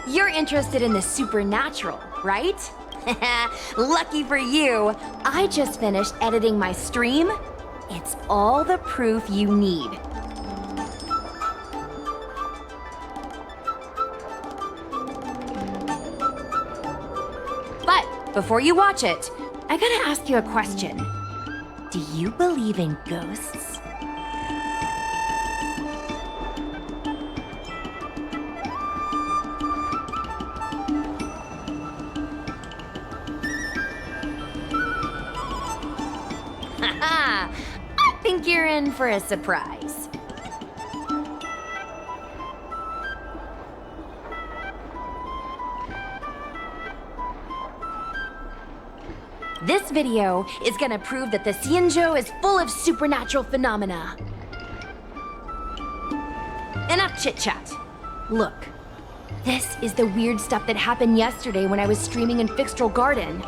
You're interested in the supernatural, right? Lucky for you, I just finished editing my stream. It's all the proof you need. But before you watch it, I gotta ask you a question. Do you believe in ghosts? Haha! I think you're in for a surprise. This video is gonna prove that the Xianzhou is full of supernatural phenomena. Enough chit-chat. Look, this is the weird stuff that happened yesterday when I was streaming in Fixtral Garden.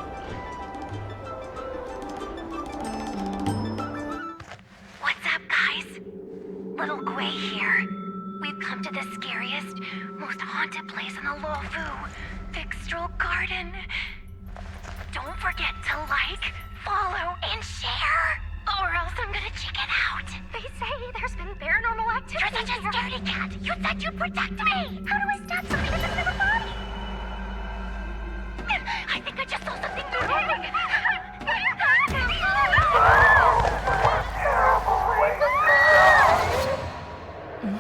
What's up, guys? Little Gui here. We've come to the scariest, most haunted place in the Luofu, Fixtral Garden. Don't forget to like, follow, and share, or else I'm gonna chicken out. They say there's been paranormal activity. You're such a scaredy cat. You said you'd protect me. How do I stab somebody in the middle of the body? I think I just saw something moving.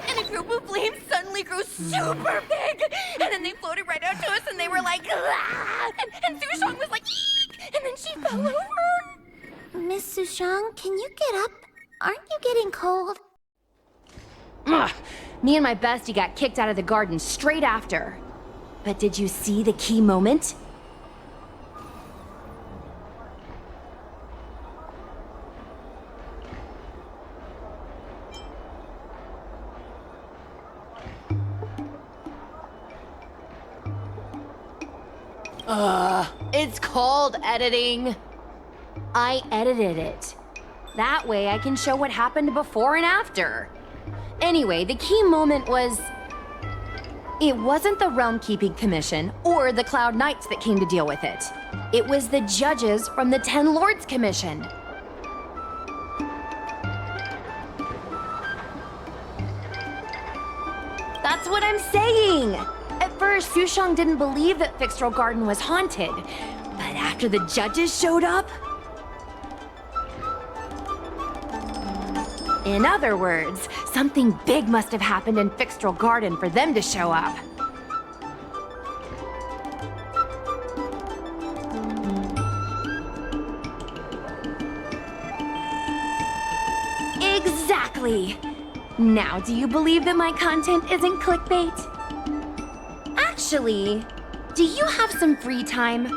And a group of flames suddenly grew super big, and then they floated right out to us, and they were like, ah! And Sushong was like, eek! And then she fell over. Miss Sushang, can you get up? Aren't you getting cold? Ugh. Me and my bestie got kicked out of the garden straight after. But did you see the key moment? It's called editing. I edited it. That way I can show what happened before and after. Anyway, the key moment was... It wasn't the Realm Keeping Commission or the Cloud Knights that came to deal with it. It was the judges from the Ten Lords Commission. That's what I'm saying! At first, Sushang didn't believe that Fixtral Garden was haunted. But after the judges showed up... In other words, something big must have happened in Fixtral Garden for them to show up. Exactly! Now, do you believe that my content isn't clickbait? Actually, do you have some free time?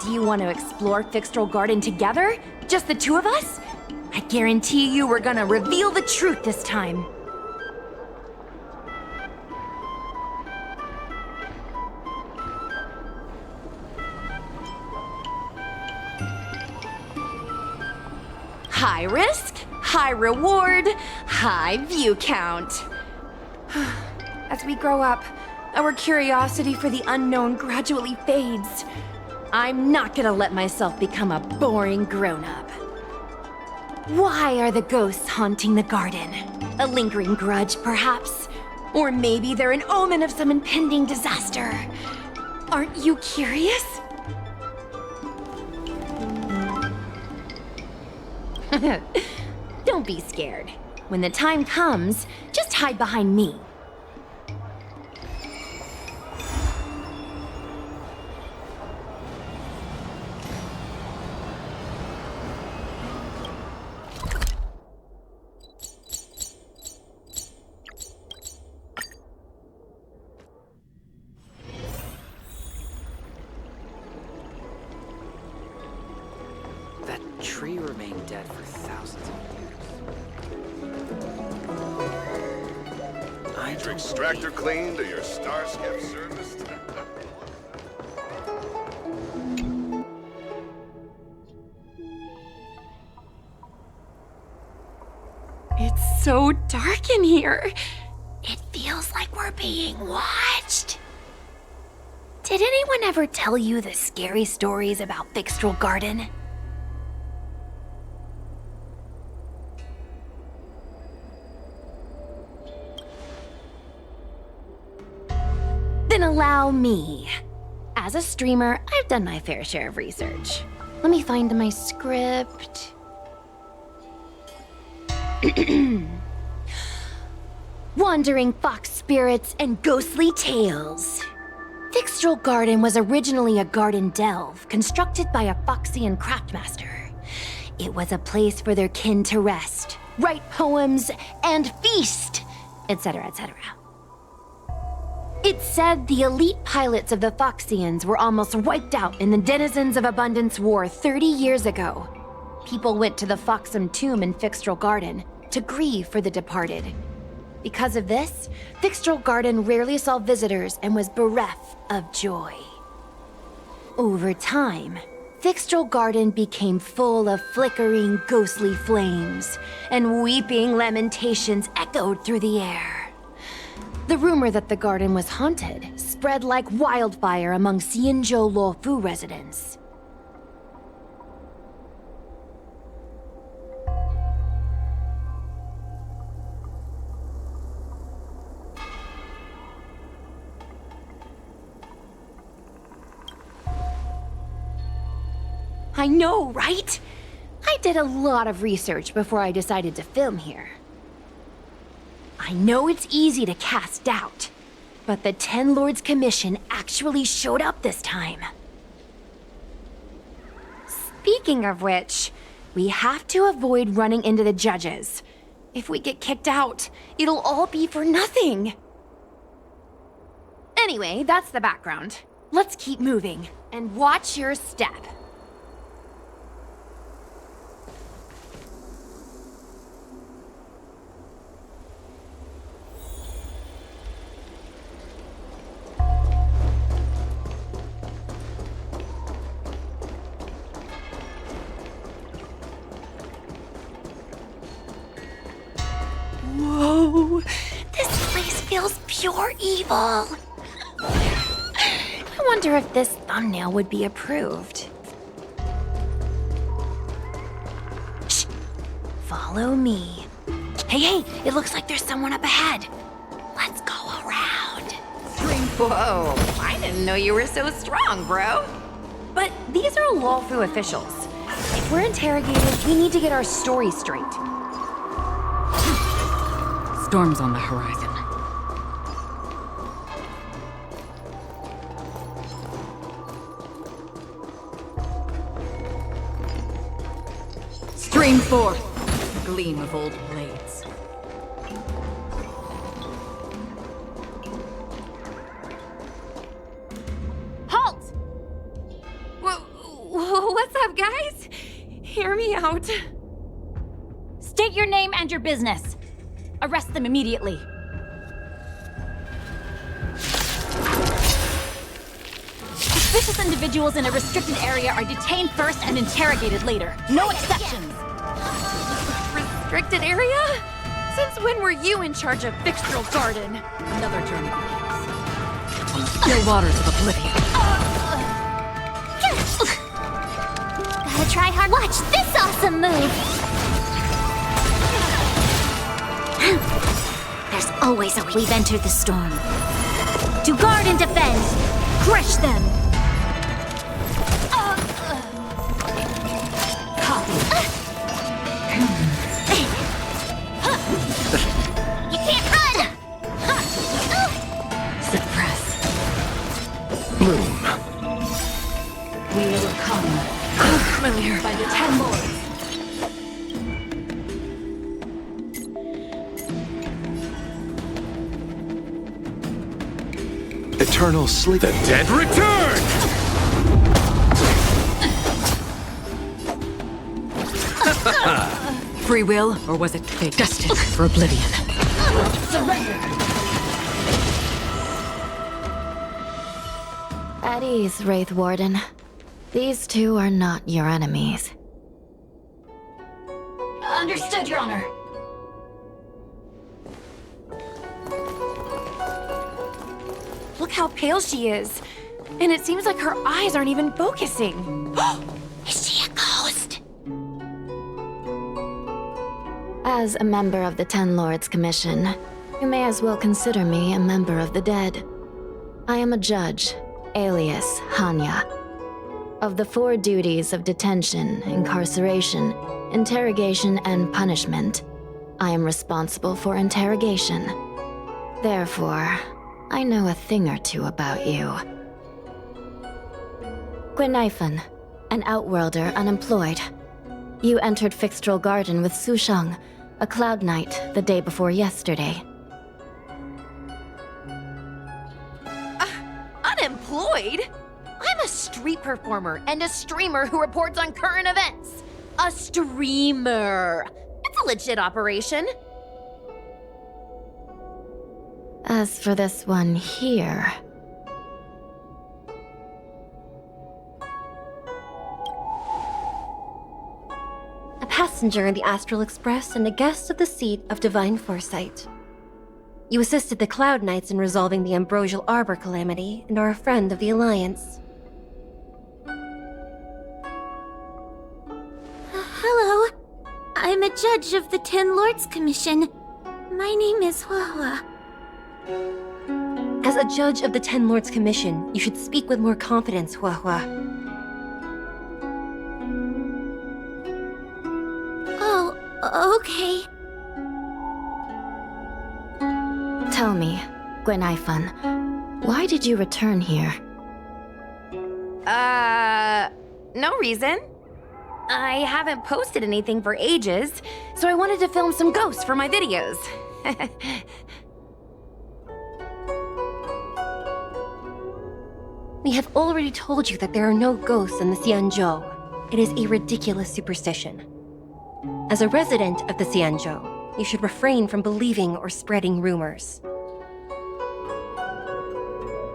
Do you want to explore Fixtral Garden together? Just the two of us? I guarantee you we're gonna reveal the truth this time. High risk, high reward, high view count. As we grow up, our curiosity for the unknown gradually fades. I'm not gonna let myself become a boring grown-up. Why are the ghosts haunting the garden? A lingering grudge, perhaps? Or maybe they're an omen of some impending disaster. Aren't you curious? Don't be scared. When the time comes, just hide behind me. That tree remained dead for thousands of years. Need your extractor cleaned or your Starscape serviced? It's so dark in here. It feels like we're being watched. Did anyone ever tell you the scary stories about Fixtral Garden? Then allow me. As a streamer, I've done my fair share of research. Let me find my script. Wandering fox spirits and ghostly tales. Fixtral Garden was originally a garden delve constructed by a foxian craftmaster. It was a place for their kin to rest, write poems, and feast, etc., etc. It's said the elite pilots of the Foxians were almost wiped out in the Denizens of Abundance War 30 years ago. People went to the Foxum tomb in Fixtral Garden to grieve for the departed. Because of this, Fixtral Garden rarely saw visitors and was bereft of joy. Over time, Fixtral Garden became full of flickering, ghostly flames, and weeping lamentations echoed through the air. The rumor that the garden was haunted spread like wildfire among Xianzhou Luofu residents. I know, right? I did a lot of research before I decided to film here. I know it's easy to cast doubt, but the Ten Lords Commission actually showed up this time. Speaking of which, we have to avoid running into the judges. If we get kicked out, it'll all be for nothing. Anyway, that's the background. Let's keep moving, and watch your step. Whoa! This place feels pure evil! I wonder if this thumbnail would be approved. Shh! Follow me. Hey, it looks like there's someone up ahead. Let's go around. Whoa, I didn't know you were so strong, bro. But these are Luofu officials. If we're interrogated, we need to get our story straight. Storm's on the horizon. Stream forth, gleam of old blades. Halt! What's up, guys? Hear me out. State your name and your business. Arrest them immediately. Suspicious individuals in a restricted area are detained first and interrogated later. No exceptions. Restricted area? Since when were you in charge of Fixtral Garden? Another journey begins. On the still waters of oblivion. Gotta try hard. Watch this awesome move! There's always a way. We've entered the storm. To guard and defend! Crush them! You can't run! Suppress. Bloom. We will come. Familiar by the Ten Lords. Eternal sleep. The dead return! Free will, or was it fate? Destined for oblivion. Surrender. At ease, Wraith Warden. These two are not your enemies. Understood, Your Honor. Look how pale she is. And it seems like her eyes aren't even focusing. Is she a ghost? As a member of the Ten Lords Commission, you may as well consider me a member of the dead. I am a judge, alias Hanya. Of the 4 duties of detention, incarceration, interrogation, and punishment, I am responsible for interrogation. Therefore, I know a thing or two about you. Guinaifen, an outworlder unemployed. You entered Fixtral Garden with Sushang, a cloud knight, the day before yesterday. Unemployed? I'm a street performer and a streamer who reports on current events. A streamer. It's a legit operation. As for this one here... A passenger in the Astral Express and a guest of the seat of Divine Foresight. You assisted the Cloud Knights in resolving the Ambrosial Arbor calamity and are a friend of the Alliance. Hello. I'm a judge of the Ten Lords Commission. My name is Huahua. As a judge of the Ten Lords Commission, you should speak with more confidence, Huahua. Oh, okay. Tell me, Guinaifen, why did you return here? No reason. I haven't posted anything for ages, so I wanted to film some ghosts for my videos. We have already told you that there are no ghosts in the Xianzhou. It is a ridiculous superstition. As a resident of the Xianzhou, you should refrain from believing or spreading rumors.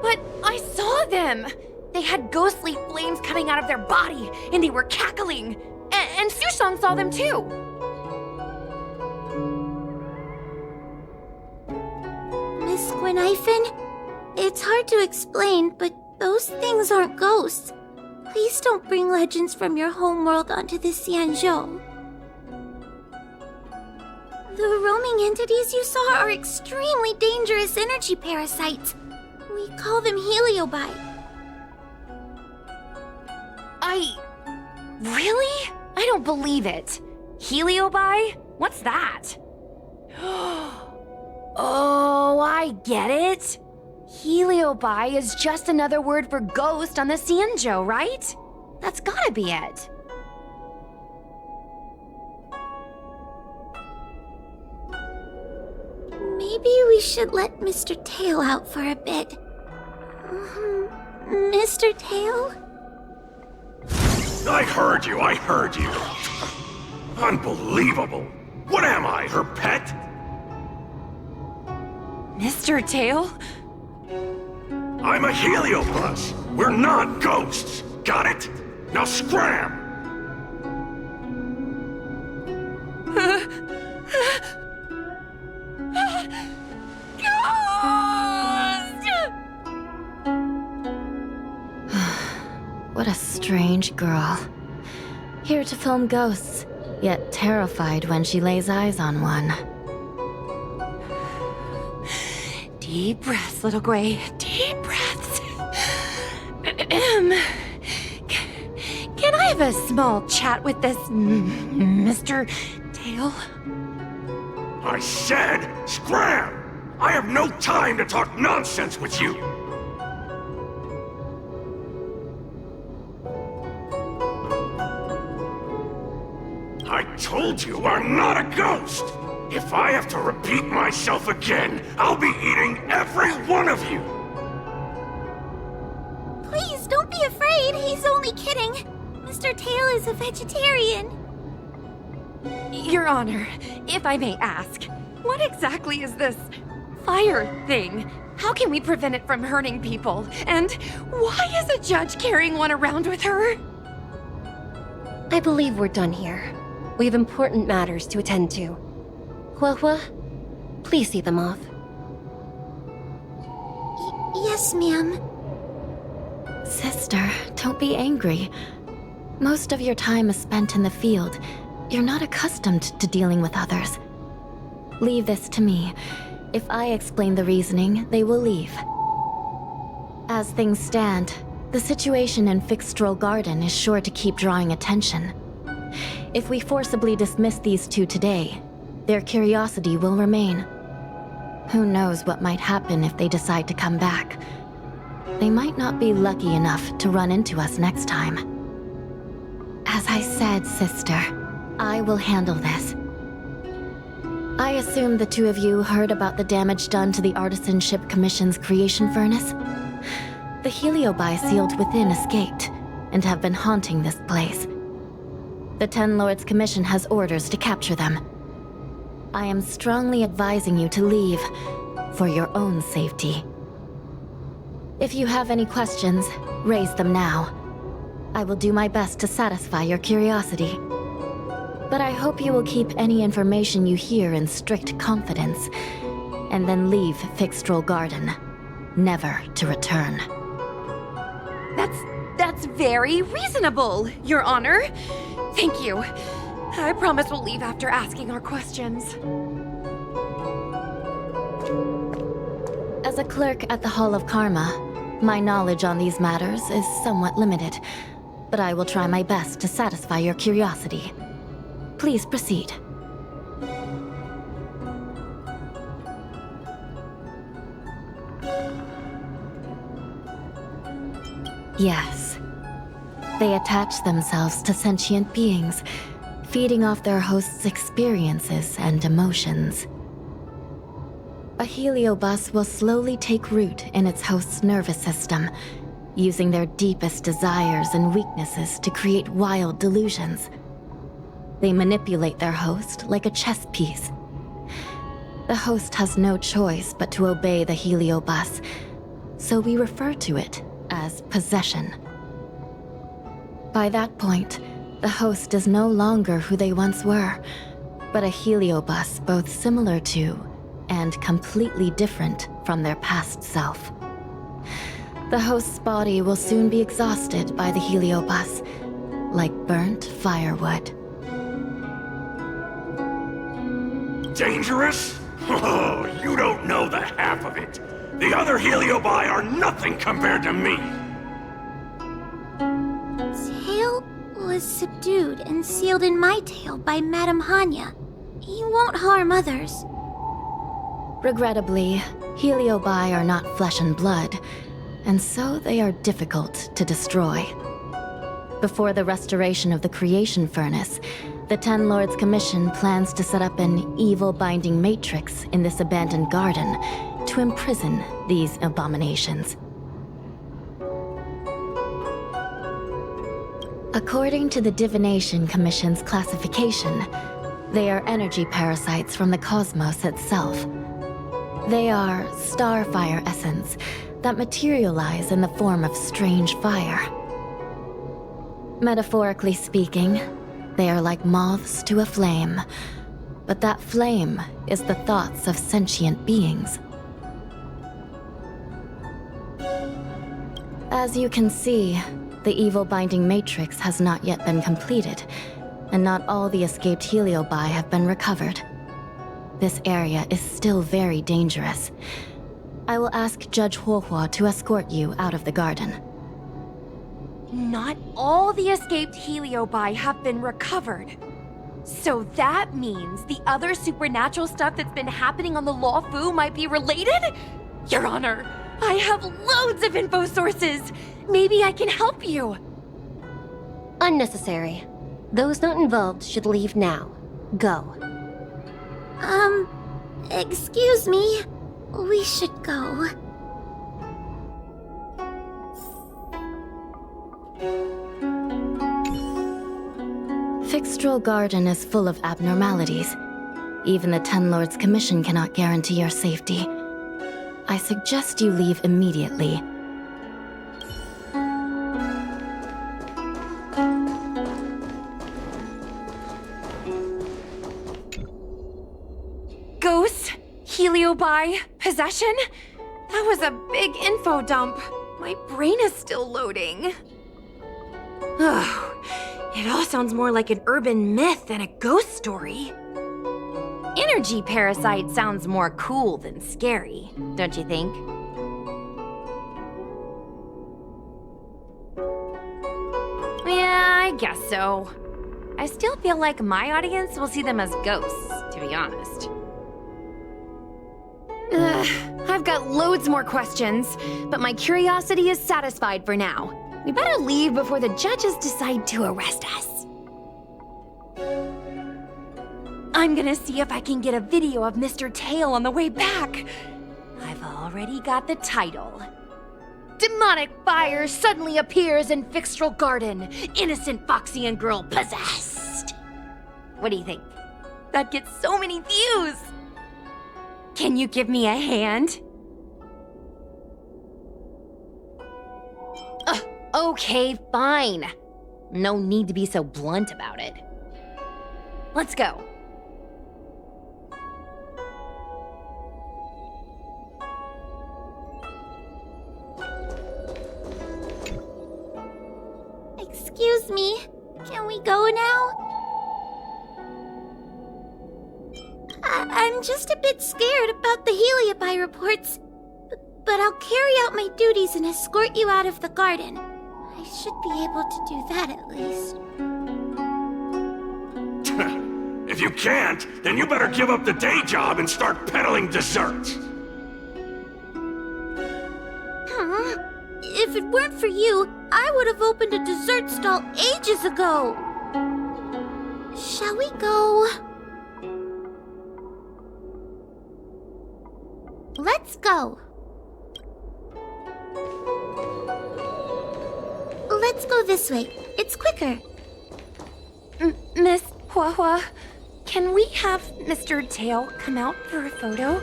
But I saw them! They had ghostly flames coming out of their body, and they were cackling! And Sushang saw them too! Miss Guinaifen, it's hard to explain, but those things aren't ghosts. Please don't bring legends from your homeworld onto the Xianzhou. The roaming entities you saw are extremely dangerous energy parasites. We call them heliobi. Really? I don't believe it. Heliobi? What's that? Oh, I get it. Heliobi is just another word for ghost on the Xianzhou, right? That's gotta be it. Maybe we should let Mr. Tail out for a bit. Mr. Tail? I heard you. Unbelievable. What am I, her pet? Mr. Tail? I'm a heliobus. We're not ghosts. Got it? Now scram! What a strange girl. Here to film ghosts, yet terrified when she lays eyes on one. Deep breaths, little Gwei. Deep breaths. Can I have a small chat with this Mr. Tail? I said scram! I have no time to talk nonsense with you! I told you I'm not a ghost! If I have to repeat myself again, I'll be eating every one of you! Please, don't be afraid. He's only kidding. Mr. Tail is a vegetarian. Your Honor, if I may ask, what exactly is this fire thing? How can we prevent it from hurting people? And why is a judge carrying one around with her? I believe we're done here. We have important matters to attend to. Huahua, please see them off. Yes, ma'am. Sister, don't be angry. Most of your time is spent in the field. You're not accustomed to dealing with others. Leave this to me. If I explain the reasoning, they will leave. As things stand, the situation in Fixstral Garden is sure to keep drawing attention. If we forcibly dismiss these two today, their curiosity will remain. Who knows what might happen if they decide to come back. They might not be lucky enough to run into us next time. As I said, sister, I will handle this. I assume the two of you heard about the damage done to the Artisanship Commission's creation furnace? The Heliobi sealed within escaped, and have been haunting this place. The Ten Lords Commission has orders to capture them. I am strongly advising you to leave, for your own safety. If you have any questions, raise them now. I will do my best to satisfy your curiosity. But I hope you will keep any information you hear in strict confidence, and then leave Fixstral Garden, never to return. That's very reasonable, Your Honor. Thank you. I promise we'll leave after asking our questions. As a clerk at the Hall of Karma, my knowledge on these matters is somewhat limited, but I will try my best to satisfy your curiosity. Please proceed. Yes. They attach themselves to sentient beings, feeding off their host's experiences and emotions. A heliobus will slowly take root in its host's nervous system, using their deepest desires and weaknesses to create wild delusions. They manipulate their host like a chess piece. The host has no choice but to obey the heliobus, so we refer to it as possession. By that point, the host is no longer who they once were, but a heliobus both similar to and completely different from their past self. The host's body will soon be exhausted by the heliobus, like burnt firewood. Dangerous? Oh, you don't know the half of it. The other Heliobi are nothing compared to me. Tail was subdued and sealed in my tail by Madame Hanya. He won't harm others. Regrettably, Heliobi are not flesh and blood, and so they are difficult to destroy. Before the restoration of the creation furnace, the Ten Lords Commission plans to set up an evil binding matrix in this abandoned garden to imprison these abominations. According to the Divination Commission's classification, they are energy parasites from the cosmos itself. They are starfire essence that materialize in the form of strange fire. Metaphorically speaking, they are like moths to a flame, but that flame is the thoughts of sentient beings. As you can see, the evil binding matrix has not yet been completed, and not all the escaped Heliobi have been recovered. This area is still very dangerous. I will ask Judge Huohua to escort you out of the garden. Not all the escaped Heliobi have been recovered. So that means the other supernatural stuff that's been happening on the Law Fu might be related? Your Honor, I have loads of info sources. Maybe I can help you. Unnecessary. Those not involved should leave now. Go. Excuse me. We should go. Fixstral Garden is full of abnormalities. Even the Ten Lords Commission cannot guarantee your safety. I suggest you leave immediately. Ghosts? Heliobi? Possession? That was a big info dump. My My brain is still loading. Oh, it all sounds more like an urban myth than a ghost story. Energy parasite sounds more cool than scary, don't you think? Yeah, I guess so. I still feel like my audience will see them as ghosts, to be honest. I've got loads more questions, but my curiosity is satisfied for now. We better leave before the judges decide to arrest us. I'm gonna see if I can get a video of Mr. Tail on the way back. I've already got the title. Demonic fire suddenly appears in Fixtral Garden. Innocent foxian girl possessed. What do you think? That gets so many views. Can you give me a hand? Okay, fine. No need to be so blunt about it. Let's go. Excuse me, can we go now? I'm just a bit scared about the Heliopie reports, but I'll carry out my duties and escort you out of the garden. I should be able to do that at least. If you can't, then you better give up the day job and start peddling desserts. Huh? If it weren't for you, I would have opened a dessert stall ages ago. Shall we go? Let's go. Let's go this way. It's quicker. Miss Hua Hua, can we have Mr. Tail come out for a photo?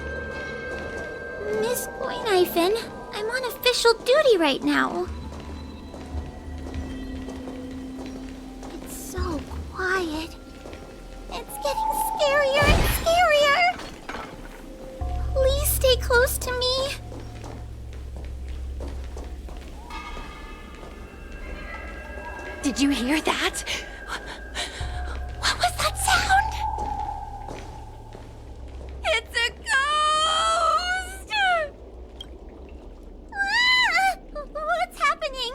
Miss Goinhyphen, I'm on official duty right now. It's so quiet. It's getting scarier and scarier. Please stay close to me. Did you hear that? What was that sound? It's a ghost! Ah! What's happening?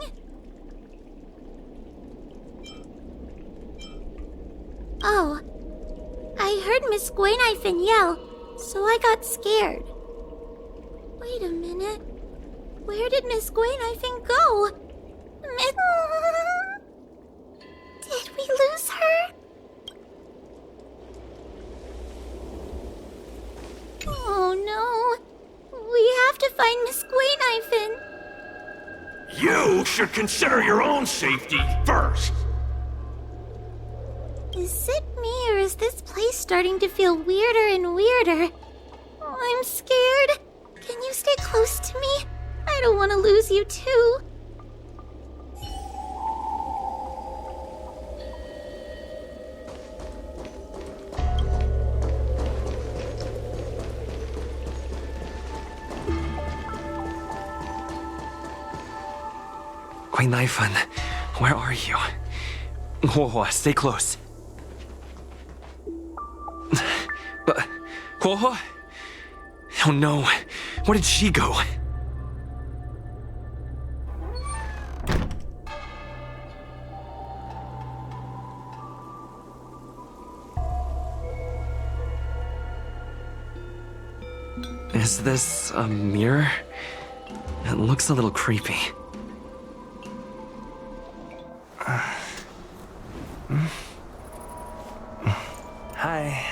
Oh, I heard Miss Goinhyphen yell, so I got scared. Wait a minute. Where did Miss Goinhyphen go? Did we lose her? Oh no. We have to find Miss Goinhyphen. You should consider your own safety first. Is it me or is this place starting to feel weirder and weirder? Oh, I'm scared. Can you stay close to me? I don't want to lose you too. Goinhyphen, where are you? Huohuo, stay close. But, Huohuo? Oh no, where did she go? Is this a mirror? It looks a little creepy. Hi.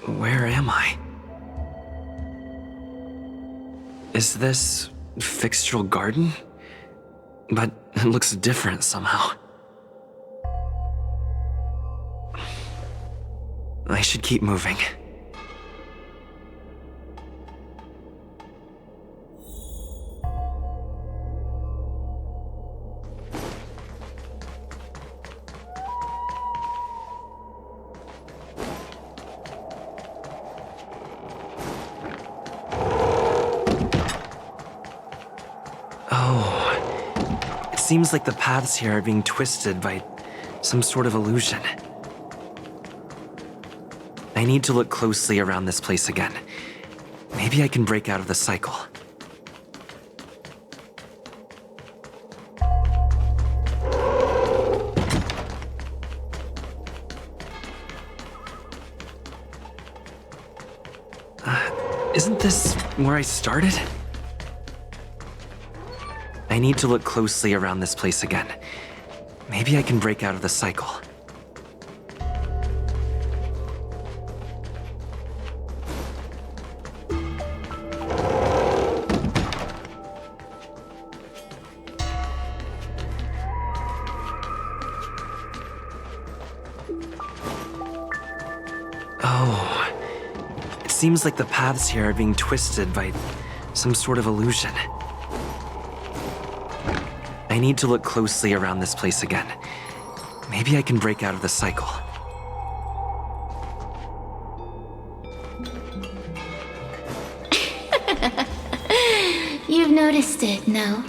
Where am I? Is this Fixtral Garden? But it looks different somehow. I should keep moving. seems like the paths here are being twisted by some sort of illusion. I need to look closely around this place again. Maybe I can break out of the cycle. Isn't this where I started? I need to look closely around this place again. Maybe I can break out of the cycle. Oh, it seems like the paths here are being twisted by some sort of illusion. I need to look closely around this place again. Maybe I can break out of the cycle. You've noticed it, no?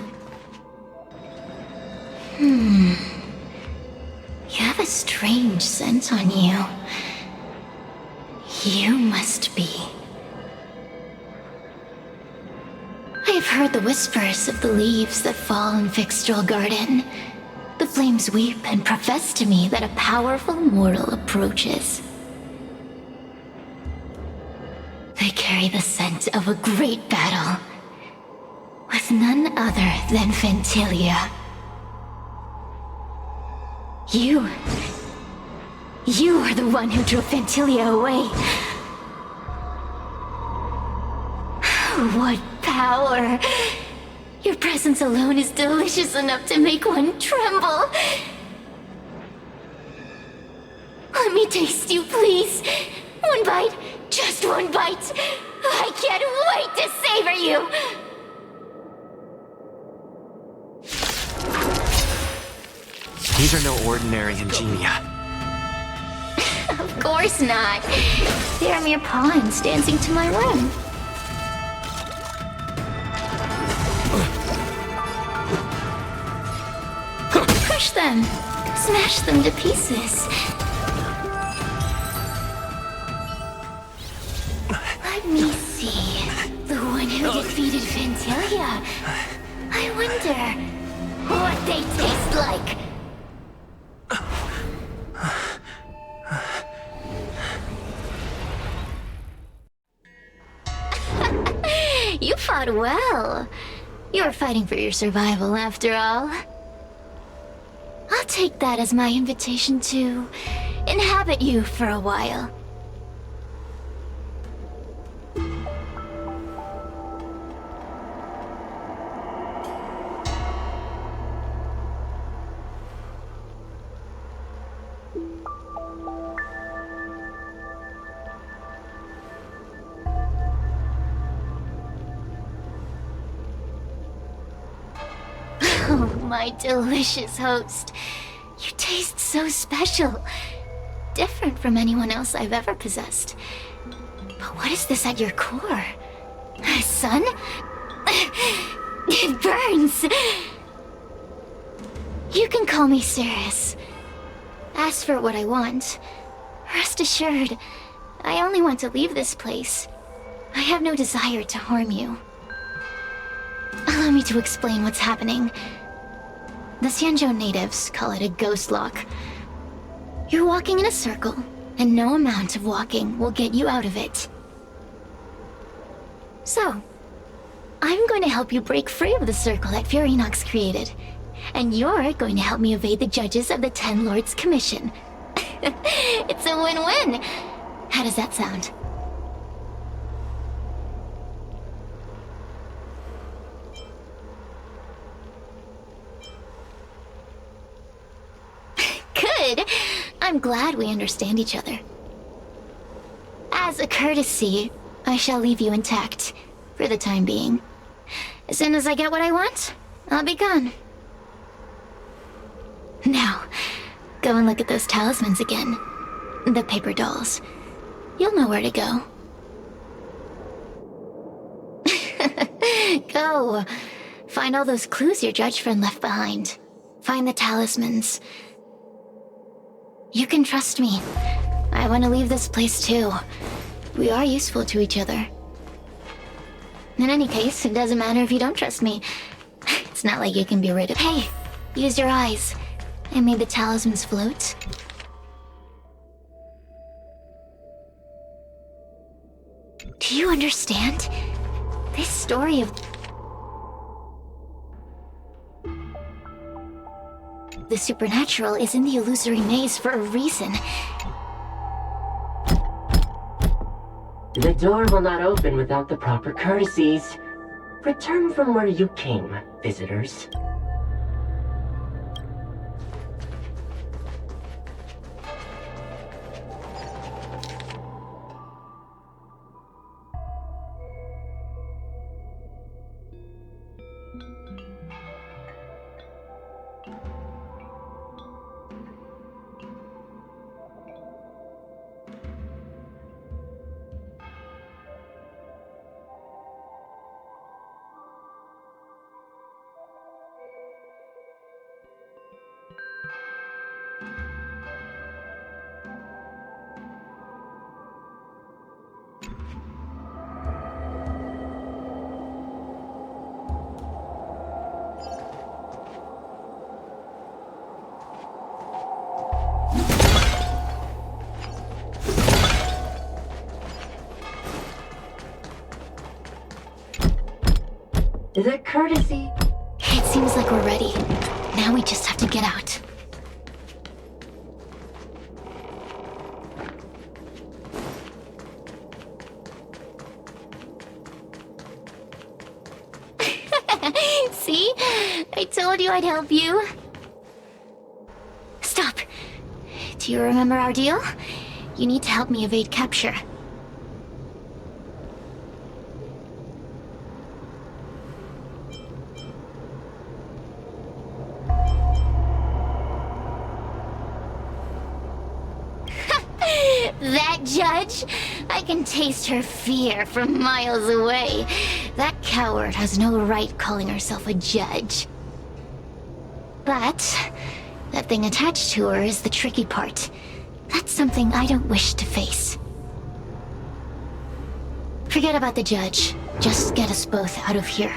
You have a strange scent on you. You must be. I have heard the whispers of the leaves that fall in Fixtral Garden. The flames weep and profess to me that a powerful mortal approaches. They carry the scent of a great battle, with none other than Ventilia. You are the one who drove Ventilia away. What power! Your presence alone is delicious enough to make one tremble. Let me taste you, please. One bite, just one bite. I can't wait to savor you. These are no ordinary ingenia. Of course not. They are mere pawns dancing to my whim. Crush them. Smash them to pieces. Let me see. The one who defeated Ventilia. I wonder what they taste like. You fought well. You were fighting for your survival, after all. I'll take that as my invitation to inhabit you for a while. Oh, my delicious host. You taste so special. Different from anyone else I've ever possessed. But what is this at your core? Sun? It burns! You can call me Cirrus. Ask for what I want. Rest assured, I only want to leave this place. I have no desire to harm you. Allow me to explain what's happening. The Xianzhou natives call it a ghost lock. You're walking in a circle, and no amount of walking will get you out of it. So, I'm going to help you break free of the circle that Furinox created. And you're going to help me evade the judges of the Ten Lords Commission. It's a win-win! How does that sound? Good! I'm glad we understand each other. As a courtesy, I shall leave you intact, for the time being. As soon as I get what I want, I'll be gone. Now, go and look at those talismans again. The paper dolls. You'll know where to go. Go! Find all those clues your judge friend left behind. Find the talismans. You can trust me. I want to leave this place too. We are useful to each other. In any case, it doesn't matter if you don't trust me. It's not like you can be rid of— Hey, use your eyes. I made the talismans float. Do you understand? This story of the supernatural is in the illusory maze for a reason. The door will not open without the proper courtesies. Return from where you came, visitors. The courtesy. It seems like we're ready. Now we just have to get out. See? I told you I'd help you. Stop. Do you remember our deal? You need to help me evade capture. That judge? I can taste her fear from miles away. That coward has no right calling herself a judge. But that thing attached to her is the tricky part. That's something I don't wish to face. Forget about the judge. Just get us both out of here.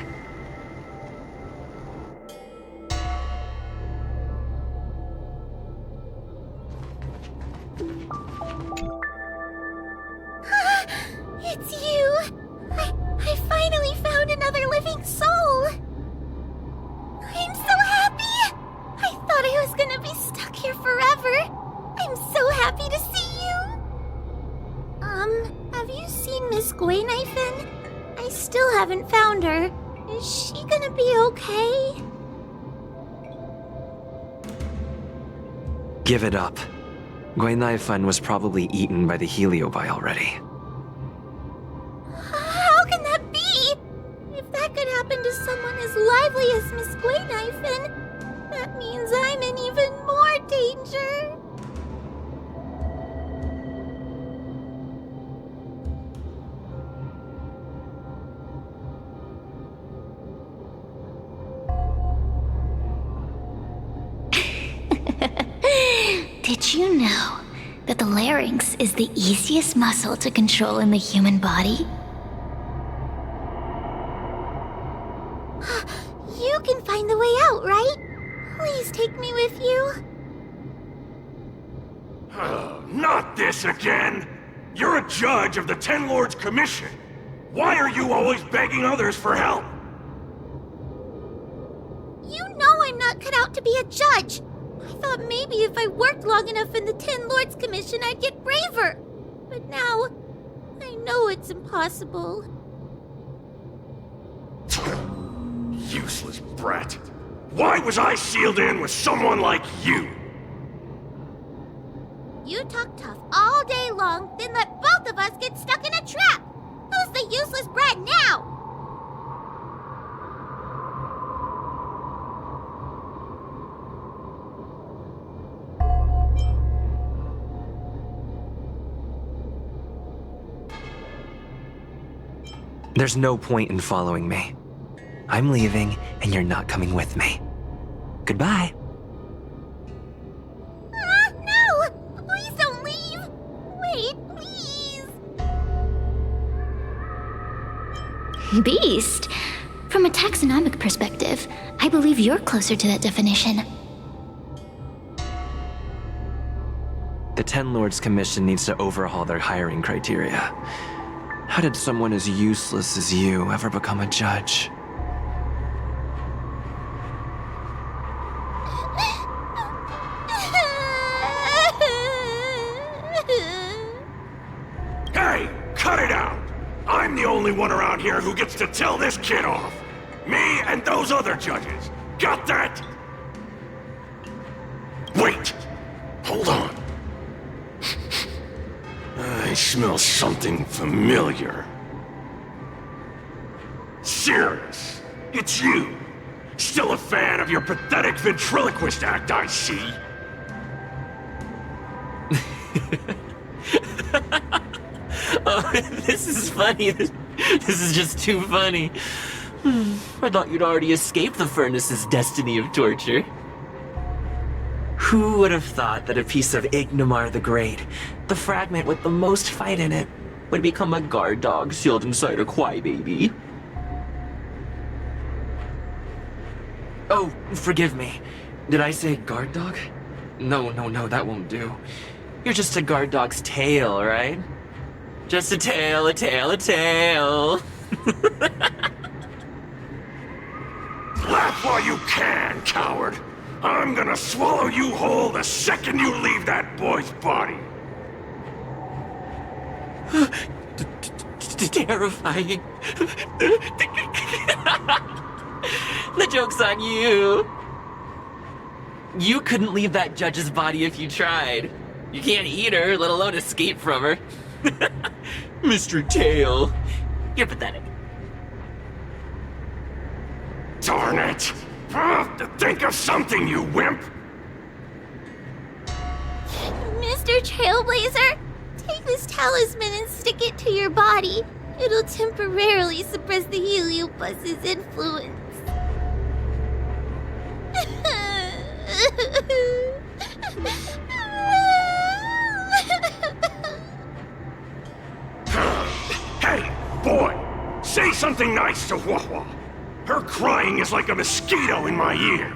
It's you! I finally found another living soul! I'm so happy! I thought I was gonna be stuck here forever! I'm so happy to see you! Have you seen Miss Gwaynifin? I still haven't found her. Is she gonna be okay? Give it up. Gwaynifin was probably eaten by the heliobi already. How can that be? If that could happen to someone as lively as Miss Gwaynifin, that means I'm in even more danger. Did you know that the larynx is the easiest muscle to control in the human body? You can find the way out, right? Please take me with you. Not this again! You're a judge of the Ten Lords Commission. Why are you always begging others for help? You know I'm not cut out to be a judge. I thought maybe if I worked long enough in the Ten Lords Commission, I'd get braver. But now, I know it's impossible. Useless brat. Why was I sealed in with someone like you? You talk tough all day long, then let both of us get stuck in a trap. Who's the useless brat now? There's no point in following me. I'm leaving, and you're not coming with me. Goodbye. Beast? From a taxonomic perspective, I believe you're closer to that definition. The Ten Lords Commission needs to overhaul their hiring criteria. How did someone as useless as you ever become a judge? Hey, cut it out! I'm the only one around here who gets to tell this kid off. Me and those other judges. Got that? Wait! Hold on. I smell something familiar. Sirius, it's you. Still a fan of your pathetic ventriloquist act, I see. Oh, this is funny. This is just too funny. I thought you'd already escaped the furnace's destiny of torture. Who would have thought that a piece of Ignomar the Great, the fragment with the most fight in it, would become a guard dog sealed inside a crybaby? Oh, forgive me. Did I say guard dog? No, that won't do. You're just a guard dog's tail, right? Just a tail, a tail, a tail. Laugh while you can, coward. I'm gonna swallow you whole the second you leave that boy's body. Terrifying. The joke's on you. You couldn't leave that judge's body if you tried. You can't eat her, let alone escape from her. Mr. Tail, you're pathetic. Darn it! Think of something, you wimp! Mr. Trailblazer, take this talisman and stick it to your body. It'll temporarily suppress the Heliobus's influence. Hey, boy! Say something nice to Wawa. Her crying is like a mosquito in my ear.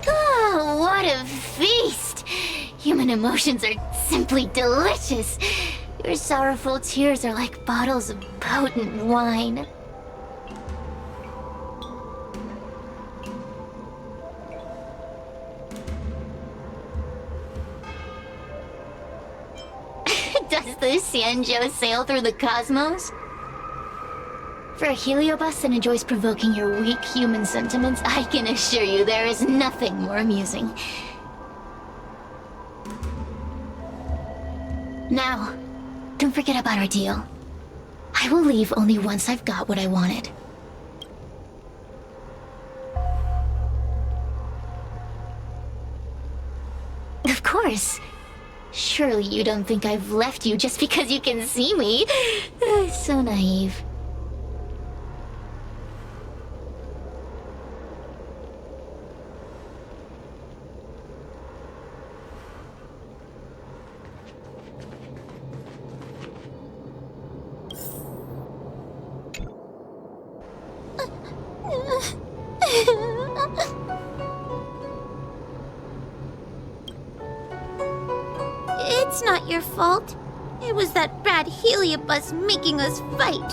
Oh, what a feast! Human emotions are simply delicious. Your sorrowful tears are like bottles of potent wine. Does the Sanjo sail through the cosmos? For a Heliobus that enjoys provoking your weak human sentiments, I can assure you there is nothing more amusing. Now, don't forget about our deal. I will leave only once I've got what I wanted. Of course. Surely you don't think I've left you just because you can see me. So naive. It's not your fault. It was that bad Heliobus making us fight.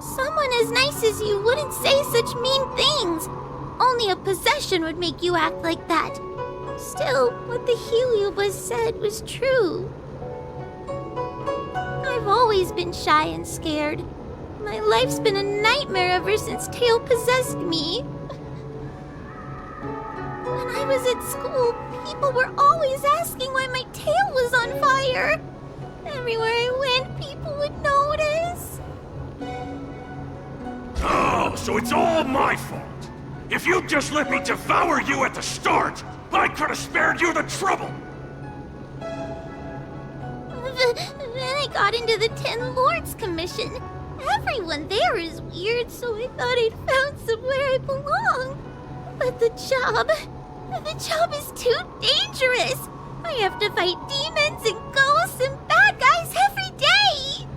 Someone as nice as you wouldn't say such mean things. Only a possession would make you act like that. Still, what the Heliobus said was true. I've always been shy and scared. My life's been a nightmare ever since Tail possessed me. When I was at school, people were always asking why my tail was on fire. Everywhere I went, people would notice. Oh, so it's all my fault. If you'd just let me devour you at the start, I could have spared you the trouble. Then I got into the Ten Lords Commission. Everyone there is weird, so I thought I'd found somewhere I belong. But the job, The job is too dangerous. I have to fight demons and ghosts and bad guys every day.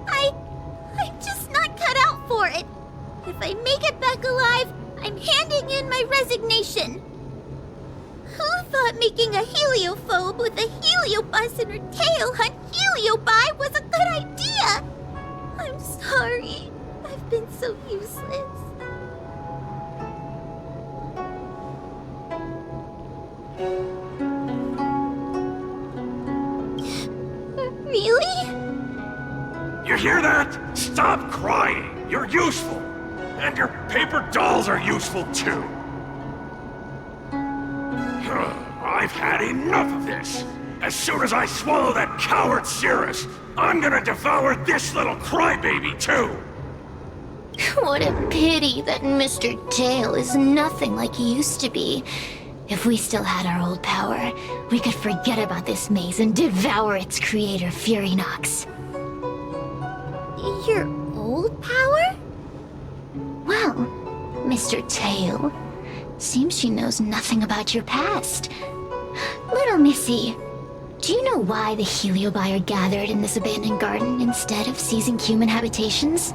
I'm just not cut out for it. If I make it back alive, I'm handing in my resignation. Who thought making a heliophobe with a heliobus in her tail hunt heliobi was a good idea? I'm sorry. I've been so useless. Really? You hear that? Stop crying. You're useful. And your paper dolls are useful too. I've had enough of this. As soon as I swallow that coward Cirrus, I'm gonna devour this little crybaby too. What a pity that Mr. Tail is nothing like he used to be. If we still had our old power, we could forget about this maze and devour its creator, Furynox. Your old power? Well, Mr. Tail, seems she knows nothing about your past. Little Missy, do you know why the heliobi are gathered in this abandoned garden instead of seizing human habitations?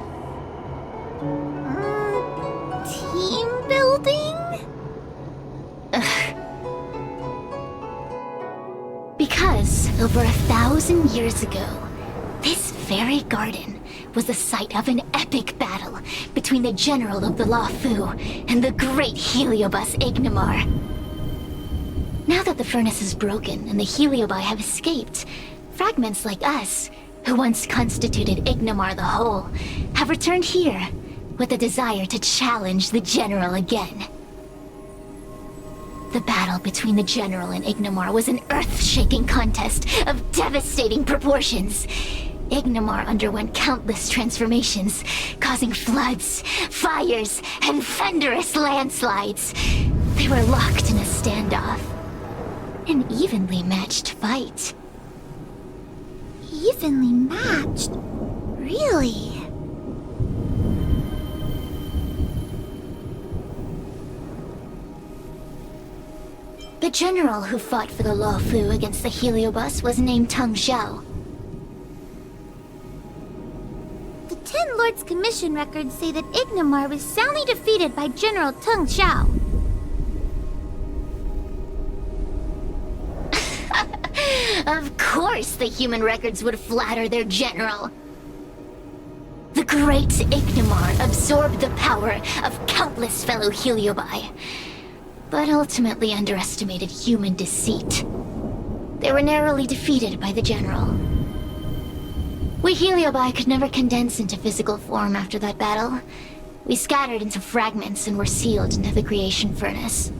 Team building? Because over 1,000 years ago, this very garden was the site of an epic battle between the general of the Luofu and the great heliobus Ignimar. Now that the furnace is broken and the heliobi have escaped, fragments like us, who once constituted Ignimar the Whole, have returned here with a desire to challenge the general again. The battle between the general and Ignimar was an earth-shaking contest of devastating proportions. Ignimar underwent countless transformations, causing floods, fires, and thunderous landslides. They were locked in a standoff. An evenly matched fight. Evenly matched? Really? The general who fought for the Luofu against the heliobus was named Teng Xiao. The Ten Lords Commission records say that Ignimar was soundly defeated by General Teng Xiao. Of course the human records would flatter their general. The great Ignimar absorbed the power of countless fellow heliobi, but ultimately underestimated human deceit. They were narrowly defeated by the general. We heliobi could never condense into physical form after that battle. We scattered into fragments and were sealed into the creation furnace.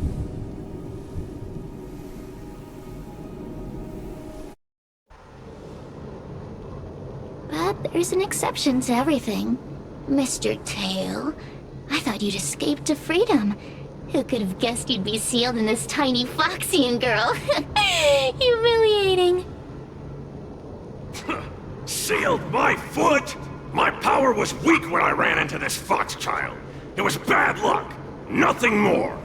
But there's an exception to everything. Mr. Tail, I thought you'd escaped to freedom. Who could have guessed you'd be sealed in this tiny foxian girl? Humiliating. Sealed my foot? My power was weak when I ran into this fox child. It was bad luck. Nothing more.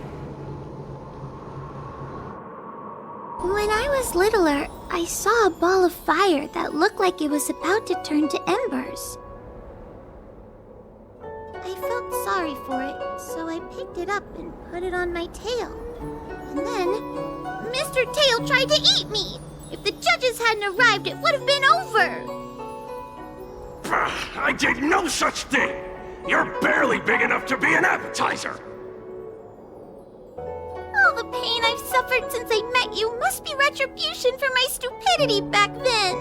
When I was littler, I saw a ball of fire that looked like it was about to turn to embers. I felt sorry for it, so I picked it up and put it on my tail. And then, Mr. Tail tried to eat me! If the judges hadn't arrived, it would have been over! I did no such thing! You're barely big enough to be an appetizer! All the pain I've suffered since I met you must be retribution for my stupidity back then!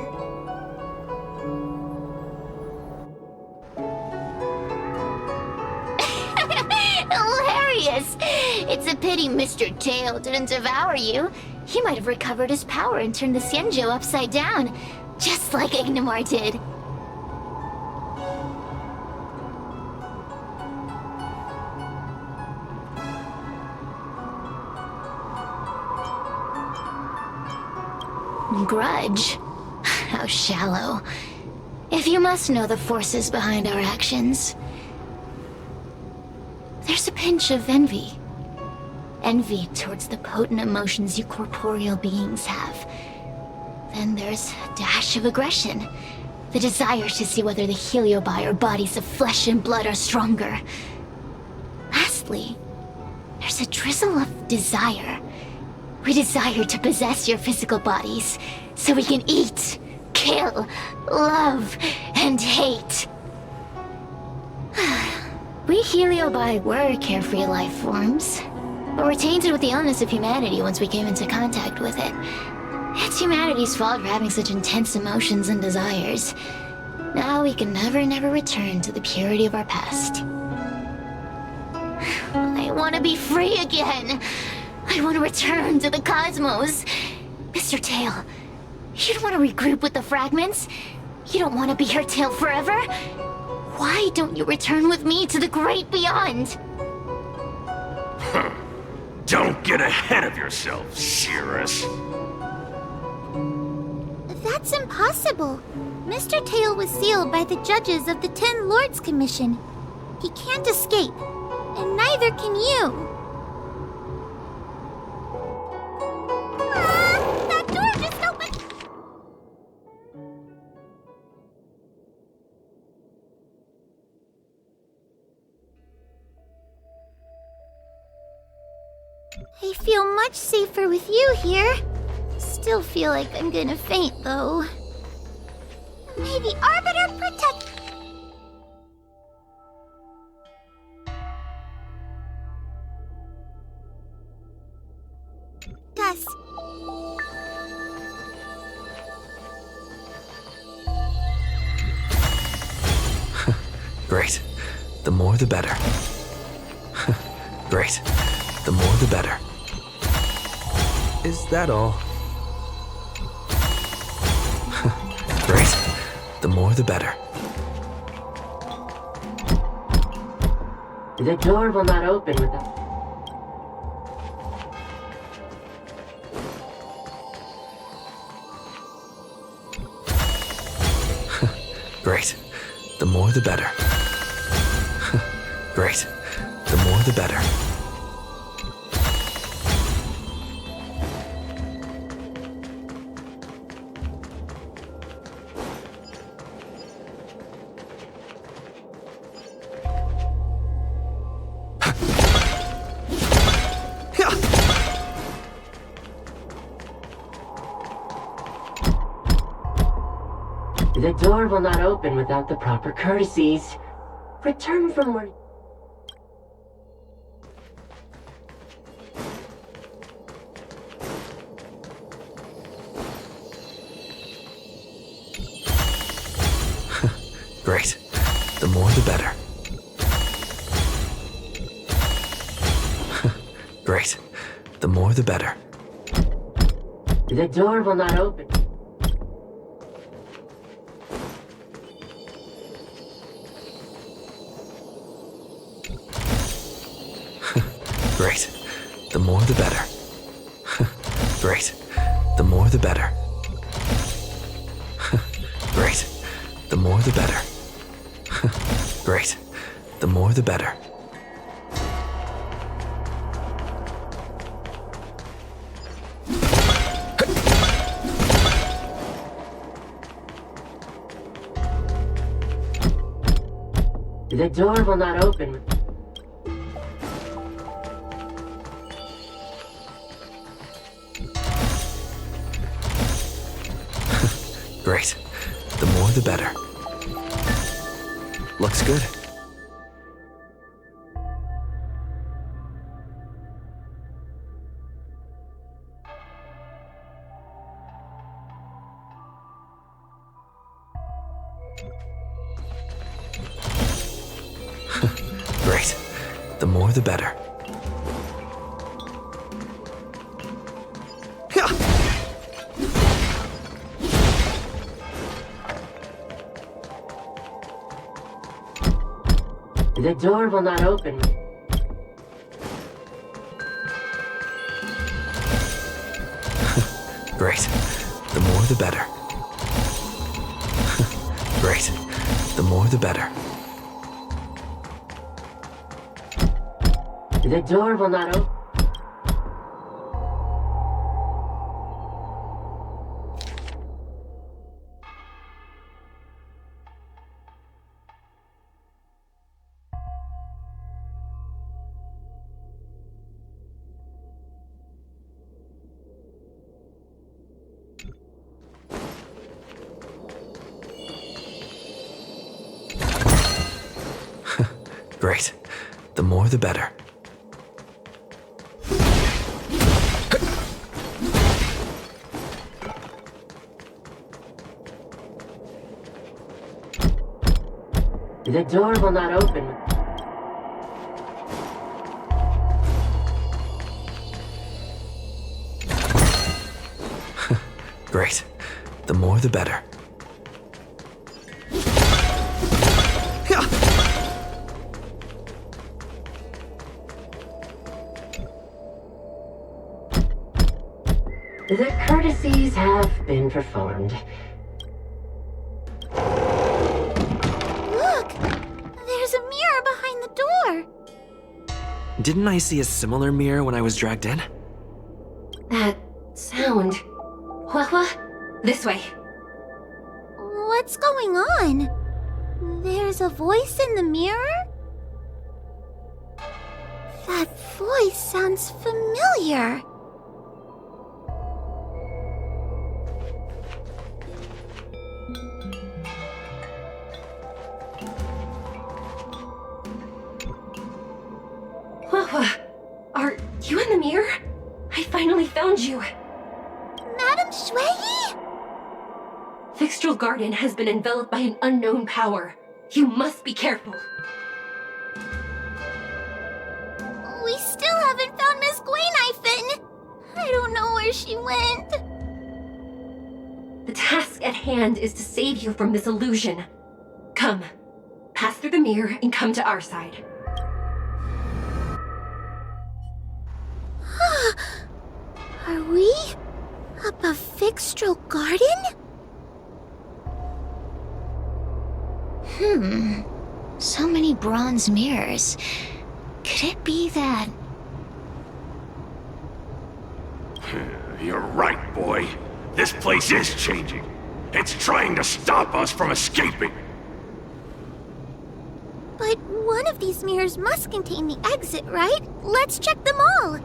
Hilarious! It's a pity Mr. Tail didn't devour you. He might have recovered his power and turned the Xianzhou upside down, just like Ignimar did. Grudge? How shallow. If you must know the forces behind our actions, there's a pinch of envy. envy towards the potent emotions you corporeal beings have. Then there's a dash of aggression, the desire to see whether the heliobi or bodies of flesh and blood are stronger. Lastly, there's a drizzle of desire. We desire to possess your physical bodies, so we can eat, kill, love, and hate. We heliobi were carefree life forms, but were tainted with the illness of humanity once we came into contact with it. It's humanity's fault for having such intense emotions and desires. Now we can never return to the purity of our past. I want to be free again. I want to return to the cosmos. Mr. Tail, you don't want to regroup with the fragments? You don't want to be here, Tail, forever? Why don't you return with me to the great beyond? Don't get ahead of yourself, Cirrus. That's impossible. Mr. Tail was sealed by the judges of the Ten Lords Commission. He can't escape, and neither can you. That door just opened! I feel much safer with you here. Still feel like I'm gonna faint, though. May the Arbiter protect... Gus. Great. The more the better. Great. The more the better. Is that all? Great. The more the better. The door will not open without... Great. The more the better. Great. The more the better. The door will not open without the proper courtesies. Return from where... Great. The more the better. Great. The more the better. The door will not open. Great. The more the better. Great. The more the better. Great. The more the better. Great. The more the better. The door will not open. Great. The more the better. Looks good. Great. The more the better. The door will not open. Great. The more the better. Great. The more the better. The door will not open. Great. The more the better. The door will not open. Great. The more the better. The courtesies have been performed. Look! There's a mirror behind the door! Didn't I see a similar mirror when I was dragged in? That sound. Hua, this way. What's going on? There's a voice in the mirror? That voice sounds familiar. Hua, are you in the mirror? I finally found you. Madame Shui? Fixtral Garden has been enveloped by an unknown power. You must be careful. We still haven't found Miss Gwaynifin. I don't know where she went. The task at hand is to save you from this illusion. Come, pass through the mirror and come to our side. Are we above Fixtral Garden? So many bronze mirrors. Could it be that... You're right, boy. This place is changing. It's trying to stop us from escaping. But one of these mirrors must contain the exit, right? Let's check them all.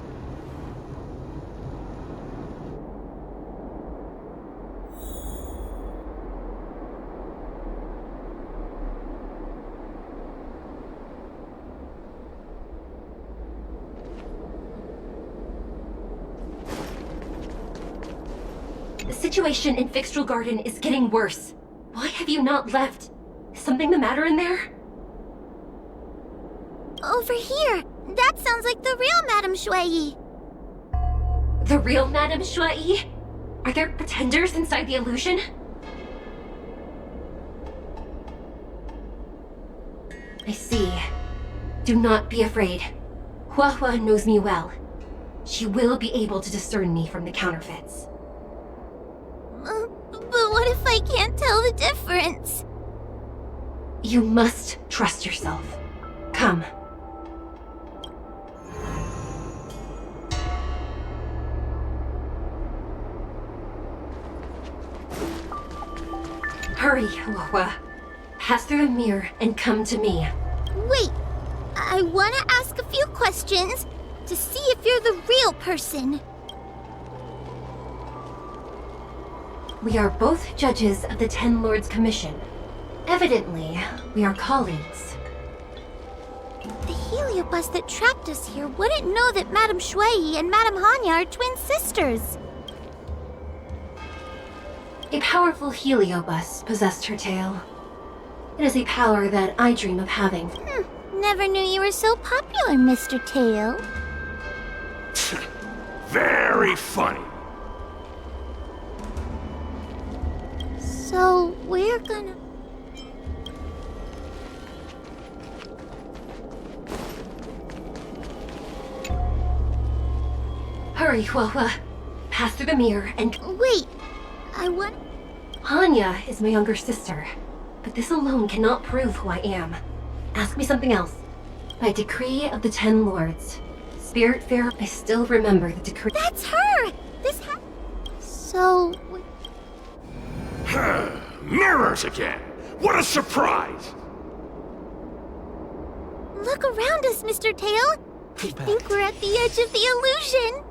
The situation in Fixtral Garden is getting worse. Why have you not left? Is something the matter in there? Over here. That sounds like the real Madame Shui. The real Madame Shui? Are there pretenders inside the illusion? I see. Do not be afraid. Hua knows me well. She will be able to discern me from the counterfeits. But what if I can't tell the difference? You must trust yourself. Come. Hurry, Hua. Pass through the mirror and come to me. Wait, I want to ask a few questions to see if you're the real person. We are both judges of the Ten Lords Commission. Evidently, we are colleagues. The heliobus that trapped us here wouldn't know that Madame Shui and Madame Hanya are twin sisters. A powerful heliobus possessed her tail. It is a power that I dream of having. Never knew you were so popular, Mr. Tail. Very funny. So, we're gonna... Hurry, Hua. Pass through the mirror and... Wait, I want... Hanya is my younger sister, but this alone cannot prove who I am. Ask me something else. By decree of the Ten Lords, Spiritfarer, I still remember the decree. That's her! So... Mirrors again! What a surprise! Look around us, Mr. Tail! I think we're at the edge of the illusion!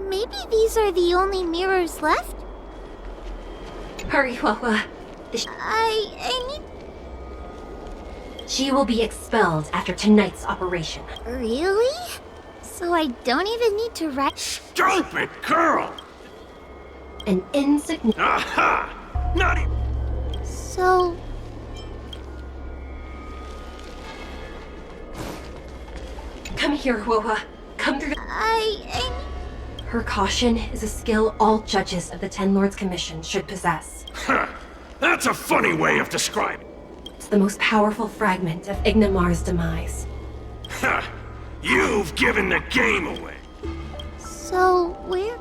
Maybe these are the only mirrors left? Hurry, Hua. I need... She will be expelled after tonight's operation. Really? So I don't even need to write. Stupid girl! An insignificant. Aha! Not even. So. Come here, Woa. Come through. Her caution is a skill all judges of the Ten Lords Commission should possess. Huh. That's a funny way of describing. It's the most powerful fragment of Ignimar's demise. Ha! You've given the game away. So, where?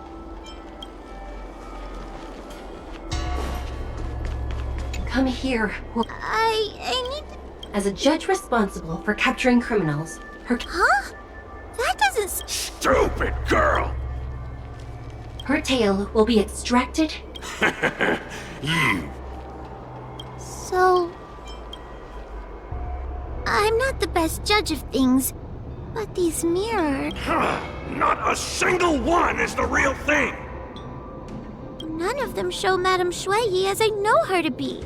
Come here. I need. As a judge responsible for capturing criminals, her. Huh? That doesn't. Stupid girl! Her tail will be extracted. You. So. I'm not the best judge of things, but these mirrors. Not a single one is the real thing! None of them show Madame Shui as I know her to be.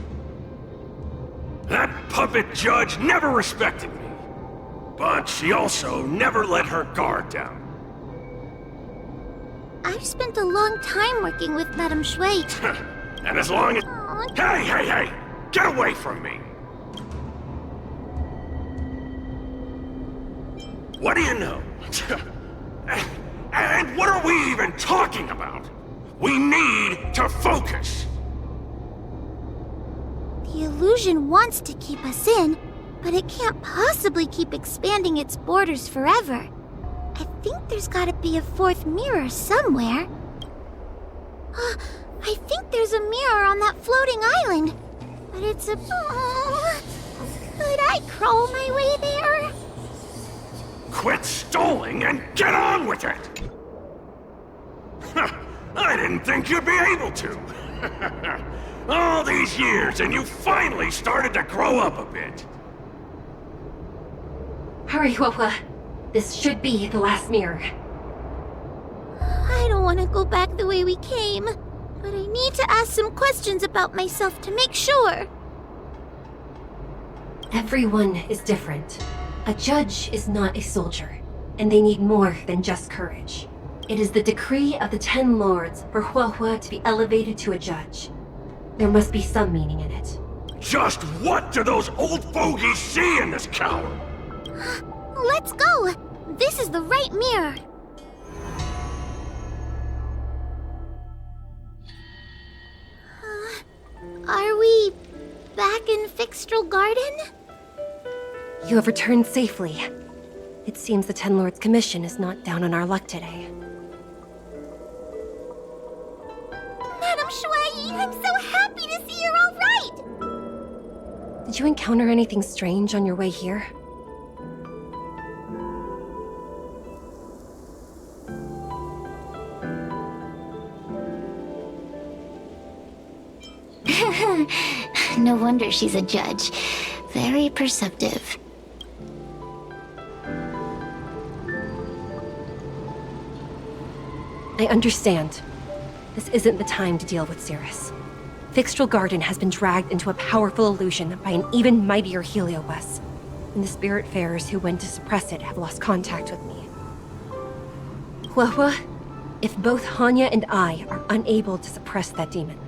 That puppet judge never respected me. But she also never let her guard down. I've spent a long time working with Madame Shui. And as long as... Hey! Get away from me! What do you know? And what are we even talking about? We need to focus! The illusion wants to keep us in, but it can't possibly keep expanding its borders forever. I think there's gotta be a fourth mirror somewhere. I think there's a mirror on that floating island, but it's a... could I crawl my way there? Quit stalling and get on with it! I didn't think you'd be able to. All these years and you finally started to grow up a bit. Hurry, Woa. This should be the last mirror. I don't want to go back the way we came, but I need to ask some questions about myself to make sure. Everyone is different. A judge is not a soldier, and they need more than just courage. It is the decree of the Ten Lords for Huahua to be elevated to a judge. There must be some meaning in it. Just what do those old fogies see in this coward? Let's go! This is the right mirror. Are we back in Fixtral Garden? You have returned safely. It seems the Ten Lords Commission is not down on our luck today. Madame Shui, I'm so happy to see you're all right! Did you encounter anything strange on your way here? No wonder she's a judge. Very perceptive. I understand. This isn't the time to deal with Cirrus. Fixtral Garden has been dragged into a powerful illusion by an even mightier Heliobus, and the Spiritfarers who went to suppress it have lost contact with me. Huahua, if both Hanya and I are unable to suppress that demon,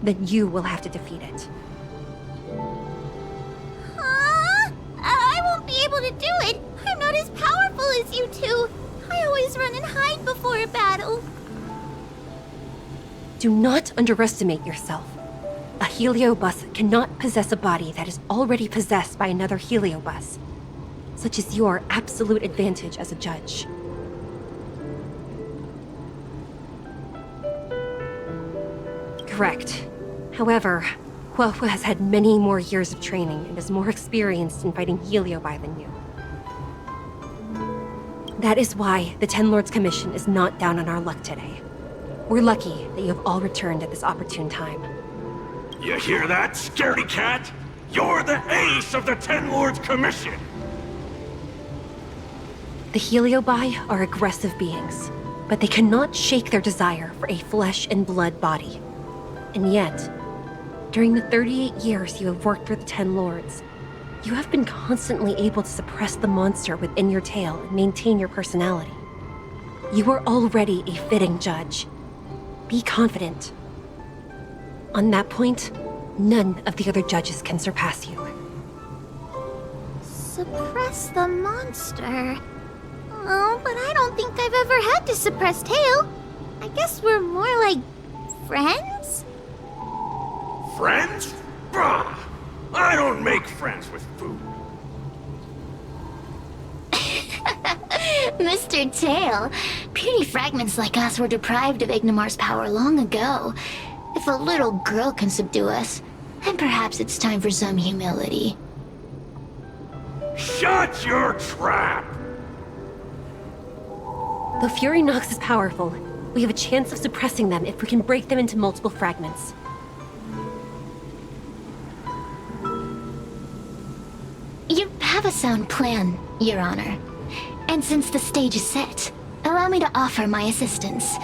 then you will have to defeat it. I won't be able to do it. I'm not as powerful as you two. I always run and hide before a battle. Do not underestimate yourself. A Heliobus cannot possess a body that is already possessed by another Heliobus. Such is your absolute advantage as a judge. Correct. However, Huahua has had many more years of training and is more experienced in fighting Heliobi than you. That is why the Ten Lords Commission is not down on our luck today. We're lucky that you have all returned at this opportune time. You hear that, scaredy cat? You're the ace of the Ten Lords Commission! The Heliobi are aggressive beings, but they cannot shake their desire for a flesh and blood body. And yet, during the 38 years you have worked for the Ten Lords, You have been constantly able to suppress the monster within your tail and maintain your personality. You are already a fitting judge. Be confident. On that point, none of the other judges can surpass you. Suppress the monster. Oh, but I don't think I've ever had to suppress Tail. I guess we're more like friends? Friends? Bah! I don't make friends with food. Mr. Tail, puny fragments like us were deprived of Ignimar's power long ago. If a little girl can subdue us, then perhaps it's time for some humility. Shut your trap! Though Fury Nox is powerful, we have a chance of suppressing them if we can break them into multiple fragments. You have a sound plan, Your Honor. And since the stage is set, allow me to offer my assistance.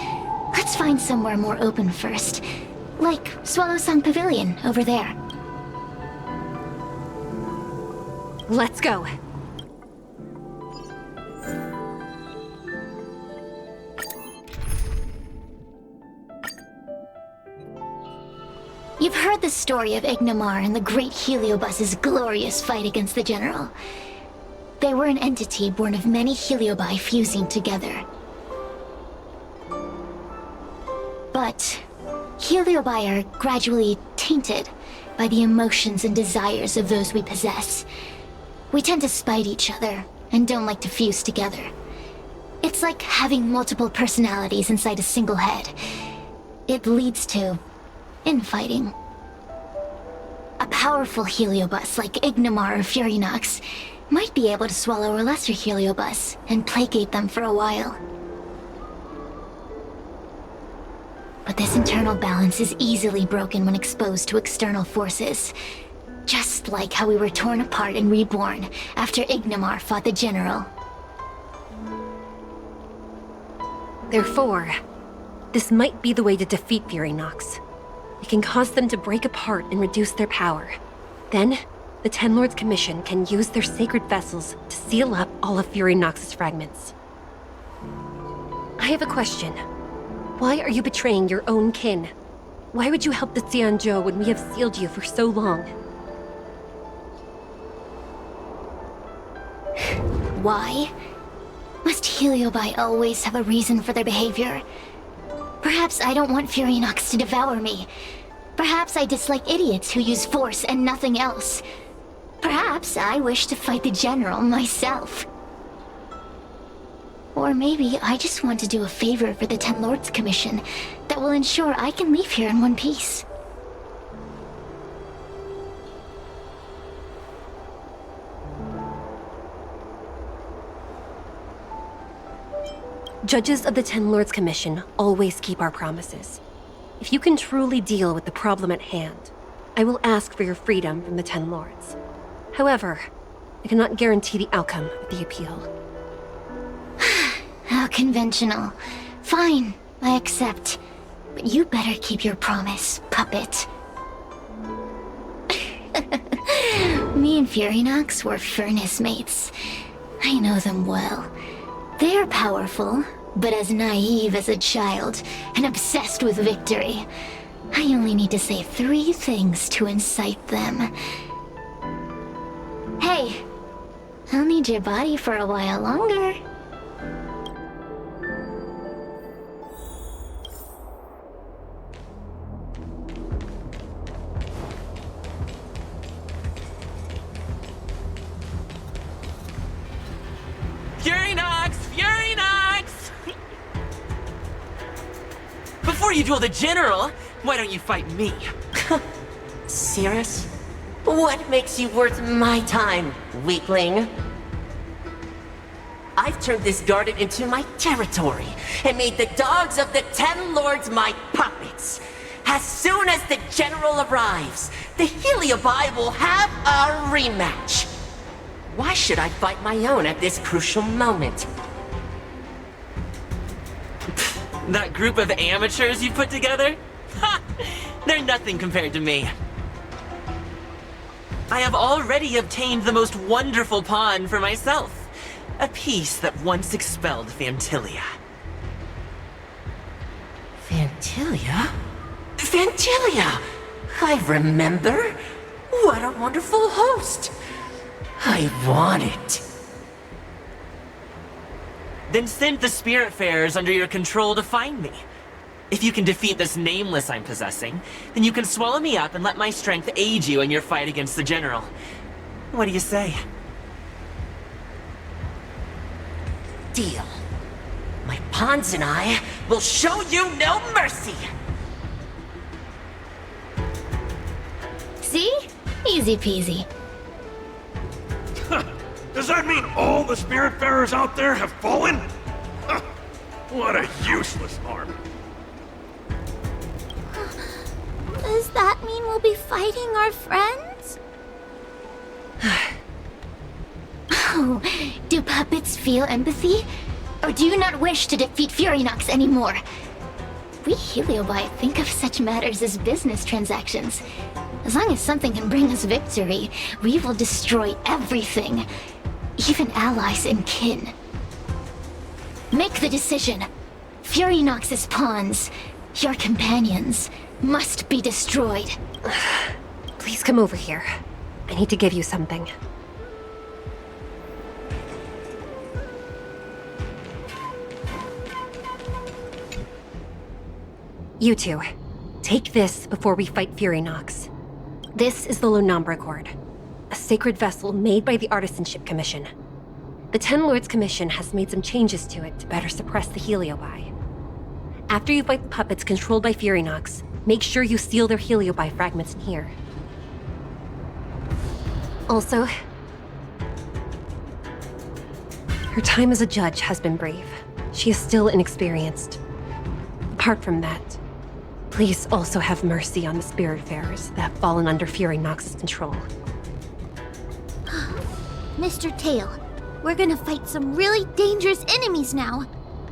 Let's find somewhere more open first. Like Swallow Song Pavilion over there. Let's go. You've heard the story of Ignimar and the great Heliobus's glorious fight against the General. They were an entity born of many Heliobi fusing together. But Heliobi are gradually tainted by the emotions and desires of those we possess. We tend to spite each other and don't like to fuse together. It's like having multiple personalities inside a single head. It leads to infighting. A powerful Heliobus like Ignimar or Fury Nox might be able to swallow a lesser Heliobus and placate them for a while. But this internal balance is easily broken when exposed to external forces. Just like how we were torn apart and reborn after Ignimar fought the General. Therefore, this might be the way to defeat Fury Nox. We can cause them to break apart and reduce their power. Then, the Ten Lords Commission can use their sacred vessels to seal up all of Fury Nox's fragments. I have a question. Why are you betraying your own kin? Why would you help the Xianzhou when we have sealed you for so long? Why? Must Heliobi always have a reason for their behavior? Perhaps I don't want Fury Nox to devour me. Perhaps I dislike idiots who use force and nothing else. Perhaps I wish to fight the General myself. Or maybe I just want to do a favor for the Ten Lords Commission that will ensure I can leave here in one piece. Judges of the Ten Lords Commission always keep our promises. If you can truly deal with the problem at hand, I will ask for your freedom from the Ten Lords. However, I cannot guarantee the outcome of the appeal. How conventional. Fine, I accept. But you better keep your promise, puppet. Me and Fury Nox were furnace mates. I know them well. They're powerful, but as naive as a child, and obsessed with victory. I only need to say 3 things to incite them. Hey, I'll need your body for a while longer. Fury Nox! Fury Nox! Before you duel the General, why don't you fight me? Cirrus? What makes you worth my time, weakling? I've turned this garden into my territory and made the dogs of the Ten Lords my puppets. As soon as the General arrives, the Heliobi will have a rematch. Why should I fight my own at this crucial moment? That group of amateurs you put together? Ha! They're nothing compared to me. I have already obtained the most wonderful pawn for myself. A piece that once expelled Fantilia. Fantilia? Fantilia! I remember. What a wonderful host. I want it. Then send the Spiritfarers under your control to find me. If you can defeat this nameless I'm possessing, then you can swallow me up and let my strength aid you in your fight against the General. What do you say? Deal. My pawns and I will show you no mercy! See? Easy peasy. Does that mean all the Spiritfarers out there have fallen? What a useless army. Does that mean we'll be fighting our friends? Oh, do puppets feel empathy? Or do you not wish to defeat Furynox anymore? We Heliobi think of such matters as business transactions. As long as something can bring us victory, we will destroy everything. Even allies and kin. Make the decision. Furynox's pawns, your companions, must be destroyed. Please come over here. I need to give you something. You two, take this before we fight Furynox. This is the Lunombra Gourd, a sacred vessel made by the Artisanship Commission. The Ten Lords Commission has made some changes to it to better suppress the Heliobi. After you fight the puppets controlled by Furynox, make sure you seal their Heliobi fragments in here. Also, her time as a judge has been brave. She is still inexperienced. Apart from that, please also have mercy on the Spiritfarers that have fallen under Furynox's control. Mr. Tail, we're gonna fight some really dangerous enemies now.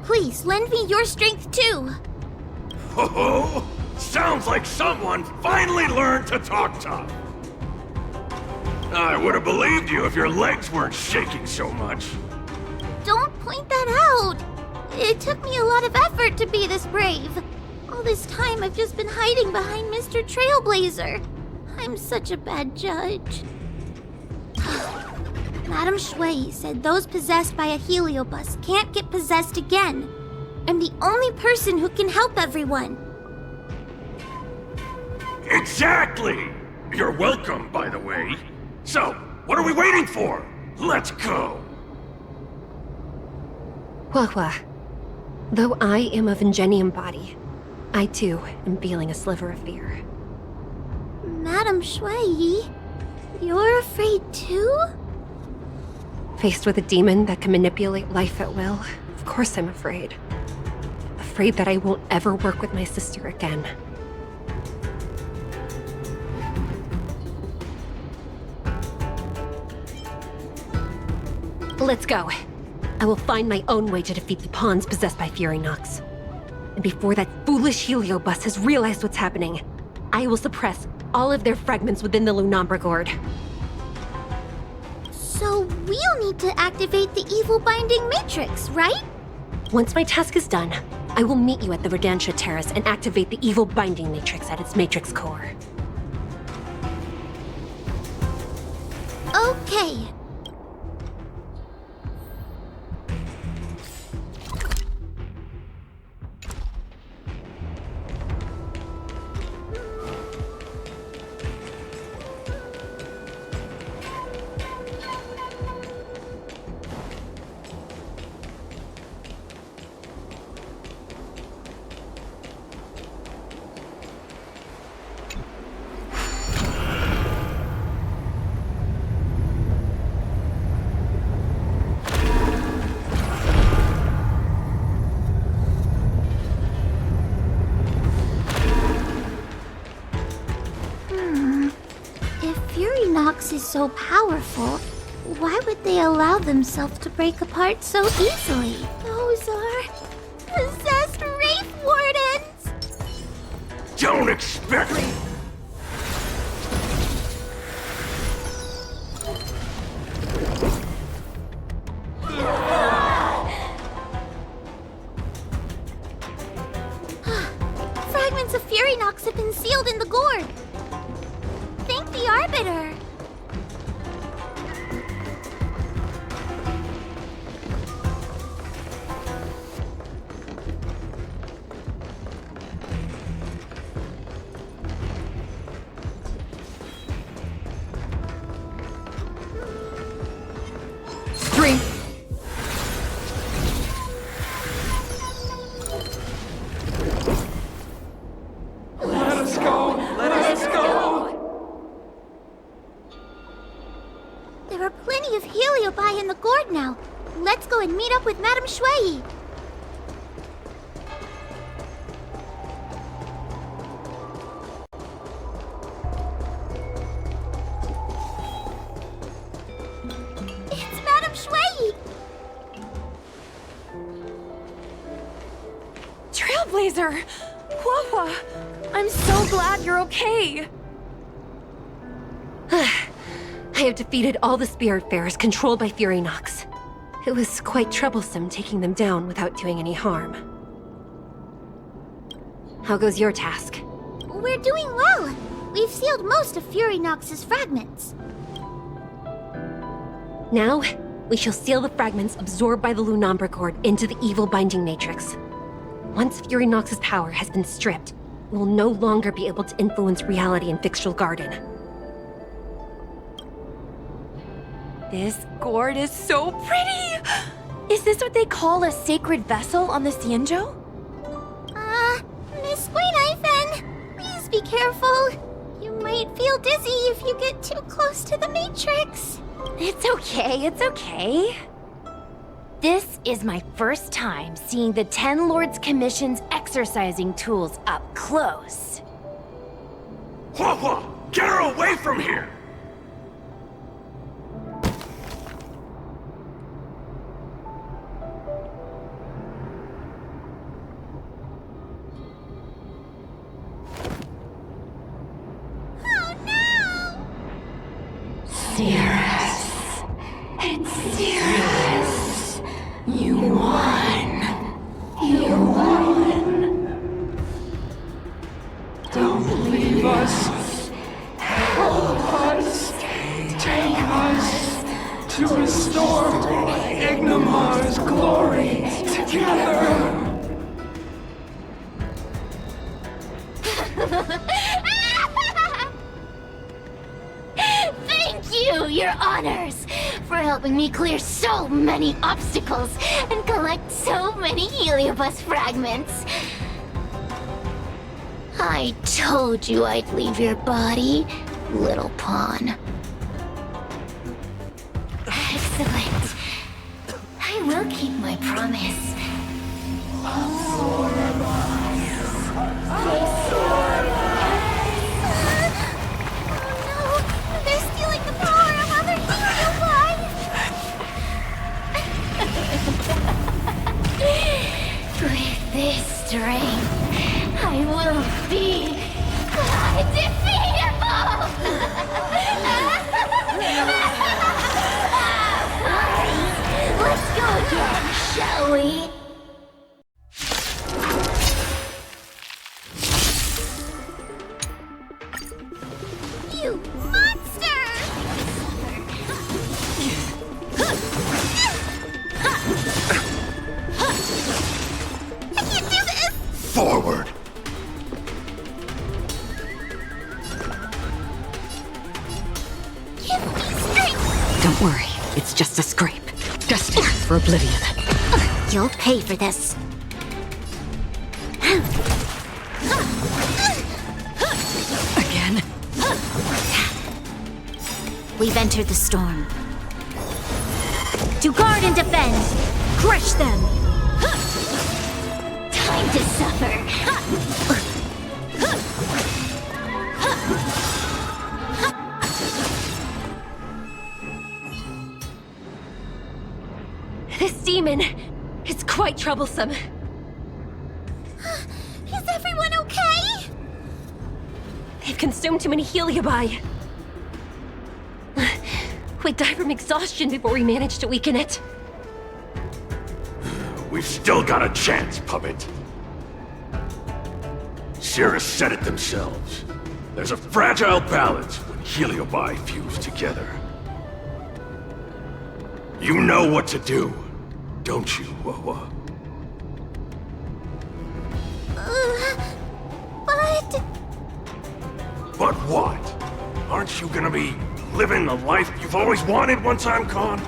Please, lend me your strength too. Ho ho! Sounds like someone finally learned to talk tough. I would have believed you if your legs weren't shaking so much. Don't point that out. It took me a lot of effort to be this brave. All this time I've just been hiding behind Mr. Trailblazer. I'm such a bad judge. Madame Shui said those possessed by a heliobus can't get possessed again. I'm the only person who can help everyone. Exactly! You're welcome, by the way. So, what are we waiting for? Let's go! Hua, though I am of Ingenium body, I too am feeling a sliver of fear. Madame Shui, you're afraid too? Faced with a demon that can manipulate life at will, of course I'm afraid. Afraid that I won't ever work with my sister again. Let's go. I will find my own way to defeat the pawns possessed by Furynox. And before that foolish heliobus has realized what's happening, I will suppress all of their fragments within the Lunombra Gourd. So we'll need to activate the evil binding matrix, right? Once my task is done, I will meet you at the Verdantia Terrace and activate the evil binding matrix at its matrix core. Okay. Furynox is so powerful, why would they allow themselves to break apart so easily? Those are possessed Wraith Wardens! Don't expect... gourd now. Let's go and meet up with Madame Shui. It's Madame Shui! Trailblazer! Wawa! I'm so glad you're okay! I have defeated all the spirit bears controlled by Fury Nox. It was quite troublesome taking them down without doing any harm. How goes your task? We're doing well. We've sealed most of Fury Nox's fragments. Now, we shall seal the fragments absorbed by the Lunombra Cord into the evil binding matrix. Once Fury Nox's power has been stripped, we will no longer be able to influence reality in Fixtral Garden. This gourd is so pretty! Is this what they call a sacred vessel on the Xianzhou? Miss Guinaifen, please be careful. You might feel dizzy if you get too close to the Matrix. It's okay, it's okay. This is my first time seeing the Ten Lords Commission's exercising tools up close. Hua Hua! Get her away from here! Serious. It's serious. You won. You won. Don't leave us. Help us. Take us to restore Ignimar's glory together. Your honors, for helping me clear so many obstacles and collect so many Heliobus fragments. I told you I'd leave your body, little pawn. Excellent. I will keep my promise. With this strength, I will be undefeatable! Let's go again, shall we? You monster! Forward! Give me strength! Don't worry, it's just a scrape. Destined for oblivion. You'll pay for this. Again? We've entered the storm. To guard and defend! Crush them! Time to suffer! This demon is quite troublesome. Is everyone okay? They've consumed too many Heliobi. We'd die from exhaustion before we manage to weaken it. We've still got a chance, puppet. Cirrus said it themselves. There's a fragile balance when Heliobi fuse together. You know what to do, don't you, Wawa? But what? Aren't you gonna be living the life you've always wanted once I'm gone?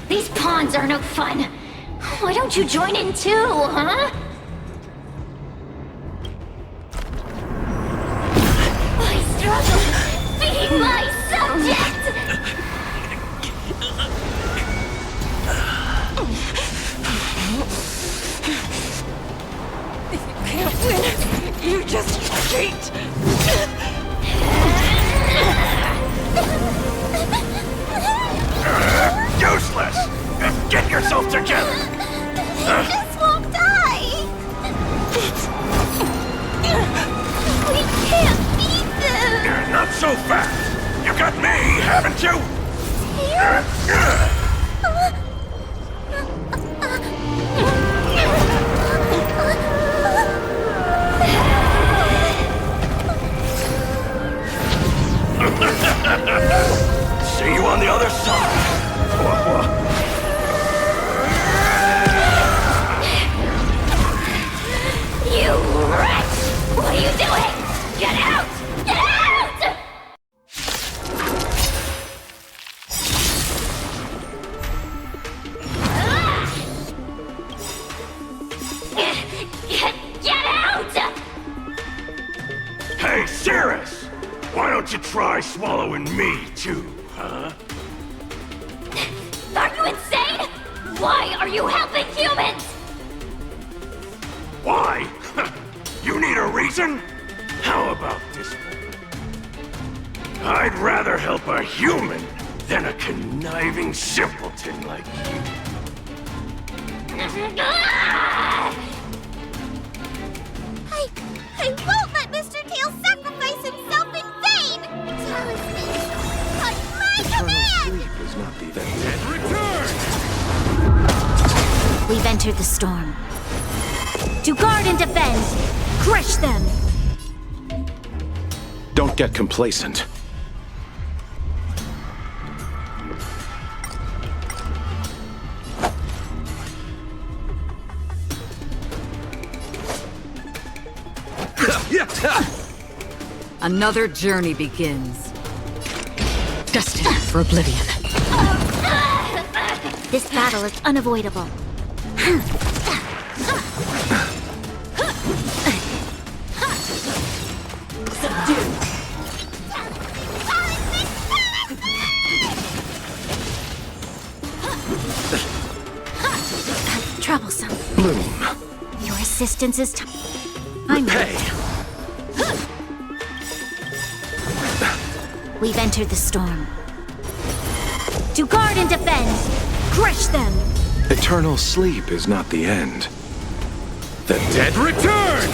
These pawns are no fun. Why don't you join in too, huh? I so fast? You got me, haven't you? See you on the other side. You wretch! What are you doing? Get out! Get out! Get out! Hey, Cirrus! Why don't you try swallowing me, too, huh? Are you insane? Why are you helping humans? Why? You need a reason? How about this one? I'd rather help a human than a conniving simpleton like you. I won't let Mr. Tail sacrifice himself in vain! Talisman, on my command! Sleep is not the dead return! We've entered the storm. To guard and defend! Crush them! Don't get complacent. Another journey begins. Destined for oblivion. This battle is unavoidable. Troublesome. Bloom. Your assistance is I'm Pay. We've entered the storm. To guard and defend! Crush them! Eternal sleep is not the end. The dead return!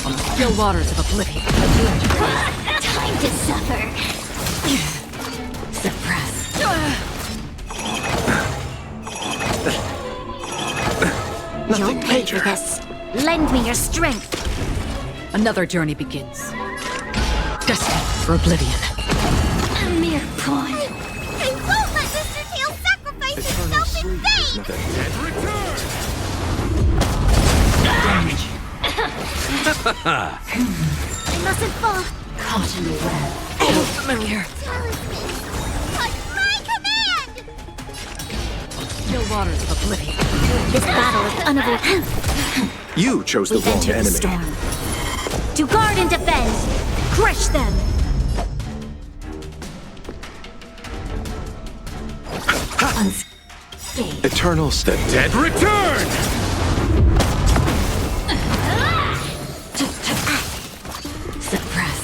On the still waters of oblivion. Time to suffer. Suppress. You'll pay for this. Lend me your strength. Another journey begins. Destined for oblivion. A mere pawn. I won't let Mr. Tail sacrifice himself in vain! The dead return! I mustn't fall. Caught in the web. So familiar. Talisman, on my command! Still waters of oblivion. This battle is unavoidable. You chose the We've wrong entered the enemy. storm. To guard and defend! Crush them! Unscathed. Eternal the dead return! Suppress.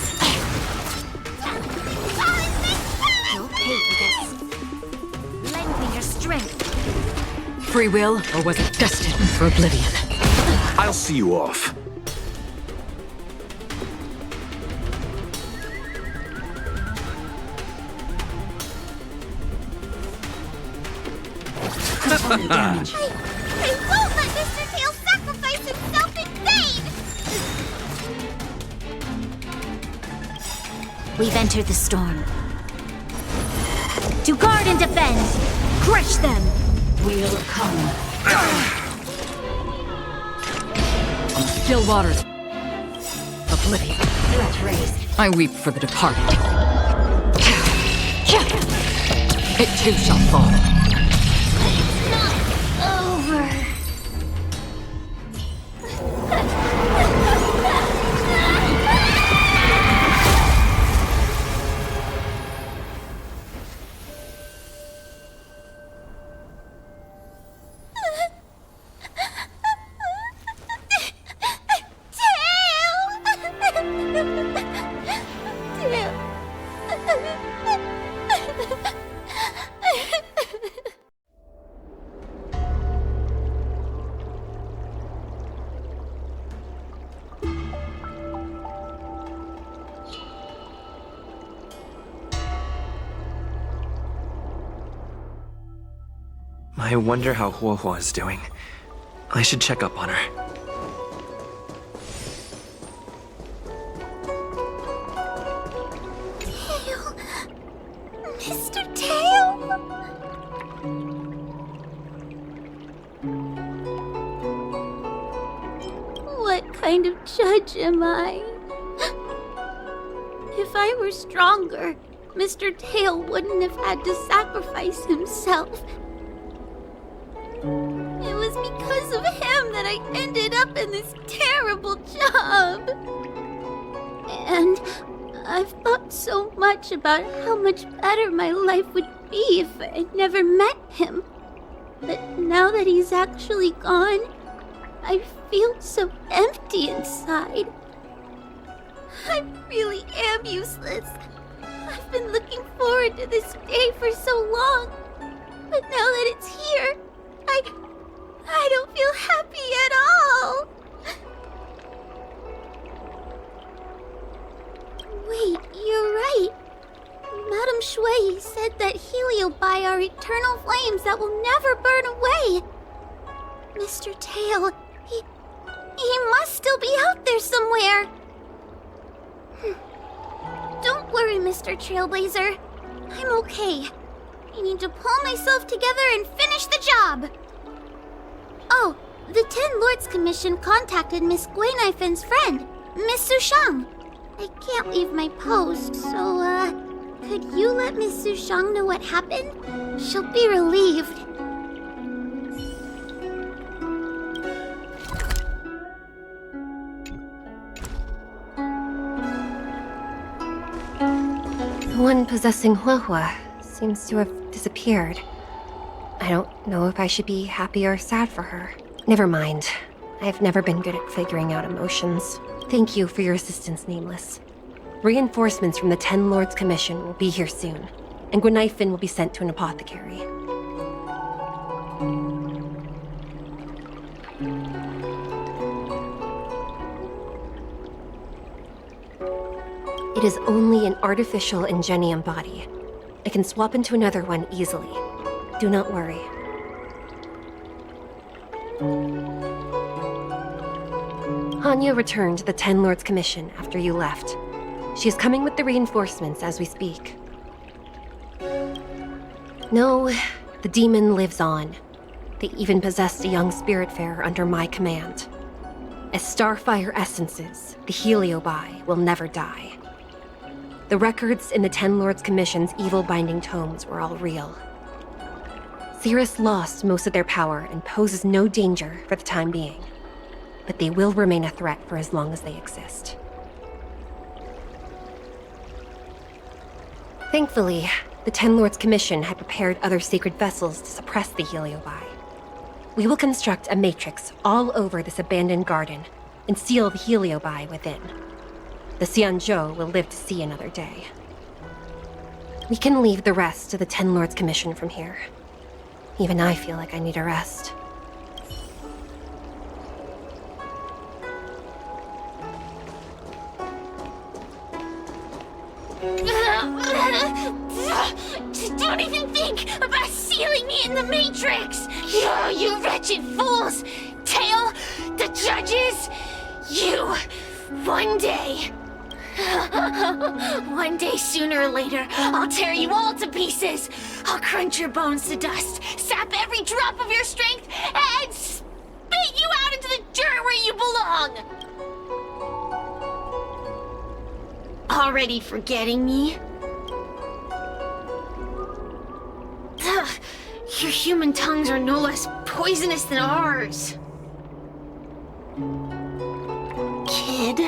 You'll pay for this. Lend me your strength. Free will, or was it destined for oblivion? I'll see you off. Damage. I won't let Mr. Tail sacrifice himself in vain! We've entered the storm. To guard and defend! Crush them! Wheel of karma. On the still waters of oblivion. Threat raised. I weep for the departed. It too shall fall. Over. Tail! I wonder how Huohuo is doing. I should check up on her. Tail. Mr. Tail. What kind of judge am I? If I were stronger, Mr. Tail wouldn't have had to sacrifice himself. It was because of him that I ended up in this terrible job. And I've thought so much about how much better my life would be if I never met him. But now that he's actually gone, I feel so empty inside. I really am useless. I've been looking forward to this day for so long. But now that it's here, I don't feel happy at all. Wait, you're right. Madame Shui said that heliobi are eternal flames that will never burn away. Mr. Tail, he must still be out there somewhere. Don't worry, Mr. Trailblazer. I'm okay. I need to pull myself together and finish the job. Oh, the Ten Lords Commission contacted Miss Guinaifin's friend, Miss Sushang. I can't leave my post, so, could you let Miss Sushang know what happened? She'll be relieved. The one possessing Huohuo seems to have disappeared. I don't know if I should be happy or sad for her. Never mind. I've never been good at figuring out emotions. Thank you for your assistance, Nameless. Reinforcements from the Ten Lords Commission will be here soon, and Guinaifin will be sent to an apothecary. It is only an artificial ingenium body. I can swap into another one easily. Do not worry. Hanya returned to the Ten Lords Commission after you left. She is coming with the reinforcements as we speak. No, the demon lives on. They even possessed a young spiritfarer under my command. As starfire essences, the heliobi will never die. The records in the Ten Lords Commission's evil binding tomes were all real. Cirrus lost most of their power and poses no danger for the time being, but they will remain a threat for as long as they exist. Thankfully, the Ten Lords Commission had prepared other sacred vessels to suppress the heliobi. We will construct a matrix all over this abandoned garden and seal the heliobi within. The Xianzhou will live to see another day. We can leave the rest to the Ten Lords Commission from here. Even I feel like I need a rest. Don't even think about sealing me in the Matrix! You wretched fools! Tail, the judges, you, one day... One day, sooner or later, I'll tear you all to pieces. I'll crunch your bones to dust, sap every drop of your strength, and spit you out into the dirt where you belong. Already forgetting me? Ugh, your human tongues are no less poisonous than ours. Kid?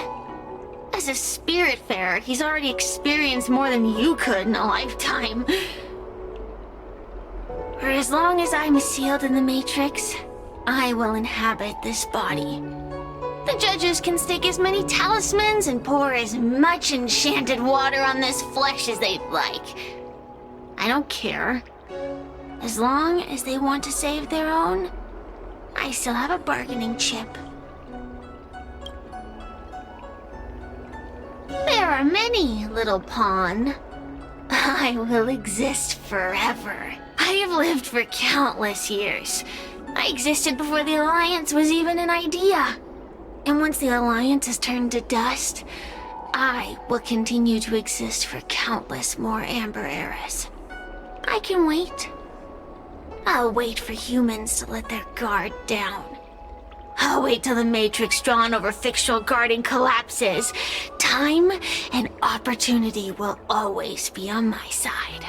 As a spiritfarer, he's already experienced more than you could in a lifetime. For as long as I'm sealed in the Matrix, I will inhabit this body. The judges can stake as many talismans and pour as much enchanted water on this flesh as they'd like. I don't care. As long as they want to save their own, I still have a bargaining chip. There are many, little pawn. I will exist forever. I have lived for countless years. I existed before the Alliance was even an idea. And once the Alliance is turned to dust, I will continue to exist for countless more Amber eras. I can wait. I'll wait for humans to let their guard down. I'll wait till the matrix drawn over Fixtural Garden collapses. Time and opportunity will always be on my side.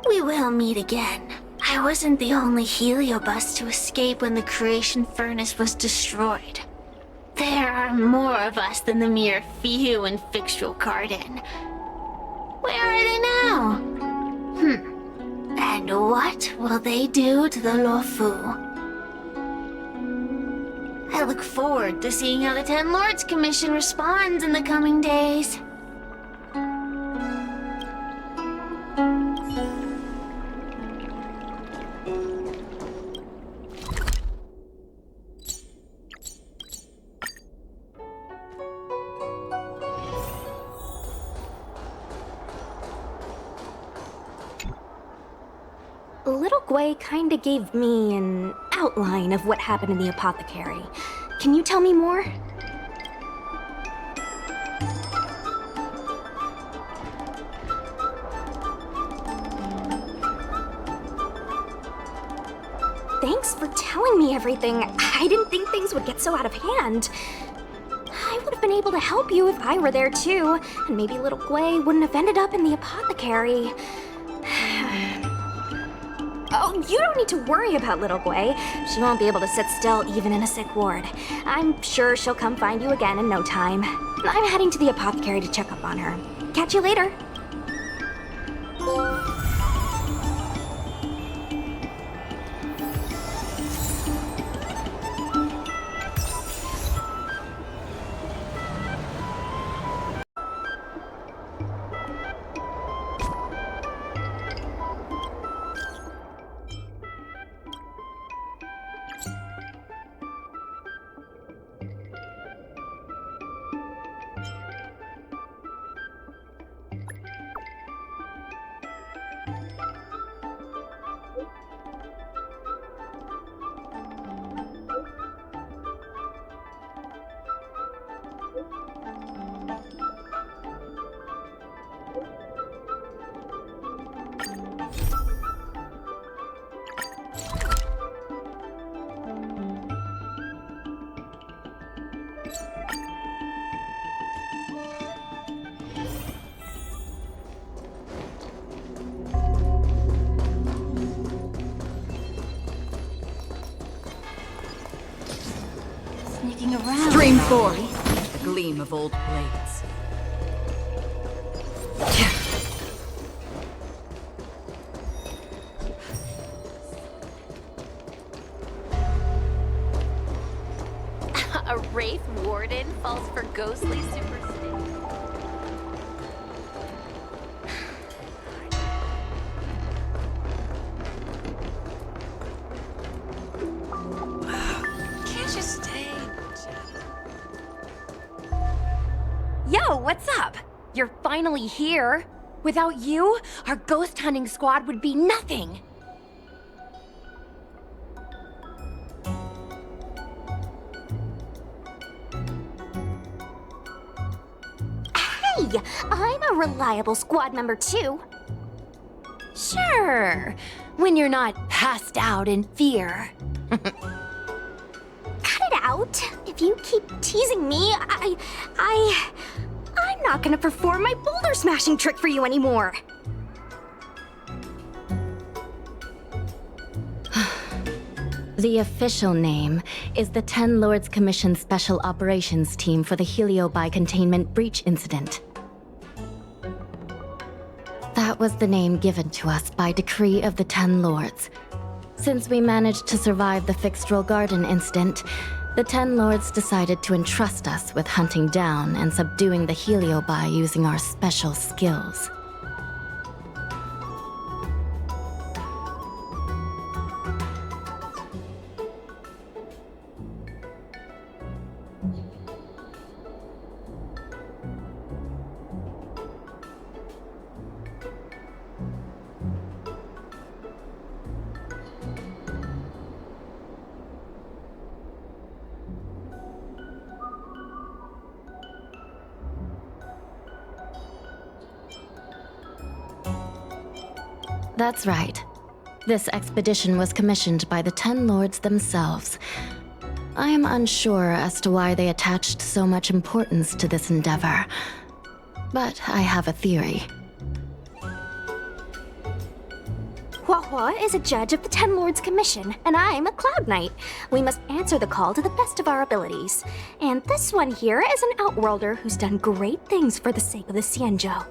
We will meet again. I wasn't the only heliobus to escape when the creation furnace was destroyed. There are more of us than the mere few in Fixtural Garden. Where are they now? And what will they do to the Luofu? I look forward to seeing how the Ten Lords Commission responds in the coming days. Little Gwei kinda gave me an outline of what happened in the apothecary. Can you tell me more? Thanks for telling me everything. I didn't think things would get so out of hand. I would have been able to help you if I were there too, and maybe little Gwei wouldn't have ended up in the apothecary. Oh, you don't need to worry about little Gwei. She won't be able to sit still even in a sick ward. I'm sure she'll come find you again in no time. I'm heading to the apothecary to check up on her. Catch you later. Sneaking around. Stream forth, the gleam of old blades. A Wraith Warden falls for ghostly superstition. Can't you stay? Yo, what's up? You're finally here. Without you, our ghost hunting squad would be nothing. Hey, I'm a reliable squad member too. Sure, when you're not passed out in fear. Cut it out. If you keep teasing me, I'm not gonna perform my boulder smashing trick for you anymore. The official name is the Ten Lords Commission Special Operations Team for the Heliobi Containment Breach Incident. That was the name given to us by decree of the Ten Lords. Since we managed to survive the Fixtural Garden incident, the Ten Lords decided to entrust us with hunting down and subduing the Heliobi using our special skills. That's right. This expedition was commissioned by the Ten Lords themselves. I am unsure as to why they attached so much importance to this endeavor, but I have a theory. Hua is a judge of the Ten Lords Commission, and I'm a Cloud Knight. We must answer the call to the best of our abilities. And this one here is an Outworlder who's done great things for the sake of the Xianzhou.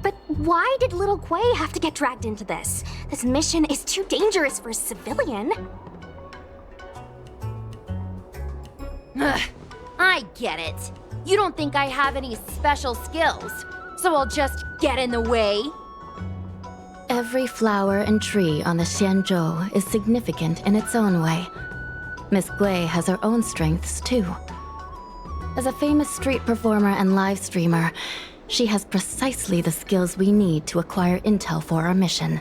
But why did little Gui have to get dragged into this? This mission is too dangerous for a civilian. Ugh, I get it. You don't think I have any special skills, so I'll just get in the way? Every flower and tree on the Xianzhou is significant in its own way. Miss Gui has her own strengths, too. As a famous street performer and live streamer, she has precisely the skills we need to acquire intel for our mission.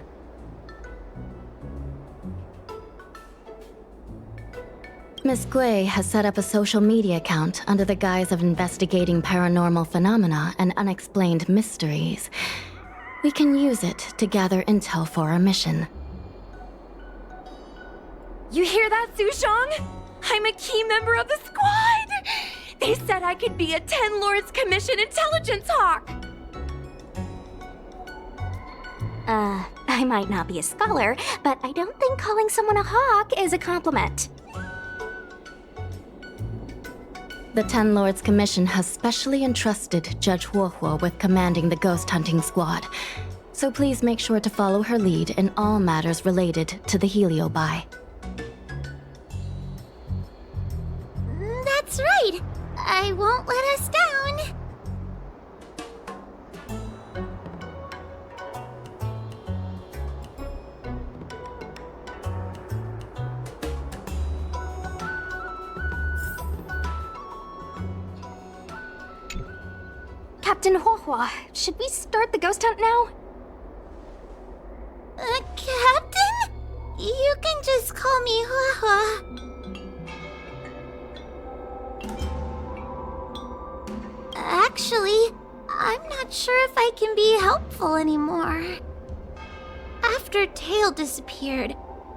Miss Gui has set up a social media account under the guise of investigating paranormal phenomena and unexplained mysteries. We can use it to gather intel for our mission. You hear that, Sushong? I'm a key member of the squad! They said I could be a Ten Lords Commission intelligence hawk! I might not be a scholar, but I don't think calling someone a hawk is a compliment. The Ten Lords Commission has specially entrusted Judge Huohuo with commanding the ghost hunting squad, so please make sure to follow her lead in all matters related to the Heliobi. That's right. I won't let us down. Captain Huohua, should we start the ghost hunt now? Captain? You can just call me Hua. Actually, I'm not sure if I can be helpful anymore. After Tail disappeared,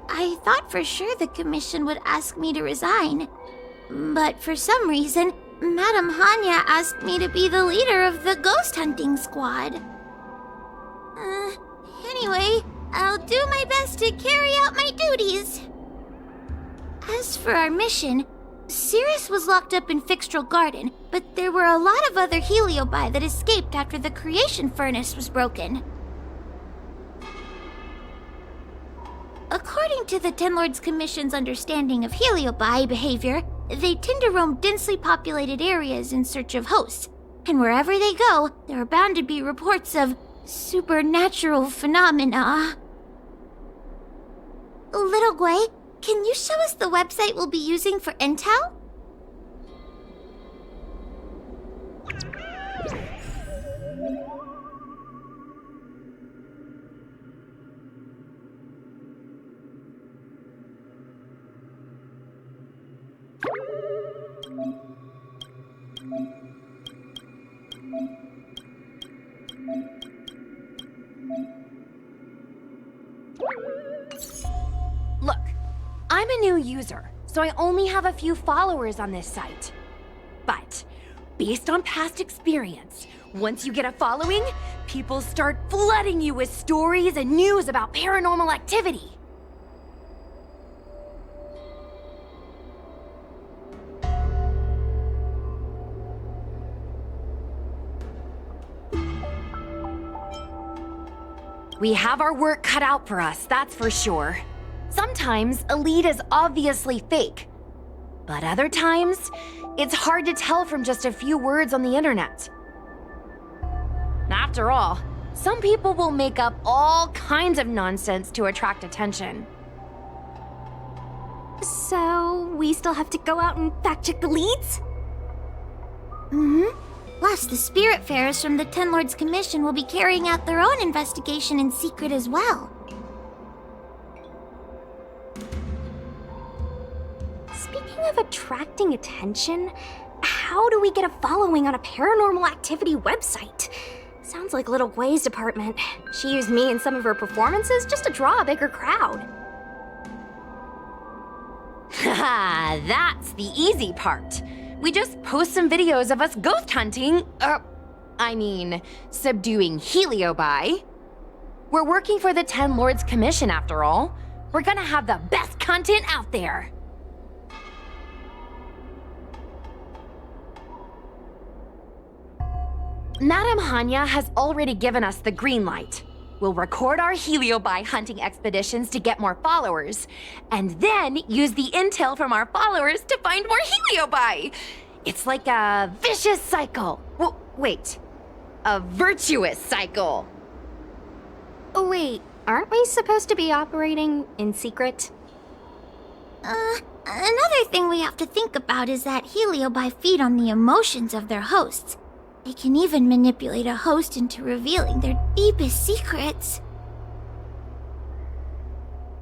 I thought for sure the commission would ask me to resign. But for some reason, Madame Hanya asked me to be the leader of the ghost hunting squad. Anyway, I'll do my best to carry out my duties. As for our mission, Cirrus was locked up in Fixtral Garden, but there were a lot of other Heliobi that escaped after the creation furnace was broken. According to the Ten Lords Commission's understanding of Heliobi behavior, they tend to roam densely populated areas in search of hosts, and wherever they go, there are bound to be reports of supernatural phenomena. Little Gui, can you show us the website we'll be using for intel? Look, I'm a new user, so I only have a few followers on this site. But, based on past experience, once you get a following, people start flooding you with stories and news about paranormal activity. We have our work cut out for us, that's for sure. Sometimes a lead is obviously fake, but other times, it's hard to tell from just a few words on the internet. After all, some people will make up all kinds of nonsense to attract attention. So, we still have to go out and fact-check the leads? Plus, the Spiritfarers from the Ten Lords Commission will be carrying out their own investigation in secret as well. Speaking of attracting attention, how do we get a following on a paranormal activity website? Sounds like Little Gwei's department. She used me in some of her performances just to draw a bigger crowd. Haha, that's the easy part. We just post some videos of us ghost hunting, subduing heliobi. We're working for the Ten Lords Commission after all. We're gonna have the best content out there. Madame Hanya has already given us the green light. We'll record our heliobi hunting expeditions to get more followers, and then use the intel from our followers to find more heliobi. It's like a vicious cycle. Wait, a virtuous cycle. Oh wait, aren't we supposed to be operating in secret? Another thing we have to think about is that heliobi feed on the emotions of their hosts. They can even manipulate a host into revealing their deepest secrets.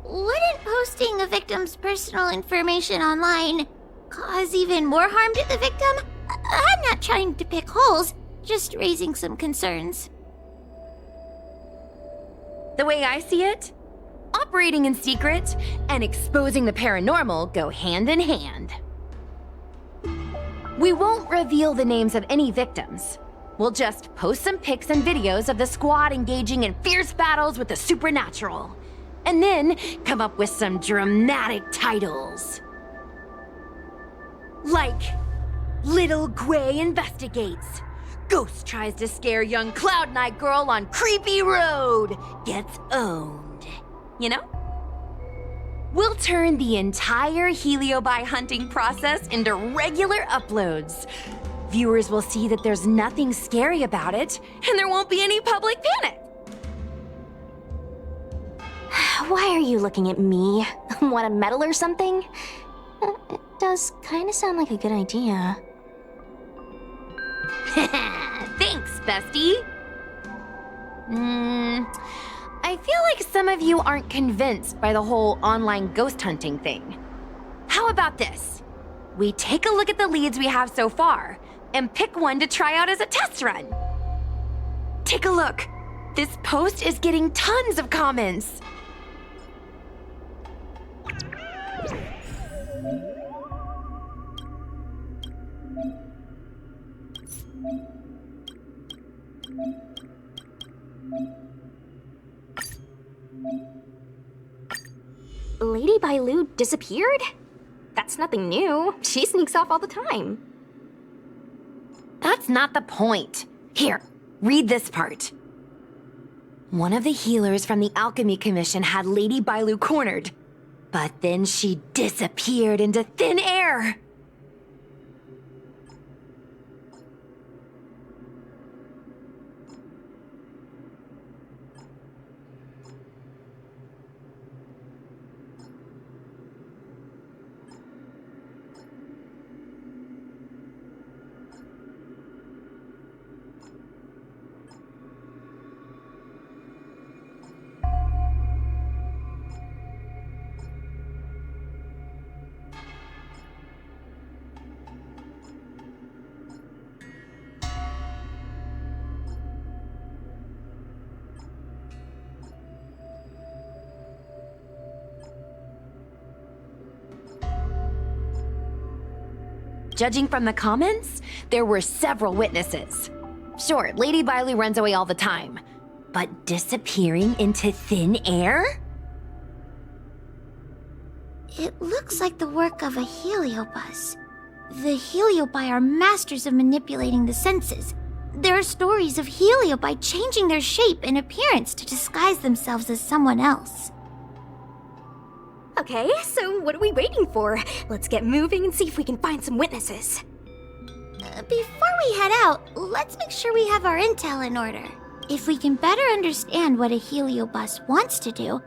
Wouldn't posting a victim's personal information online cause even more harm to the victim? I'm not trying to pick holes, just raising some concerns. The way I see it, operating in secret and exposing the paranormal go hand in hand. We won't reveal the names of any victims. We'll just post some pics and videos of the squad engaging in fierce battles with the supernatural. And then come up with some dramatic titles. Like, Little Gwei Investigates. Ghost tries to scare young Cloud Knight girl on creepy road. Gets owned. You know? We'll turn the entire heliobi hunting process into regular uploads. Viewers will see that there's nothing scary about it, and there won't be any public panic. Why are you looking at me? Want a medal or something? It does kind of sound like a good idea. Thanks, bestie. I feel like some of you aren't convinced by the whole online ghost hunting thing. How about this? We take a look at the leads we have so far and pick one to try out as a test run. Take a look. This post is getting tons of comments. Lady Bailu disappeared? That's nothing new. She sneaks off all the time. That's not the point. Here, read this part. One of the healers from the Alchemy Commission had Lady Bailu cornered, but then she disappeared into thin air. Judging from the comments, there were several witnesses. Sure, Lady Bailu runs away all the time, but disappearing into thin air? It looks like the work of a heliobus. The heliobi are masters of manipulating the senses. There are stories of heliobi changing their shape and appearance to disguise themselves as someone else. Okay, so what are we waiting for? Let's get moving and see if we can find some witnesses. Before we head out, let's make sure we have our intel in order. If we can better understand what a heliobus wants to do,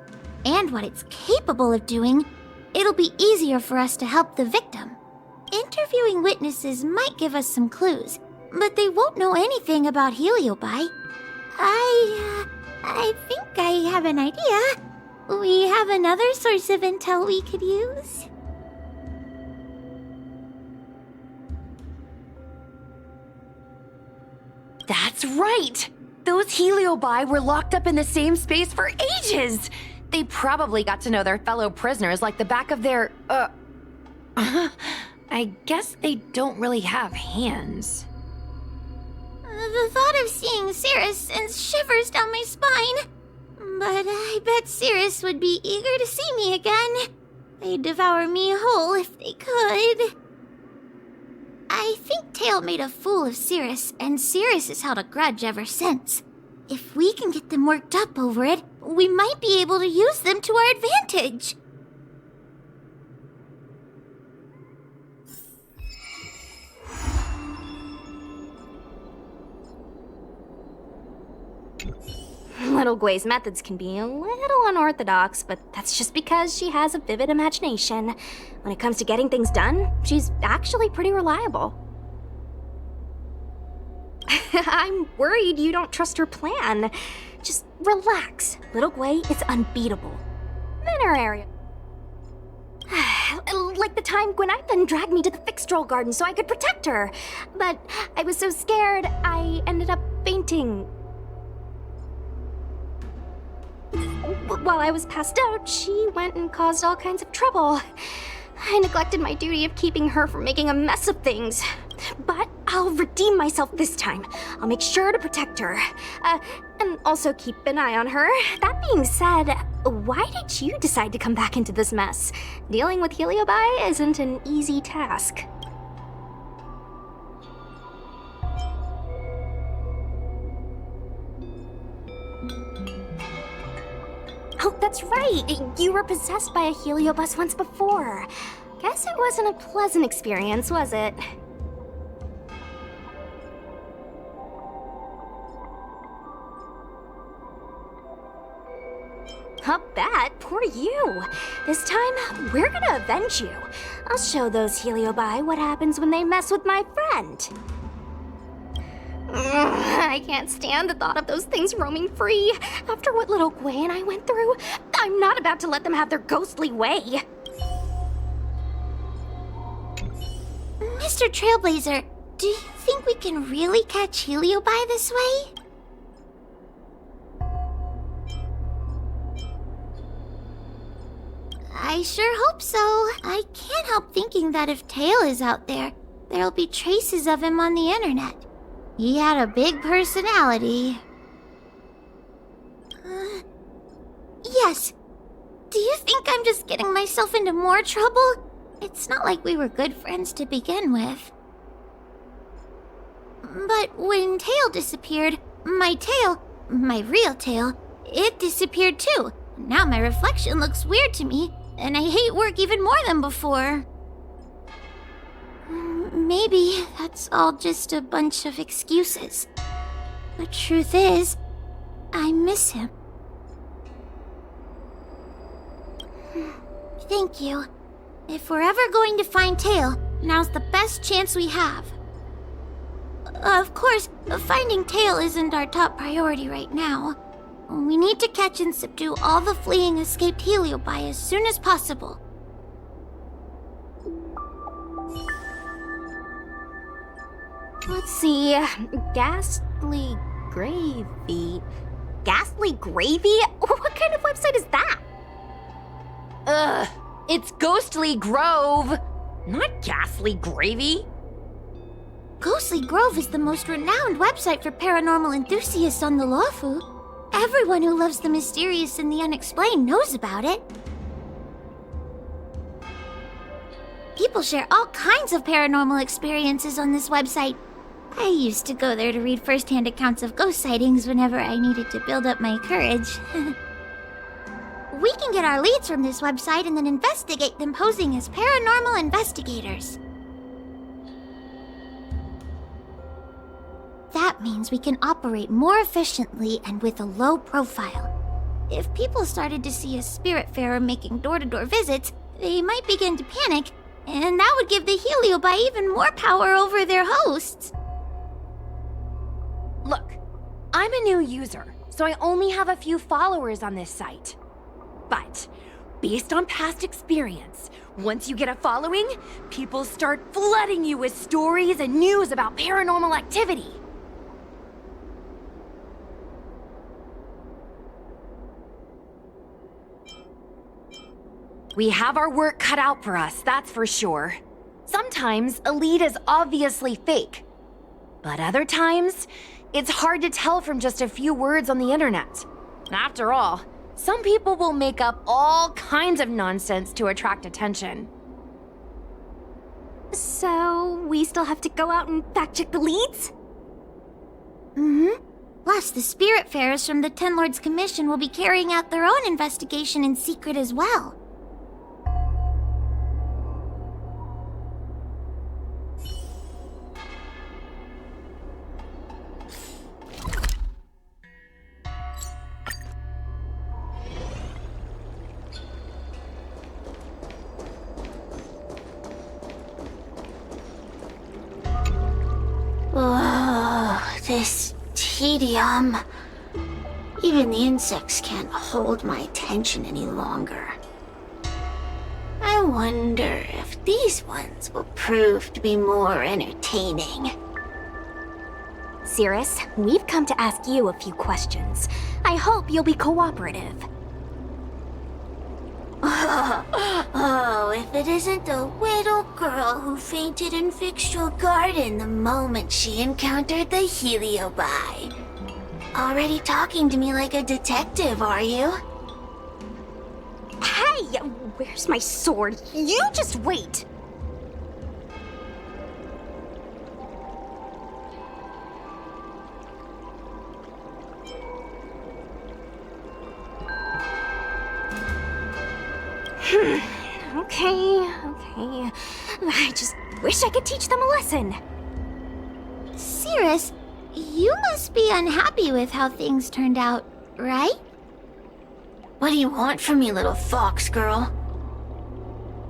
and what it's capable of doing, it'll be easier for us to help the victim. Interviewing witnesses might give us some clues, but they won't know anything about heliobi. I think I have an idea. We have another source of intel we could use. That's right! Those heliobi were locked up in the same space for ages! They probably got to know their fellow prisoners like the back of their, I guess they don't really have hands. The thought of seeing Cirrus sends shivers down my spine. But I bet Cirrus would be eager to see me again. They'd devour me whole if they could. I think Tail made a fool of Cirrus, and Cirrus has held a grudge ever since. If we can get them worked up over it, we might be able to use them to our advantage. Little Gwei's methods can be a little unorthodox, but that's just because she has a vivid imagination. When it comes to getting things done, she's actually pretty reliable. I'm worried you don't trust her plan. Just relax. Little Gwei is unbeatable. In her area. Like the time Gwenithan dragged me to the Fixtroll Garden so I could protect her. But I was so scared, I ended up fainting. While I was passed out, she went and caused all kinds of trouble. I neglected my duty of keeping her from making a mess of things. But I'll redeem myself this time. I'll make sure to protect her. And also keep an eye on her. That being said, why did you decide to come back into this mess? Dealing with heliobi isn't an easy task. Oh, that's right! You were possessed by a heliobus once before. Guess it wasn't a pleasant experience, was it? I'll bet. Poor you. This time, we're gonna avenge you. I'll show those heliobi what happens when they mess with my friend. I can't stand the thought of those things roaming free. After what little Gwei and I went through, I'm not about to let them have their ghostly way. Mr. Trailblazer, do you think we can really catch heliobi this way? I sure hope so. I can't help thinking that if Tail is out there, there'll be traces of him on the internet. He had a big personality. Yes. Do you think I'm just getting myself into more trouble? It's not like we were good friends to begin with. But when Tail disappeared, my real tail, it disappeared too. Now my reflection looks weird to me, and I hate work even more than before. Maybe that's all just a bunch of excuses. The truth is, I miss him. Thank you. If we're ever going to find Tail, now's the best chance we have. Of course, finding Tail isn't our top priority right now. We need to catch and subdue all the fleeing escaped heliobi as soon as possible. Let's see. Ghastly Gravy. Ghastly Gravy? What kind of website is that? It's Ghostly Grove, not Ghastly Gravy. Ghostly Grove is the most renowned website for paranormal enthusiasts on the Lawfu. Everyone who loves the mysterious and the unexplained knows about it. People share all kinds of paranormal experiences on this website. I used to go there to read first-hand accounts of ghost sightings whenever I needed to build up my courage. We can get our leads from this website and then investigate them posing as paranormal investigators. That means we can operate more efficiently and with a low profile. If people started to see a spiritfarer making door-to-door visits, they might begin to panic, and that would give the heliobi even more power over their hosts. Look, I'm a new user, so I only have a few followers on this site. But, based on past experience, once you get a following, people start flooding you with stories and news about paranormal activity. We have our work cut out for us, that's for sure. Sometimes a lead is obviously fake. But other times, it's hard to tell from just a few words on the internet. After all, some people will make up all kinds of nonsense to attract attention. So, we still have to go out and fact-check the leads? Mm-hmm. Plus, the Spiritfarers from the Ten Lords Commission will be carrying out their own investigation in secret as well. Oh, this tedium. Even the insects can't hold my attention any longer. I wonder if these ones will prove to be more entertaining. Cirrus, we've come to ask you a few questions. I hope you'll be cooperative. Oh, if it isn't the little girl who fainted in Fixtral Garden the moment she encountered the Heliobi. Already talking to me like a detective, are you? Hey, where's my sword? You just wait! Okay. I just wish I could teach them a lesson. Cirrus, you must be unhappy with how things turned out, right? What do you want from me, little fox girl?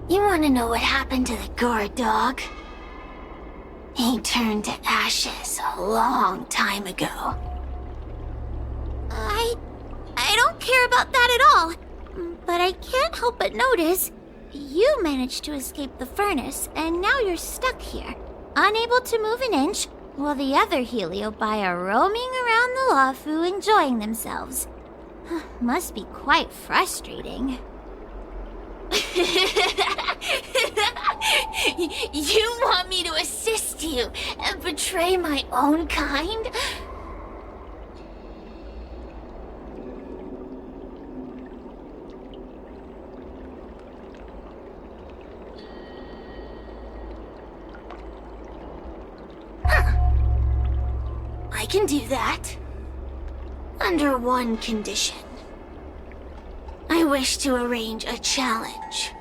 You want to know what happened to the guard dog? He turned to ashes a long time ago. I don't care about that at all. But I can't help but notice you managed to escape the furnace, and now you're stuck here, unable to move an inch, while the other Heliobi are roaming around the Lawfu enjoying themselves. Must be quite frustrating. You want me to assist you and betray my own kind? I can do that. Under one condition. I wish to arrange a challenge.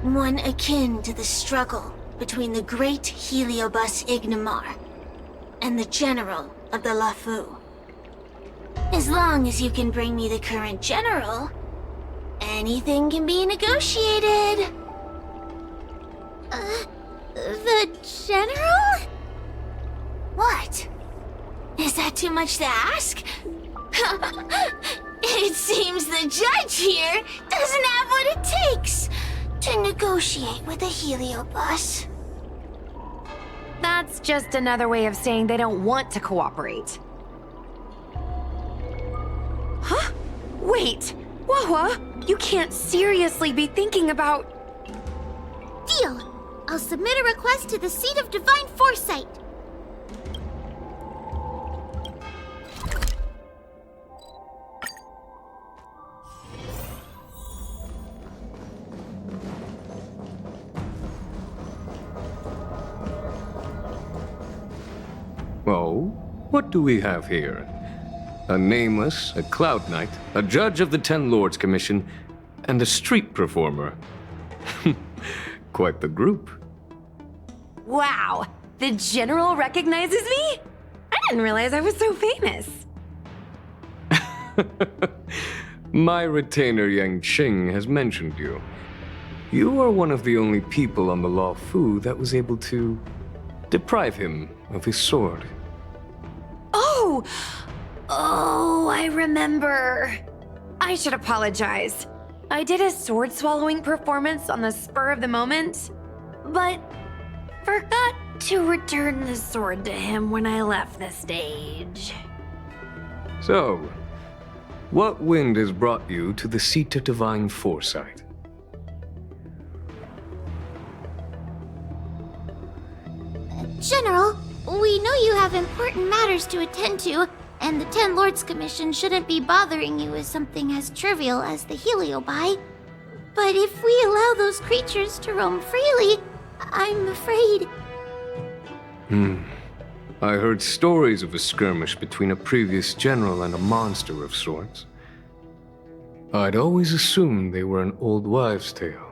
One akin to the struggle between the great Heliobus Ignamar and the general of the Lawfu. As long as you can bring me the current general, anything can be negotiated. The general? What? Is that too much to ask? It seems the judge here doesn't have what it takes to negotiate with the Heliobus. That's just another way of saying they don't want to cooperate. Huh? Wait, Wawa, you can't seriously be thinking about... Deal! I'll submit a request to the Seat of Divine Foresight. Oh, what do we have here? A nameless, a cloud knight, a judge of the Ten Lords Commission, and a street performer. Quite the group. Wow, the general recognizes me? I didn't realize I was so famous. My retainer Yang Qing has mentioned you. You are one of the only people on the Lawfu that was able to deprive him of his sword. Oh, I remember. I should apologize. I did a sword-swallowing performance on the spur of the moment, but forgot to return the sword to him when I left the stage. So, what wind has brought you to the Seat of Divine Foresight? General, we know you have important matters to attend to, and the Ten Lords Commission shouldn't be bothering you with something as trivial as the Heliobi. But if we allow those creatures to roam freely, I'm afraid... I heard stories of a skirmish between a previous general and a monster of sorts. I'd always assumed they were an old wives' tale.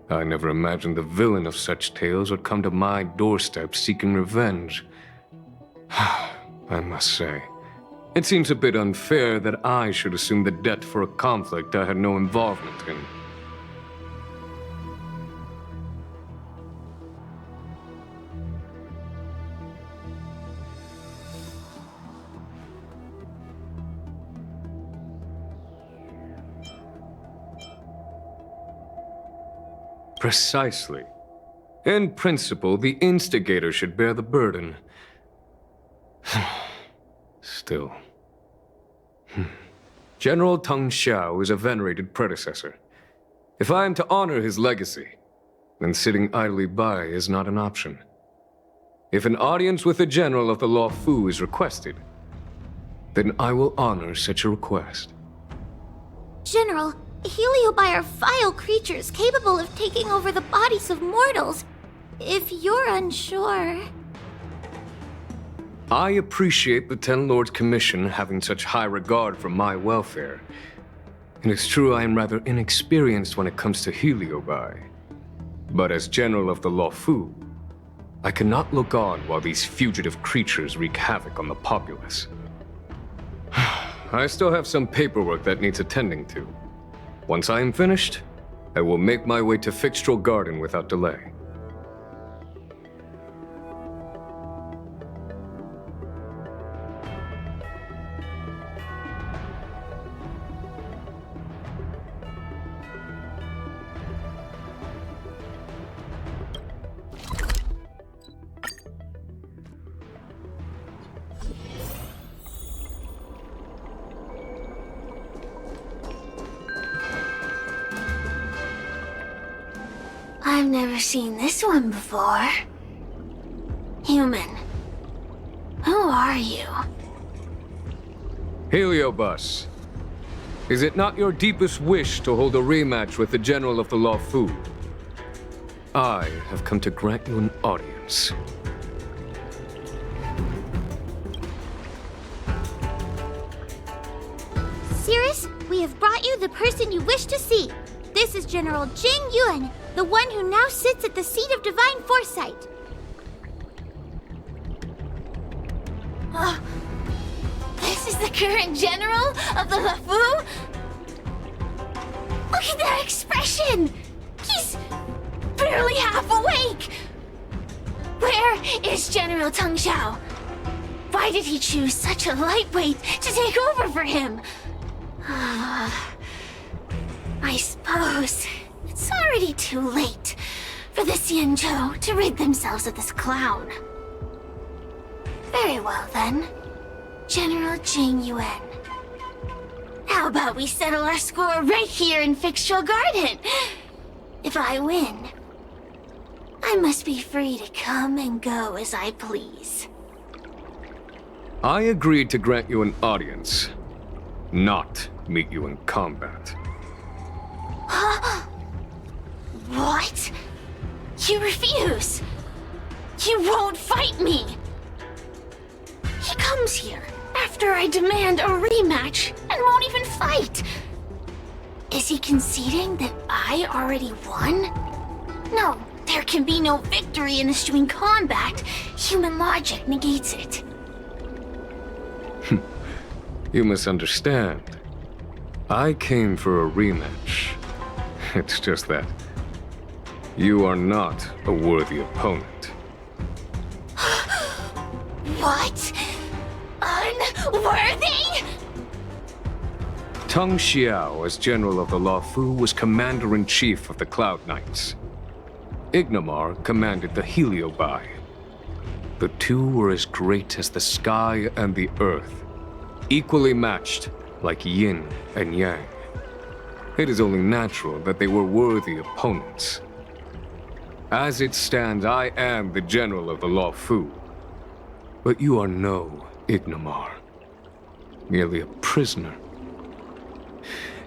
I never imagined the villain of such tales would come to my doorstep seeking revenge. I must say, it seems a bit unfair that I should assume the debt for a conflict I had no involvement in. Precisely. In principle, the instigator should bear the burden. Still. General Teng Xiao is a venerated predecessor. If I am to honor his legacy, then sitting idly by is not an option. If an audience with the General of the Law Fu is requested, then I will honor such a request. General, Heliobi are vile creatures capable of taking over the bodies of mortals. If you're unsure... I appreciate the Ten Lords Commission having such high regard for my welfare. It is true I am rather inexperienced when it comes to Heliobi. But as General of the Law Fu, I cannot look on while these fugitive creatures wreak havoc on the populace. I still have some paperwork that needs attending to. Once I am finished, I will make my way to Fixtral Garden without delay. I've never seen this one before. Human. Who are you? Heliobus, is it not your deepest wish to hold a rematch with the General of the Law Fu? I have come to grant you an audience. Cirrus, we have brought you the person you wish to see. This is General Jing Yuan, the one who now sits at the seat of divine foresight. This is the current general of the LeFou? Look at that expression! He's barely half awake! Where is General Teng Xiao? Why did he choose such a lightweight to take over for him? I suppose it's already too late for the Xianzhou to rid themselves of this clown. Very well then, General Jing Yuan. How about we settle our score right here in Fixtral Garden? If I win, I must be free to come and go as I please. I agreed to grant you an audience, not meet you in combat. What? You refuse? You won't fight me? He comes here after I demand a rematch and won't even fight. Is he conceding that I already won? No, there can be no victory in eschewing combat. Human logic negates it. You misunderstand. I came for a rematch. It's just that you are not a worthy opponent. What? Unworthy? Teng Xiao, as General of the Law Fu, was Commander-in-Chief of the Cloud Knights. Ignamar commanded the Heliobi. The two were as great as the sky and the earth, equally matched like yin and yang. It is only natural that they were worthy opponents. As it stands, I am the general of the Law Fu. But you are no Ignamar. Merely a prisoner.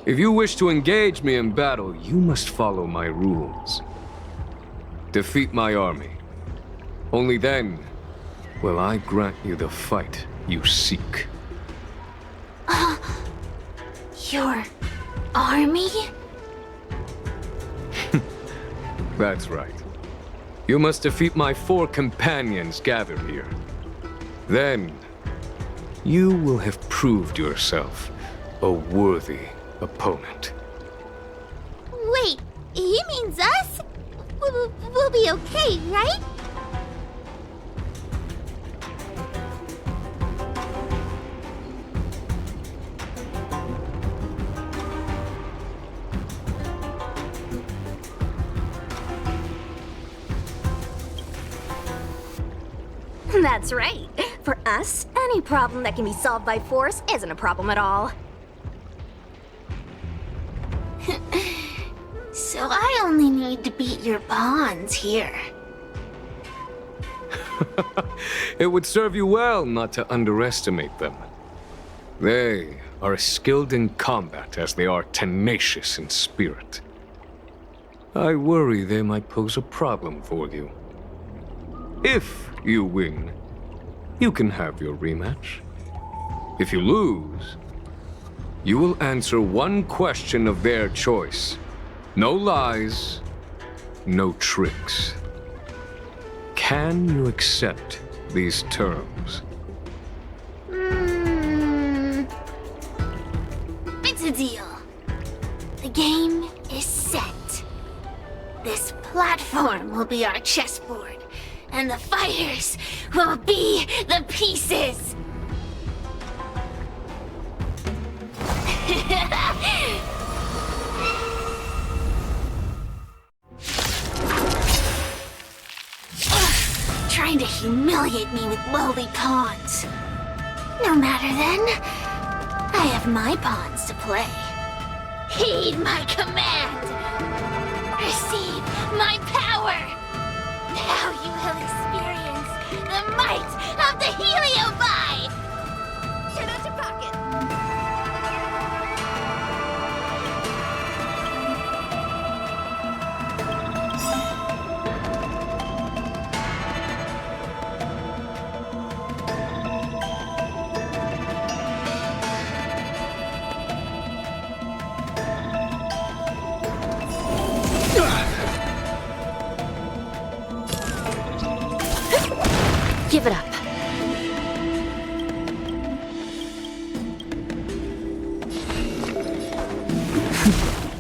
If you wish to engage me in battle, you must follow my rules. Defeat my army. Only then will I grant you the fight you seek. Your army? That's right. You must defeat my 4 companions gathered here. Then, you will have proved yourself a worthy opponent. Wait, he means us? We'll be okay, right? That's right. For us, any problem that can be solved by force isn't a problem at all. So I only need to beat your pawns here. It would serve you well not to underestimate them. They are as skilled in combat as they are tenacious in spirit. I worry they might pose a problem for you. If you win, you can have your rematch. If you lose, you will answer one question of their choice. No lies, no tricks. Can you accept these terms? It's a deal. The game is set. This platform will be our chessboard, and the fighters will be the pieces. Trying to humiliate me with lowly pawns. No matter then, I have my pawns to play. Heed my command. Receive my power. Now you will experience the might of the Heliobi! Turn out your pocket. Give it up.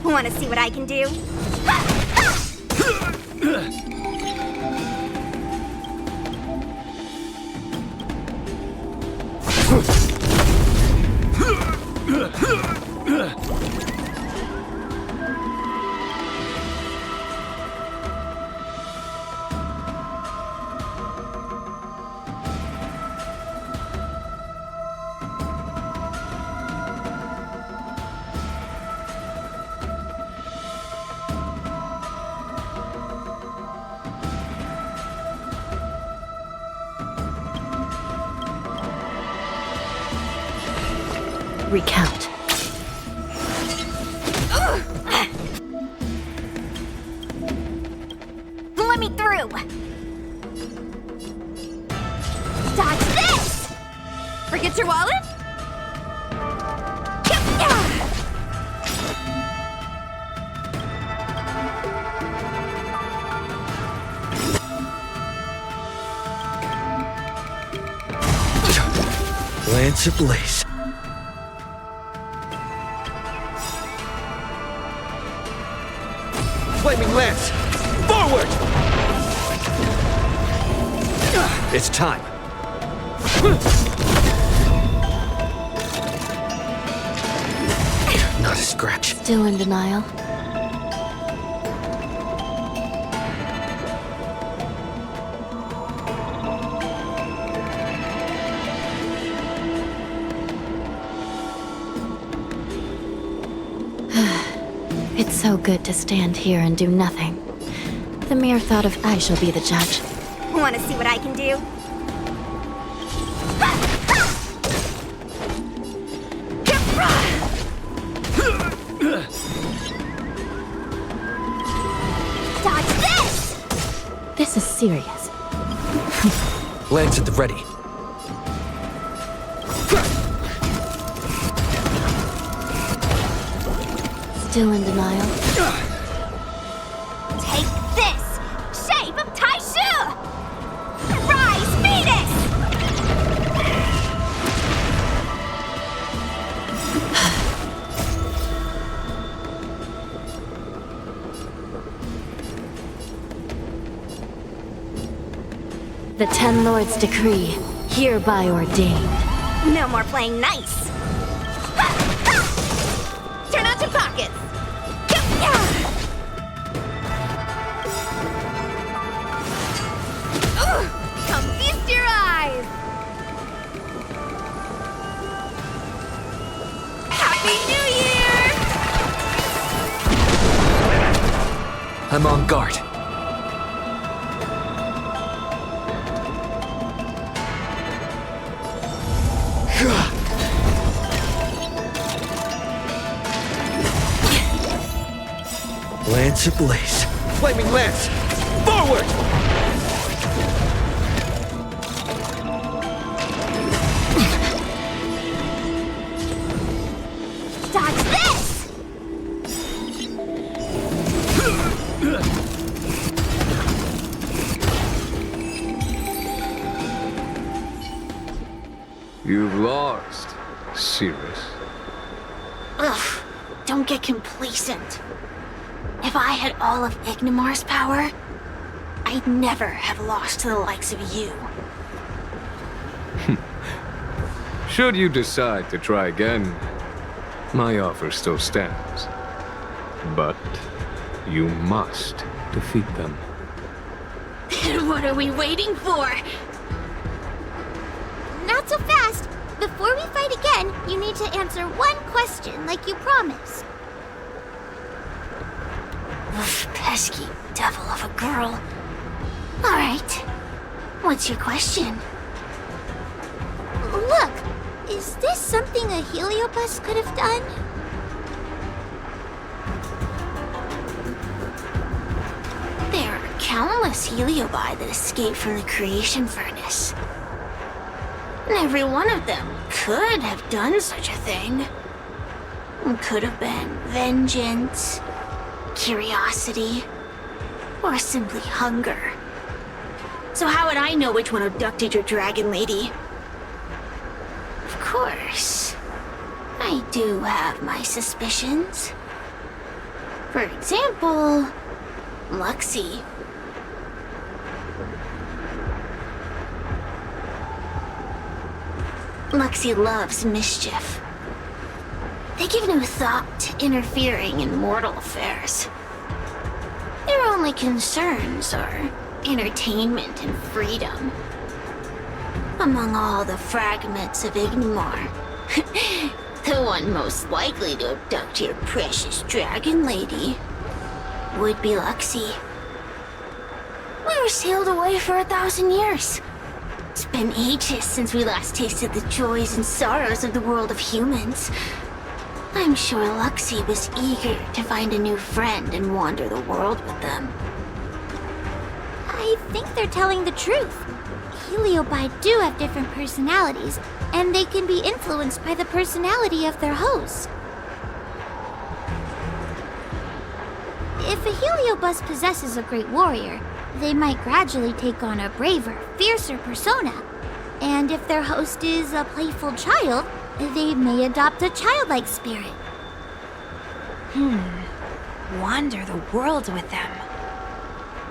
Want to see what I can do? Recount. Let me through! Dodge this! Forget your wallet? Lance ablaze. Flaming lance! Forward! It's time. Not a scratch. Still in denial. It's so good to stand here and do nothing. The mere thought of I shall be the judge. Want to see what I can do? Dodge this! This is serious. Lance at the ready. Still in denial. Take this! Shape of Taishu! Rise, Venus! The Ten Lords' decree, hereby ordained. No more playing nice. Turn out your pockets. Come feast your eyes. Happy New Year! I'm on guard. Lance ablaze. Flaming lance! Forward! Dodge this! You've lost, Cirrus. Ugh, don't get complacent. If I had all of Ignimar's power, I'd never have lost to the likes of you. Should you decide to try again, my offer still stands. But you must defeat them. What are we waiting for? Not so fast. Before we fight again, you need to answer one question like you promised. Pesky devil of a girl. Alright. What's your question? Look, is this something a heliobus could have done? There are countless heliobi that escaped from the creation furnace. And every one of them could have done such a thing. It could have been vengeance, curiosity, or simply hunger. So how would I know which one abducted your dragon lady? Of course, I do have my suspicions. For example, Luxie. Luxie loves mischief. They give no thought to interfering in mortal affairs. Their only concerns are entertainment and freedom. Among all the fragments of Ignimar, the one most likely to abduct your precious dragon lady would be Luxie. We were sealed away for 1,000 years. It's been ages since we last tasted the joys and sorrows of the world of humans. I'm sure Luxie was eager to find a new friend and wander the world with them. I think they're telling the truth. Heliobi do have different personalities, and they can be influenced by the personality of their host. If a heliobus possesses a great warrior, they might gradually take on a braver, fiercer persona. And if their host is a playful child, they may adopt a childlike spirit. Wander the world with them.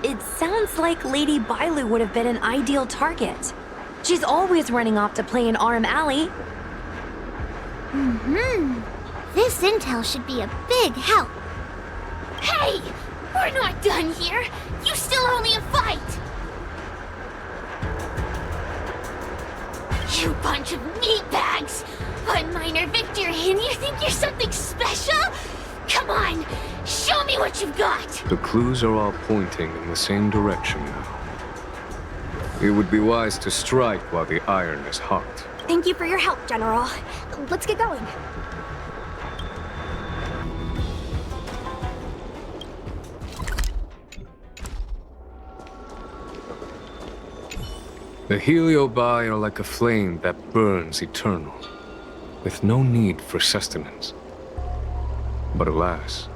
It sounds like Lady Bailu would have been an ideal target. She's always running off to play in Arm Alley. This intel should be a big help. Hey! We're not done here! You still owe me a fight! You bunch of meatbags! One minor victory and you think you're something special? Come on! Show me what you've got! The clues are all pointing in the same direction now. It would be wise to strike while the iron is hot. Thank you for your help, General. Let's get going. The Heliobi are like a flame that burns eternal, with no need for sustenance. But alas,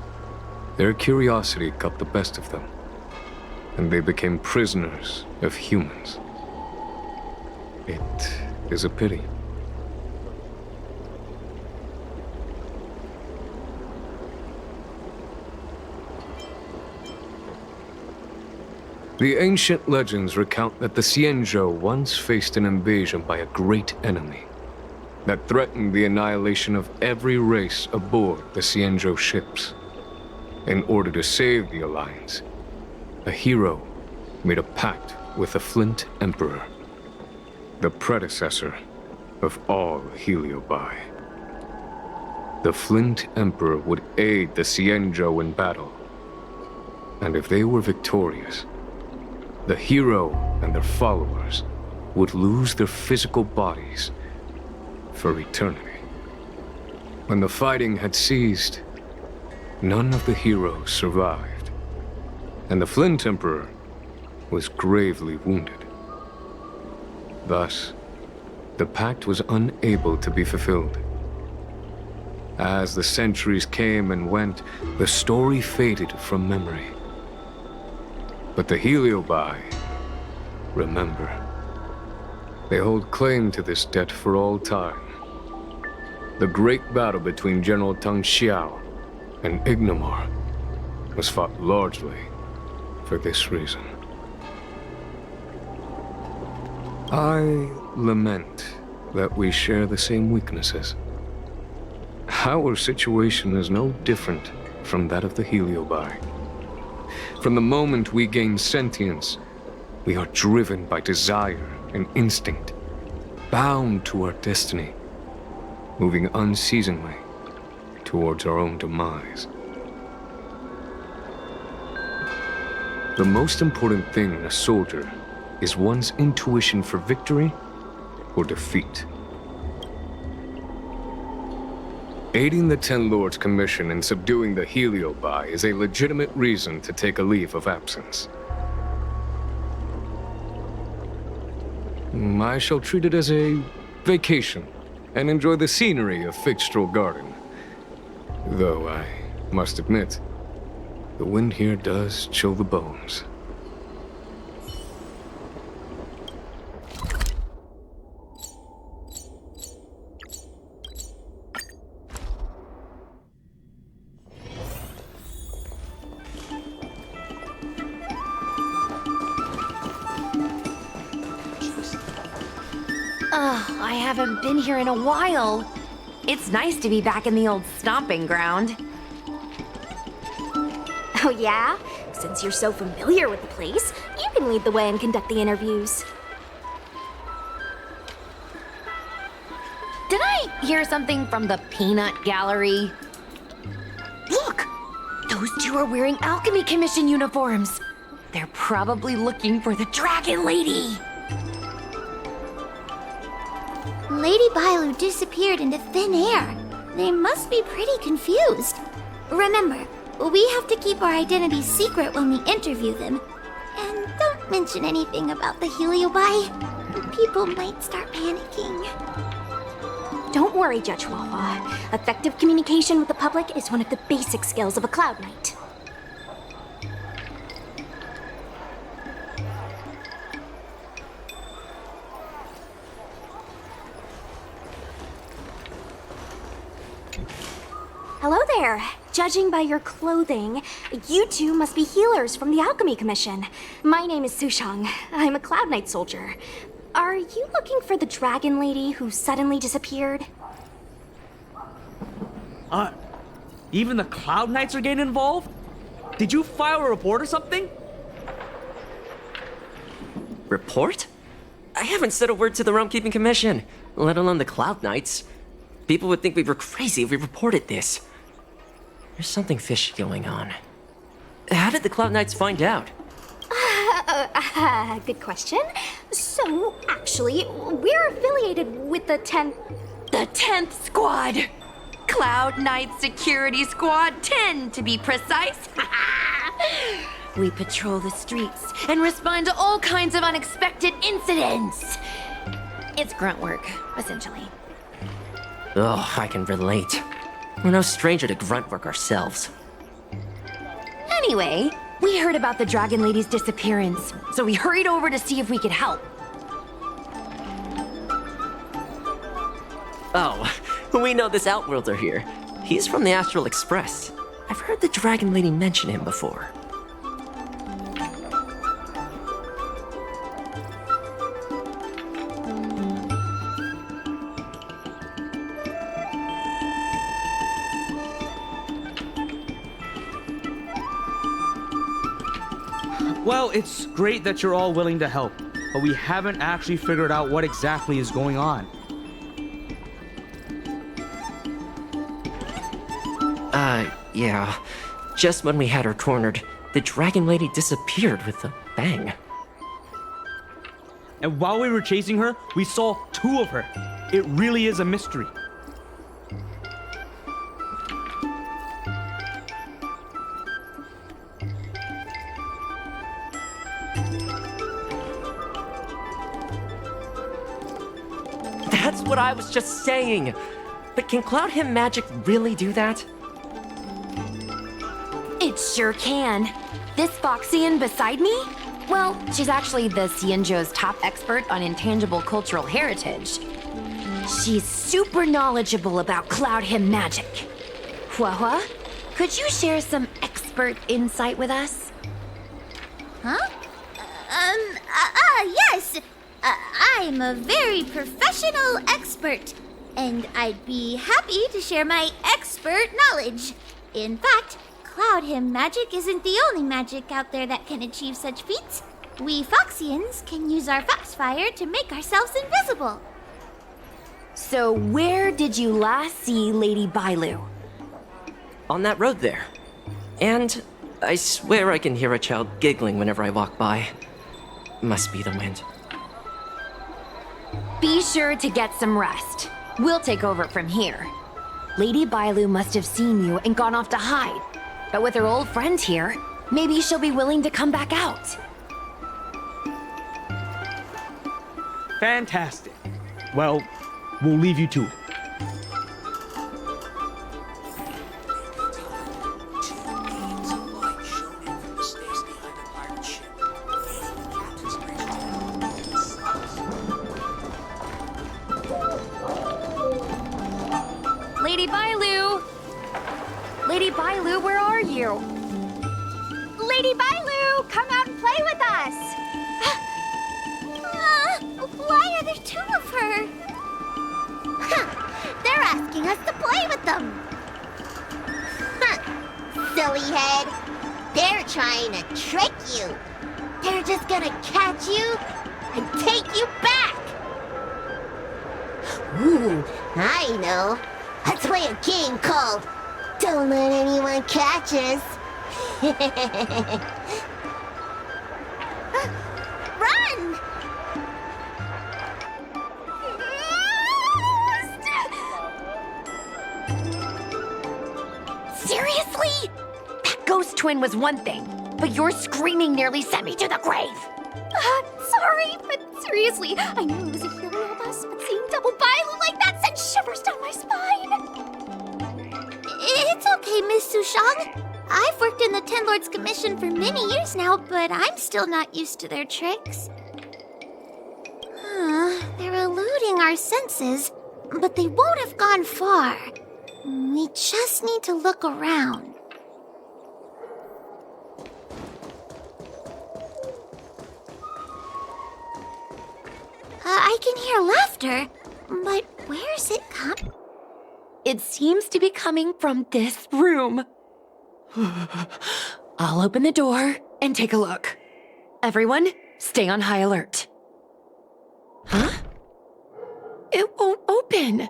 their curiosity got the best of them, and they became prisoners of humans. It is a pity. The ancient legends recount that the Xianzhou once faced an invasion by a great enemy that threatened the annihilation of every race aboard the Xianzhou ships. In order to save the Alliance, a hero made a pact with the Flint Emperor, the predecessor of all Heliobi. The Flint Emperor would aid the Xianzhou in battle, and if they were victorious, the hero and their followers would lose their physical bodies for eternity. When the fighting had ceased, none of the heroes survived, and the Flint Emperor was gravely wounded. Thus, the pact was unable to be fulfilled. As the centuries came and went, the story faded from memory. But the Heliobi remember. They hold claim to this debt for all time. The great battle between General Tang Xiao and Ignomar was fought largely for this reason. I lament that we share the same weaknesses. Our situation is no different from that of the Heliobi. From the moment we gain sentience, we are driven by desire and instinct, bound to our destiny, moving unceasingly towards our own demise. The most important thing in a soldier is one's intuition for victory or defeat. Aiding the Ten Lords' commission in subduing the Heliobi is a legitimate reason to take a leave of absence. I shall treat it as a vacation and enjoy the scenery of Fixtral Garden. Though I must admit, the wind here does chill the bones. I haven't been here in a while. It's nice to be back in the old stomping ground. Oh yeah? Since you're so familiar with the place, you can lead the way and conduct the interviews. Did I hear something from the Peanut Gallery? Look! Those two are wearing Alchemy Commission uniforms. They're probably looking for the Dragon Lady. Lady Bailu disappeared into thin air. They must be pretty confused. Remember, we have to keep our identities secret when we interview them. And don't mention anything about the Heliobi. People might start panicking. Don't worry, Judge Wawa. Effective communication with the public is one of the basic skills of a Cloud Knight. Hello there. Judging by your clothing, you two must be healers from the Alchemy Commission. My name is Sushang. I'm a Cloud Knight soldier. Are you looking for the Dragon Lady who suddenly disappeared? Even the Cloud Knights are getting involved? Did you file a report or something? Report? I haven't said a word to the Realm Keeping Commission, let alone the Cloud Knights. People would think we were crazy if we reported this. There's something fishy going on. How did the Cloud Knights find out? Good question. So, actually, we're affiliated with the 10th... The 10th Squad! Cloud Knight Security Squad 10, to be precise. We patrol the streets and respond to all kinds of unexpected incidents. It's grunt work, essentially. Oh, I can relate. We're no stranger to grunt work ourselves. Anyway, we heard about the Dragon Lady's disappearance, so we hurried over to see if we could help. Oh, we know this Outworlder here. He's from the Astral Express. I've heard the Dragon Lady mention him before. Well, it's great that you're all willing to help, but we haven't actually figured out what exactly is going on. Yeah. Just when we had her cornered, the Dragon Lady disappeared with a bang. And while we were chasing her, we saw 2 of her. It really is a mystery. That's what I was just saying. But can Cloud Hymn magic really do that? It sure can. This foxian beside me? Well, she's actually the Xianzhou's top expert on intangible cultural heritage. She's super knowledgeable about Cloud Hymn magic. Huahua, could you share some expert insight with us? Huh? Yes! I'm a very professional expert, and I'd be happy to share my expert knowledge. In fact, Cloud Hymn magic isn't the only magic out there that can achieve such feats. We Foxians can use our Foxfire to make ourselves invisible. So where did you last see Lady Bailu? On that road there. And I swear I can hear a child giggling whenever I walk by. Must be the wind. Be sure to get some rest. We'll take over from here. Lady Bailu must have seen you and gone off to hide. But with her old friend here, maybe she'll be willing to come back out. Fantastic. Well, we'll leave you to it. Lady Bailu! Lady Bailu, where are you? Lady Bailu, come out and play with us! Why are there 2 of her? They're asking us to play with them. Silly head. They're trying to trick you. They're just gonna catch you and take you back. Ooh, I know. Let's play a game called Don't Let Anyone Catch Us. Run! Seriously? That ghost twin was one thing, but your screaming nearly sent me to the grave. Sorry, but seriously, I knew it was a hero of us, but seeing double Bailu like that sent shivers down my spine. It's okay, Miss Sushang. I've worked in the Ten Lords Commission for many years now, but I'm still not used to their tricks. They're eluding our senses, but they won't have gone far. We just need to look around. I can hear laughter, but where's it coming? It seems to be coming from this room. I'll open the door and take a look. Everyone, stay on high alert. Huh? It won't open.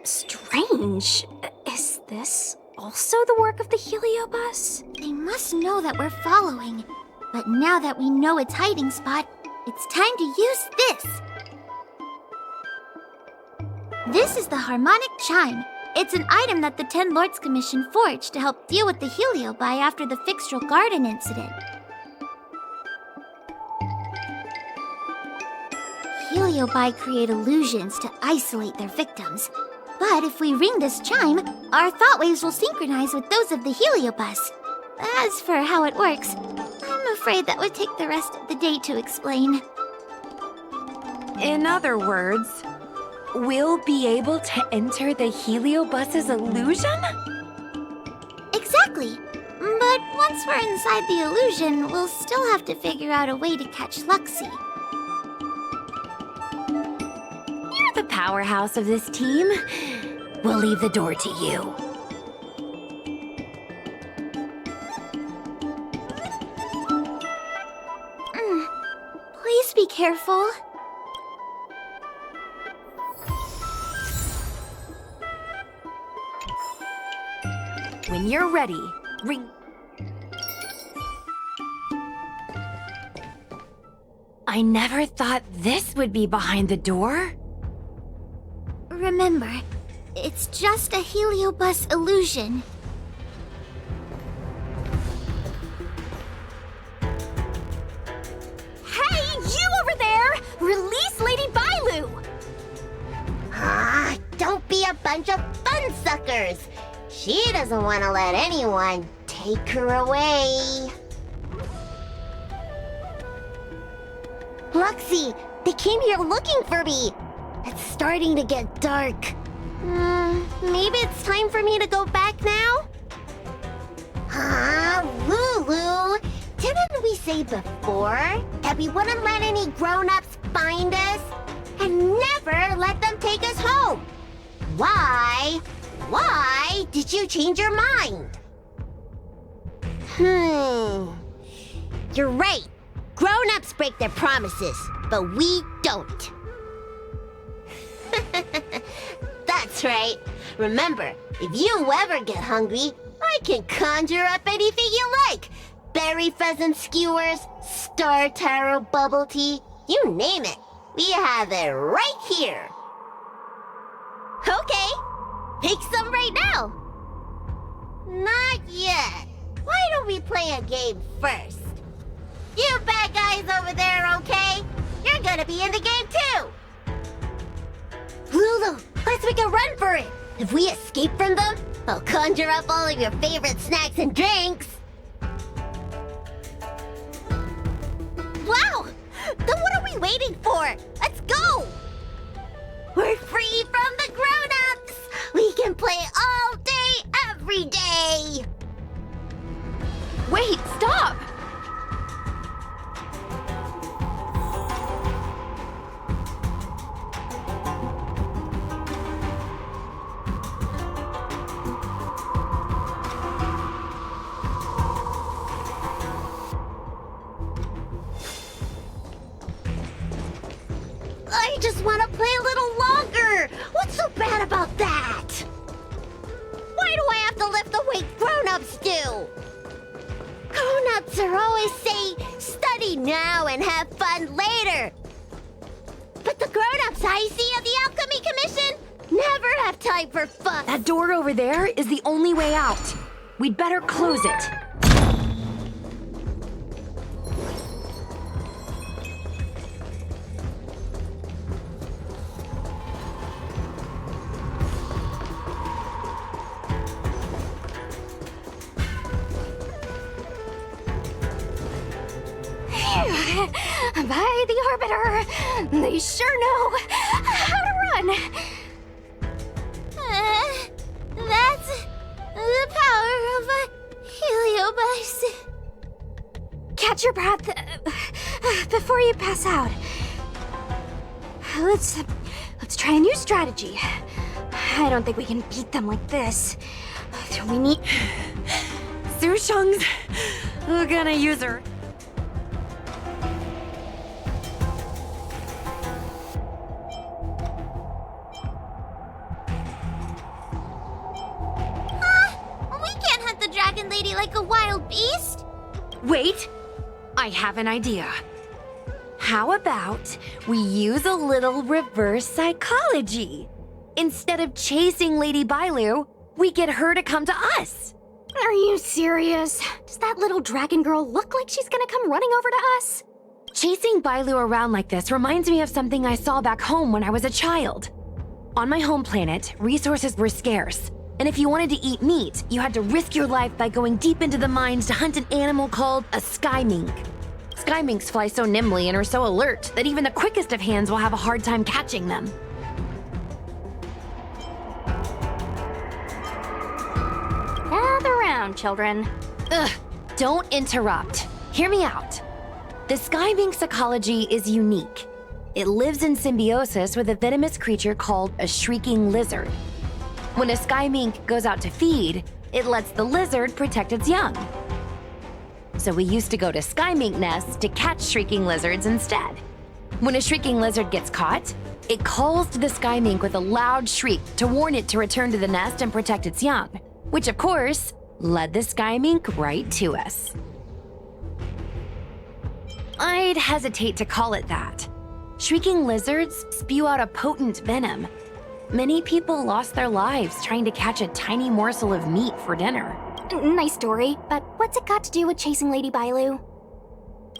Strange. Is this also the work of the Heliobus? They must know that we're following. But now that we know its hiding spot, it's time to use this. This is the harmonic chime. It's an item that the Ten Lords Commission forged to help deal with the Heliobi after the Fixtral Garden incident. Heliobi create illusions to isolate their victims. But if we ring this chime, our thought waves will synchronize with those of the Heliobus. As for how it works, I'm afraid that would take the rest of the day to explain. In other words, we'll be able to enter the Heliobus's illusion? Exactly. But once we're inside the illusion, we'll still have to figure out a way to catch Luxie. You're the powerhouse of this team. We'll leave the door to you. Please be careful. When you're ready, ring. I never thought this would be behind the door. Remember, it's just a Heliobus illusion. Hey, you over there! Release Lady Bailu! Ah, don't be a bunch of fun suckers. She doesn't want to let anyone take her away. Luxie, they came here looking for me. It's starting to get dark. Maybe it's time for me to go back now? Huh, Lulu? Didn't we say before that we wouldn't let any grown-ups find us? And never let them take us home? Why? Why did you change your mind? You're right. Grown-ups break their promises, but we don't. That's right. Remember, if you ever get hungry, I can conjure up anything you like. Berry pheasant skewers, star taro bubble tea, you name it. We have it right here. Okay, make some right now. Not yet. Why don't we play a game first? You bad guys over there, okay? You're gonna be in the game too. Lulu, let's make a run for it. If we escape from them, I'll conjure up all of your favorite snacks and drinks. Wow! Then what are we waiting for? Let's go! We're free from the grown-ups! We can play all day, every day! Wait, stop! I just want to play a little longer! What's so bad about that? Why do I have to lift the weight grown-ups do? Grown-ups are always saying, study now and have fun later. But the grown-ups I see at the Alchemy Commission never have time for fun. That door over there is the only way out. We'd better close it. By the Arbiter, they sure know how to run. That's the power of a Heliobus. Catch your breath before you pass out. Let's try a new strategy. I don't think we can beat them like this. We need... Sushung's gonna use her. Lion Lady like a wild beast? Wait, I have an idea. How about we use a little reverse psychology? Instead of chasing Lady Bailu, we get her to come to us. Are you serious? Does that little dragon girl look like she's gonna come running over to us? Chasing Bailu around like this reminds me of something I saw back home when I was a child. On my home planet, resources were scarce, and if you wanted to eat meat, you had to risk your life by going deep into the mines to hunt an animal called a sky mink. Sky minks fly so nimbly and are so alert that even the quickest of hands will have a hard time catching them. Gather round, children. Ugh, don't interrupt. Hear me out. The sky mink's ecology is unique. It lives in symbiosis with a venomous creature called a shrieking lizard. When a sky mink goes out to feed, it lets the lizard protect its young. So we used to go to sky mink nests to catch shrieking lizards instead. When a shrieking lizard gets caught, it calls to the sky mink with a loud shriek to warn it to return to the nest and protect its young, which of course led the sky mink right to us. I'd hesitate to call it that. Shrieking lizards spew out a potent venom. Many people lost their lives trying to catch a tiny morsel of meat for dinner. Nice story, but what's it got to do with chasing Lady Bailu?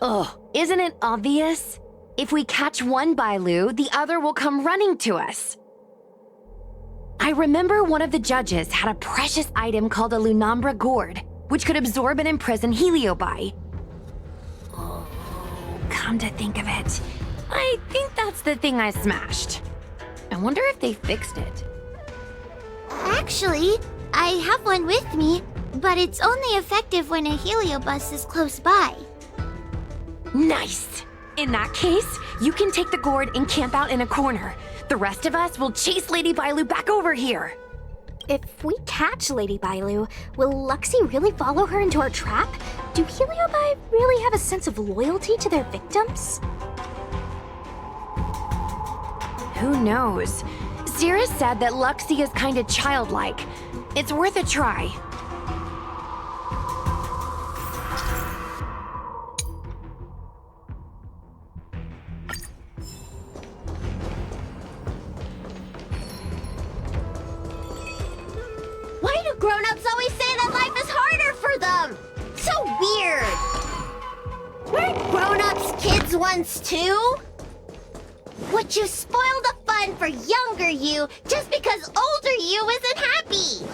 Ugh, isn't it obvious? If we catch one Bailu, the other will come running to us. I remember one of the judges had a precious item called a Lunambra gourd, which could absorb and imprison Heliobi. Oh, come to think of it, I think that's the thing I smashed. I wonder if they fixed it. Actually, I have one with me, but it's only effective when a heliobus is close by. Nice! In that case, you can take the gourd and camp out in a corner. The rest of us will chase Lady Bailu back over here. If we catch Lady Bailu, will Luxie really follow her into our trap? Do Heliobi really have a sense of loyalty to their victims? Who knows? Zira said that Luxie is kinda childlike. It's worth a try. Why do grown-ups always say that life is harder for them? So weird. Weren't grown-ups kids once too? Would you spoil the fun for younger you just because older you isn't happy?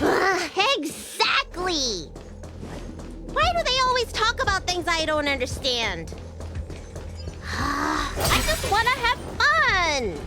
Ugh, exactly. Why do they always talk about things I don't understand? I just want to have fun.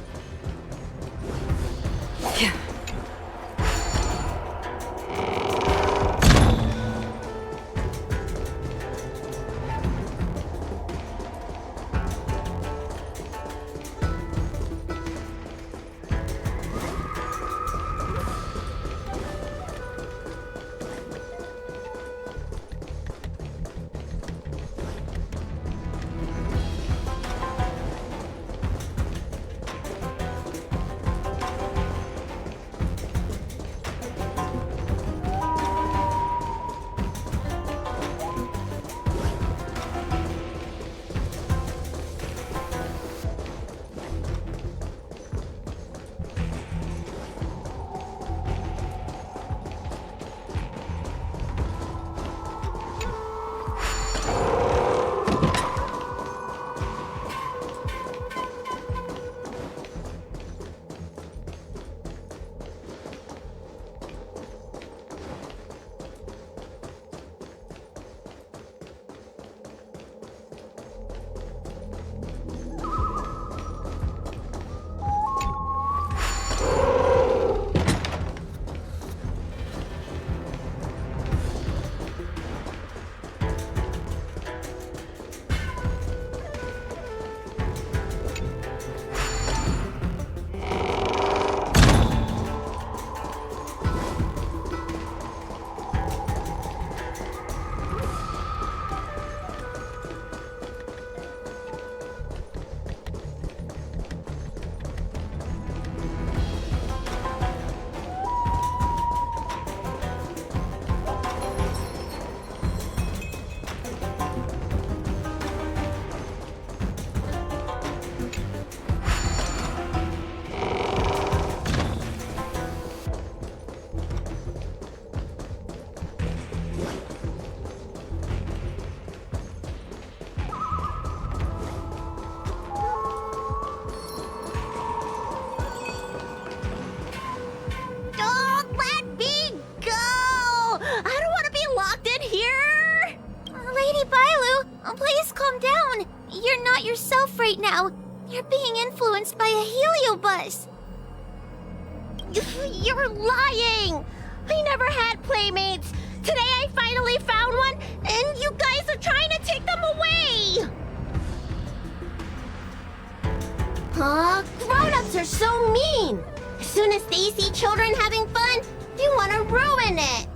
You're being influenced by a heliobus. You're lying! I never had playmates. Today I finally found one, and you guys are trying to take them away! Grown-ups are so mean! As soon as they see children having fun, you want to ruin it!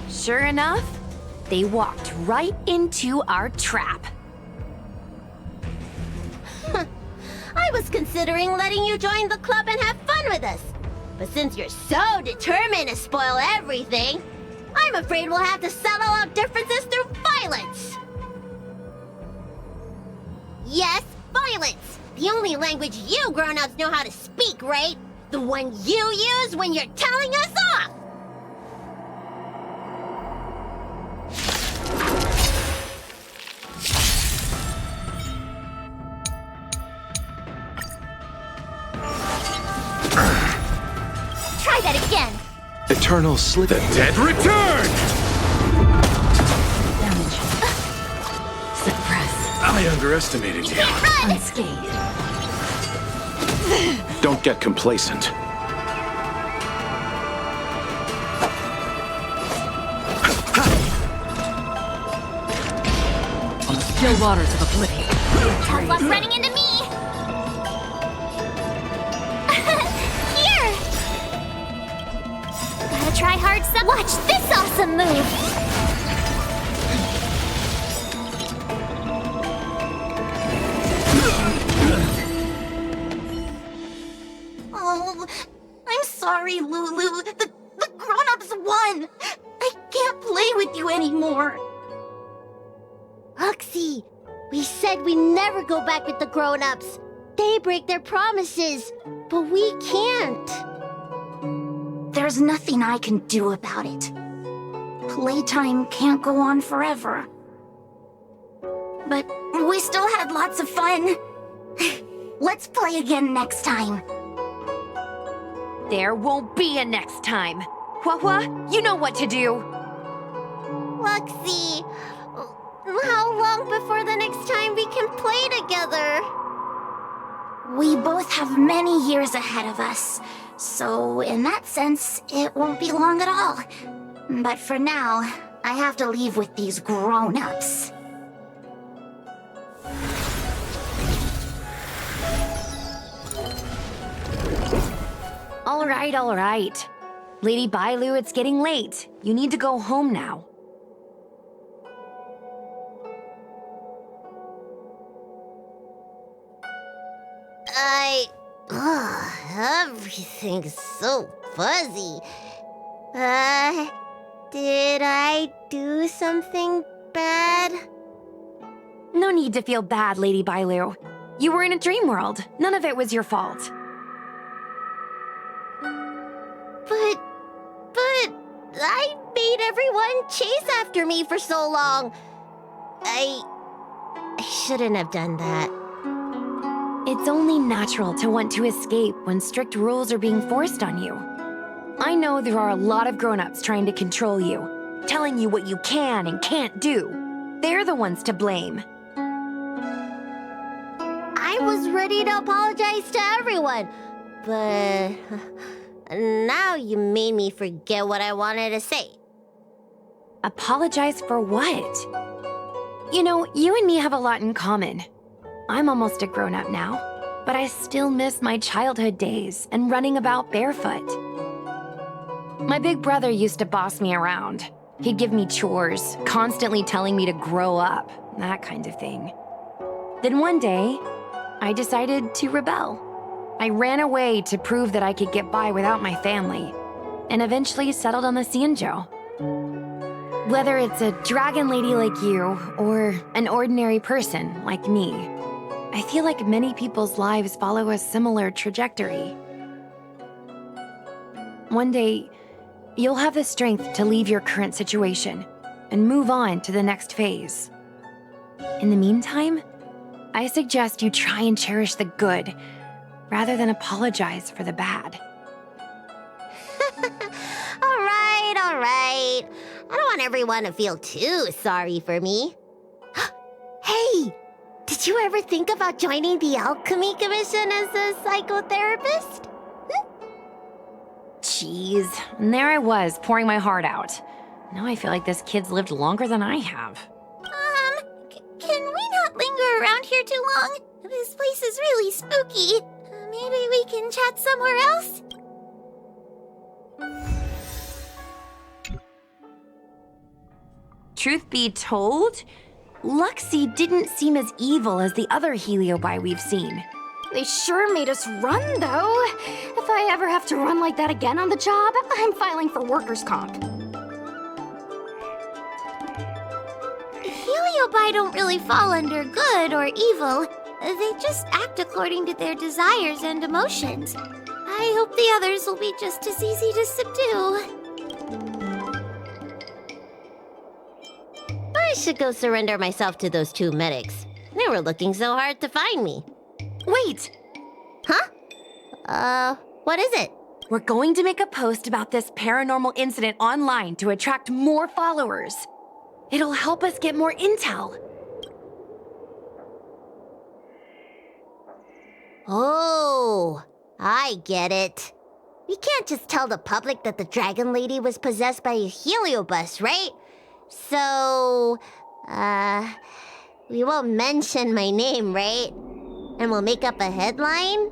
Sure enough, they walked right into our trap. I was considering letting you join the club and have fun with us. But since you're so determined to spoil everything, I'm afraid we'll have to settle our differences through violence. Yes, violence. The only language you grown-ups know how to speak, right? The one you use when you're telling us off. Try that again. Eternal slip. The dead return! Damage. Suppress. I underestimated you. Unscathed. Don't get complacent. On the still waters of oblivion. Tough luck running into me. Here. Gotta try hard some. Watch this awesome move. Oh, I'm sorry, Lulu. The grown-ups won. I can't play with you anymore. Oxy, we said we never go back with the grown-ups. They break their promises, but we can't. There's nothing I can do about it. Playtime can't go on forever. But we still had lots of fun. Let's play again next time. There won't be a next time. Hua, you know what to do. Luxie, how long before the next time we can play together? We both have many years ahead of us, so in that sense, it won't be long at all. But for now, I have to leave with these grown-ups. All right. Lady Bailu, it's getting late. You need to go home now. Everything's so fuzzy. Did I do something bad? No need to feel bad, Lady Bailu. You were in a dream world. None of it was your fault. But I made everyone chase after me for so long. I shouldn't have done that. It's only natural to want to escape when strict rules are being forced on you. I know there are a lot of grown-ups trying to control you, telling you what you can and can't do. They're the ones to blame. I was ready to apologize to everyone, but now you made me forget what I wanted to say. Apologize for what? You know, you and me have a lot in common. I'm almost a grown-up now, but I still miss my childhood days and running about barefoot. My big brother used to boss me around. He'd give me chores, constantly telling me to grow up, that kind of thing. Then one day, I decided to rebel. I ran away to prove that I could get by without my family, and eventually settled on the Xianzhou. Whether it's a dragon lady like you, or an ordinary person like me, I feel like many people's lives follow a similar trajectory. One day, you'll have the strength to leave your current situation and move on to the next phase. In the meantime, I suggest you try and cherish the good rather than apologize for the bad. All right. I don't want everyone to feel too sorry for me. Hey, did you ever think about joining the Alchemy Commission as a psychotherapist? Jeez, and there I was, pouring my heart out. Now I feel like this kid's lived longer than I have. Can we not linger around here too long? This place is really spooky. Maybe we can chat somewhere else? Truth be told, Luxie didn't seem as evil as the other Heliobi we've seen. They sure made us run, though. If I ever have to run like that again on the job, I'm filing for workers' comp. Heliobi don't really fall under good or evil. They just act according to their desires and emotions. I hope the others will be just as easy to subdue. I should go surrender myself to those two medics. They were looking so hard to find me. Wait! Huh? What is it? We're going to make a post about this paranormal incident online to attract more followers. It'll help us get more intel. Oh, I get it. We can't just tell the public that the Dragon Lady was possessed by a heliobus, right? So, we won't mention my name, right? And we'll make up a headline?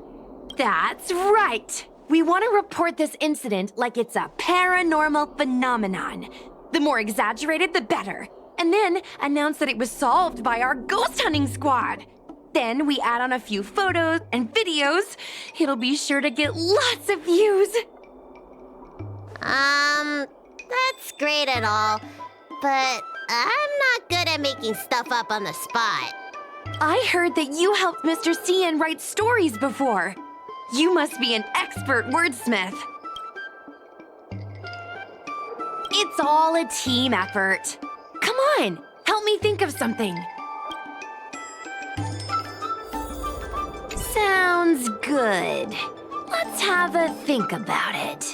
That's right! We want to report this incident like it's a paranormal phenomenon. The more exaggerated, the better. And then announce that it was solved by our ghost hunting squad. Then we add on a few photos and videos. It'll be sure to get lots of views. That's great and all, but I'm not good at making stuff up on the spot. I heard that you helped Mr. Cian write stories before. You must be an expert wordsmith. It's all a team effort. Come on, help me think of something. Sounds good. Let's have a think about it.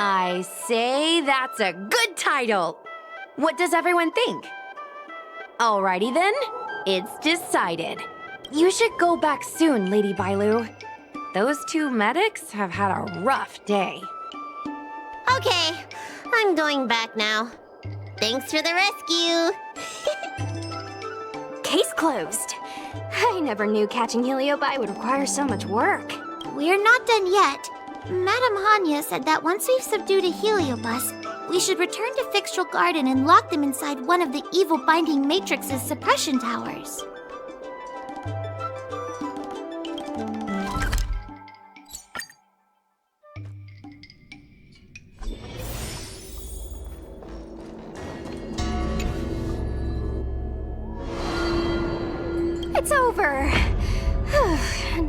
I say that's a good title. What does everyone think? Alrighty then, it's decided. You should go back soon, Lady Bailu. Those two medics have had a rough day. Okay, I'm going back now. Thanks for the rescue. Case closed. I never knew catching Heliobi would require so much work. We're not done yet. Madame Hanya said that once we've subdued a heliobus, we should return to Fixtral Garden and lock them inside one of the evil binding matrix's suppression towers. It's over.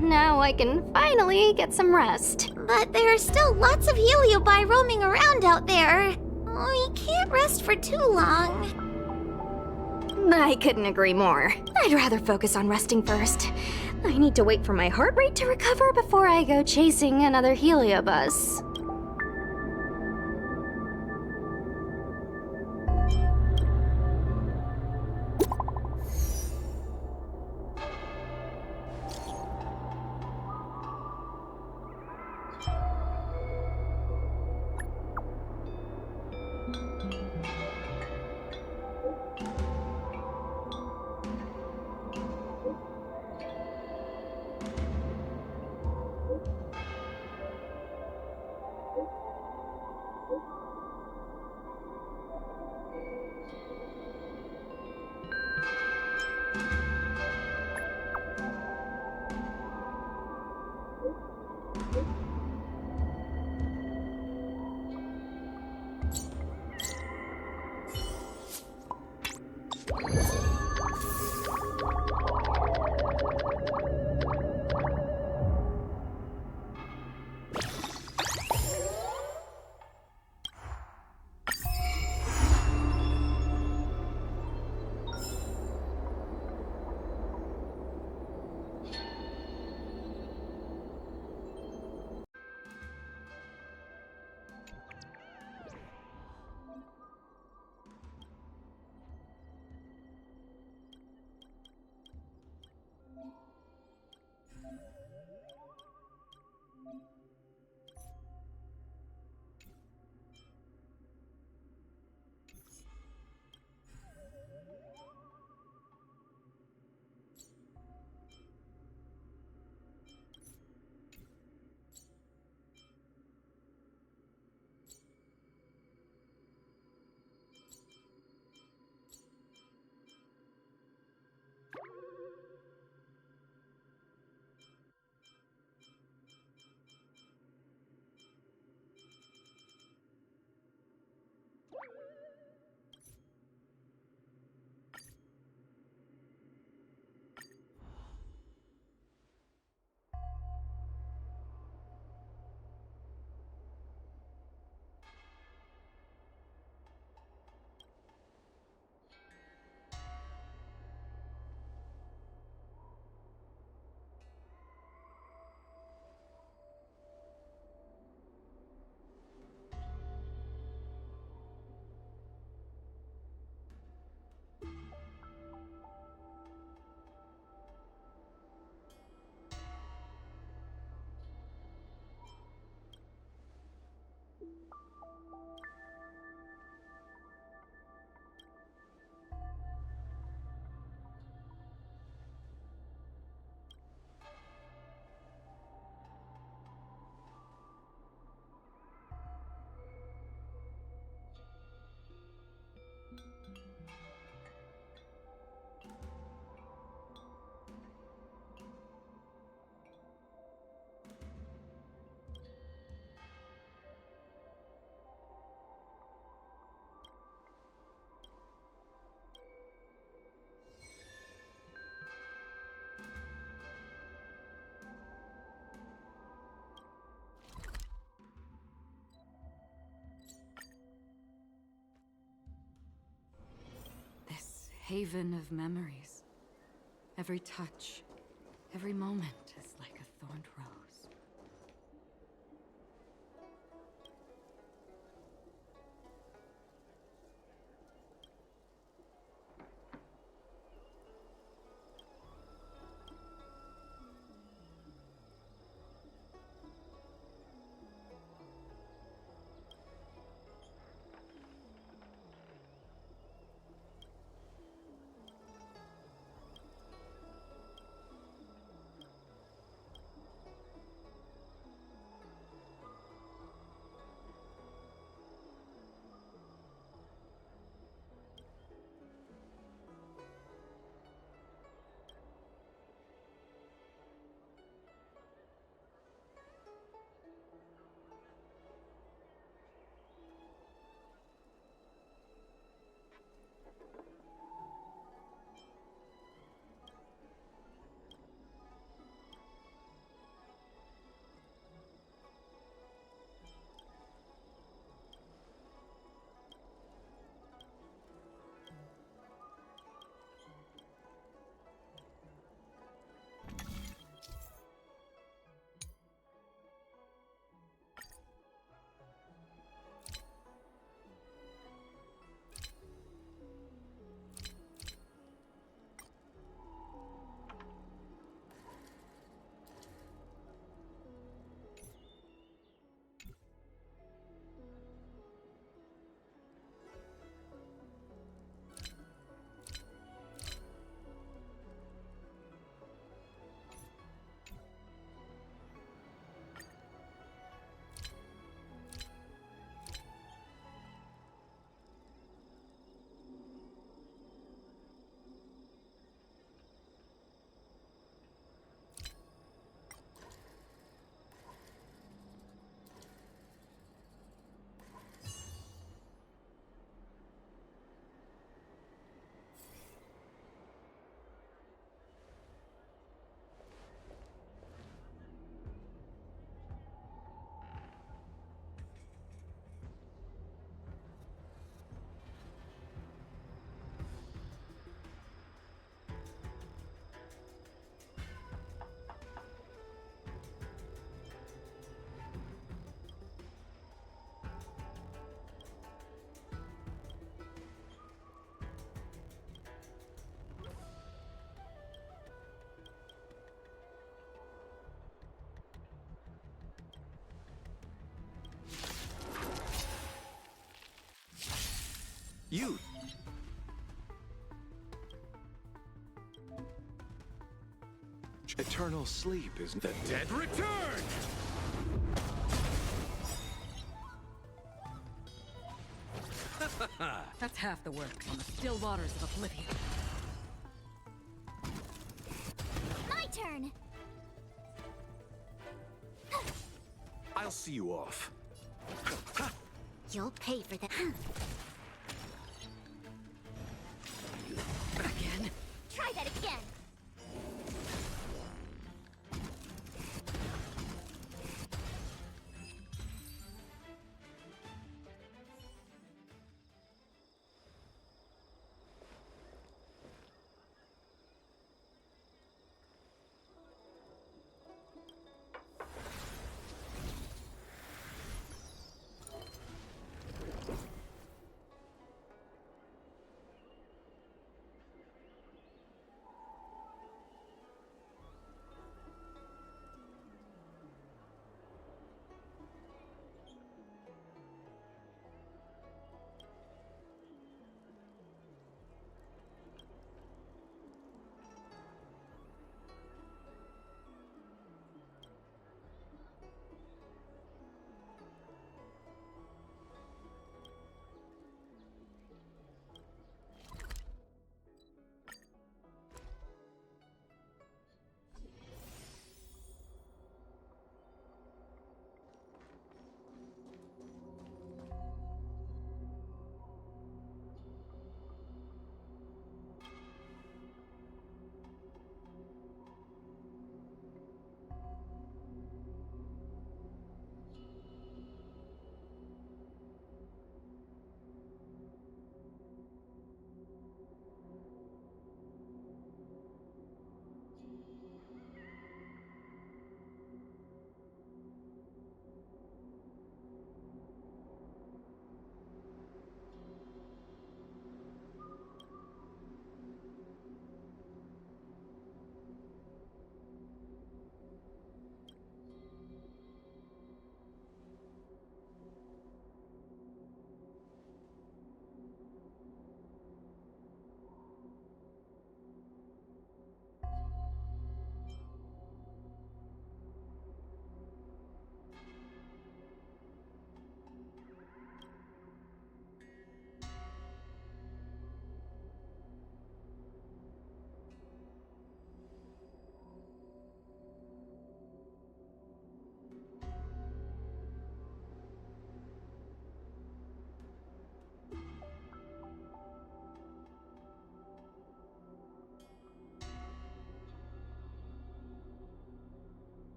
Now I can finally get some rest. But there are still lots of Heliobi roaming around out there. We can't rest for too long. I couldn't agree more. I'd rather focus on resting first. I need to wait for my heart rate to recover before I go chasing another heliobus. Haven of memories. Every touch, every moment is like a thorned rose. You! Eternal sleep is the dead return! That's half the work on the still waters of oblivion. My turn! I'll see you off. You'll pay for that. Again? Try that again!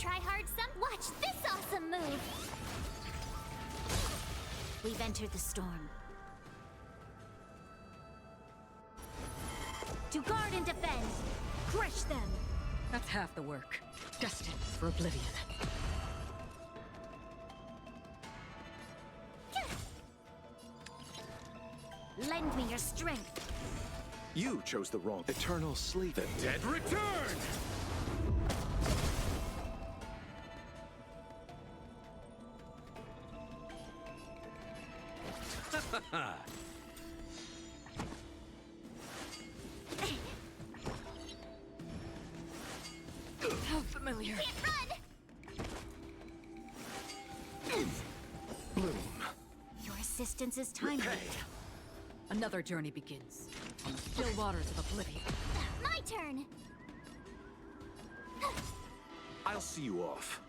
try hard some. Watch this awesome move! We've entered the storm. To guard and defend! Crush them! That's half the work. Destined for oblivion. Lend me your strength. You chose the wrong. Eternal sleep. The dead return! How familiar. Can't run! Bloom. Your assistance is timely. Another journey begins. On the still waters of oblivion. My turn! I'll see you off.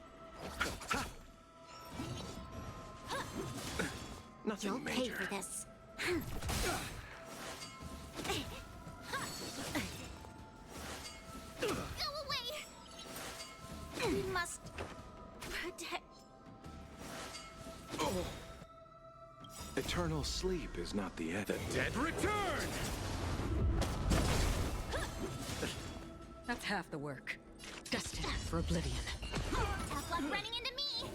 Nothing You'll pay major. for this. Go away! We must protect. Eternal sleep is not the end. The dead return! That's half the work. Destined for oblivion. Tough luck running into me!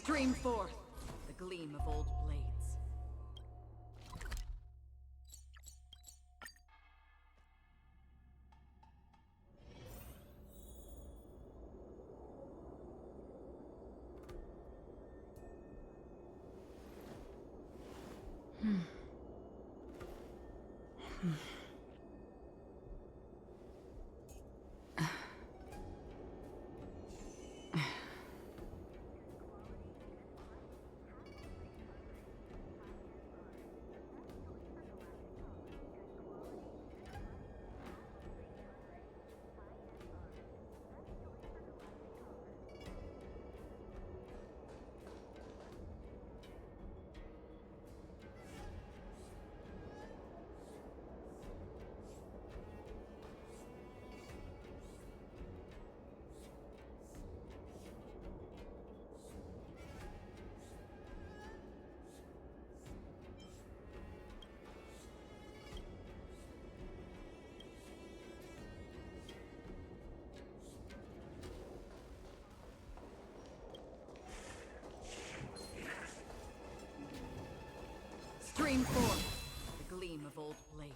Stream forth the gleam of old blades. Stream forth the gleam of old blades.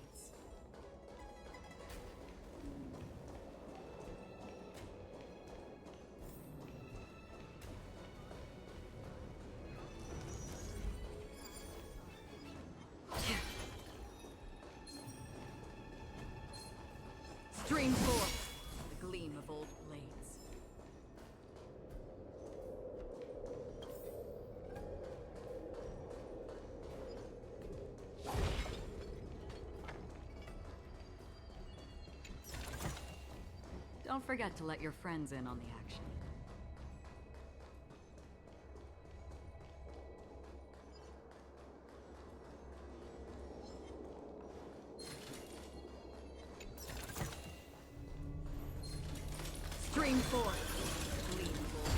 Stream forth the gleam of old blades. Don't forget to let your friends in on the action. Stream forth, gleam of old blades.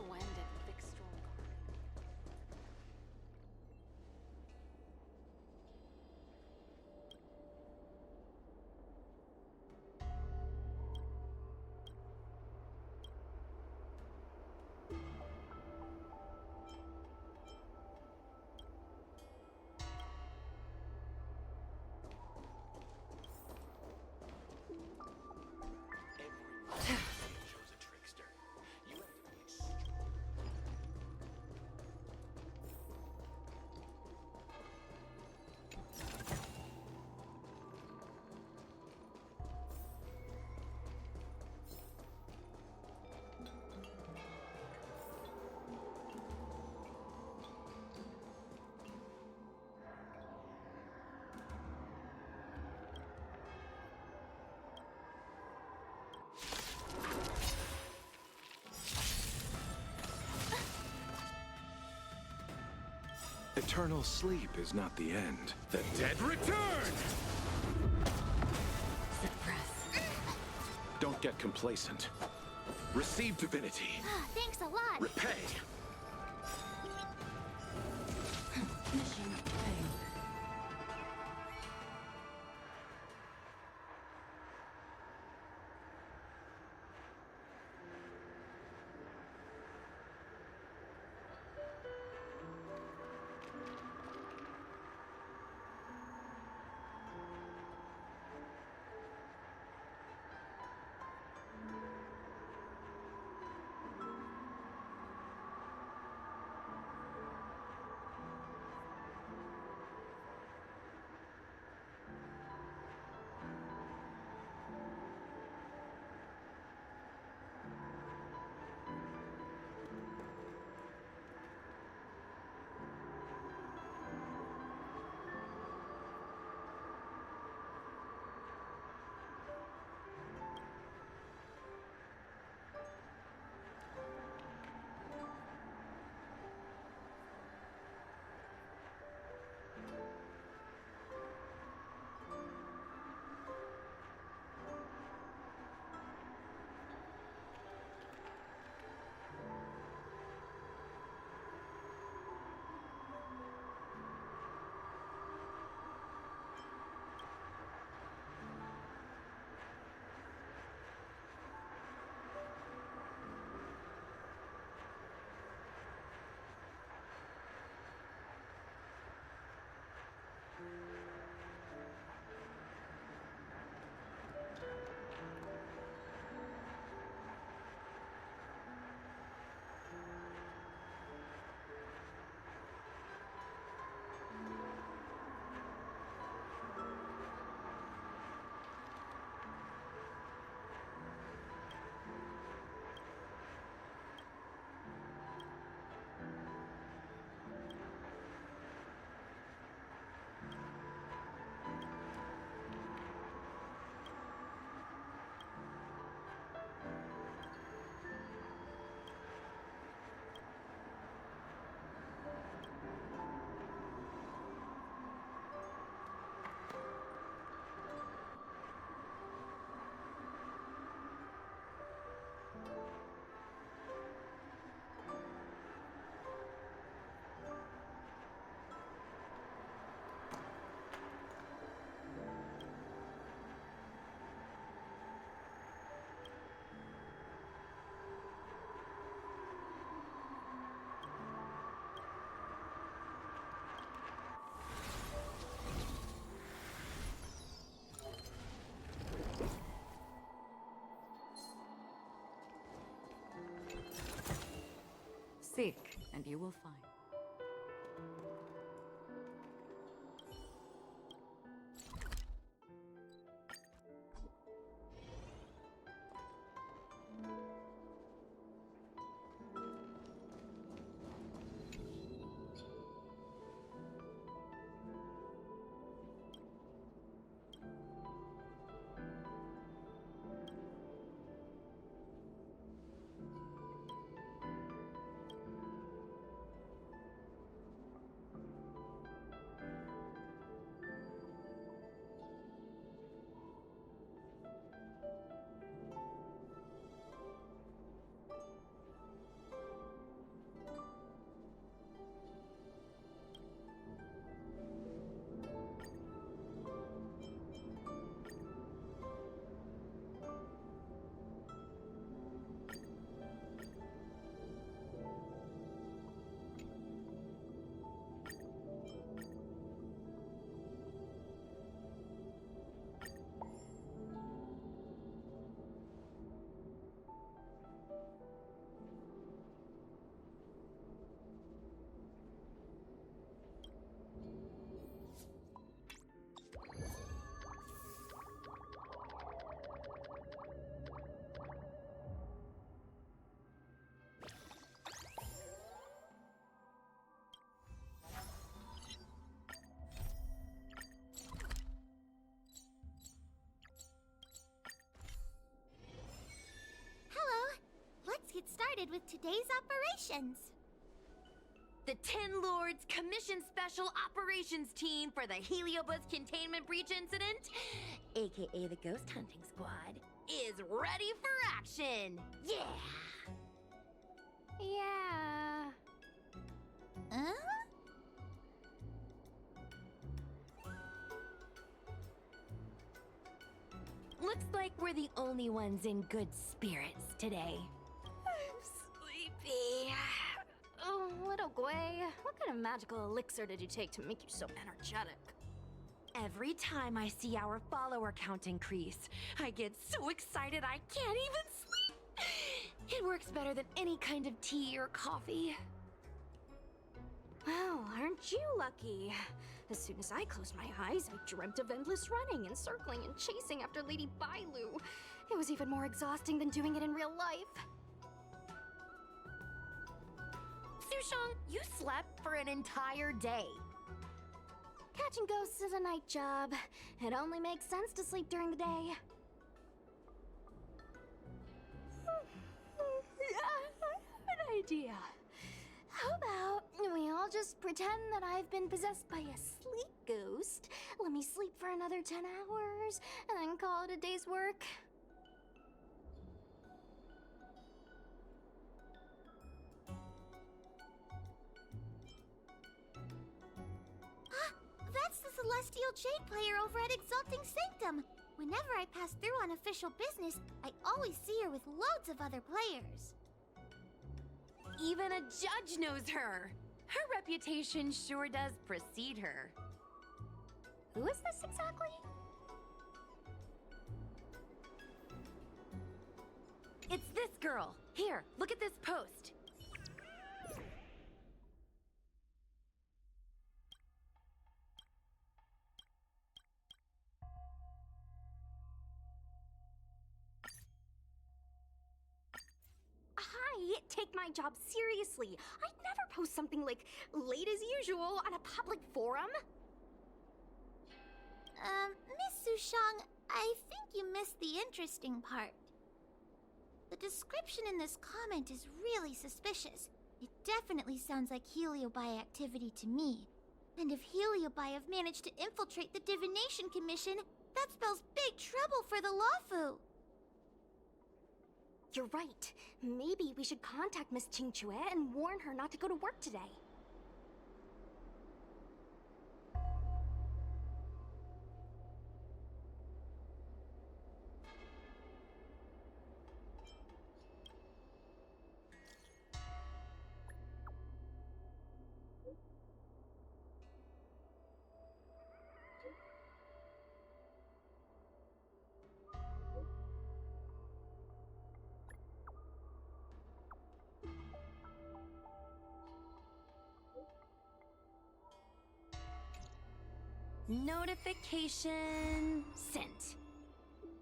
also end at Vicstrol Garden. Shows a trickster. You have to be extreme. Eternal sleep is not the end. The dead return! Don't get complacent. Receive divinity. Thanks a lot. Repay. Mission failed. Seek, and you will find. started with today's operations. The Ten Lords Commission Special Operations Team for the Heliobus Containment Breach Incident, aka the Ghost Hunting Squad, is ready for action! Yeah! Yeah. Huh? Looks like we're the only ones in good spirits today. I'm sleepy. Oh, little Gwei, what kind of magical elixir did you take to make you so energetic? Every time I see our follower count increase, I get so excited I can't even sleep. It works better than any kind of tea or coffee. Well, aren't you lucky? As soon as I closed my eyes, I dreamt of endless running and circling and chasing after Lady Bailu. It was even more exhausting than doing it in real life. Sushong, you slept for an entire day. Catching ghosts is a night job. It only makes sense to sleep during the day. Yeah, I have an idea. How about we all just pretend that I've been possessed by a sleep ghost? Let me sleep for another 10 hours, and then call it a day's work. That's the Celestial Jade player over at Exalting Sanctum. Whenever I pass through on official business, I always see her with loads of other players. Even a judge knows her. Her reputation sure does precede her. Who is this exactly? It's this girl. Here, look at this post. Hi, take my job seriously. I'd never post something like late as usual on a public forum. Miss Sushong, I think you missed the interesting part. The description in this comment is really suspicious. It definitely sounds like Heliobi activity to me. And if Heliobi have managed to infiltrate the Divination Commission, that spells big trouble for the Lawfu. You're right. Maybe we should contact Miss Qingchue and warn her not to go to work today. Notification sent.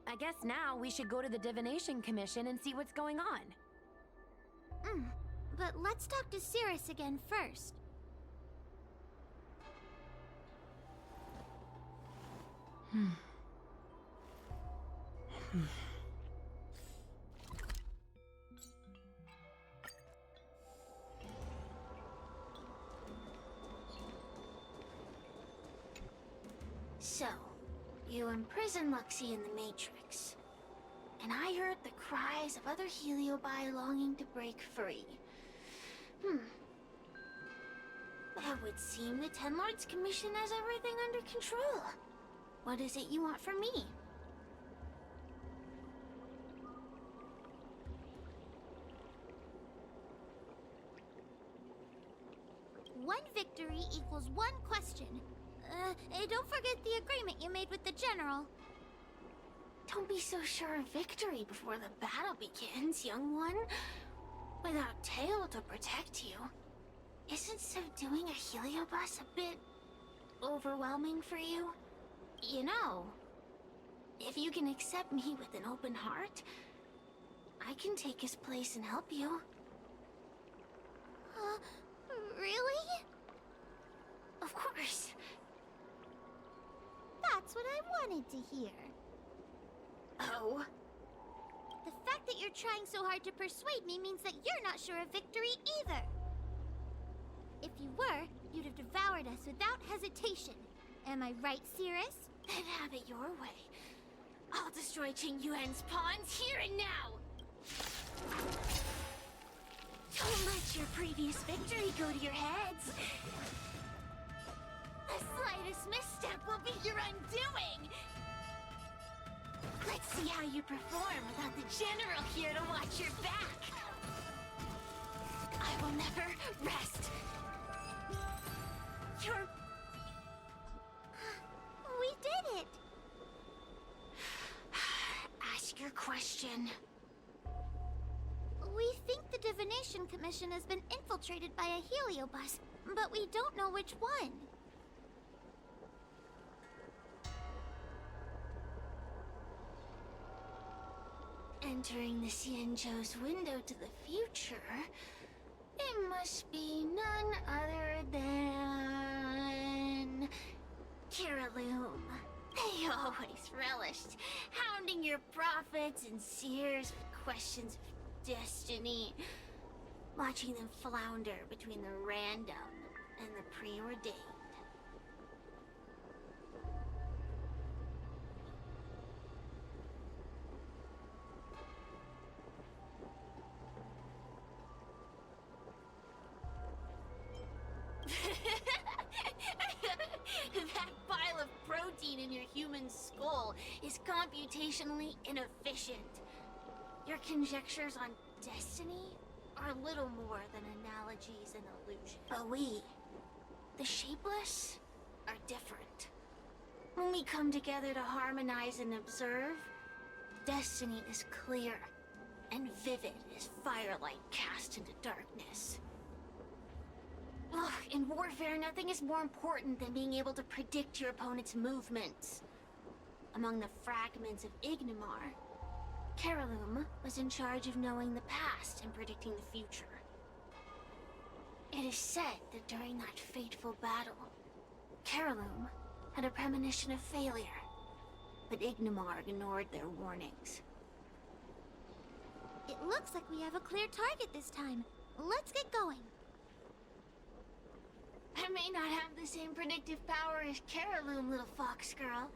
I guess now we should go to the Divination Commission and see what's going on. But let's talk to Cirrus again first. So, you imprisoned Luxie in the Matrix. And I heard the cries of other Heliobi longing to break free. It would seem the Ten Lords Commission has everything under control. What is it you want from me? One victory equals one question. Don't forget the agreement you made with the General. Don't be so sure of victory before the battle begins, young one. Without Tail to protect you, isn't subduing a Heliobus a bit overwhelming for you? You know, if you can accept me with an open heart, I can take his place and help you. Really? Of course. That's what I wanted to hear. Oh? The fact fact that you're trying so hard to persuade me means that you're not sure of victory either. If you were, you'd have devoured us without hesitation. Am I right, Cirrus? Then have it your way. I'll destroy Qing Yuan's pawns here and now! Don't let your previous victory go to your heads! The slightest misstep will be your undoing! Let's see how you perform without the general here to watch your back! I will never rest! We did it! Ask your question. We think the Divination Commission has been infiltrated by a heliobus, but we don't know which one. Entering the Xianzhou's window to the future, it must be none other than... Kiraloom. They always relished hounding your prophets and seers with questions of destiny, watching them flounder between the random and the preordained. That pile of protein in your human skull is computationally inefficient. Your conjectures on destiny are little more than analogies and illusions. But we, the shapeless, are different. When we come together to harmonize and observe, destiny is clear and vivid as firelight cast into darkness. Ugh, in warfare, nothing is more important than being able to predict your opponent's movements. Among the fragments of Ignimar, Kiraloom was in charge of knowing the past and predicting the future. It is said that during that fateful battle, Kiraloom had a premonition of failure, but Ignimar ignored their warnings. It looks like we have a clear target this time. Let's get going. I may not have the same predictive power as Kiraloom, little fox girl.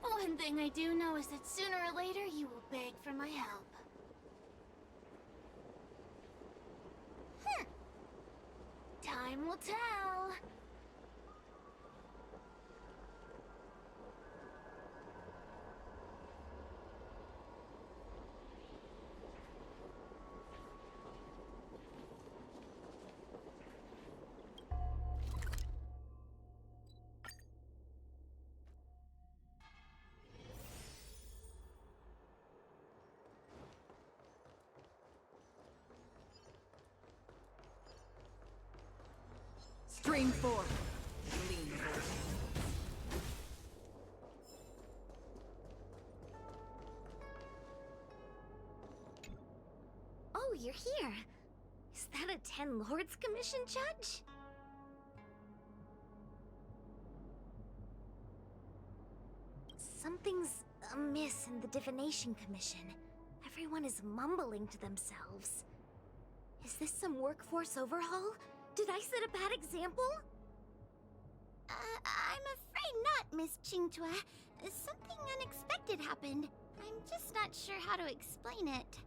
But one thing I do know is that sooner or later you will beg for my help. Time will tell. Stream forward. Lean forward. Oh, you're here. Is that a Ten Lords Commission judge? Something's amiss in the Divination Commission. Everyone is mumbling to themselves. Is this some workforce overhaul? Did I set a bad example? I'm afraid not, Miss Qingtua. Something unexpected happened. I'm just not sure how to explain it.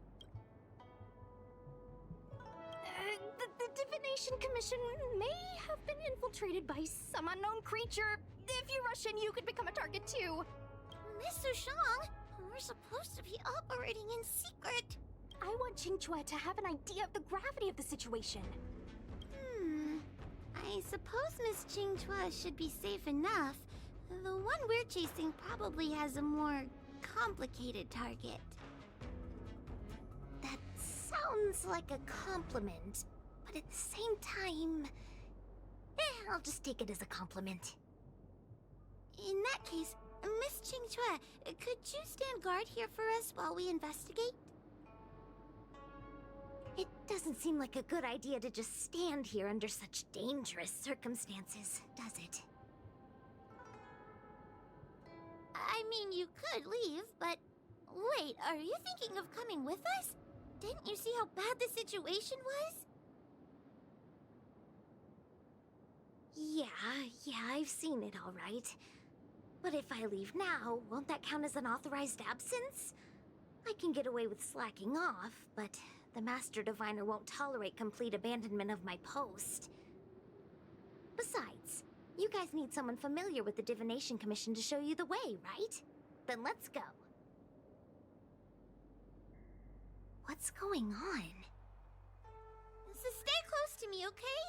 The Divination Commission may have been infiltrated by some unknown creature. If you rush in, you could become a target too. Miss Sushang, we're supposed to be operating in secret. I want Qingtua to have an idea of the gravity of the situation. I suppose Miss Qingtua should be safe enough. The one we're chasing probably has a more complicated target. That sounds like a compliment, but at the same time, I'll just take it as a compliment. In that case, Miss Qingtua, could you stand guard here for us while we investigate? It doesn't seem like a good idea to just stand here under such dangerous circumstances, does it? I mean, you could leave, but Wait, are you thinking of coming with us? Didn't you see how bad the situation was? Yeah, I've seen it all right. But if I leave now, won't that count as an authorized absence? I can get away with slacking off, but the Master Diviner won't tolerate complete abandonment of my post. Besides, you guys need someone familiar with the Divination Commission to show you the way, right? Then let's go. What's going on? So stay close to me, okay?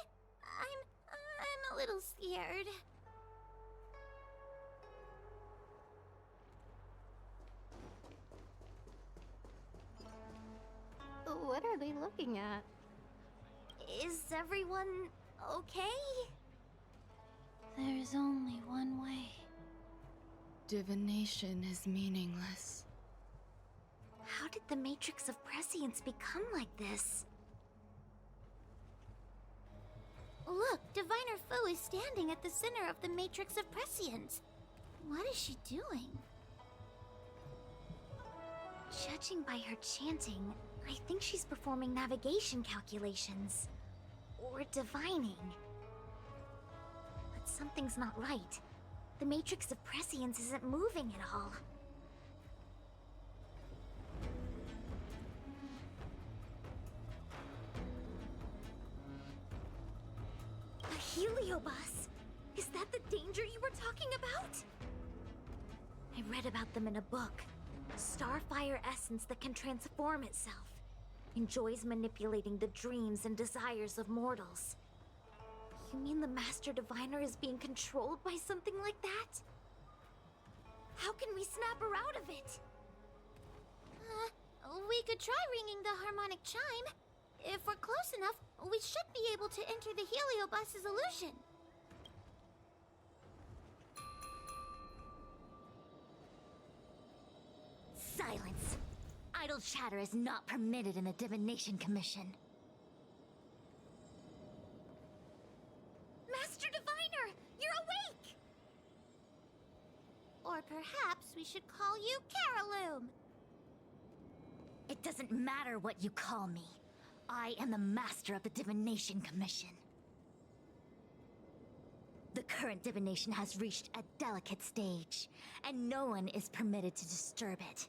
I'm a little scared. What are they looking at? Is everyone okay? There's only one way. Divination is meaningless. How did the Matrix of Prescience become like this? Look, Diviner Fu is standing at the center of the Matrix of Prescience. What is she doing? Judging by her chanting, I think she's performing navigation calculations. Or divining. But something's not right. The Matrix of Prescience isn't moving at all. A heliobus! Is that the danger you were talking about? I read about them in a book. Starfire essence that can transform itself. Enjoys manipulating the dreams and desires of mortals. You mean the Master Diviner is being controlled by something like that? How can we snap her out of it? We could try ringing the harmonic chime. If we're close enough, we should be able to enter the heliobus's illusion. Silence! Idle chatter is not permitted in the Divination Commission. Master Diviner, you're awake! Or perhaps we should call you Caraloom. It doesn't matter what you call me. I am the master of the Divination Commission. The current divination has reached a delicate stage, and no one is permitted to disturb it.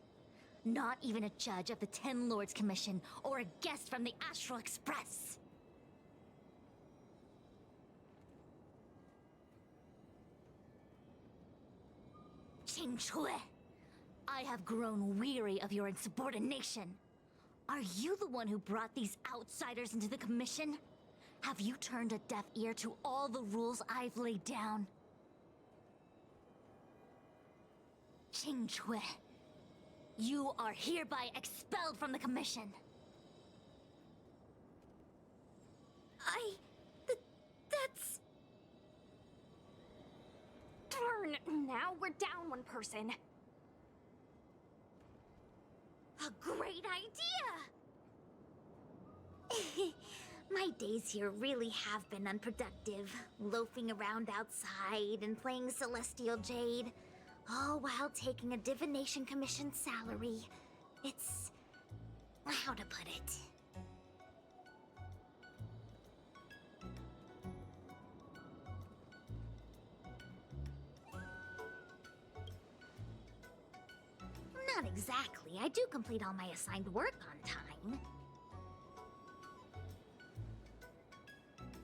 Not even a judge of the Ten Lords Commission or a guest from the Astral Express. Qing Chui, I have grown weary of your insubordination. Are you the one who brought these outsiders into the Commission? Have you turned a deaf ear to all the rules I've laid down? Qing Chui, you are hereby expelled from the Commission. That's... Darn, now we're down one person. A great idea! My days here really have been unproductive, loafing around outside and playing Celestial Jade, all while taking a Divination Commission salary. It's... how to put it? Not exactly. I do complete all my assigned work on time.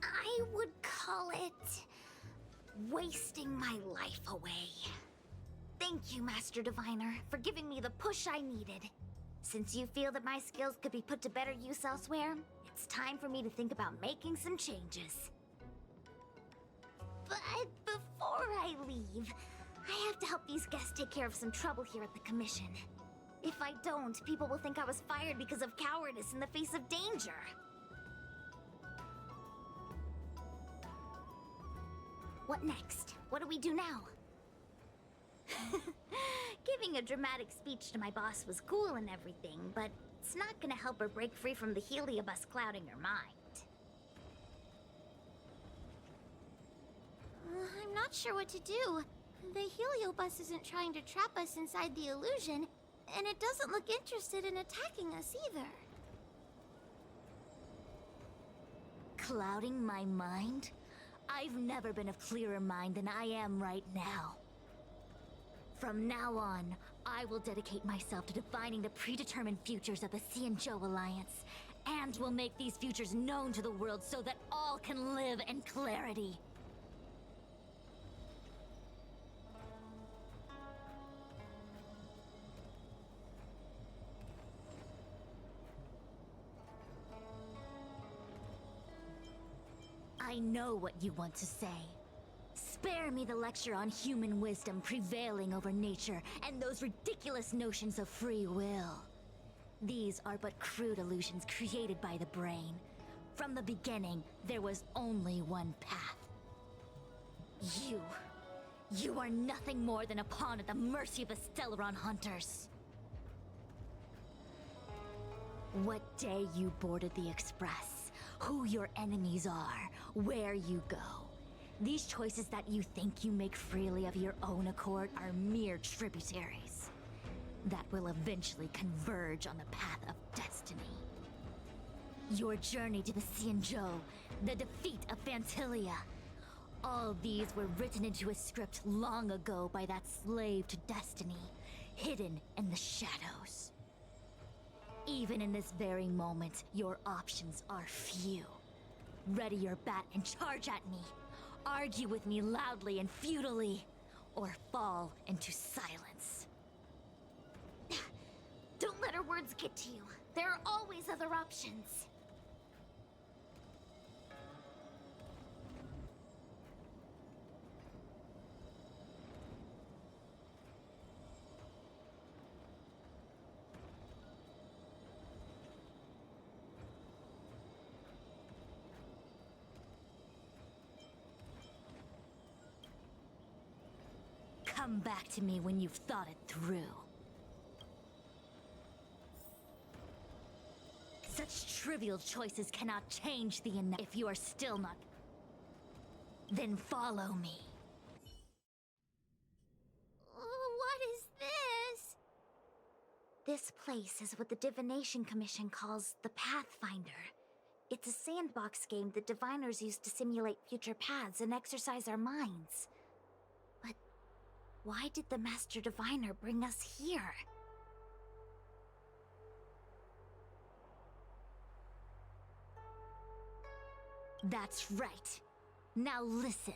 I would call it... wasting my life away. Thank you, Master Diviner, for giving me the push I needed. Since you feel that my skills could be put to better use elsewhere, it's time for me to think about making some changes. But before I leave, I have to help these guests take care of some trouble here at the Commission. If I don't, people will think I was fired because of cowardice in the face of danger. What next? What do we do now? Giving a dramatic speech to my boss was cool and everything, but it's not gonna help her break free from the heliobus clouding her mind. I'm not sure what to do. The heliobus isn't trying to trap us inside the illusion. And it doesn't look interested in attacking us either. Clouding my mind? I've never been of clearer mind than I am right now. From now on, I will dedicate myself to defining the predetermined futures of the Xianzhou Alliance, and will make these futures known to the world so that all can live in clarity. I know what you want to say. Spare me the lecture on human wisdom prevailing over nature and those ridiculous notions of free will. These are but crude illusions created by the brain. From the beginning, there was only one path. You are nothing more than a pawn at the mercy of the Stellaron hunters. What day you boarded the Express, who your enemies are, where you go. These choices that you think you make freely of your own accord are mere tributaries that will eventually converge on the path of destiny. Your journey to the Xianzhou, the defeat of Phantilia, all these were written into a script long ago by that slave to destiny, hidden in the shadows. Even in this very moment, your options are few. Ready your bat and charge at me. Argue with me loudly and futilely, or fall into silence. Don't let her words get to you. There are always other options. Come back to me when you've thought it through. Such trivial choices cannot change the if you are still not. Then follow me. What is this? This place is what the Divination Commission calls the Pathfinder. It's a sandbox game that diviners use to simulate future paths and exercise our minds. But why did the Master Diviner bring us here? That's right. Now listen.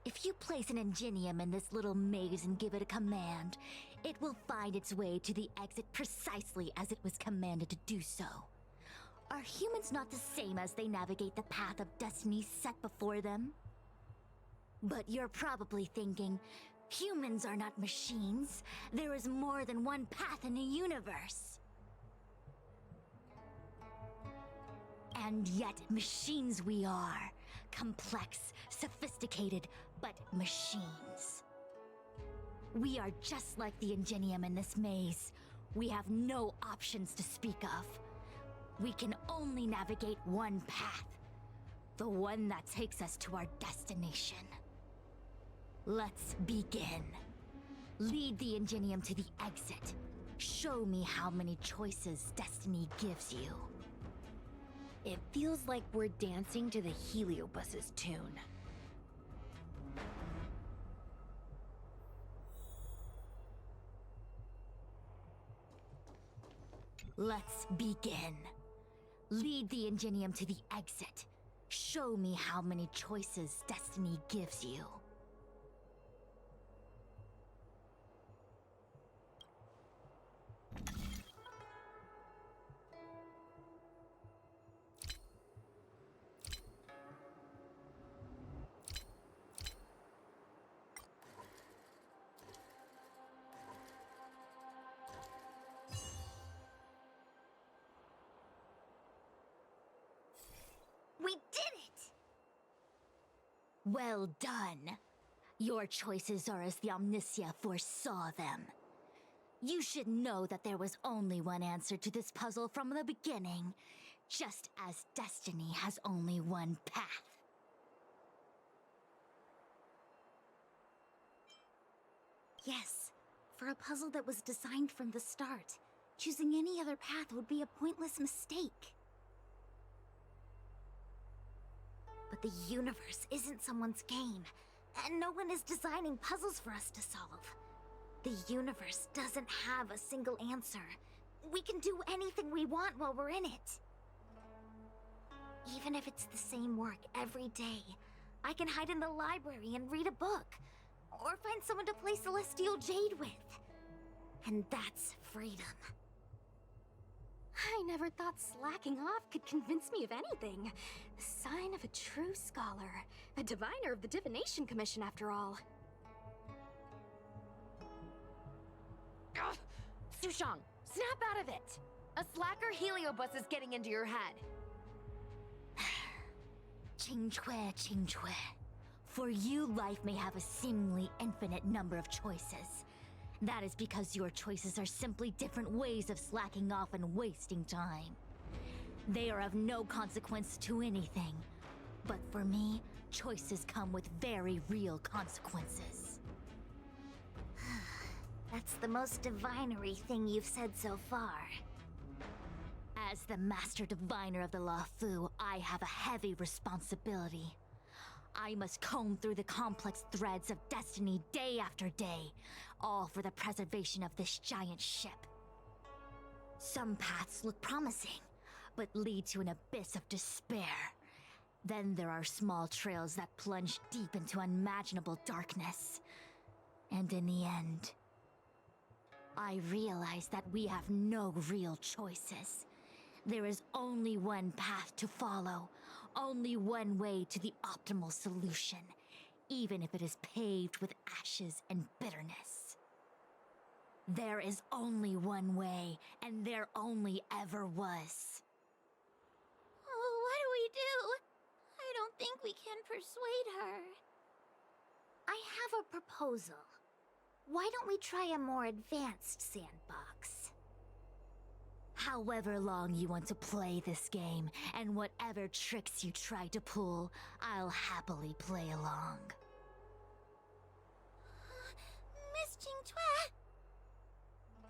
If you place an ingenium in this little maze and give it a command, it will find its way to the exit precisely as it was commanded to do so. Are humans not the same as they navigate the path of destiny set before them? But you're probably thinking, humans are not machines. There is more than one path in the universe. And yet, machines we are. Complex, sophisticated, but machines. We are just like the Ingenium in this maze. We have no options to speak of. We can only navigate one path. The one that takes us to our destination. Let's begin. Lead the Ingenium to the exit. Show me how many choices destiny gives you. It feels like we're dancing to the Heliobus's tune. Let's begin. Lead the Ingenium to the exit. Show me how many choices destiny gives you. We did it! Well done. Your choices are as the Omniscia foresaw them. You should know that there was only one answer to this puzzle from the beginning, just as destiny has only one path. Yes, for a puzzle that was designed from the start. Choosing any other path would be a pointless mistake. But the universe isn't someone's game, and no one is designing puzzles for us to solve. The universe doesn't have a single answer. We can do anything we want while we're in it. Even if it's the same work every day, I can hide in the library and read a book, or find someone to play Celestial Jade with. And that's freedom. I never thought slacking off could convince me of anything. The sign of a true scholar. A diviner of the Divination Commission, after all. Ugh! Sushang, snap out of it! A slacker heliobus is getting into your head. Qingque. For you, life may have a seemingly infinite number of choices. That is because your choices are simply different ways of slacking off and wasting time. They are of no consequence to anything. But for me, choices come with very real consequences. That's the most divinery thing you've said so far. As the Master Diviner of the Luofu, I have a heavy responsibility. I must comb through the complex threads of destiny day after day, all for the preservation of this giant ship. Some paths look promising, but lead to an abyss of despair. Then there are small trails that plunge deep into unimaginable darkness. And in the end, I realize that we have no real choices. There is only one path to follow, only one way to the optimal solution, even if it is paved with ashes and bitterness. There is only one way, and there only ever was. Oh, what do we do? I don't think we can persuade her. I have a proposal. Why don't we try a more advanced sandbox? However long you want to play this game, and whatever tricks you try to pull, I'll happily play along. Miss Qingque!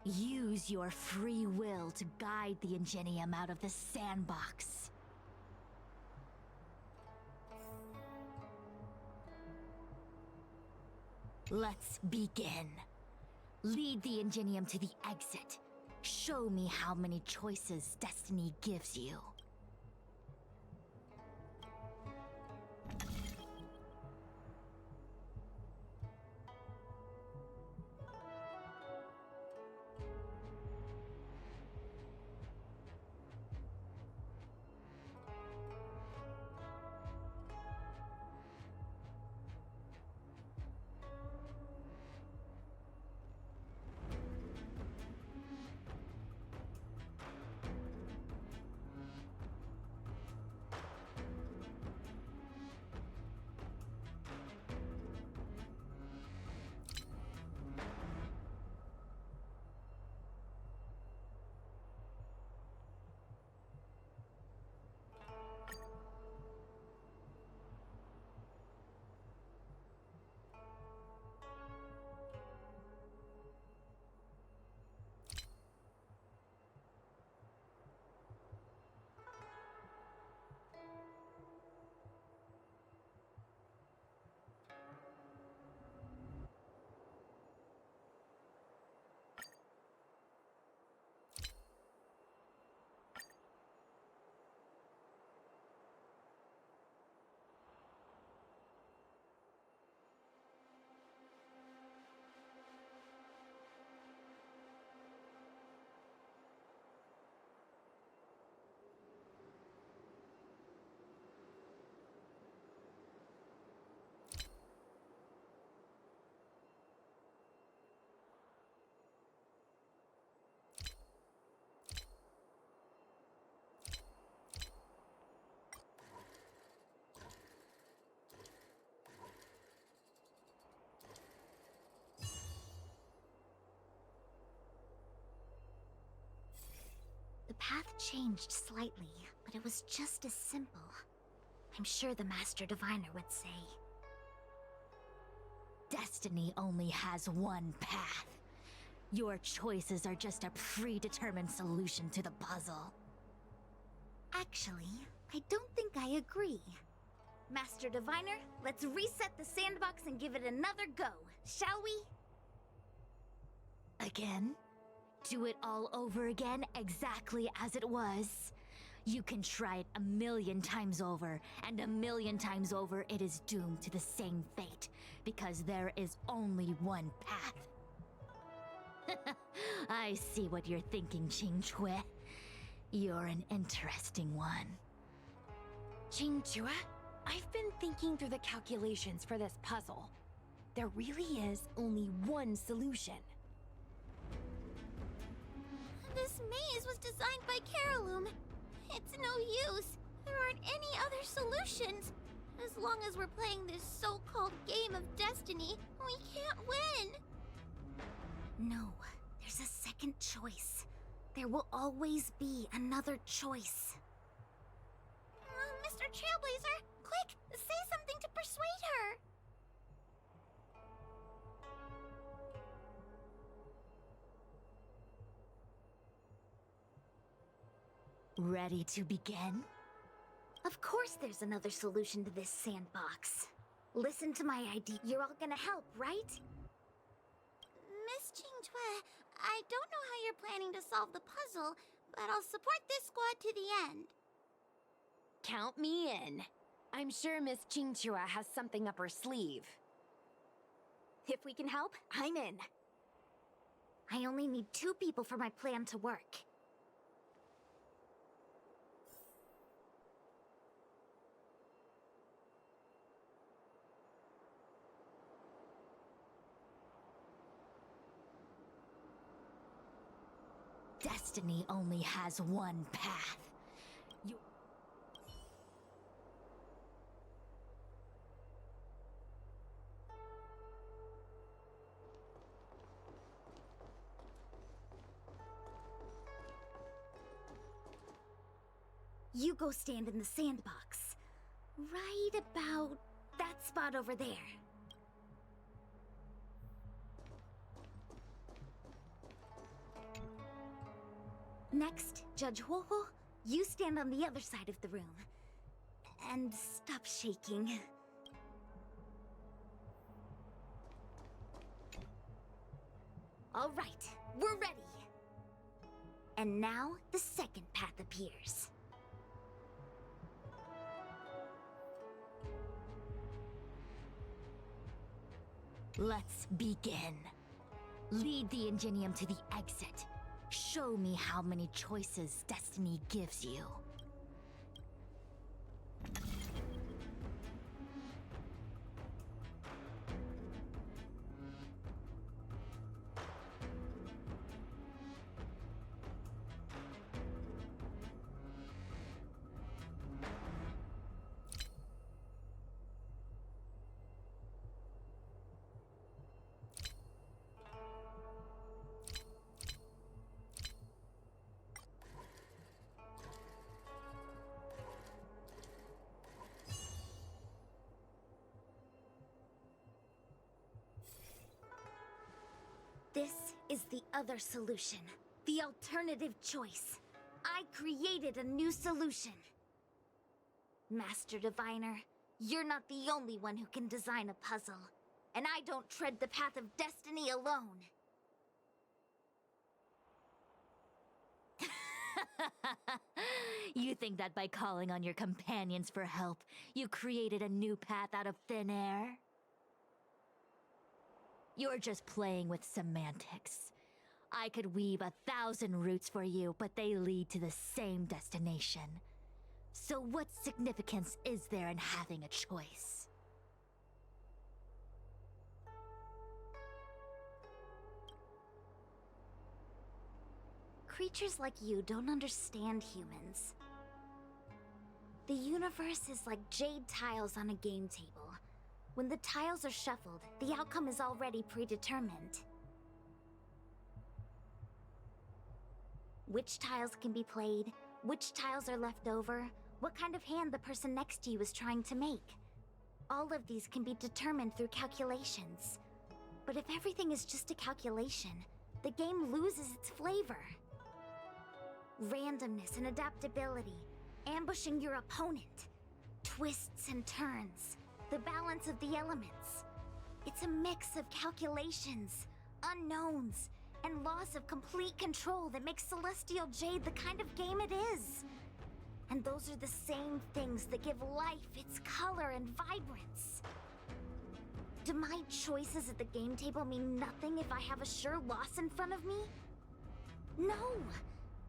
Use your free will to guide the Ingenium out of the sandbox. Let's begin. Lead the Ingenium to the exit. Show me how many choices destiny gives you. The path changed slightly, but it was just as simple. I'm sure the Master Diviner would say. Destiny only has one path. Your choices are just a predetermined solution to the puzzle. Actually, I don't think I agree. Master Diviner, let's reset the sandbox and give it another go, shall we? Again? Do it all over again exactly as it was? You can try it 1,000,000 times over, and 1,000,000 times over it is doomed to the same fate, because there is only one path. I see what you're thinking, Qingque. You're an interesting one. Qingque, I've been thinking through the calculations for this puzzle. There really is only one solution. This maze was designed by Carolum. It's no use. There aren't any other solutions. As long as we're playing this so-called game of destiny, we can't win. No, there's a second choice. There will always be another choice. Mr. Trailblazer, quick, say something to persuade her. Ready to begin? Of course there's another solution to this sandbox. Listen to my idea. You're all gonna help, right? Miss Qingque, I don't know how you're planning to solve the puzzle, but I'll support this squad to the end. Count me in. I'm sure Miss Qingque has something up her sleeve. If we can help, I'm in. I only need 2 people for my plan to work. Destiny only has one path. You go stand in the sandbox. Right about that spot over there. Next, Judge Huohuo, you stand on the other side of the room. And stop shaking. All right, we're ready. And now, the second path appears. Let's begin. Lead the Ingenium to the exit. Show me how many choices destiny gives you. This is the other solution. The alternative choice. I created a new solution. Master Diviner, you're not the only one who can design a puzzle. And I don't tread the path of destiny alone. You think that by calling on your companions for help, you created a new path out of thin air? You're just playing with semantics. I could weave 1,000 routes for you, but they lead to the same destination. So what significance is there in having a choice? Creatures like you don't understand humans. The universe is like jade tiles on a game table. When the tiles are shuffled, the outcome is already predetermined. Which tiles can be played, which tiles are left over, what kind of hand the person next to you is trying to make. All of these can be determined through calculations. But if everything is just a calculation, the game loses its flavor. Randomness and adaptability, ambushing your opponent, twists and turns, the balance of the elements. It's a mix of calculations, unknowns, and loss of complete control that makes Celestial Jade the kind of game it is. And those are the same things that give life its color and vibrance. Do my choices at the game table mean nothing if I have a sure loss in front of me? No!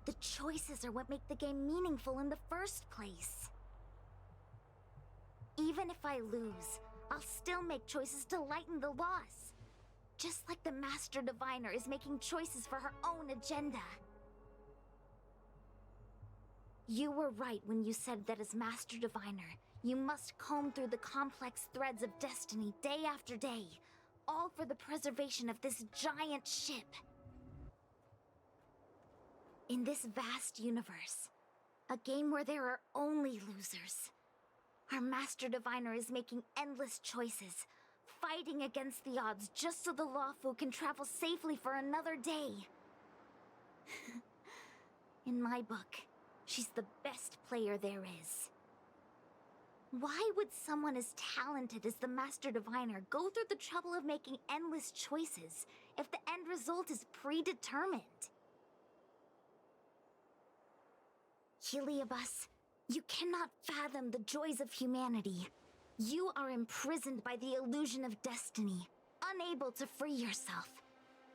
The choices are what make the game meaningful in the first place. Even if I lose, I'll still make choices to lighten the loss. Just like the Master Diviner is making choices for her own agenda. You were right when you said that as Master Diviner, you must comb through the complex threads of destiny day after day, all for the preservation of this giant ship. In this vast universe, a game where there are only losers, our Master Diviner is making endless choices, fighting against the odds just so the Lawfu can travel safely for another day. In my book, she's the best player there is. Why would someone as talented as the Master Diviner go through the trouble of making endless choices if the end result is predetermined? Heliobus, you cannot fathom the joys of humanity. You are imprisoned by the illusion of destiny, unable to free yourself.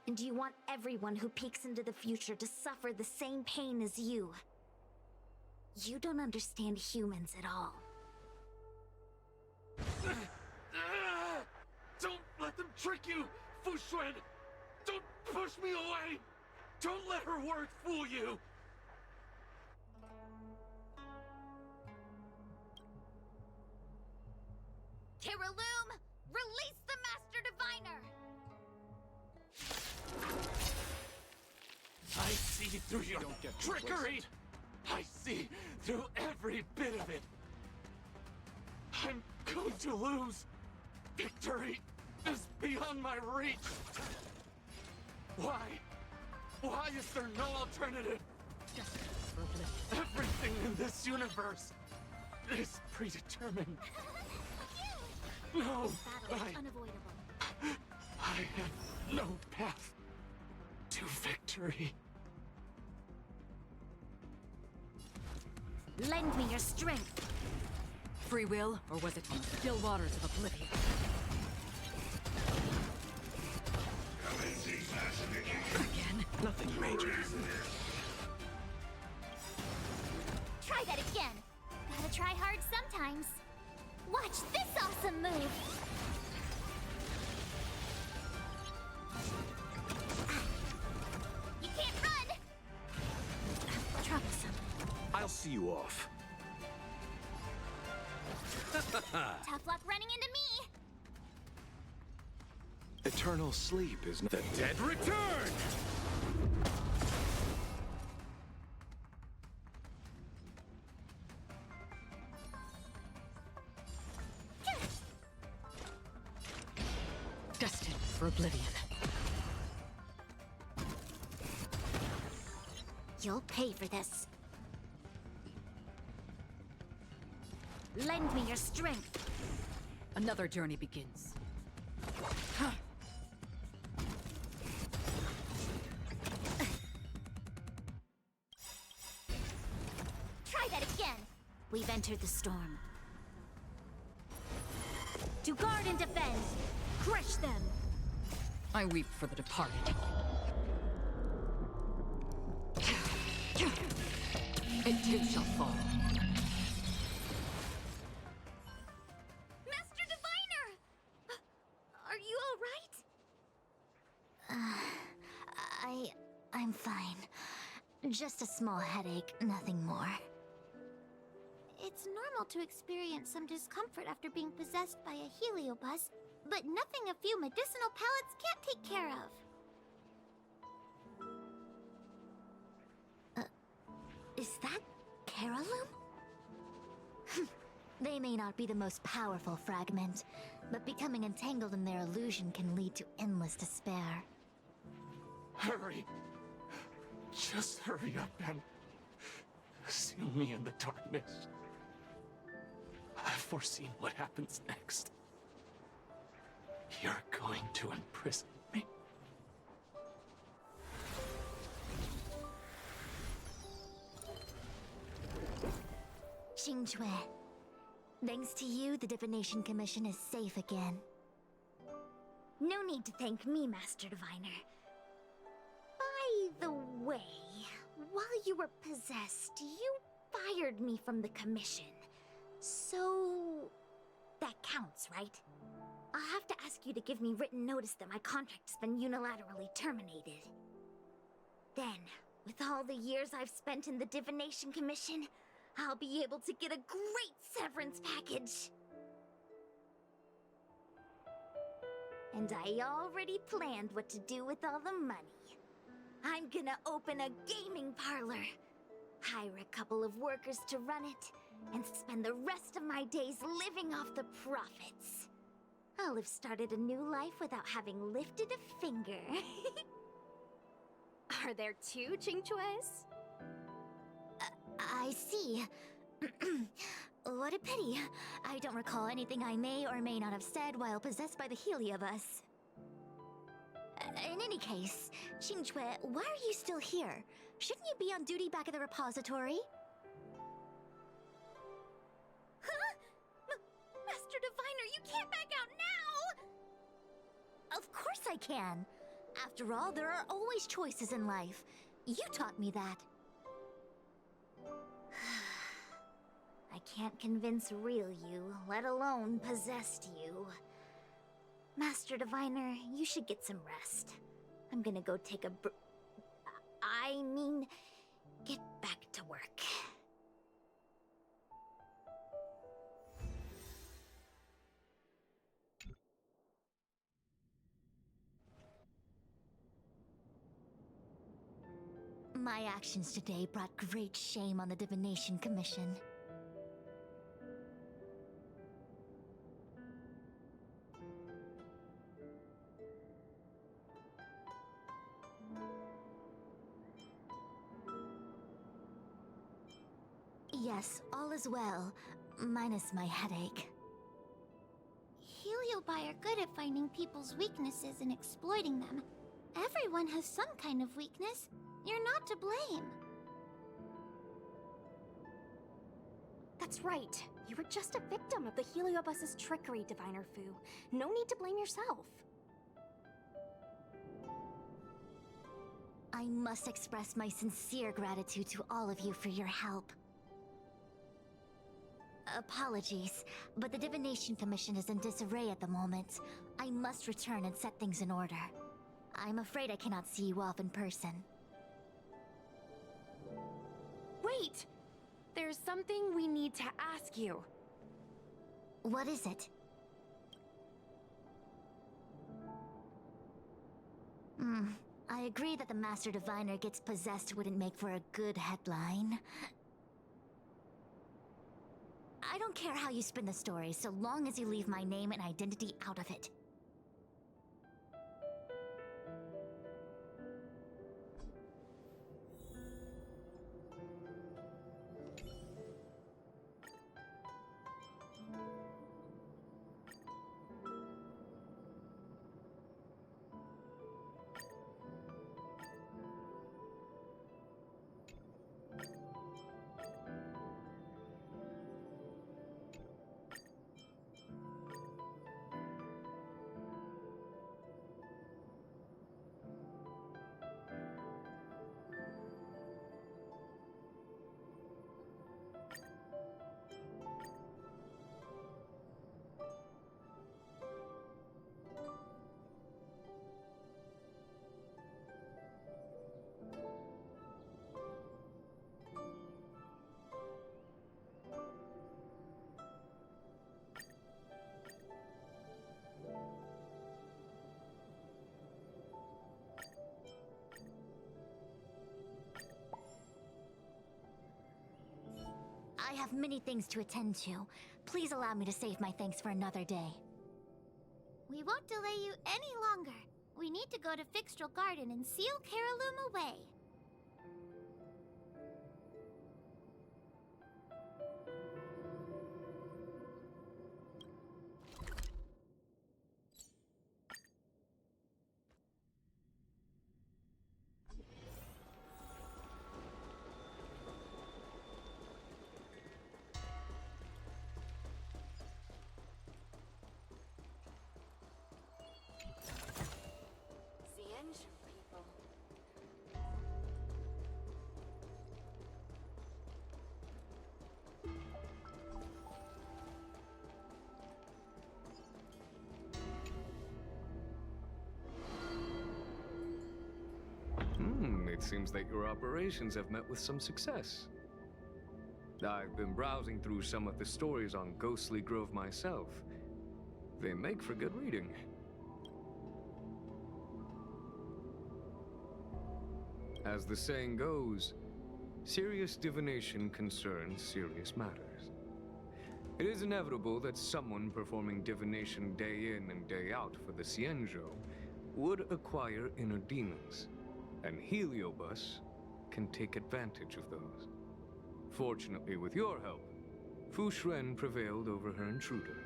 And you want everyone who peeks into the future to suffer the same pain as you. You don't understand humans at all. Don't let them trick you, Fu Xuan! Don't push me away! Don't let her words fool you! Terraloom, release the Master Diviner! I see through your trickery! I see through every bit of it! I'm going to lose! Victory is beyond my reach! Why? Why is there no alternative? Everything in this universe is predetermined. No, Unavoidable. I have no path to victory. Lend me your strength. Free will, or was it from the still waters of oblivion? Again? Nothing major. Try that again. Gotta try hard sometimes. Watch this awesome move! You can't run! Troublesome. I'll see you off. Tough luck running into me! Eternal sleep is not... The dead return! Destined for oblivion. You'll pay for this. Lend me your strength. Another journey begins. Try that again. We've entered the storm. To guard and defend. Crush them. I weep for the departed. It too shall fall. Master Diviner! Are you all right? I'm fine. Just a small headache, nothing more. It's normal to experience some discomfort after being possessed by a heliobus, but nothing a few medicinal pellets can't take care of. Is that Carolum? They may not be the most powerful fragment, but becoming entangled in their illusion can lead to endless despair. Hurry. Just hurry up and seal me in the darkness. I've foreseen what happens next. You're going to imprison me. Qingque. Thanks to you, the Divination Commission is safe again. No need to thank me, Master Diviner. By the way, while you were possessed, you fired me from the commission. So... that counts, right? I'll have to ask you to give me written notice that my contract's been unilaterally terminated. Then, with all the years I've spent in the Divination Commission, I'll be able to get a great severance package! And I already planned what to do with all the money. I'm gonna open a gaming parlor, hire a couple of workers to run it, and spend the rest of my days living off the profits. I'll have started a new life without having lifted a finger. Are there two Qingques? I see. What a pity. I don't recall anything I may or may not have said while possessed by the Heliobus. In any case, Qingque, why are you still here? Shouldn't you be on duty back at the repository? Huh? Master Diviner, you can't back out now! Of course I can. After all, there are always choices in life. You taught me that. I can't convince real you, let alone possessed you. Master Diviner, you should get some rest. I'm gonna go take a get back to work. My actions today brought great shame on the Divination Commission. Yes, all is well, minus my headache. Heliobi are good at finding people's weaknesses and exploiting them. Everyone has some kind of weakness. You're not to blame. That's right. You were just a victim of the Heliobus's trickery, Diviner Fu. No need to blame yourself. I must express my sincere gratitude to all of you for your help. Apologies, but the Divination Commission is in disarray at the moment. I must return and set things in order. I'm afraid I cannot see you off in person. Wait! There's something we need to ask you. What is it? I agree that the Master Diviner gets possessed wouldn't make for a good headline. I don't care how you spin the story, so long as you leave my name and identity out of it. I have many things to attend to. Please allow me to save my thanks for another day. We won't delay you any longer. We need to go to Fixtral Garden and seal Carolum away. The engine people. It seems that your operations have met with some success. I've been browsing through some of the stories on Ghostly Grove myself. They make for good reading. As the saying goes, serious divination concerns serious matters. It is inevitable that someone performing divination day in and day out for the Cienjo would acquire inner demons, and Heliobus can take advantage of those. Fortunately, with your help, Fu Shren prevailed over her intruder.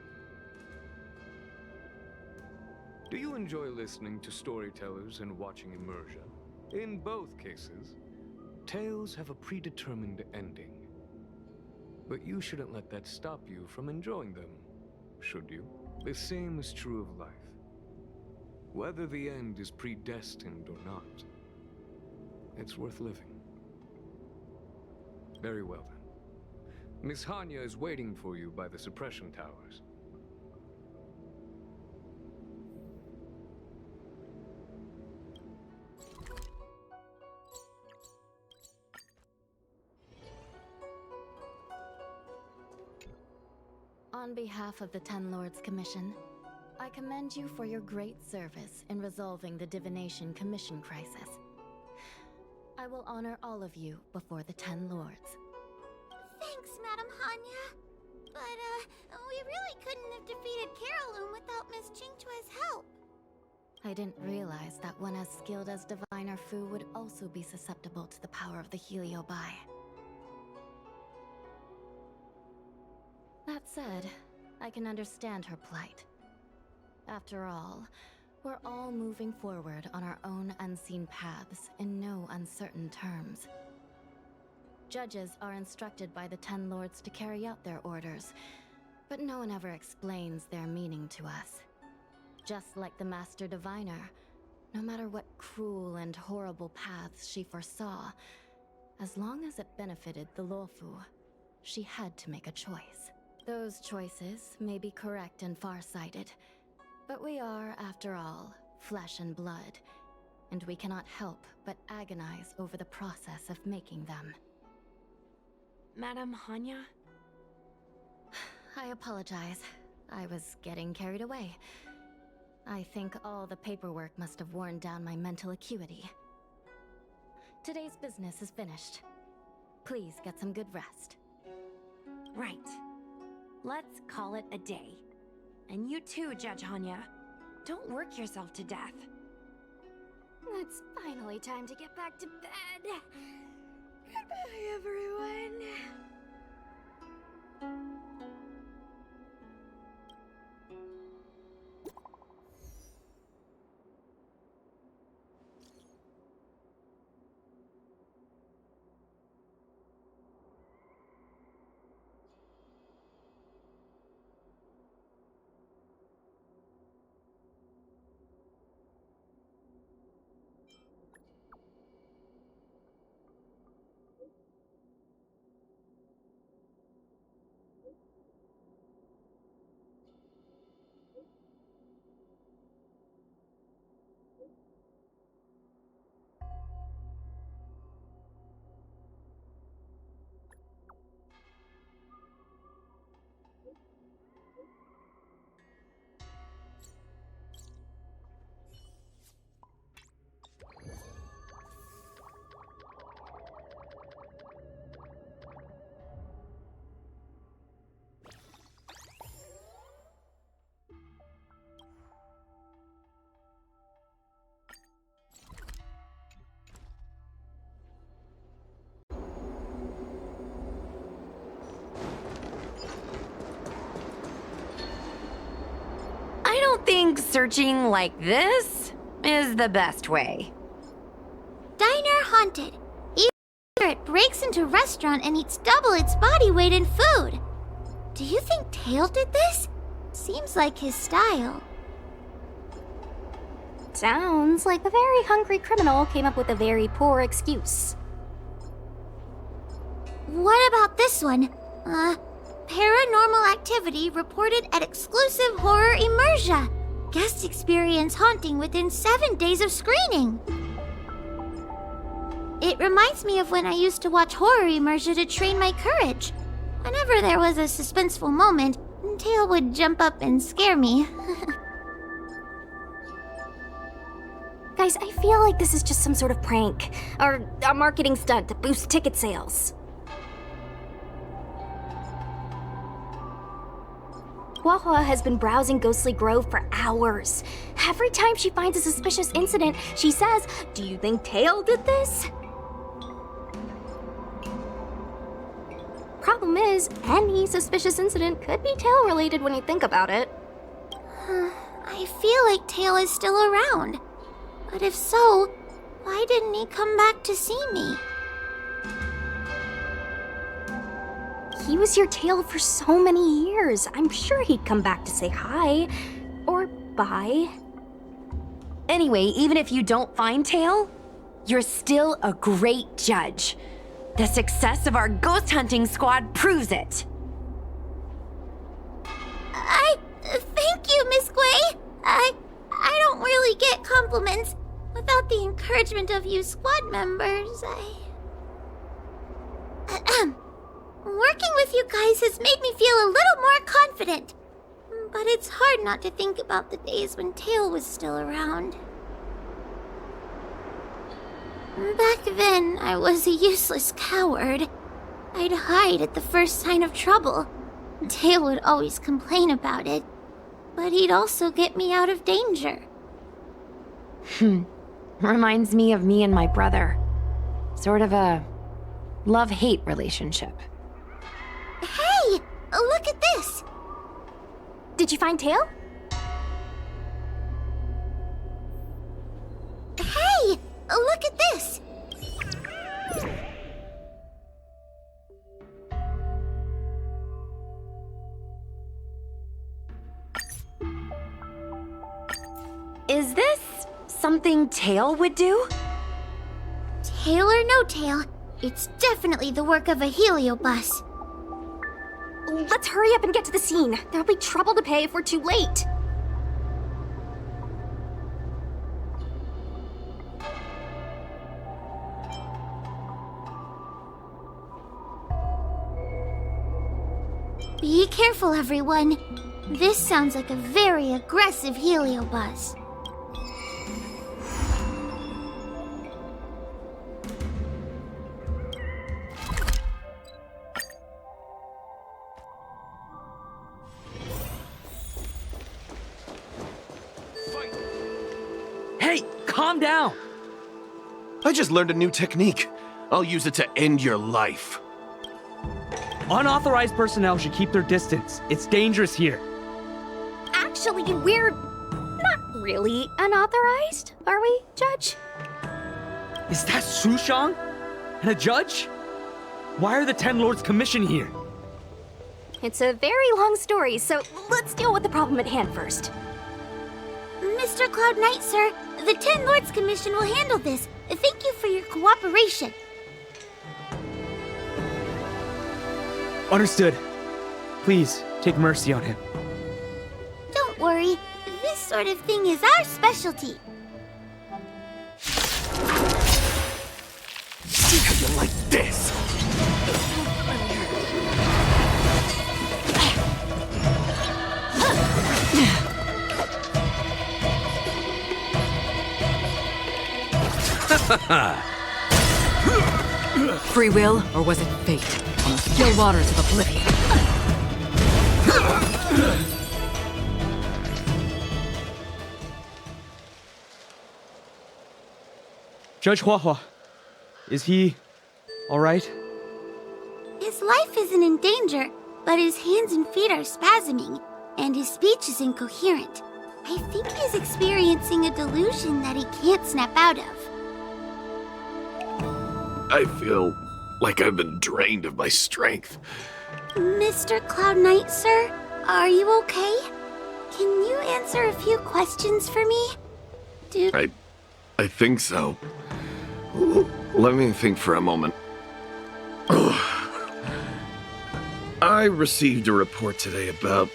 Do you enjoy listening to storytellers and watching immersion? In both cases, tales have a predetermined ending. But you shouldn't let that stop you from enjoying them, should you? The same is true of life. Whether the end is predestined or not, it's worth living. Very well then. Miss Hanya is waiting for you by the suppression towers. On behalf of the Ten Lords Commission, I commend you for your great service in resolving the Divination Commission crisis. I will honor all of you before the Ten Lords. Thanks, Madam Hanya. But, we really couldn't have defeated Carolum without Miss Qingtue's help. I didn't realize that one as skilled as Diviner Fu would also be susceptible to the power of the Heliobi. That said, I can understand her plight. After all, we're all moving forward on our own unseen paths in no uncertain terms. Judges are instructed by the Ten Lords to carry out their orders, but no one ever explains their meaning to us. Just like the Master Diviner, no matter what cruel and horrible paths she foresaw, as long as it benefited the Luofu, she had to make a choice. Those choices may be correct and far-sighted, but we are, after all, flesh and blood, and we cannot help but agonize over the process of making them. Madam Hanya? I apologize. I was getting carried away. I think all the paperwork must have worn down my mental acuity. Today's business is finished. Please get some good rest. Right. Let's call it a day. And you too, Judge Hanya. Don't work yourself to death. It's finally time to get back to bed. Goodbye, everyone. don't think searching like this is the best way. Diner haunted. Even it breaks into restaurant and eats double its body weight in food. Do you think Tail did this? Seems like his style. Sounds like a very hungry criminal came up with a very poor excuse. What about this one? Paranormal activity reported at exclusive horror immersia. Guests experience haunting within 7 days of screening. It reminds me of when I used to watch horror immersia to train my courage. Whenever there was a suspenseful moment, Tail would jump up and scare me. Guys, I feel like this is just some sort of prank, or a marketing stunt to boost ticket sales. Huahua has been browsing Ghostly Grove for hours. Every time she finds a suspicious incident, she says, "Do you think Tail did this?" Problem is, any suspicious incident could be Tail-related when you think about it. I feel like Tail is still around. But if so, why didn't he come back to see me? He was your Tail for so many years. I'm sure he'd come back to say hi. Or bye. Anyway, even if you don't find Tail, you're still a great judge. The success of our ghost hunting squad proves it. Thank you, Miss Gui. I don't really get compliments. Without the encouragement of you squad members, Working with you guys has made me feel a little more confident. But it's hard not to think about the days when Tail was still around. Back then, I was a useless coward. I'd hide at the first sign of trouble. Tail would always complain about it, but he'd also get me out of danger. Reminds me of me and my brother. Sort of a love-hate relationship. Hey! Look at this! Did you find Tail? Hey! Look at this! Is this something Tail would do? Tail or no tail, it's definitely the work of a heliobus. Let's hurry up and get to the scene. There'll be trouble to pay if we're too late. Be careful, everyone. This sounds like a very aggressive heliobus. Hey, calm down! I just learned a new technique. I'll use it to end your life. Unauthorized personnel should keep their distance. It's dangerous here. Actually, we're not really unauthorized, are we, Judge? Is that Sushang? And a judge? Why are the Ten Lords Commission here? It's a very long story, so let's deal with the problem at hand first. Mr. Cloud Knight, sir, the Ten Lords Commission will handle this. Thank you for your cooperation. Understood. Please, take mercy on him. Don't worry, this sort of thing is our specialty. See how you like this? Free will, or was it fate? On the still waters of oblivion. Judge Huahua, is he all right? His life isn't in danger, but his hands and feet are spasming, and his speech is incoherent. I think he's experiencing a delusion that he can't snap out of. I feel like I've been drained of my strength. Mr. Cloud Knight, sir? Are you okay? Can you answer a few questions for me? I think so. Let me think for a moment. I received a report today about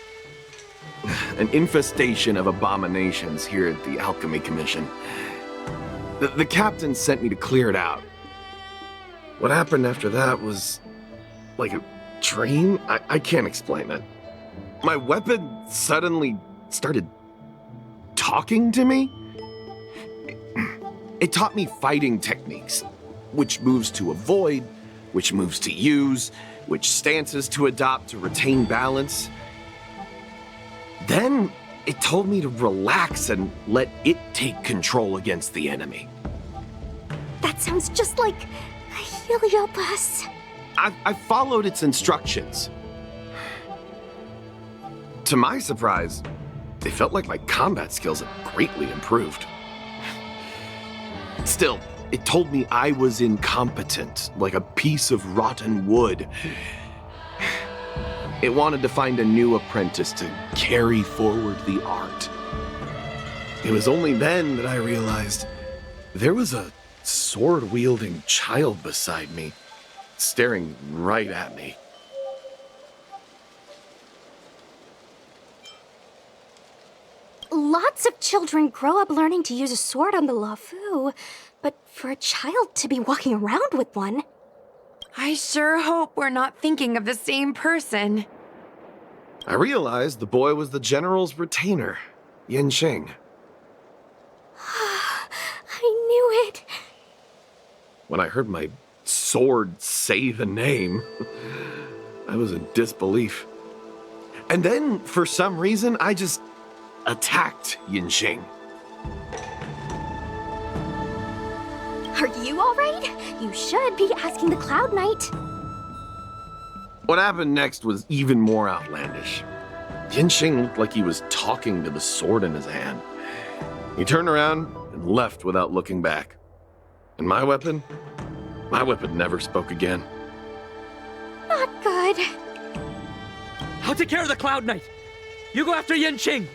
an infestation of abominations here at the Alchemy Commission. The captain sent me to clear it out. What happened after that was like a dream? I can't explain it. My weapon suddenly started talking to me. It taught me fighting techniques, which moves to avoid, which moves to use, which stances to adopt to retain balance. Then it told me to relax and let it take control against the enemy. That sounds just like a Heliobus. I followed its instructions. To my surprise, it felt like my combat skills had greatly improved. Still, it told me I was incompetent, like a piece of rotten wood. It wanted to find a new apprentice to carry forward the art. It was only then that I realized there was a sword-wielding child beside me, staring right at me. Lots of children grow up learning to use a sword on the Luofu, but for a child to be walking around with one... I sure hope we're not thinking of the same person. I realized the boy was the general's retainer, Yin Shing. I knew it. When I heard my sword say the name, I was in disbelief. And then, for some reason, I just attacked Yin Shing. Are you alright? You should be asking the Cloud Knight. What happened next was even more outlandish. Yin Shing looked like he was talking to the sword in his hand. He turned around and left without looking back. And my weapon never spoke again. Not good. I'll take care of the Cloud Knight. You go after Yin Qing.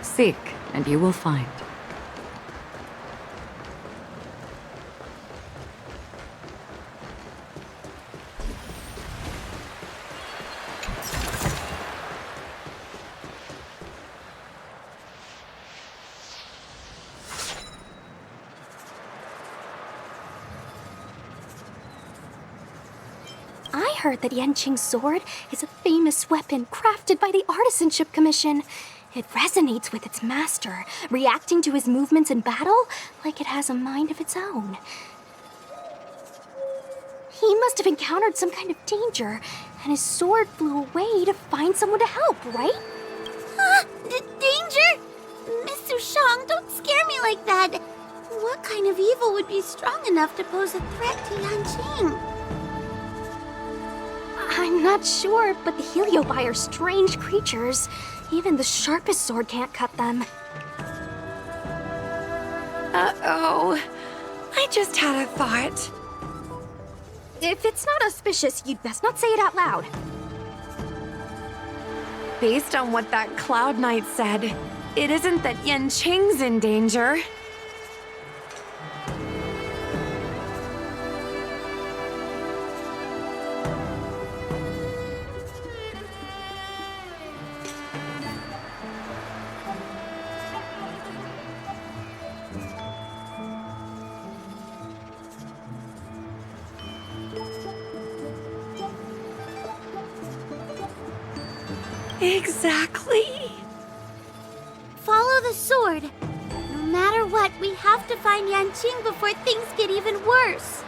Seek, and you will find. I heard that Yanqing's sword is a famous weapon crafted by the Artisanship Commission. It resonates with its master, reacting to his movements in battle like it has a mind of its own. He must have encountered some kind of danger, and his sword flew away to find someone to help, right? Danger? Miss Sushang, don't scare me like that. What kind of evil would be strong enough to pose a threat to Yanqing? I'm not sure, but the Heliobi are strange creatures. Even the sharpest sword can't cut them. Uh-oh. I just had a thought. If it's not auspicious, you'd best not say it out loud. Based on what that Cloud Knight said, it isn't that Yanqing's in danger. Exactly. Follow the sword. No matter what, we have to find Yanqing before things get even worse.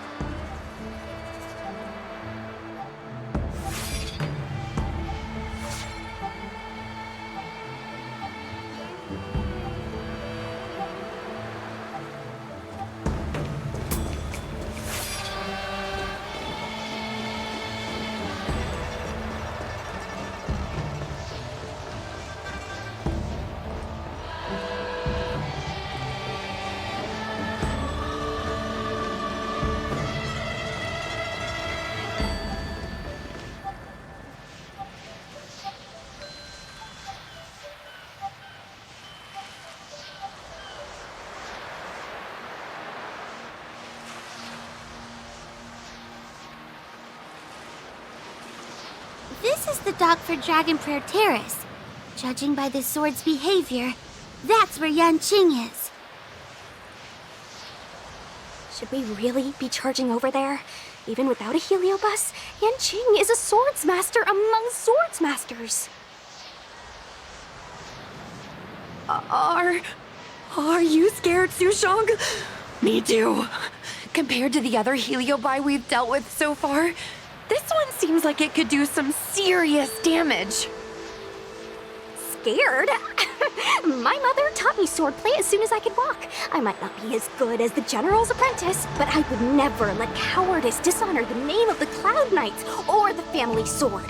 This is the dock for Dragon Prayer Terrace. Judging by this sword's behavior, that's where Yanqing is. Should we really be charging over there? Even without a heliobus, Yanqing is a swordsmaster among swordsmasters. Are you scared, Sushong? Me too. Compared to the other Heliobi we've dealt with so far, this one seems like it could do some serious damage. Scared? My mother taught me swordplay as soon as I could walk. I might not be as good as the General's apprentice, but I would never let cowardice dishonor the name of the Cloud Knights or the family sword.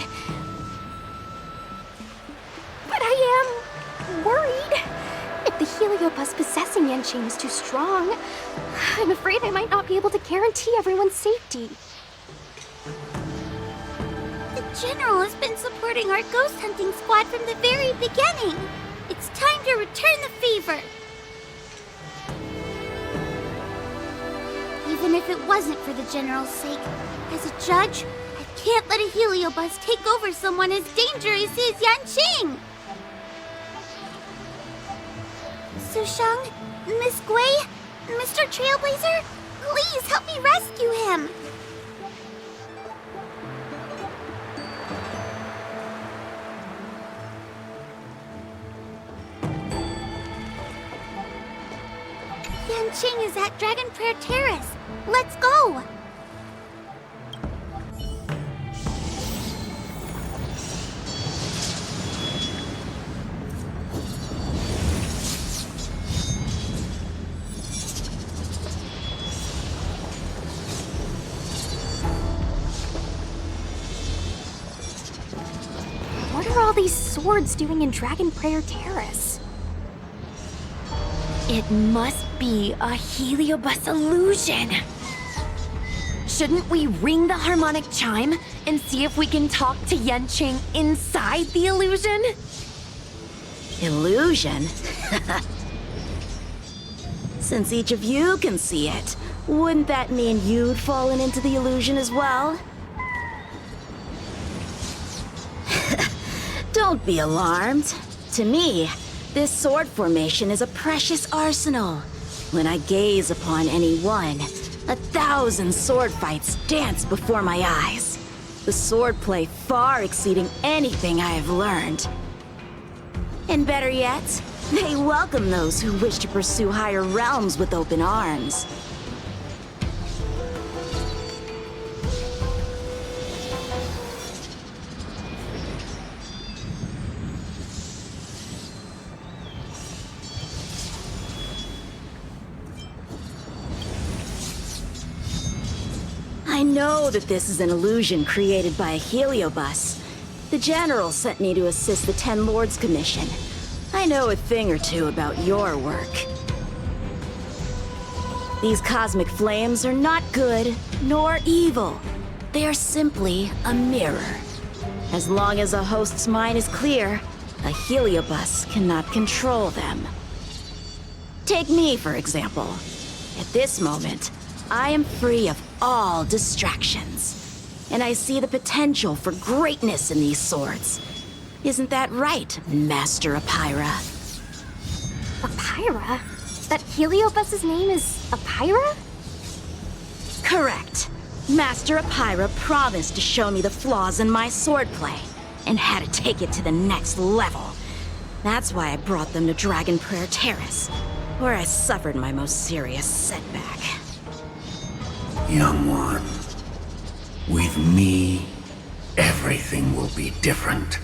But I am worried. If the heliobus possessing Yanqing is too strong, I'm afraid I might not be able to guarantee everyone's safety. The General has been supporting our ghost hunting squad from the very beginning. It's time to return the favor. Even if it wasn't for the General's sake, as a judge, I can't let a heliobus take over someone as dangerous as Yanqing. Sushang, Miss Gui, Mr. Trailblazer, please help me rescue him. Yanqing is at Dragon Prayer Terrace. Let's go! What are all these swords doing in Dragon Prayer Terrace? It must be a heliobus illusion. Shouldn't we ring the harmonic chime and see if we can talk to Yanqing inside the illusion? Illusion? Since each of you can see it, wouldn't that mean you'd fallen into the illusion as well? Don't be alarmed. To me, this sword formation is a precious arsenal. When I gaze upon any one, 1,000 sword fights dance before my eyes. The swordplay far exceeding anything I have learned. And better yet, they welcome those who wish to pursue higher realms with open arms. I know that this is an illusion created by a heliobus. The General sent me to assist the Ten Lords Commission. I know a thing or two about your work. These cosmic flames are not good nor evil. They are simply a mirror. As long as a host's mind is clear, a heliobus cannot control them. Take me, for example. At this moment, I am free of all distractions. And I see the potential for greatness in these swords. Isn't that right, Master Apira? Apira? That heliobus's name is Apira? Correct. Master Apira promised to show me the flaws in my swordplay, and had to take it to the next level. That's why I brought them to Dragon Prayer Terrace, where I suffered my most serious setback. Young one, with me, everything will be different.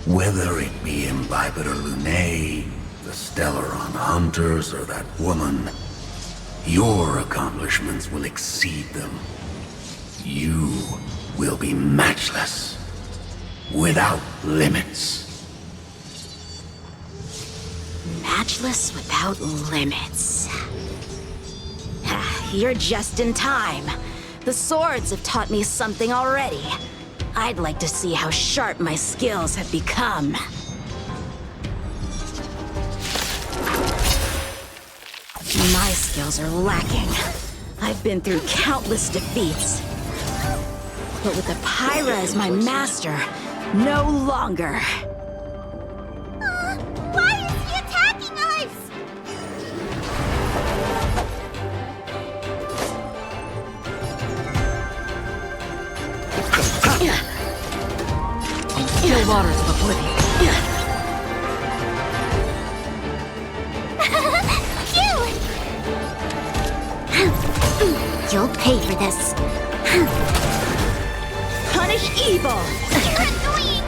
Whether it be Imbibiter Lunae, the Stellaron Hunters, or that woman, your accomplishments will exceed them. You will be matchless, without limits. Matchless without limits. You're just in time. The swords have taught me something already. I'd like to see how sharp my skills have become. My skills are lacking. I've been through countless defeats. But with Apira as my master, no longer. Why is he attacking us? Still waters of oblivion. You'll pay for this. Punish evil! You're annoying!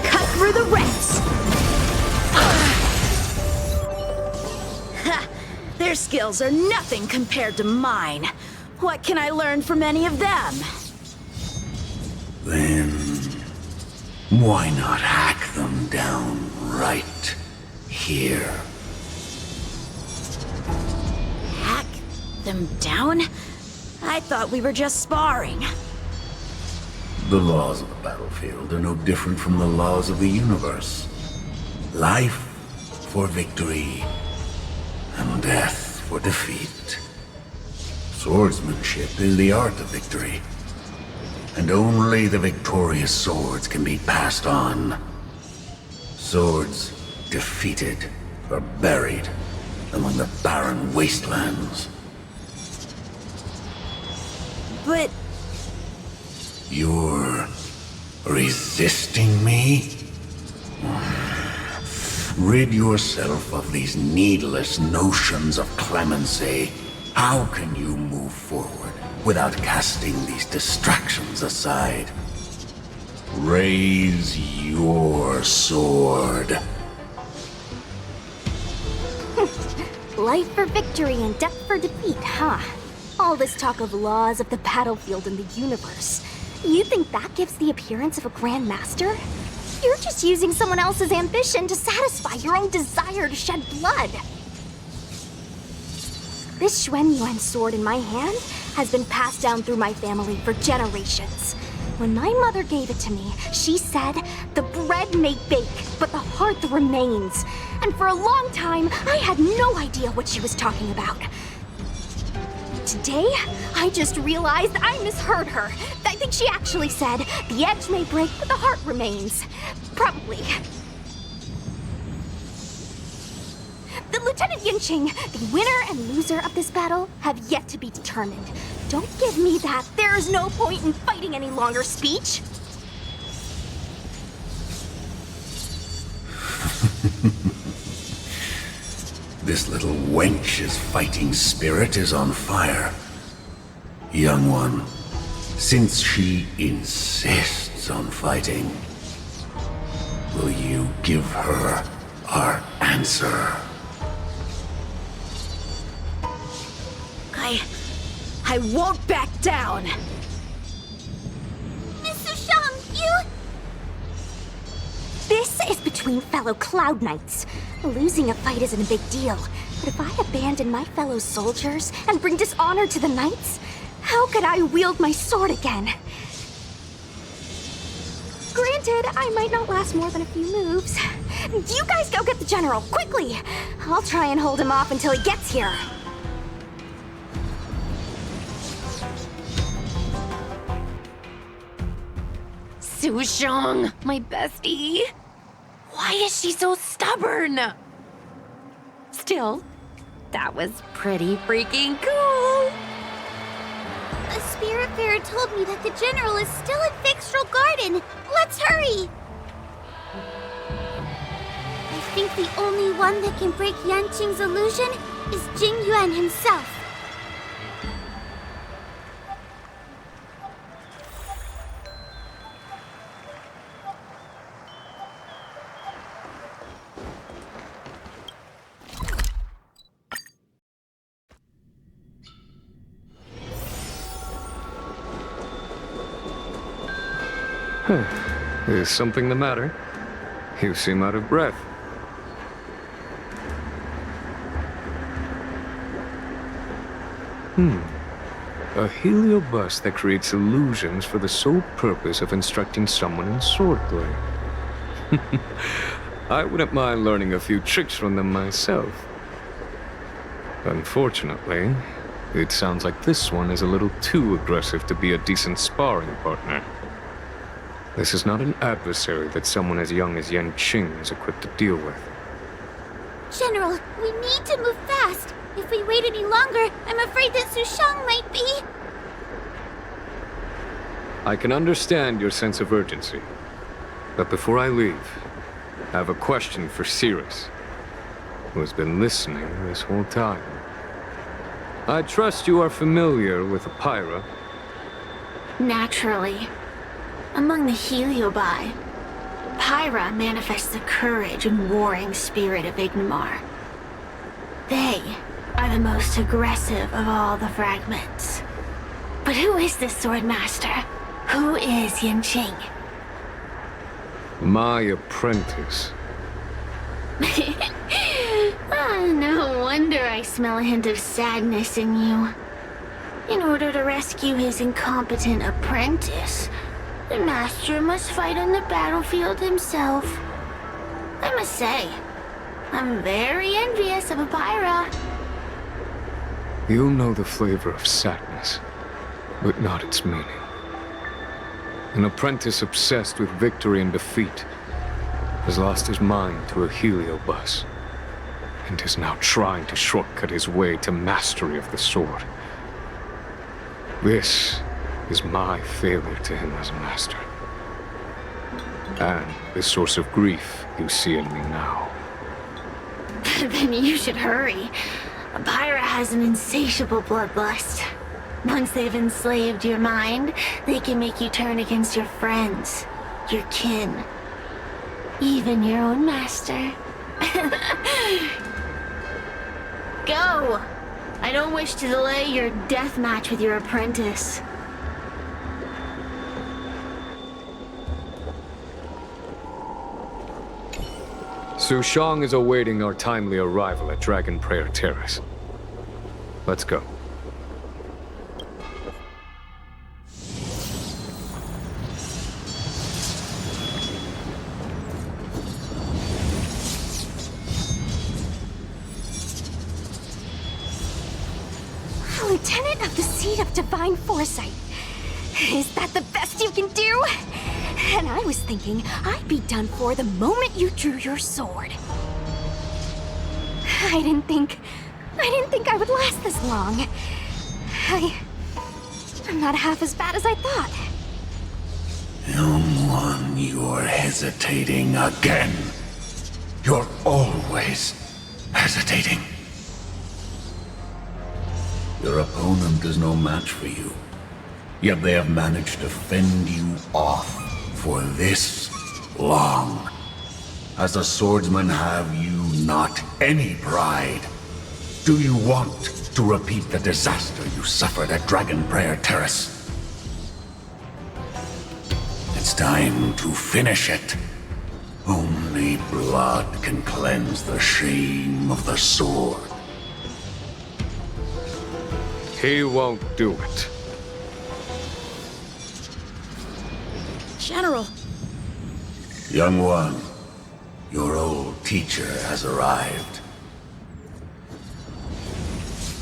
Cut through the ranks! Ha! Their skills are nothing compared to mine. What can I learn from any of them? Then, why not hack them down right here? Hack them down? I thought we were just sparring. The laws of the battlefield are no different from the laws of the universe. Life for victory, and death for defeat. Swordsmanship is the art of victory, and only the victorious swords can be passed on. Swords defeated are buried among the barren wastelands. But... You're resisting me? Rid yourself of these needless notions of clemency. How can you move forward without casting these distractions aside? Raise your sword. Life for victory and death for defeat, huh? All this talk of laws of the battlefield and the universe. You think that gives the appearance of a Grand Master? You're just using someone else's ambition to satisfy your own desire to shed blood. This Xuan Yuan sword in my hand has been passed down through my family for generations. When my mother gave it to me, she said, "The bread may bake, but the heart remains." And for a long time, I had no idea what she was talking about. Today, I just realized I misheard her. I think she actually said, "The edge may break, but the heart remains." Probably. The Lieutenant Yinqing, the winner and loser of this battle, have yet to be determined. Don't give me that "there is no point in fighting any longer" speech. This little wench's fighting spirit is on fire. Young one, since she insists on fighting, will you give her our answer? I won't back down! Miss Sushang, you... This is between fellow Cloud Knights. Losing a fight isn't a big deal, but if I abandon my fellow soldiers and bring dishonor to the Knights, how could I wield my sword again? Granted, I might not last more than a few moves. You guys go get the general, quickly! I'll try and hold him off until he gets here. Sushang, my bestie. Why is she so stubborn? Still, that was pretty freaking cool. A spirit fairer told me that the general is still in Fixtral Garden. Let's hurry! I think the only one that can break Yanqing's illusion is Jing Yuan himself. Is something the matter? You seem out of breath. A heliobus that creates illusions for the sole purpose of instructing someone in swordplay. I wouldn't mind learning a few tricks from them myself. Unfortunately, it sounds like this one is a little too aggressive to be a decent sparring partner. This is not an adversary that someone as young as Yanqing is equipped to deal with. General, we need to move fast. If we wait any longer, I'm afraid that Sushang might be... I can understand your sense of urgency. But before I leave, I have a question for Cirrus, who has been listening this whole time. I trust you are familiar with Pyra. Naturally. Among the Heliobi, Pyra manifests the courage and warring spirit of Ignomar. They are the most aggressive of all the fragments. But who is this swordmaster? Who is Yanqing? My apprentice. No wonder I smell a hint of sadness in you. In order to rescue his incompetent apprentice, the master must fight on the battlefield himself. I must say, I'm very envious of Pyra. You'll know the flavor of sadness, but not its meaning. An apprentice obsessed with victory and defeat has lost his mind to a heliobus, and is now trying to shortcut his way to mastery of the sword. This is my failure to him as a master. And the source of grief you see in me now. Then you should hurry. Pyra has an insatiable bloodlust. Once they've enslaved your mind, they can make you turn against your friends, your kin, even your own master. Go! I don't wish to delay your death match with your apprentice. Sushang is awaiting our timely arrival at Dragon Prayer Terrace. Let's go. Lieutenant of the Seat of Divine Foresight. Is that the best you can do? And I was thinking I'd be done for the moment you drew your sword. I didn't think I would last this long. I'm not half as bad as I thought. Young one, you're hesitating again. You're always hesitating. Your opponent is no match for you. Yet they have managed to fend you off for this long. As a swordsman, have you not any pride? Do you want to repeat the disaster you suffered at Dragon Prayer Terrace. It's time to finish it. Only blood can cleanse the shame of the sword. He won't do it. General! Young one, your old teacher has arrived.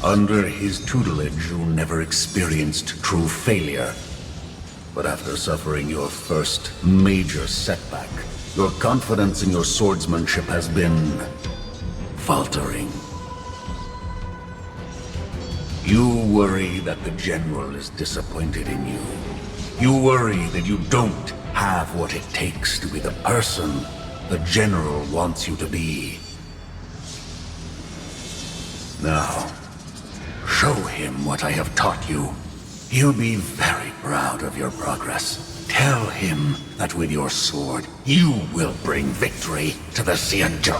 Under his tutelage, you never experienced true failure. But after suffering your first major setback, your confidence in your swordsmanship has been faltering. You worry that the General is disappointed in you. You worry that you don't have what it takes to be the person the General wants you to be. Now, show him what I have taught you. He'll be very proud of your progress. Tell him that with your sword, you will bring victory to the Xianzhou.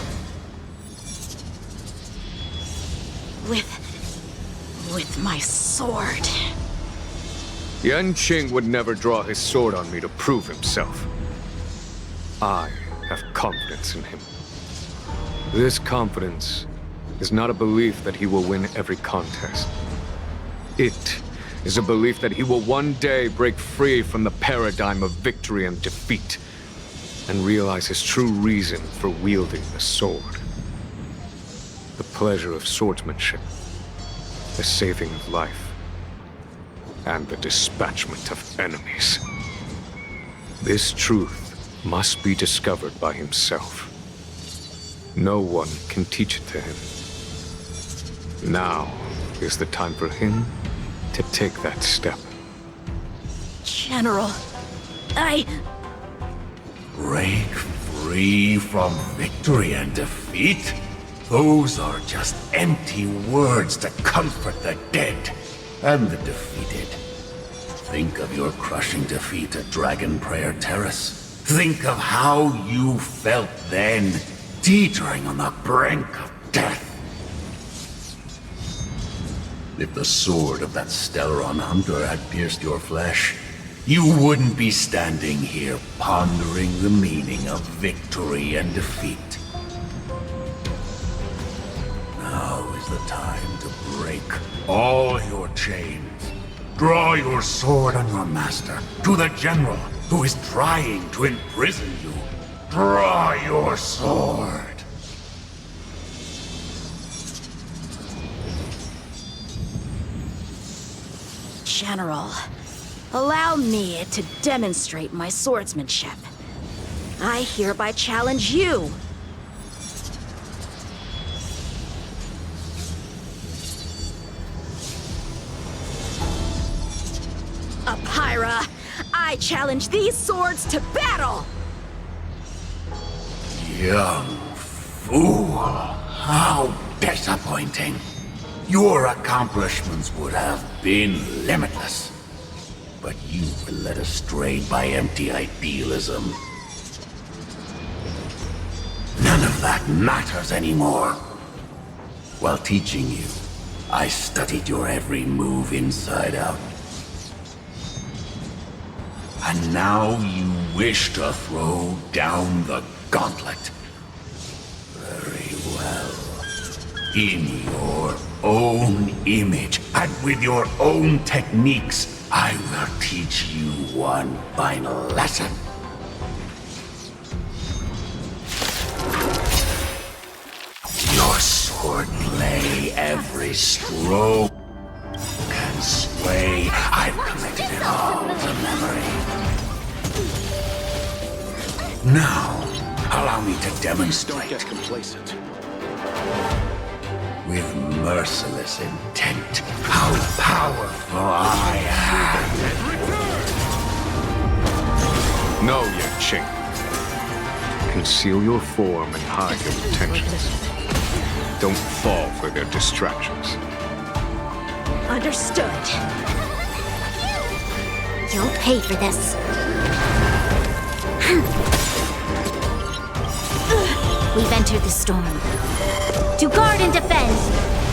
With my sword. Yanqing would never draw his sword on me to prove himself. I have confidence in him. This confidence is not a belief that he will win every contest. It is a belief that he will one day break free from the paradigm of victory and defeat, and realize his true reason for wielding the sword. The pleasure of swordsmanship, the saving of life, and the dispatchment of enemies. This truth must be discovered by himself. No one can teach it to him. Now is the time for him to take that step. General, Break free from victory and defeat? Those are just empty words to comfort the dead and the defeated. Think of your crushing defeat at Dragon Prayer Terrace. Think of how you felt then, teetering on the brink of death. If the sword of that Stellaron hunter had pierced your flesh, you wouldn't be standing here pondering the meaning of victory and defeat. Now is the time to break all your chains. Draw your sword on your master, to the General who is trying to imprison you. Draw your sword. General, allow me to demonstrate my swordsmanship. I hereby challenge you. Apyra, I challenge these swords to battle! Young fool, how disappointing. Your accomplishments would have been limitless. But you were led astray by empty idealism. None of that matters anymore. While teaching you, I studied your every move inside out. And now you wish to throw down the gauntlet. Very well. In your own image, and with your own techniques, I will teach you one final lesson. Your swordplay, every stroke and sway, I've collected it all to memory. Now, allow me to demonstrate. Don't get complacent. With merciless intent, how powerful I am. No, Yanqing. Conceal your form and hide your intentions. Don't fall for their distractions. Understood. You'll pay for this. We've entered the storm. To guard and defend,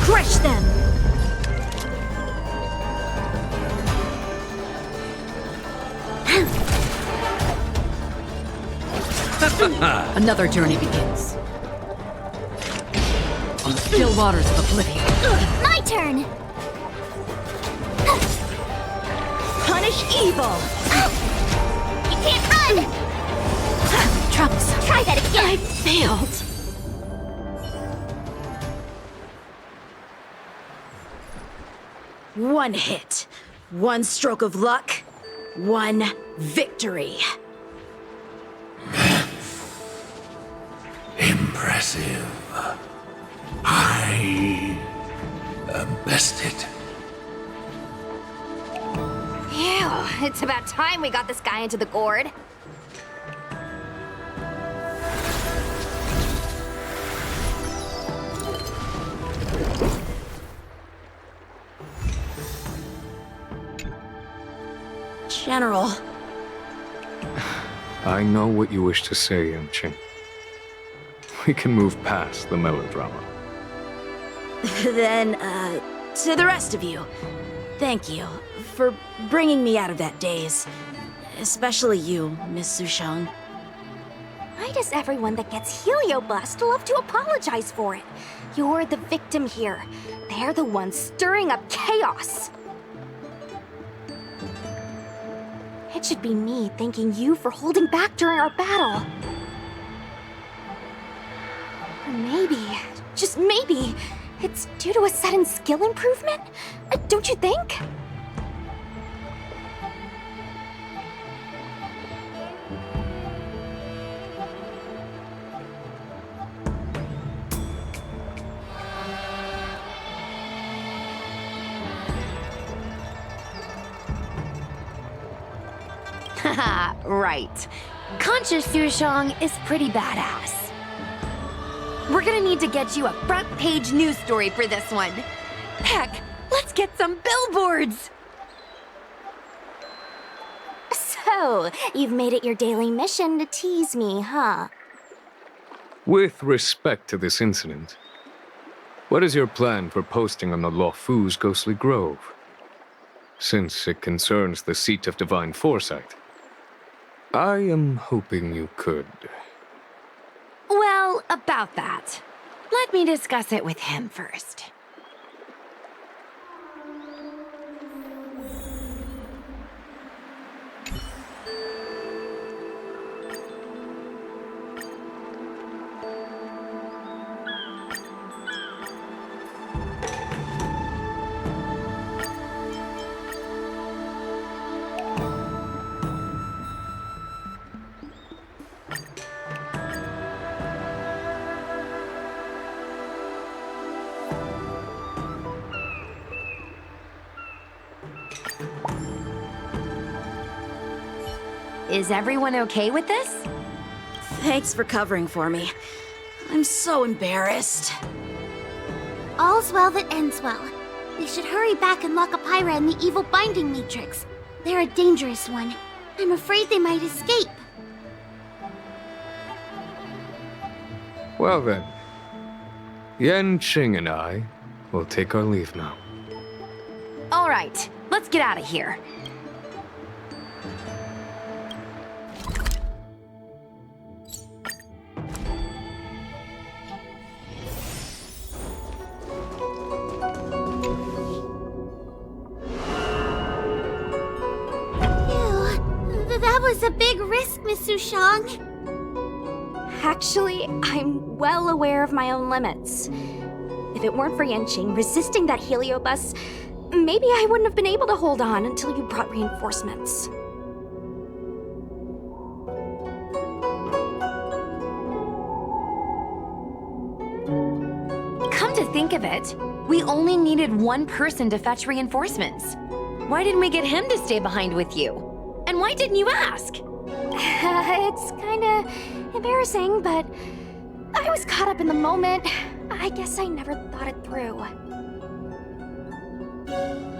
crush them! Another journey begins. On the still waters of oblivion. My turn! Punish evil! You can't run! Troubles. Try that again! I failed. One hit, one stroke of luck, one victory. Impressive. I am bested. Ew, it's about time we got this guy into the gourd. General. I know what you wish to say, Yunqing. We can move past the melodrama. Then, to the rest of you, thank you for bringing me out of that daze. Especially you, Miss Sushang. Why does everyone that gets heliobust love to apologize for it? You're the victim here. They're the ones stirring up chaos. It should be me thanking you for holding back during our battle. Or maybe, just maybe, it's due to a sudden skill improvement? Don't you think? Haha, right. Conscious Sushang is pretty badass. We're gonna need to get you a front-page news story for this one. Heck, let's get some billboards! So, you've made it your daily mission to tease me, huh? With respect to this incident, what is your plan for posting on the Luofu's Ghostly Grove? Since it concerns the seat of divine foresight, I am hoping you could. Well, about that. Let me discuss it with him first. Is everyone okay with this? Thanks for covering for me. I'm so embarrassed. All's well that ends well. We should hurry back and lock up Hyra in the evil binding matrix. They're a dangerous one. I'm afraid they might escape. Well then, Yunqing and I will take our leave now. All right, let's get out of here. That was a big risk, Miss Sushang. Actually, I'm well aware of my own limits. If it weren't for Yunqing resisting that heliobus, maybe I wouldn't have been able to hold on until you brought reinforcements. Come to think of it, we only needed one person to fetch reinforcements. Why didn't we get him to stay behind with you? And why didn't you ask? It's kinda embarrassing, but I was caught up in the moment. I guess I never thought it through.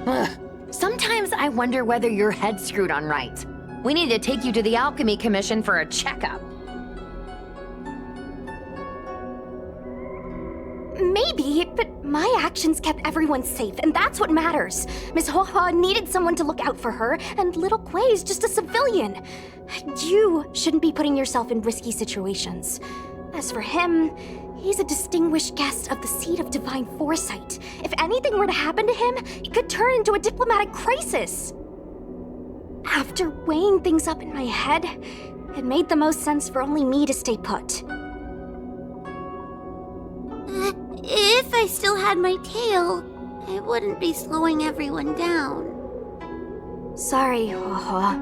Ugh. Sometimes I wonder whether your head's screwed on right. We need to take you to the Alchemy Commission for a checkup. Maybe, but my actions kept everyone safe, and that's what matters. Miss Hoa needed someone to look out for her, and little Gui's just a civilian. You shouldn't be putting yourself in risky situations. As for him, he's a distinguished guest of the Seat of Divine Foresight. If anything were to happen to him, it could turn into a diplomatic crisis. After weighing things up in my head, it made the most sense for only me to stay put. If I still had my tail, I wouldn't be slowing everyone down. Sorry, Hoa.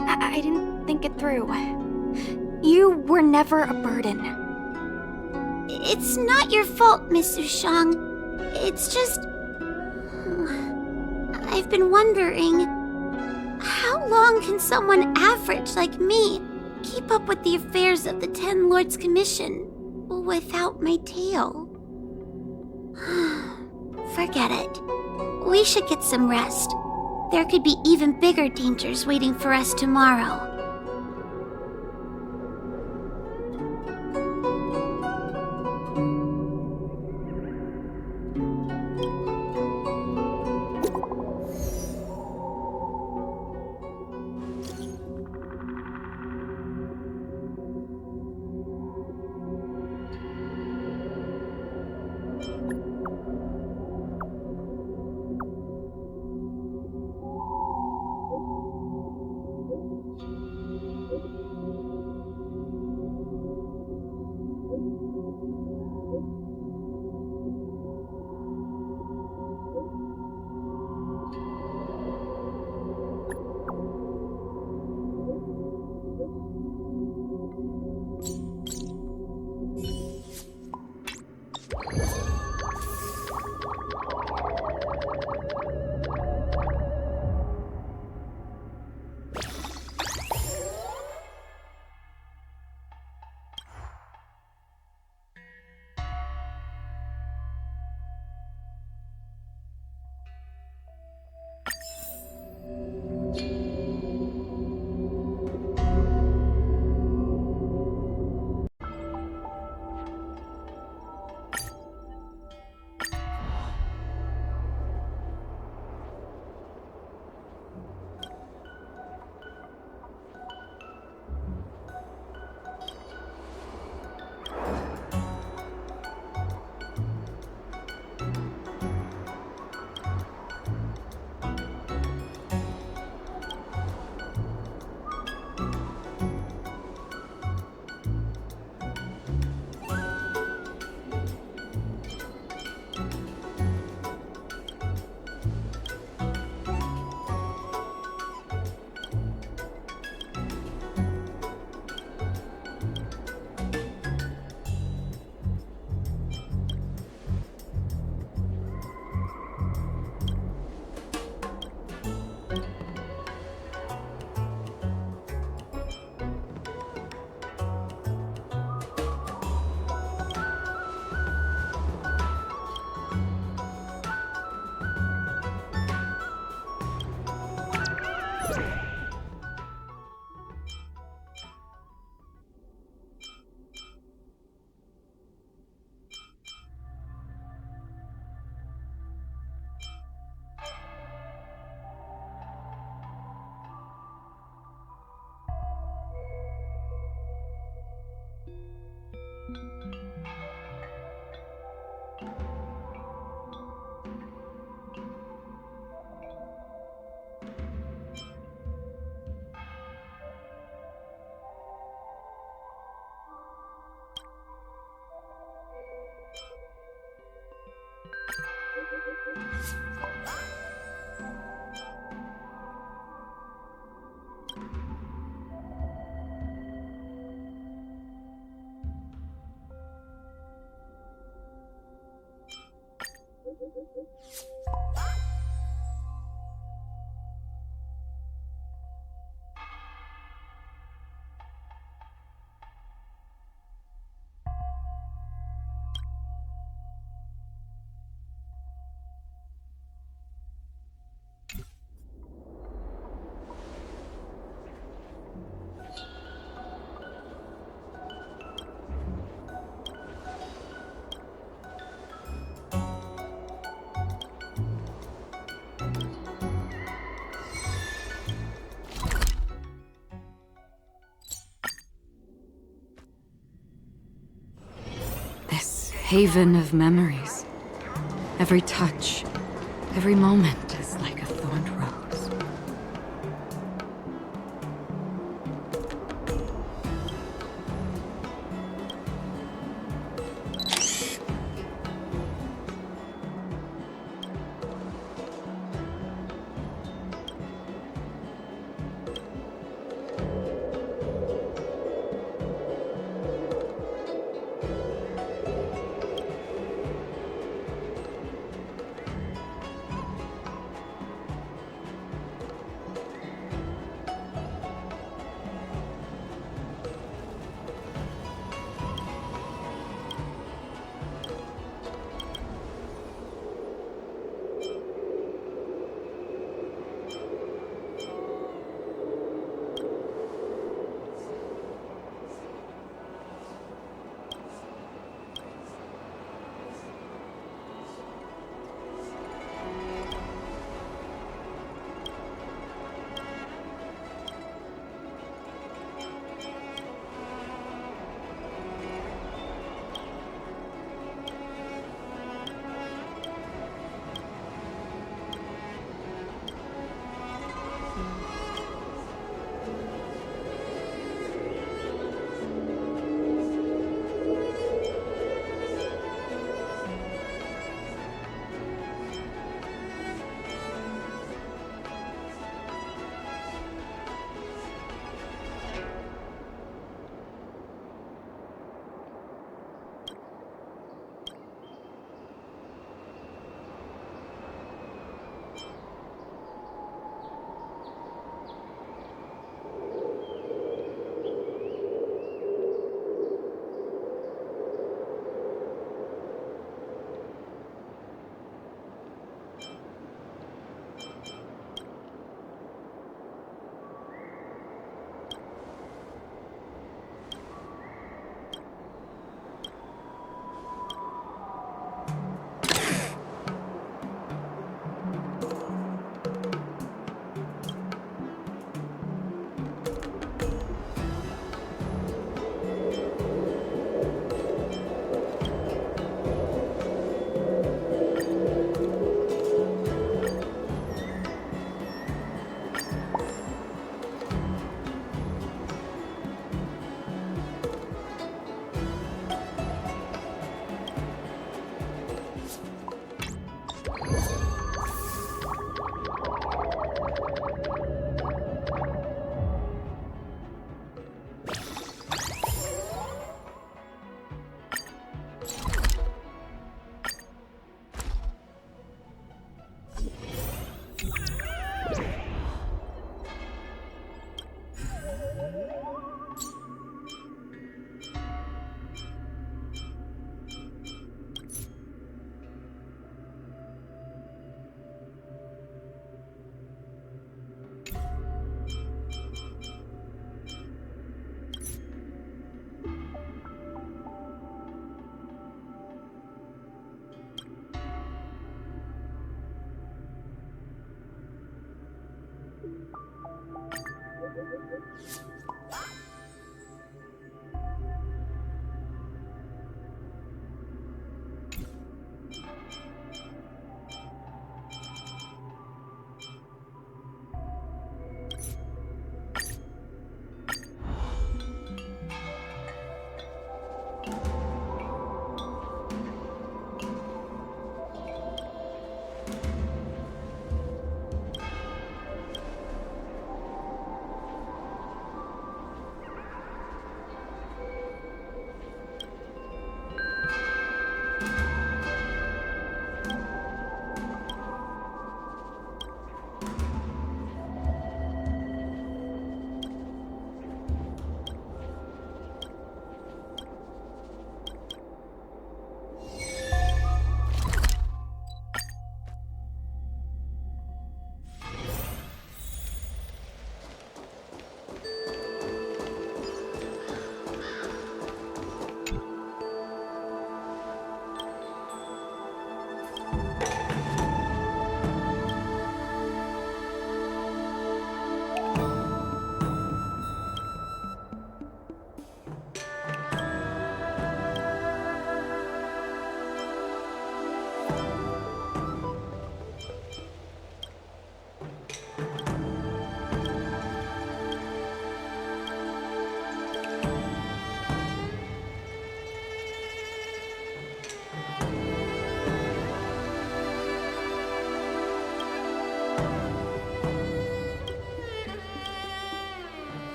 I didn't think it through. You were never a burden. It's not your fault, Miss Sushang. It's just... I've been wondering... how long can someone average like me keep up with the affairs of the Ten Lords Commission without my tail? Forget it. We should get some rest. There could be even bigger dangers waiting for us tomorrow. haven of memories. Every touch, every moment is like a thorned rose.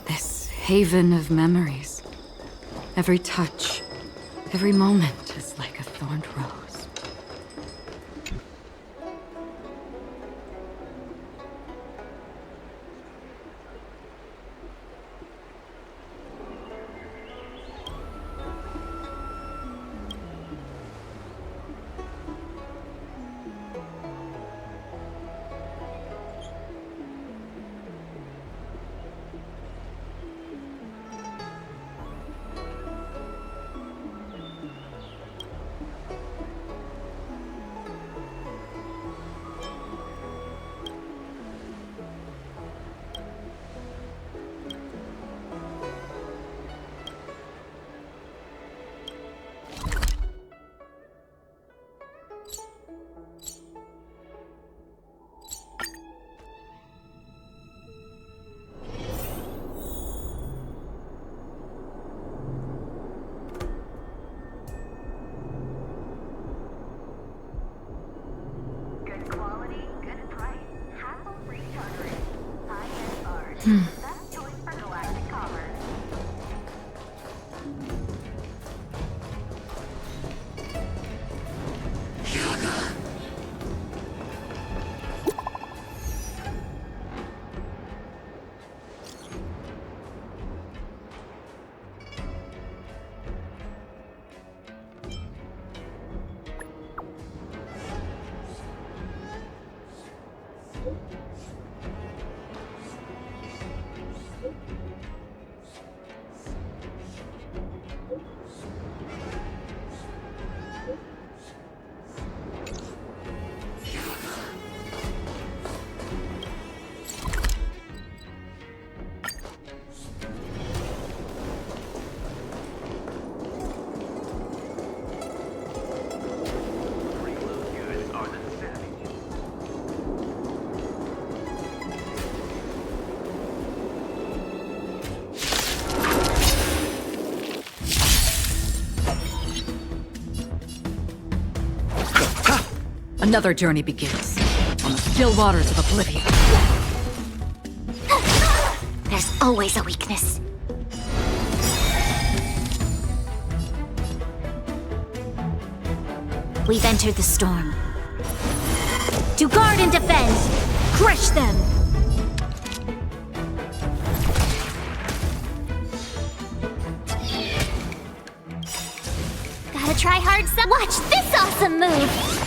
This haven of memories. Every touch, every moment is like a thorned rose. Another journey begins on the still waters of oblivion. There's always a weakness. We've entered the storm. To guard and defend! Crush them! Gotta try hard some. Watch this awesome move!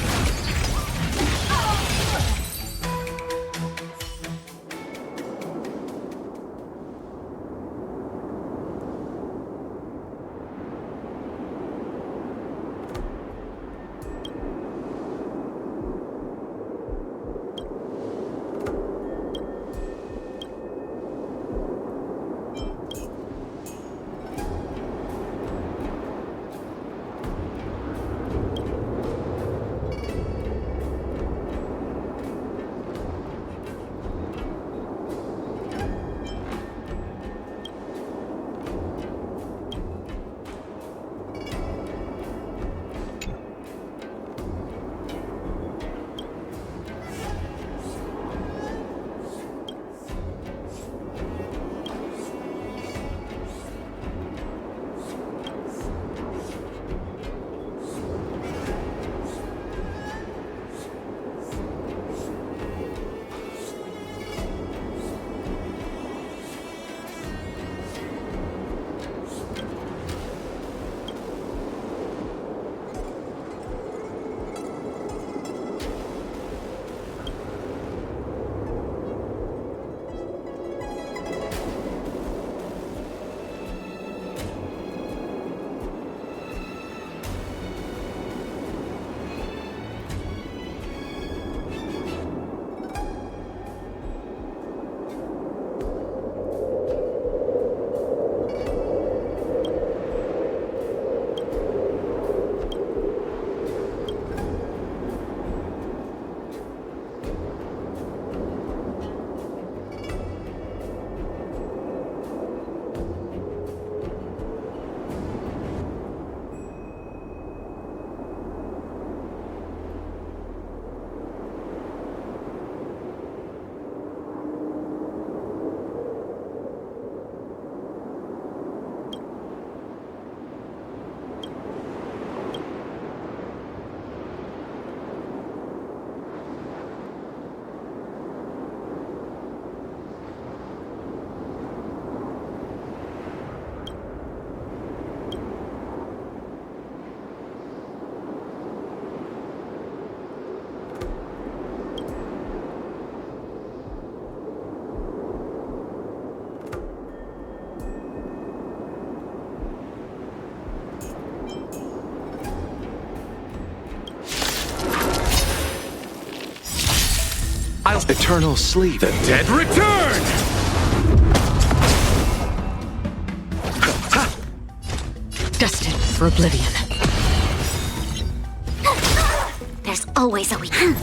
Eternal sleep. The dead return! Destined for oblivion. There's always a weekend.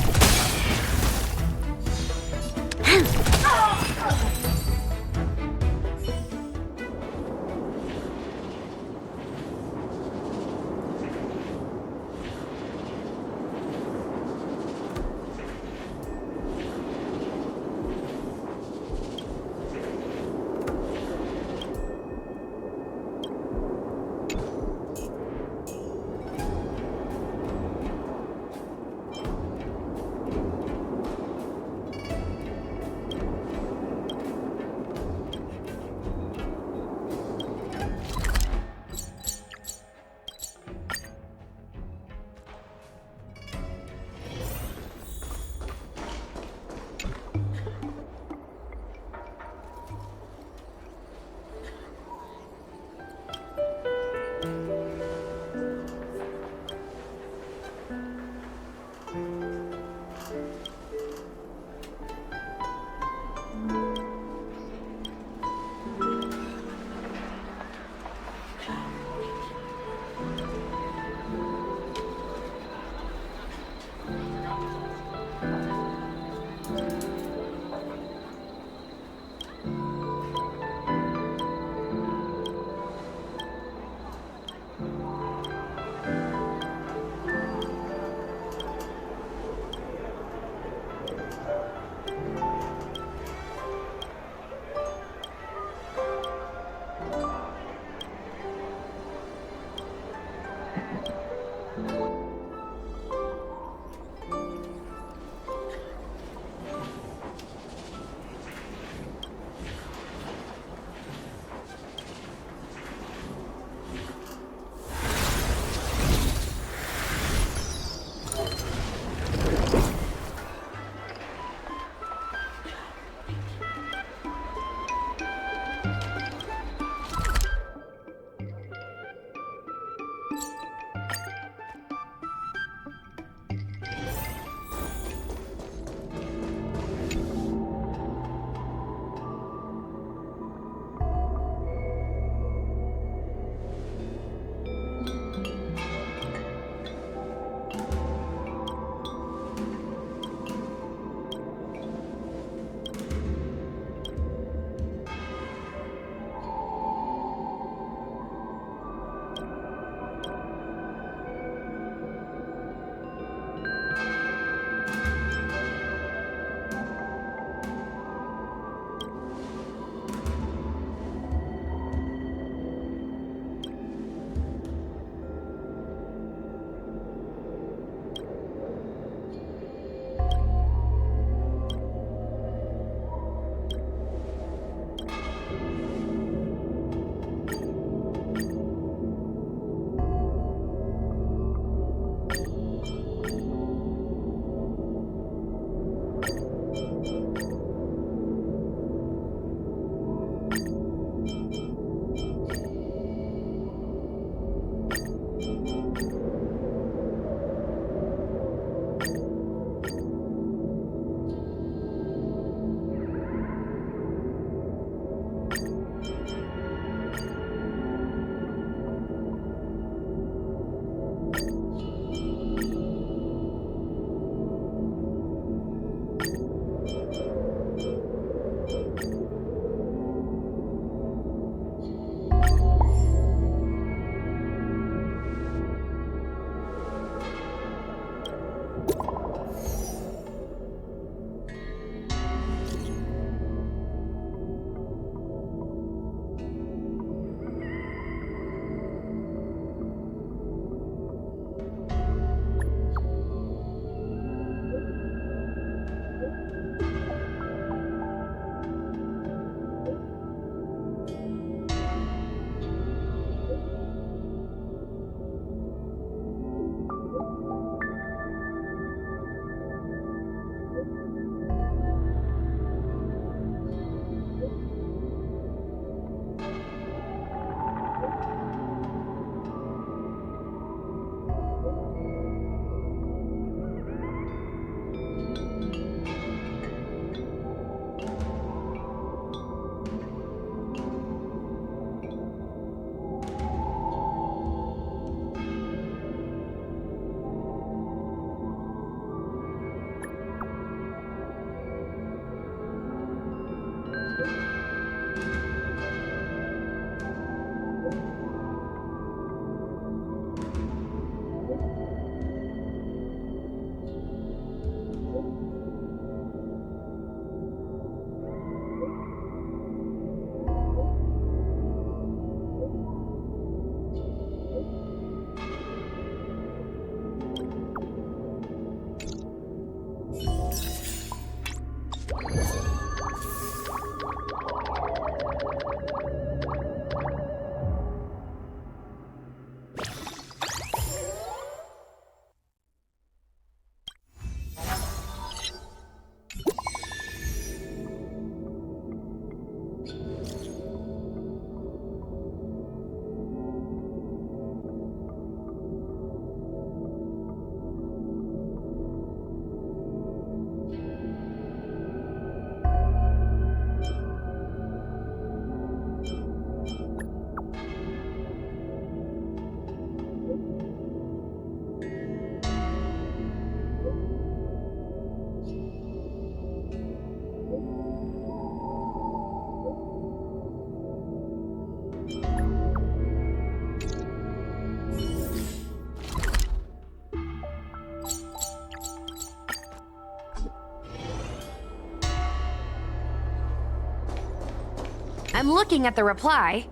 I'm looking at the reply.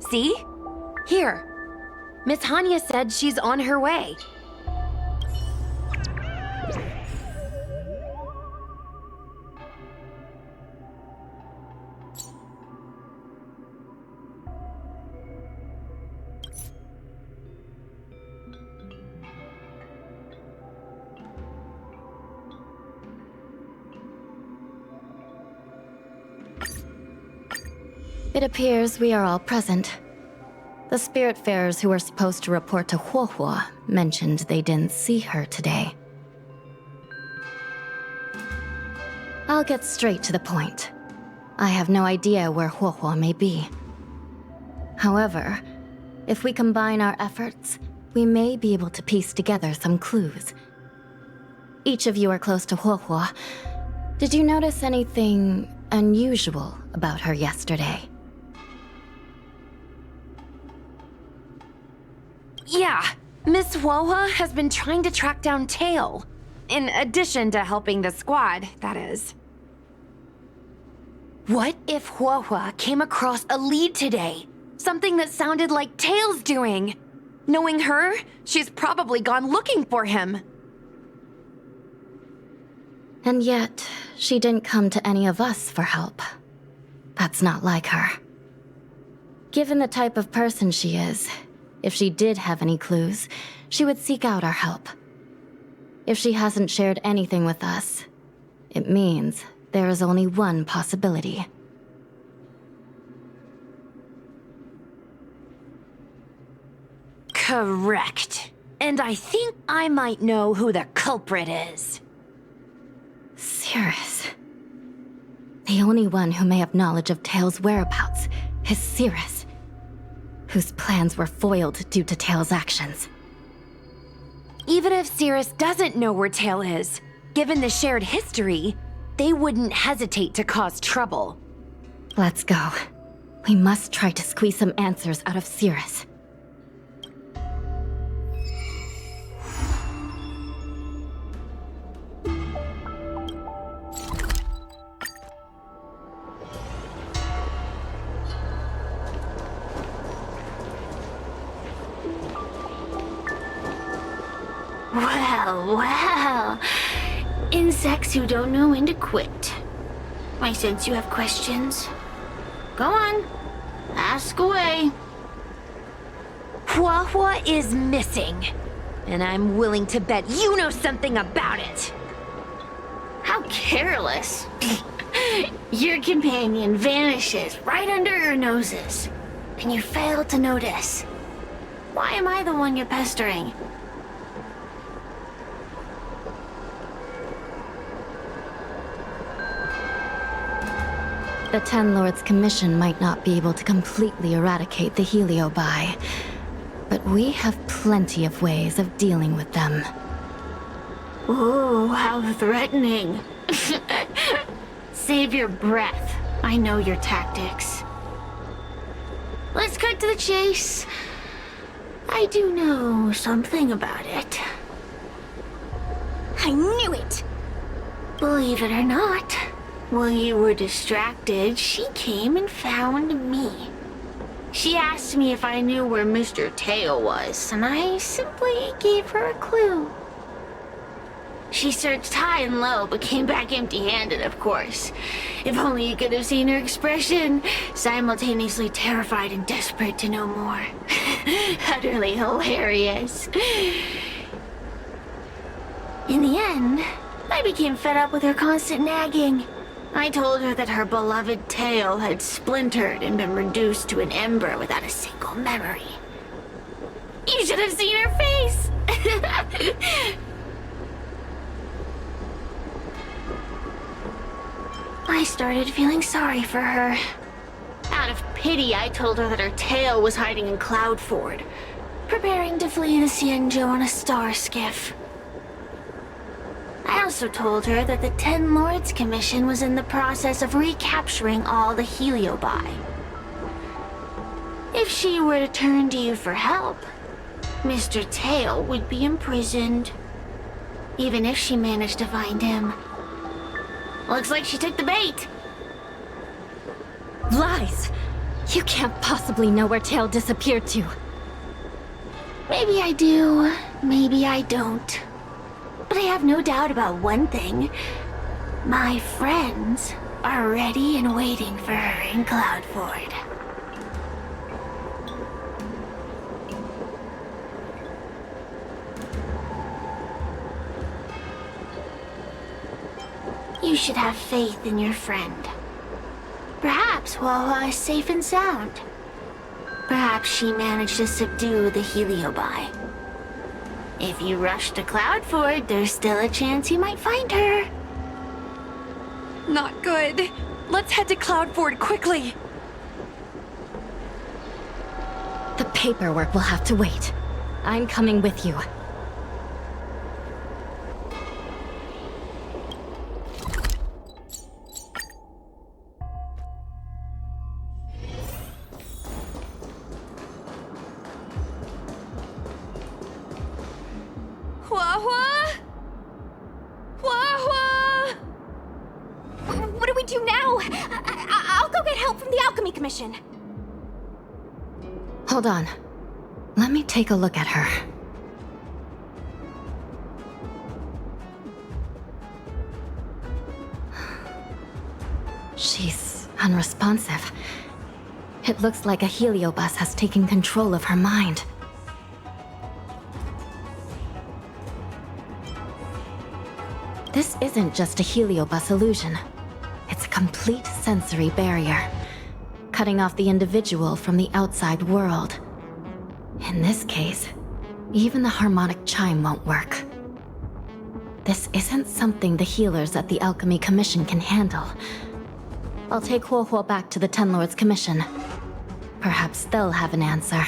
See? Here. Miss Hanya said she's on her way. It appears we are all present. The Spiritfarers who were supposed to report to Huohuo mentioned they didn't see her today. I'll get straight to the point. I have no idea where Huohuo may be. However, if we combine our efforts, we may be able to piece together some clues. Each of you are close to Huohuo. Did you notice anything unusual about her yesterday? Yeah, Miss Huohua has been trying to track down Tail. In addition to helping the squad, that is. What if Huohua came across a lead today? Something that sounded like Tail's doing. Knowing her, she's probably gone looking for him. And yet, she didn't come to any of us for help. That's not like her. Given the type of person she is, if she did have any clues, she would seek out our help. If she hasn't shared anything with us, it means there is only one possibility. Correct. And I think I might know who the culprit is. Cirrus. The only one who may have knowledge of Tail's whereabouts is Cirrus, whose plans were foiled due to Tail's actions. Even if Cirrus doesn't know where Tail is, given the shared history, they wouldn't hesitate to cause trouble. Let's go. We must try to squeeze some answers out of Cirrus. Well. Insects who don't know when to quit. I sense you have questions. Go on. Ask away. Huohua is missing. And I'm willing to bet you know something about it. How careless. Your companion vanishes right under your noses. And you fail to notice. Why am I the one you're pestering? The Ten Lords Commission might not be able to completely eradicate the Heliobi, but we have plenty of ways of dealing with them. Ooh, how threatening. Save your breath. I know your tactics. Let's cut to the chase. I do know something about it. I knew it! Believe it or not, while you were distracted, she came and found me. She asked me if I knew where Mr. Tail was, and I simply gave her a clue. She searched high and low, but came back empty-handed, of course. If only you could have seen her expression, simultaneously terrified and desperate to know more. Utterly hilarious. In the end, I became fed up with her constant nagging. I told her that her beloved Tail had splintered and been reduced to an ember without a single memory. You should have seen her face! I started feeling sorry for her. Out of pity, I told her that her tail was hiding in Cloudford, preparing to flee the Xianzhou on a star skiff. I also told her that the Ten Lords Commission was in the process of recapturing all the Heliobi. If she were to turn to you for help, Mr. Tail would be imprisoned, even if she managed to find him. Looks like she took the bait. Lies! You can't possibly know where Tail disappeared to. Maybe I do, maybe I don't. But I have no doubt about one thing. My friends are ready and waiting for her in Cloudford. You should have faith in your friend. Perhaps Wawa is safe and sound. Perhaps she managed to subdue the Heliobi. If you rush to Cloudford, there's still a chance you might find her. Not good. Let's head to Cloudford quickly. The paperwork will have to wait. I'm coming with you. Wawa? Wawa? What do we do now? I'll go get help from the Alchemy Commission. Hold on. Let me take a look at her. She's unresponsive. It looks like a heliobus has taken control of her mind. This isn't just a heliobus illusion. It's a complete sensory barrier, cutting off the individual from the outside world. In this case, even the harmonic chime won't work. This isn't something the healers at the Alchemy Commission can handle. I'll take Huohuo back to the Ten Lords Commission. Perhaps they'll have an answer.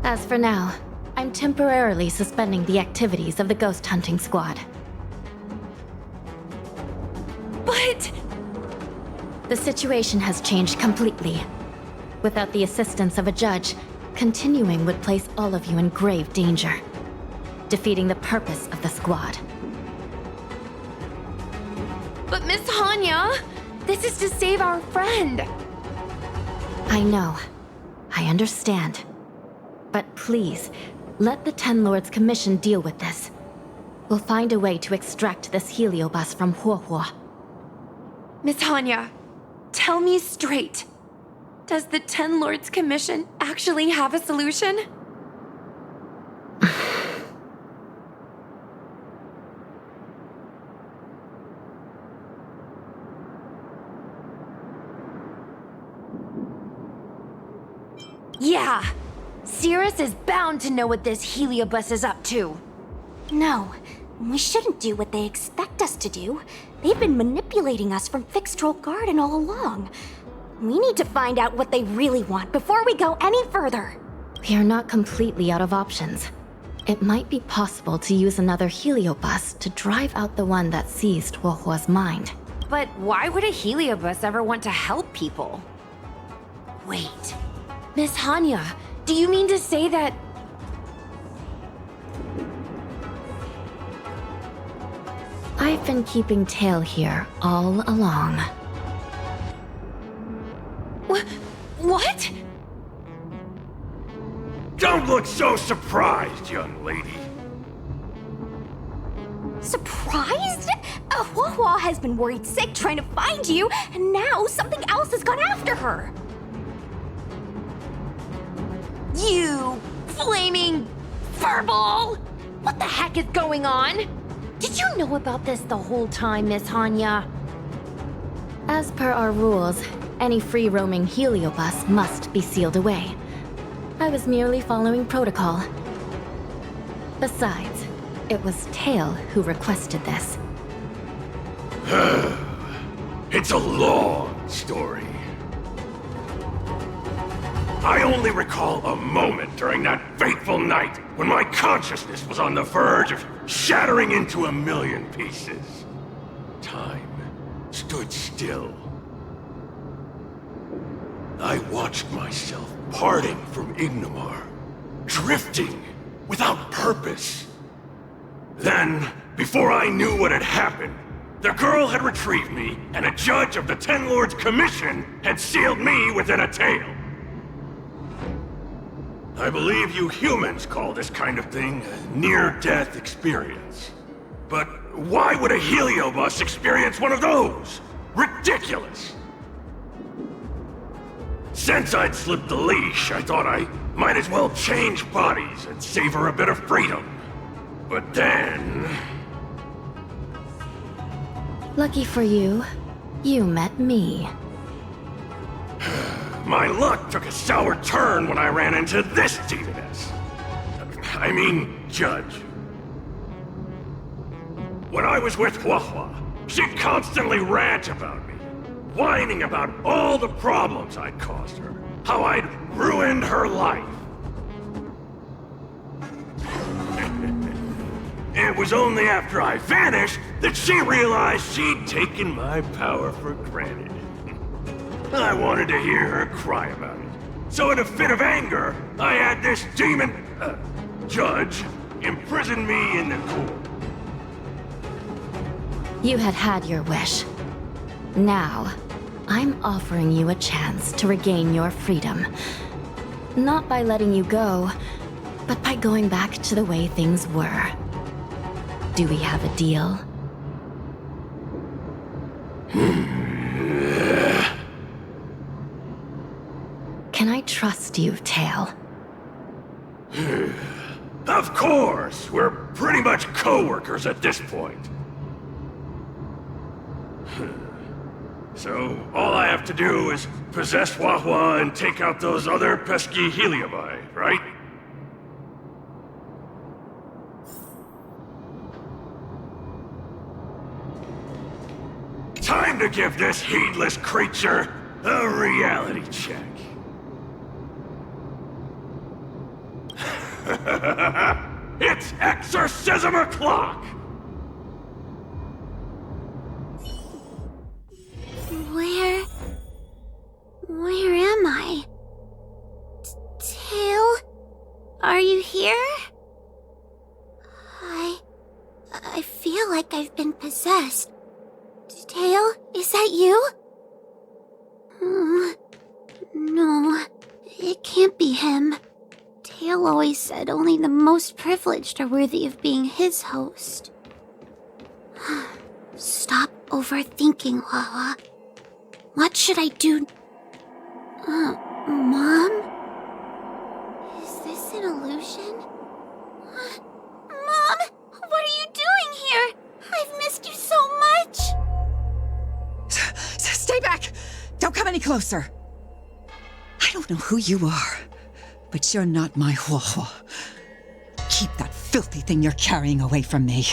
As for now, I'm temporarily suspending the activities of the ghost hunting squad. But... The situation has changed completely. Without the assistance of a judge, continuing would place all of you in grave danger, defeating the purpose of the squad. But Miss Hanya, this is to save our friend. I know. I understand. But please, let the Ten Lords Commission deal with this. We'll find a way to extract this heliobus from Huohuo. Miss Hanya, tell me straight. Does the Ten Lords Commission actually have a solution? Yeah, Cirrus is bound to know what this heliobus is up to. No, we shouldn't do what they expect us to do. They've been manipulating us from Fixtroll Garden all along. We need to find out what they really want before we go any further. We are not completely out of options. It might be possible to use another heliobus to drive out the one that seized Huohuo's mind. But why would a heliobus ever want to help people? Wait, Miss Hanya, do you mean to say that... I've been keeping tail here all along. What? Don't look so surprised, young lady. Surprised? Huohuo has been worried sick trying to find you, and now something else has gone after her. You flaming furball! What the heck is going on? Did you know about this the whole time, Miss Hanya? As per our rules, any free-roaming heliobus must be sealed away. I was merely following protocol. Besides, it was Tail who requested this. It's a long story. I only recall a moment during that fateful night when my consciousness was on the verge of shattering into a million pieces. Time stood still. I watched myself parting from Ignomar, drifting without purpose. Then, before I knew what had happened, The girl had retrieved me, and a judge of the Ten Lords Commission had sealed me within a tail. I believe you humans call this kind of thing a near-death experience. But why would a heliobus experience one of those? Ridiculous! Since I'd slipped the leash, I thought I might as well change bodies and savor a bit of freedom. But then... Lucky for you, you met me. My luck took a sour turn when I ran into this demoness. I mean, Judge. When I was with Hua, she'd constantly rant about me, whining about all the problems I'd caused her, how I'd ruined her life. It was only after I vanished that she realized she'd taken my power for granted. I wanted to hear her cry about it. So in a fit of anger, I had this demon, judge, imprison me in the court. You had your wish. Now, I'm offering you a chance to regain your freedom. Not by letting you go, but by going back to the way things were. Do we have a deal? Can I trust you, Tail? Of course! We're pretty much co-workers at this point. So, all I have to do is possess Hua and take out those other pesky Heliobi, right? Time to give this heedless creature a reality check. It's exorcism o'clock! Where am I? Tail? Are you here? I feel like I've been possessed. Tail, is that you? No, it can't be him. Tail always said only the most privileged are worthy of being his host. Stop overthinking, Hua. What should I do? Mom? Is this an illusion? Mom! What are you doing here? I've missed you so much! Stay back! Don't come any closer! I don't know who you are, but you're not my Hua. Keep that filthy thing you're carrying away from me.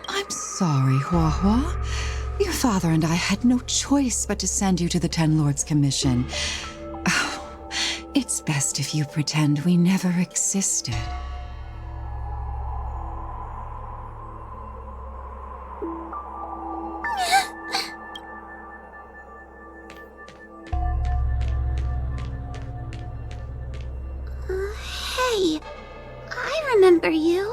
I'm sorry, Hua. Your father and I had no choice but to send you to the Ten Lords Commission. Oh, it's best if you pretend we never existed. Hey, I remember you.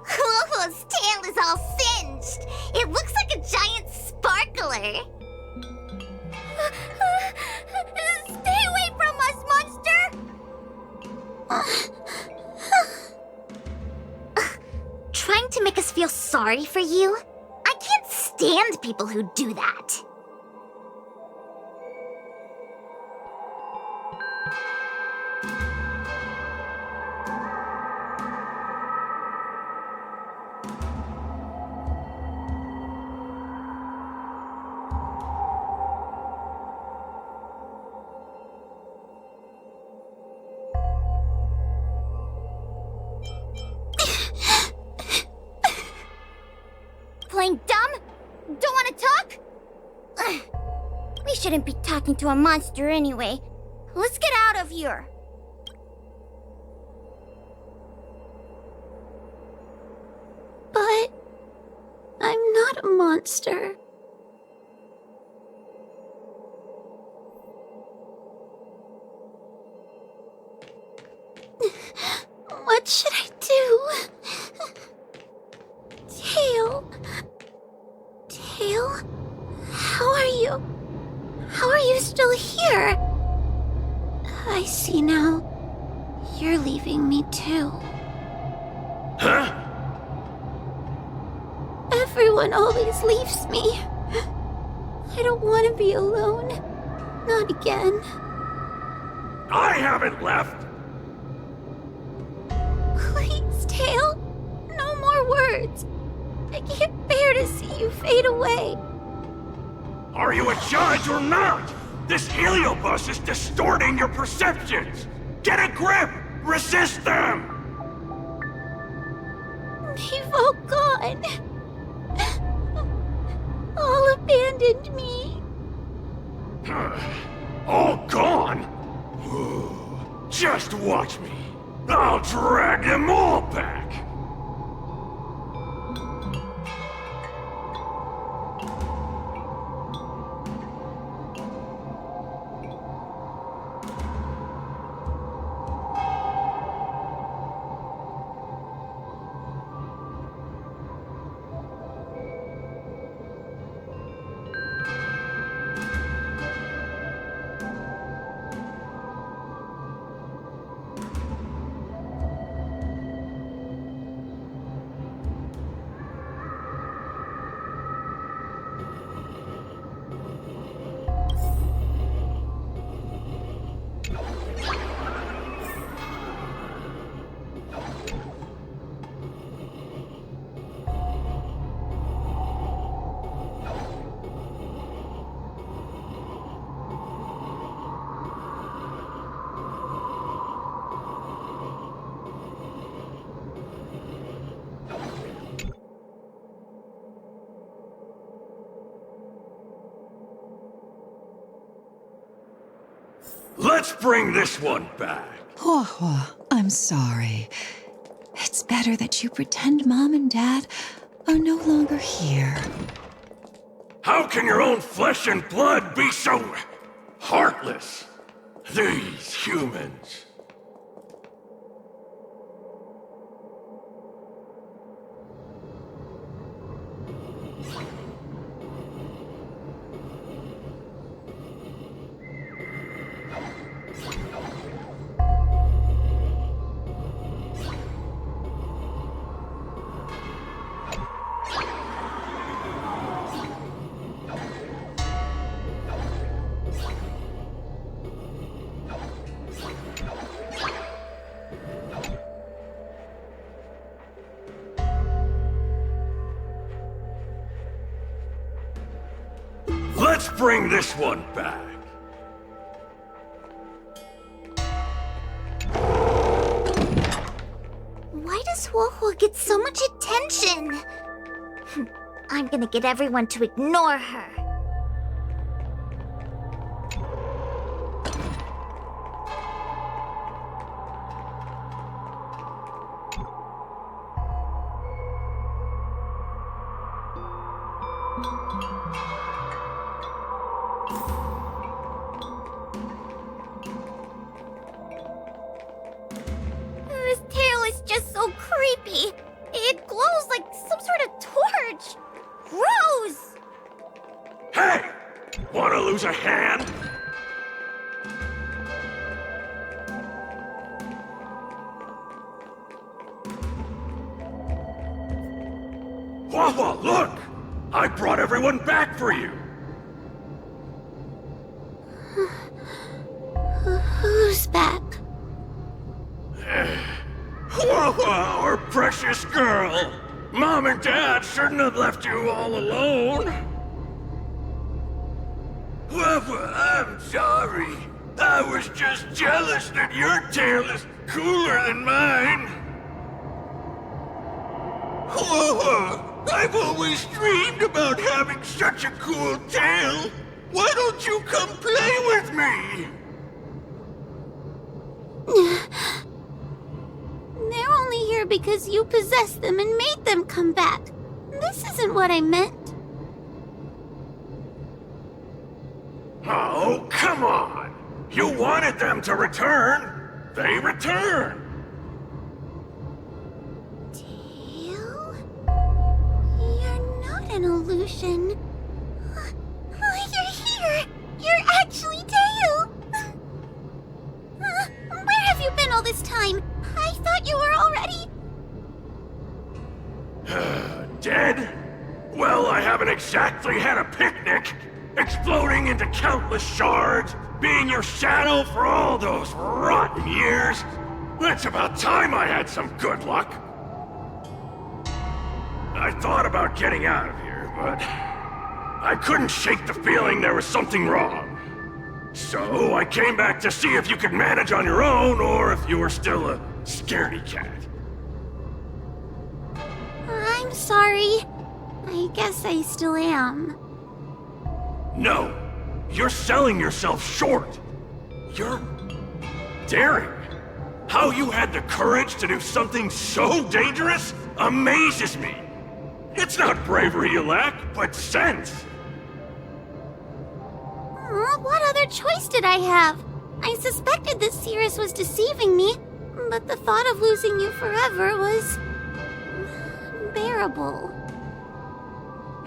Hua's tail is all singed. It looks like a giant sparkler. Stay away from us, monster! Trying to make us feel sorry for you? I can't stand people who do that. Playing dumb? Don't want to talk? Ugh. We shouldn't be talking to a monster anyway. Let's get out of here. But I'm not a monster. What should I do? Tail. Tail? How are you? How are you still here? I see now. You're leaving me too. Huh? Everyone always leaves me. I don't want to be alone. Not again. I haven't left! Please, Tail. No more words. I can't bear to see you fade away. Are you a judge or not? This heliobus is distorting your perceptions! Get a grip! Resist them! They've all gone. All abandoned me. All gone? Just watch me. I'll drag them all back. Let's bring this one back. Hua Hua, I'm sorry. It's better that you pretend Mom and Dad are no longer here. How can your own flesh and blood be so heartless? These humans. Let's bring this one back. Why does Huohuo get so much attention? I'm gonna get everyone to ignore her. This tail is just so creepy. It glows like some sort of torch. Gross! Hey! Wanna lose a hand? Wawa, look! I brought everyone back for you! Who's back? Wawa, our precious girl! Mom and Dad shouldn't have left you all alone! Wawa, I'm sorry. I was just jealous that your tail is cooler than mine. Wawa, I've always dreamed about having such a cool tail. Why don't you come play with me? They're only here because you possessed them and made them come back. This isn't what I meant. Oh, come on! You wanted them to return. They return. an illusion. Oh, you're here! You're actually Tail! Where have you been all this time? I thought you were already... Dead? Well, I haven't exactly had a picnic. Exploding into countless shards, being your shadow for all those rotten years. It's about time I had some good luck. I thought about getting out of here, but I couldn't shake the feeling there was something wrong. So I came back to see if you could manage on your own, or if you were still a scaredy cat. I'm sorry. I guess I still am. No, you're selling yourself short. You're daring. How you had the courage to do something so dangerous amazes me. It's not bravery you lack, but sense. What other choice did I have? I suspected that Cirrus was deceiving me, but the thought of losing you forever was... unbearable.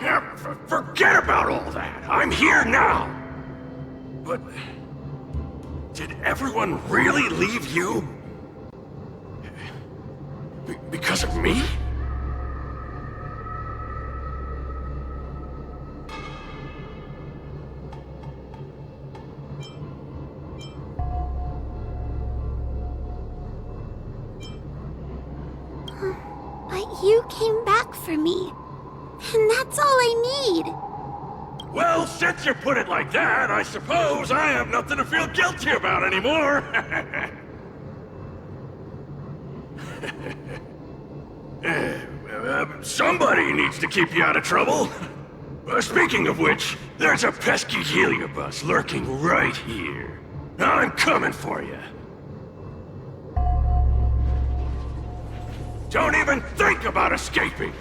Yeah, forget about all that. I'm here now. But... did everyone really leave you? Because of me? But you came back for me. And that's all I need. Well, since you put it like that, I suppose I have nothing to feel guilty about anymore. Somebody needs to keep you out of trouble. Speaking of which, there's a pesky heliobus lurking right here. I'm coming for you. Don't even think about escaping!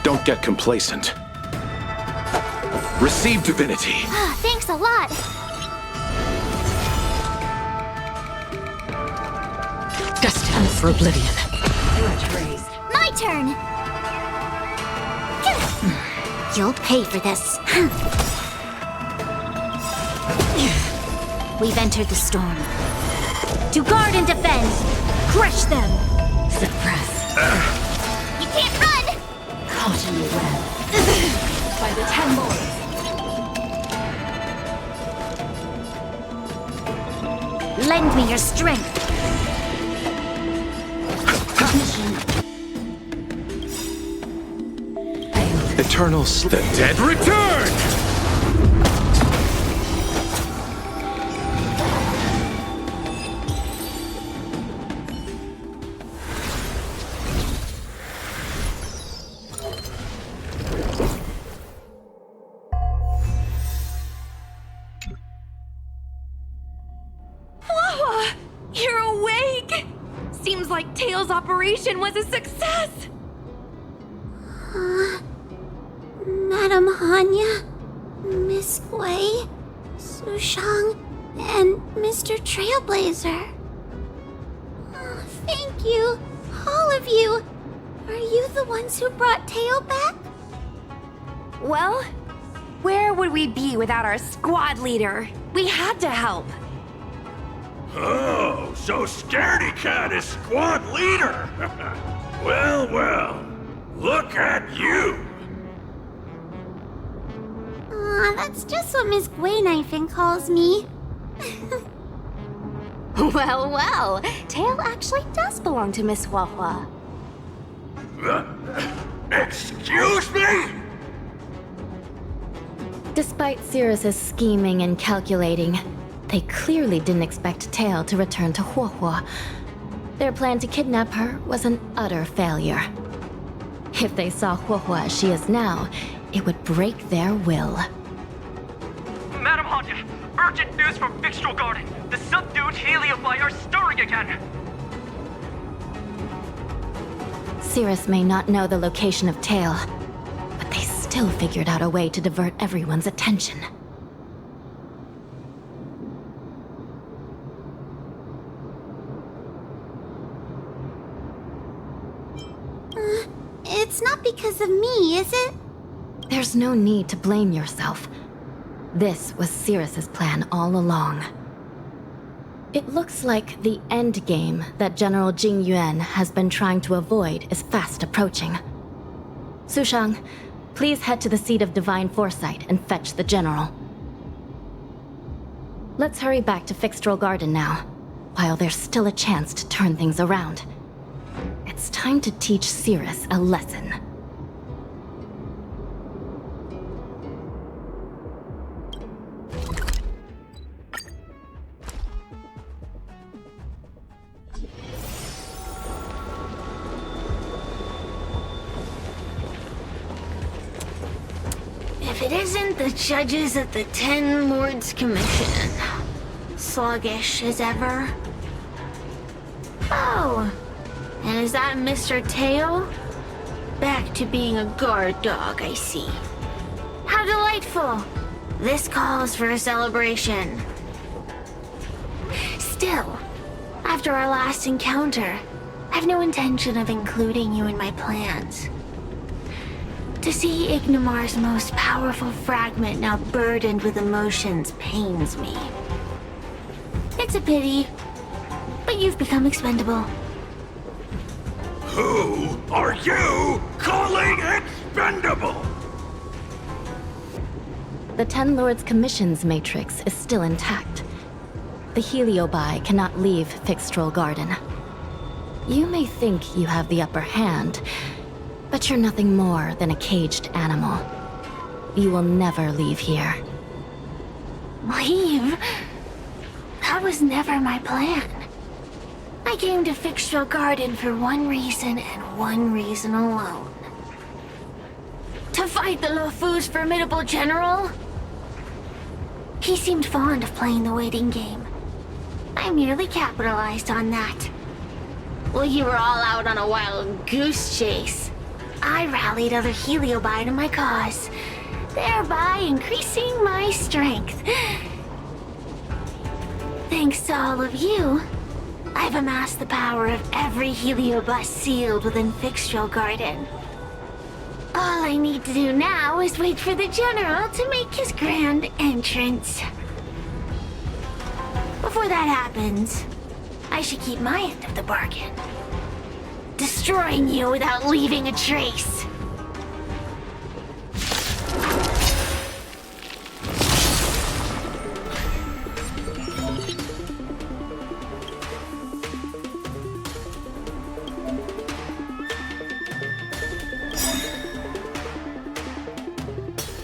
Don't get complacent. Receive divinity. Thanks a lot. Destined for oblivion. My turn! You'll pay for this. We've entered the storm. To guard and defend! Crush them! Suppress. You can't run! Caught in the web. By the 10 lords. Lend me your strength. Eternal The dead return! Wawa! You're awake! Seems like Tail's operation was a success! Madam Hanya, Miss Gui, Sushang, and Mr. Trailblazer. Thank you, all of you. Are you the ones who brought Tail back? Well, where would we be without our squad leader? We had to help. Oh, so Scaredy Cat is squad leader! Well, well, look at you! That's just what Miss Gui Knifin calls me. Well, well, Tail actually does belong to Miss Huahua. Excuse me? Despite Cirrus's scheming and calculating, they clearly didn't expect Tail to return to Huahua. Their plan to kidnap her was an utter failure. If they saw Huahua as she is now, it would break their will. Madam Hanya, urgent news from Fixtral Garden. The subdued Heliobi are stirring again. Cirrus may not know the location of Tail, but they still figured out a way to divert everyone's attention. It's not because of me, is it? There's no need to blame yourself. This was Cirrus's plan all along. It looks like the end game that General Jing Yuan has been trying to avoid is fast approaching. Sushang, please head to the seat of Divine Foresight and fetch the General. Let's hurry back to Fixtral Garden now, while there's still a chance to turn things around. It's time to teach Cirrus a lesson. If it isn't the judges at the Ten Lords Commission, sluggish as ever. Oh, and is that Mr. Teo? Back to being a guard dog, I see. How delightful! This calls for a celebration. Still, after our last encounter, I have no intention of including you in my plans. To see Ignimar's most powerful fragment now burdened with emotions pains me. It's a pity, but you've become expendable. Who are you calling expendable? The Ten Lords Commission's matrix is still intact. The Heliobi cannot leave Fixtral Garden. You may think you have the upper hand, but you're nothing more than a caged animal. You will never leave here. Leave? That was never my plan. I came to Fixtral Garden for one reason and one reason alone. To fight the Luofu's formidable general? He seemed fond of playing the waiting game. I merely capitalized on that. While you were all out on a wild goose chase, I rallied other Heliobi to my cause, thereby increasing my strength. Thanks to all of you, I've amassed the power of every Heliobus sealed within Fixtral Garden. All I need to do now is wait for the General to make his grand entrance. Before that happens, I should keep my end of the bargain. Destroying you without leaving a trace.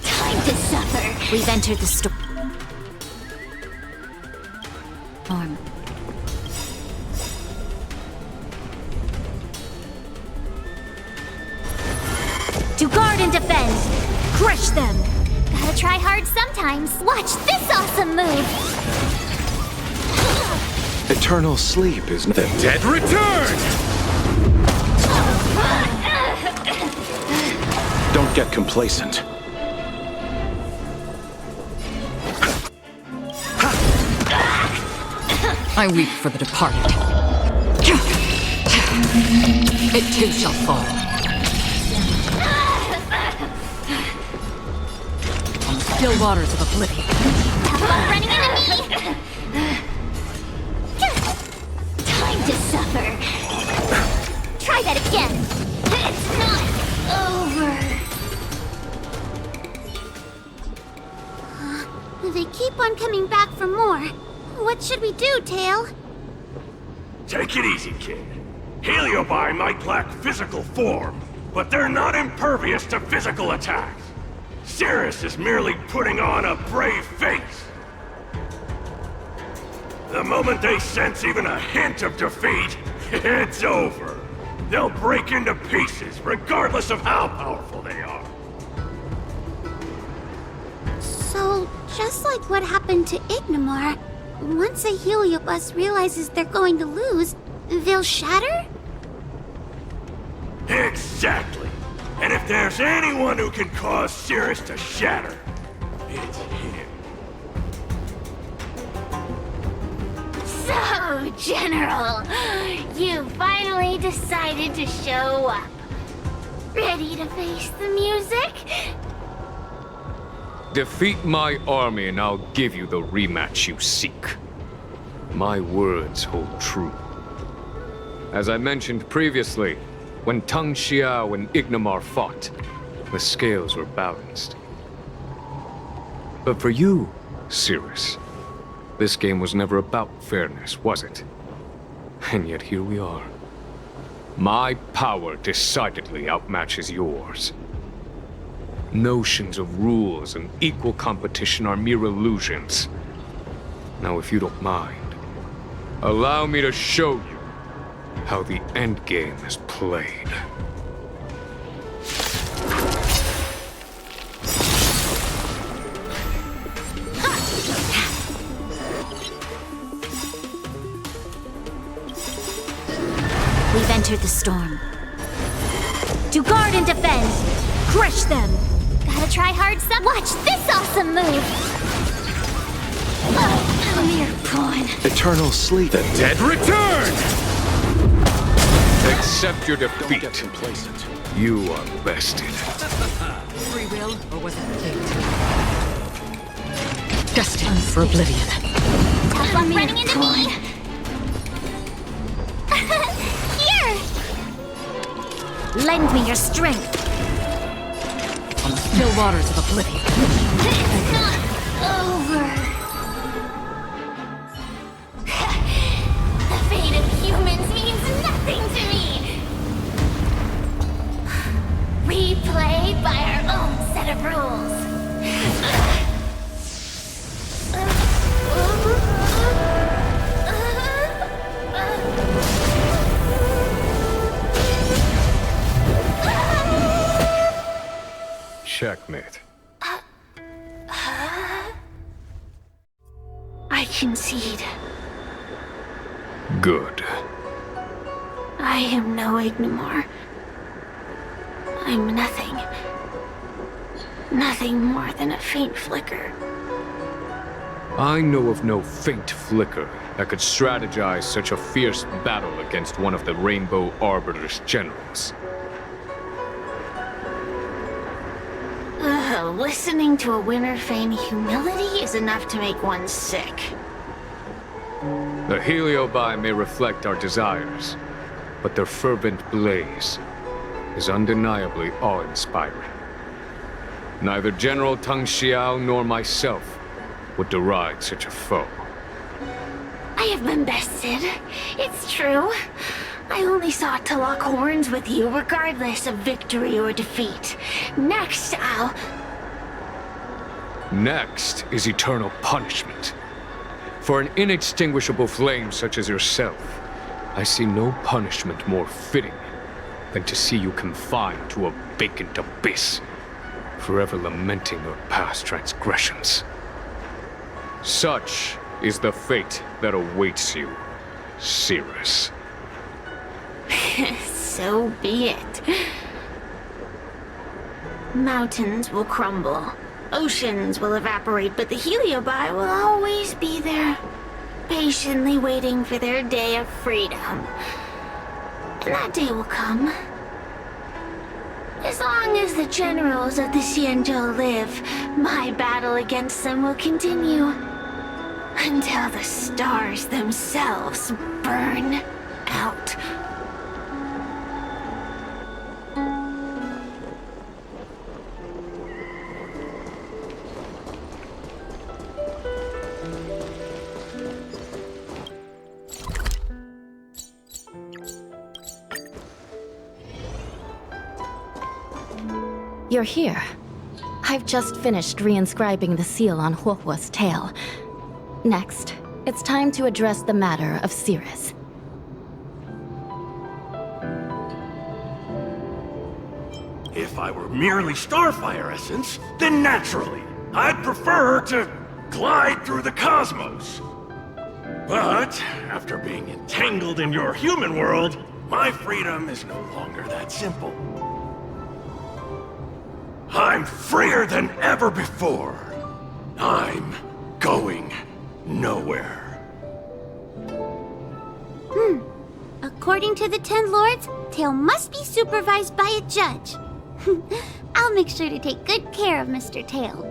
Time to suffer. We've entered the storm. To guard and defend! Crush them! Gotta try hard sometimes. Watch this awesome move! Eternal sleep is the dead return! Don't get complacent. I weep for the departed. It too shall fall. On the still waters of oblivion. Have fun running into me! Time to suffer. Try that again! It's not over. They keep on coming back for more. What should we do, Tail? Take it easy, kid. Heliobi might lack physical form, but they're not impervious to physical attacks. Cirrus is merely putting on a brave face. The moment they sense even a hint of defeat, it's over. They'll break into pieces, regardless of how powerful they are. So, just like what happened to Ignimar, once a Heliobus realizes they're going to lose, they'll shatter? Exactly. And if there's anyone who can cause Cirrus to shatter, it's him. So, General, you finally decided to show up. Ready to face the music? Defeat my army and I'll give you the rematch you seek. My words hold true. As I mentioned previously, when Tang Xiao and Ignamar fought, the scales were balanced. But for you, Cirrus, this game was never about fairness, was it? And yet here we are. My power decidedly outmatches yours. Notions of rules and equal competition are mere illusions. Now, if you don't mind, allow me to show you how the endgame is played. We've entered the storm. To guard and defend! Crush them! Gotta try hard some. Watch this awesome move! Oh, mere pawn. Eternal sleep. The dead return! Accept your defeat. You are bested. Free will, or was it fate? Destined for oblivion. Tough luck running into me! Here! Lend me your strength. On the still waters of oblivion. It's not over. The fate of humans means nothing to me. We play by our own set of rules. Checkmate. I concede. Good. I am no Ignamar. I'm nothing. Nothing more than a faint flicker. I know of no faint flicker that could strategize such a fierce battle against one of the Rainbow Arbiter's generals. Listening to a winner feign humility is enough to make one sick. The Heliobi may reflect our desires, but their fervent blaze is undeniably awe-inspiring. Neither General Tang Xiao nor myself would deride such a foe. I have been bested. It's true. I only sought to lock horns with you regardless of victory or defeat. Next, Next is eternal punishment. For an inextinguishable flame such as yourself, I see no punishment more fitting than to see you confined to a vacant abyss, forever lamenting your past transgressions. Such is the fate that awaits you, Cirrus. So be it. Mountains will crumble. Oceans will evaporate, but the Heliobi will always be there, patiently waiting for their day of freedom. And that day will come. As long as the generals of the Xianzhou live, my battle against them will continue. Until the stars themselves burn out. You're here. I've just finished reinscribing the seal on Huohuo's tail. Next, it's time to address the matter of Cirrus. If I were merely Starfire Essence, then naturally, I'd prefer to glide through the cosmos. But after being entangled in your human world, my freedom is no longer that simple. I'm freer than ever before. I'm going nowhere. A According to the 10 Lords, Tail must be supervised by a judge. I'll make sure to take good care of Mr. Tail.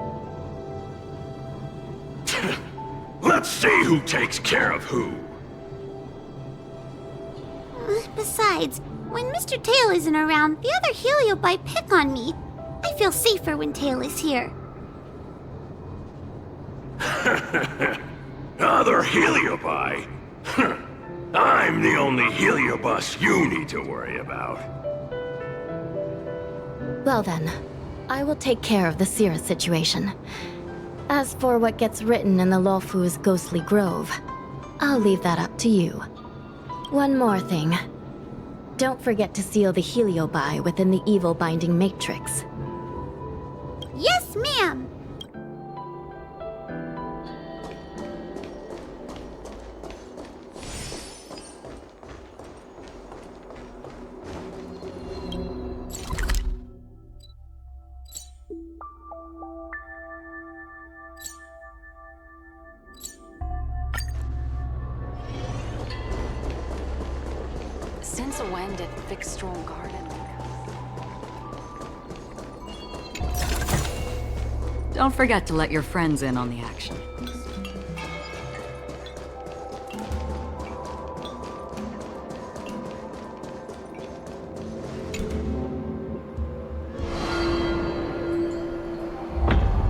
Let's see who takes care of who. Besides, when Mr. Tail isn't around, the other Heliobi pick on me. I feel safer when Tail is here. Other Heliobi? I'm the only Heliobus you need to worry about. Well then, I will take care of the Sierra situation. As for what gets written in the Lofu's ghostly grove, I'll leave that up to you. One more thing. Don't forget to seal the Heliobi within the evil binding matrix. Yes, ma'am! Since when did Fixstral Garden? Don't forget to let your friends in on the action.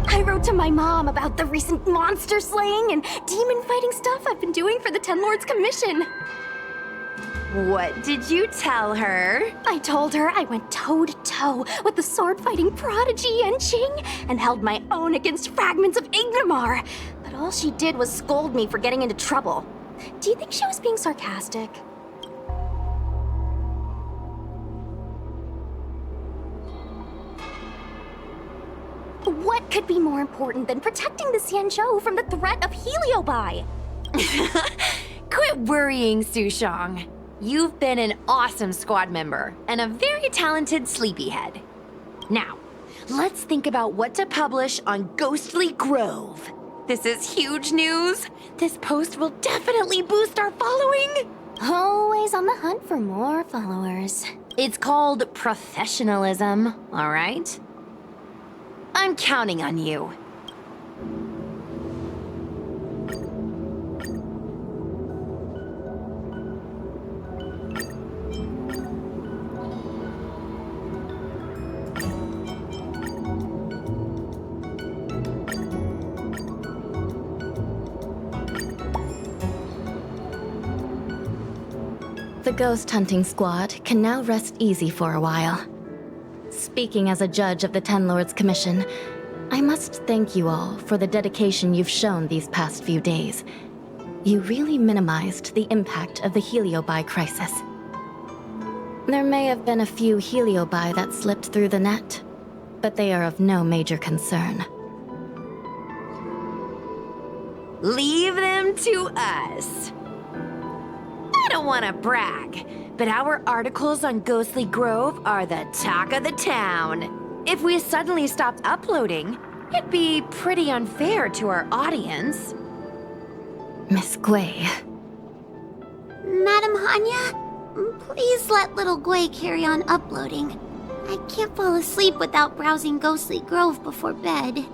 I wrote to my mom about the recent monster slaying and demon fighting stuff I've been doing for the Ten Lords Commission. What did you tell her? I told her I went toe-to-toe with the sword-fighting prodigy Yenqing and held my own against fragments of Ignamar. But all she did was scold me for getting into trouble. Do you think she was being sarcastic? What could be more important than protecting the Xianzhou from the threat of Heliobi? Quit worrying, Sushong. You've been an awesome squad member and a very talented sleepyhead. Now, let's think about what to publish on Ghostly Grove. This is huge news. This post will definitely boost our following. Always on the hunt for more followers. It's called professionalism, all right? I'm counting on you. The ghost hunting squad can now rest easy for a while. Speaking as a judge of the Ten Lords Commission, I must thank you all for the dedication you've shown these past few days. You really minimized the impact of the Heliobi crisis. There may have been a few Heliobi that slipped through the net, but they are of no major concern. Leave them to us. I don't want to brag, but our articles on Ghostly Grove are the talk of the town. If we suddenly stopped uploading, it'd be pretty unfair to our audience. Miss Gui. Madam Hanya, please let little Gui carry on uploading. I can't fall asleep without browsing Ghostly Grove before bed.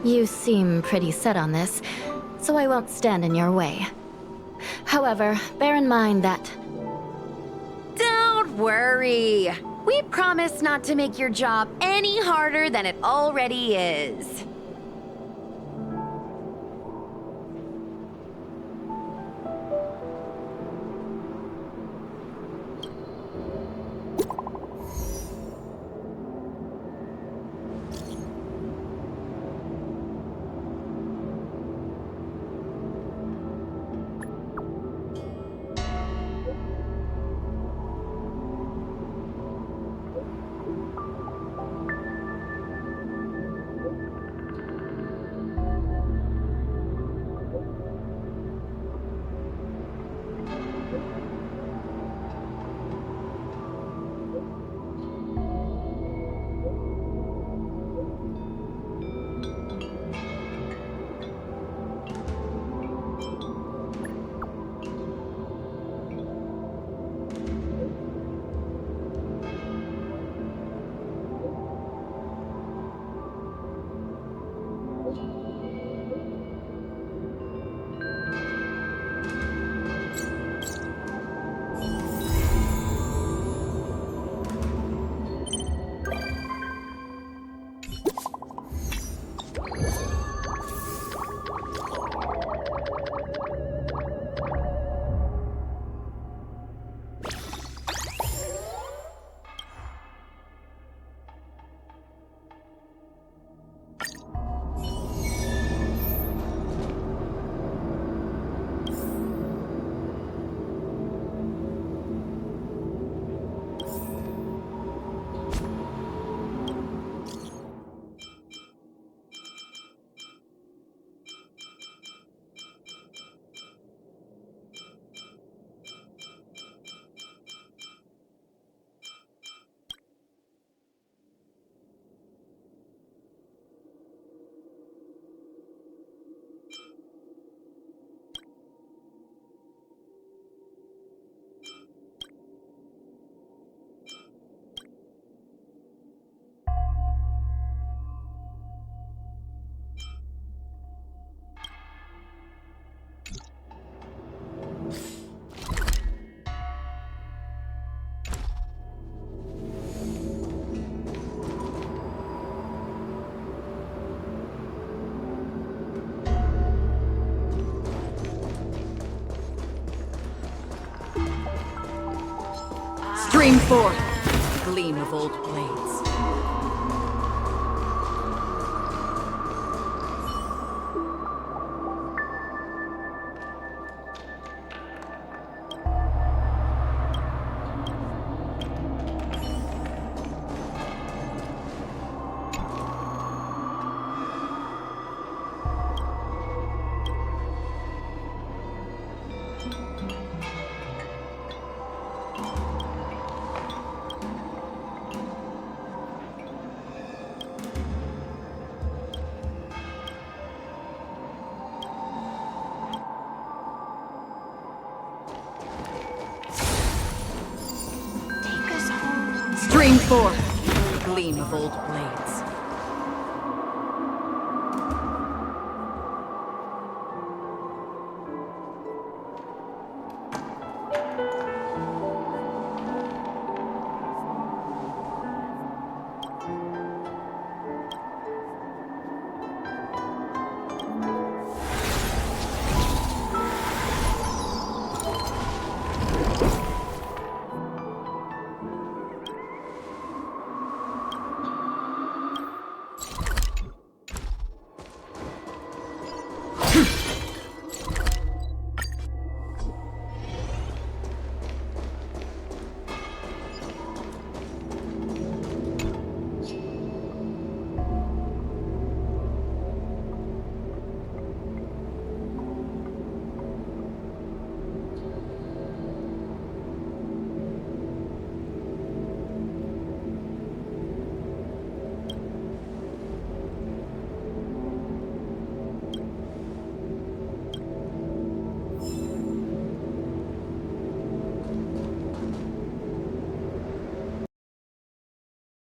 You seem pretty set on this, so I won't stand in your way. However, bear in mind that... Don't worry. We promise not to make your job any harder than it already is. Stream 4. Gleam of old blades. Stream 4. Gleam of old blades.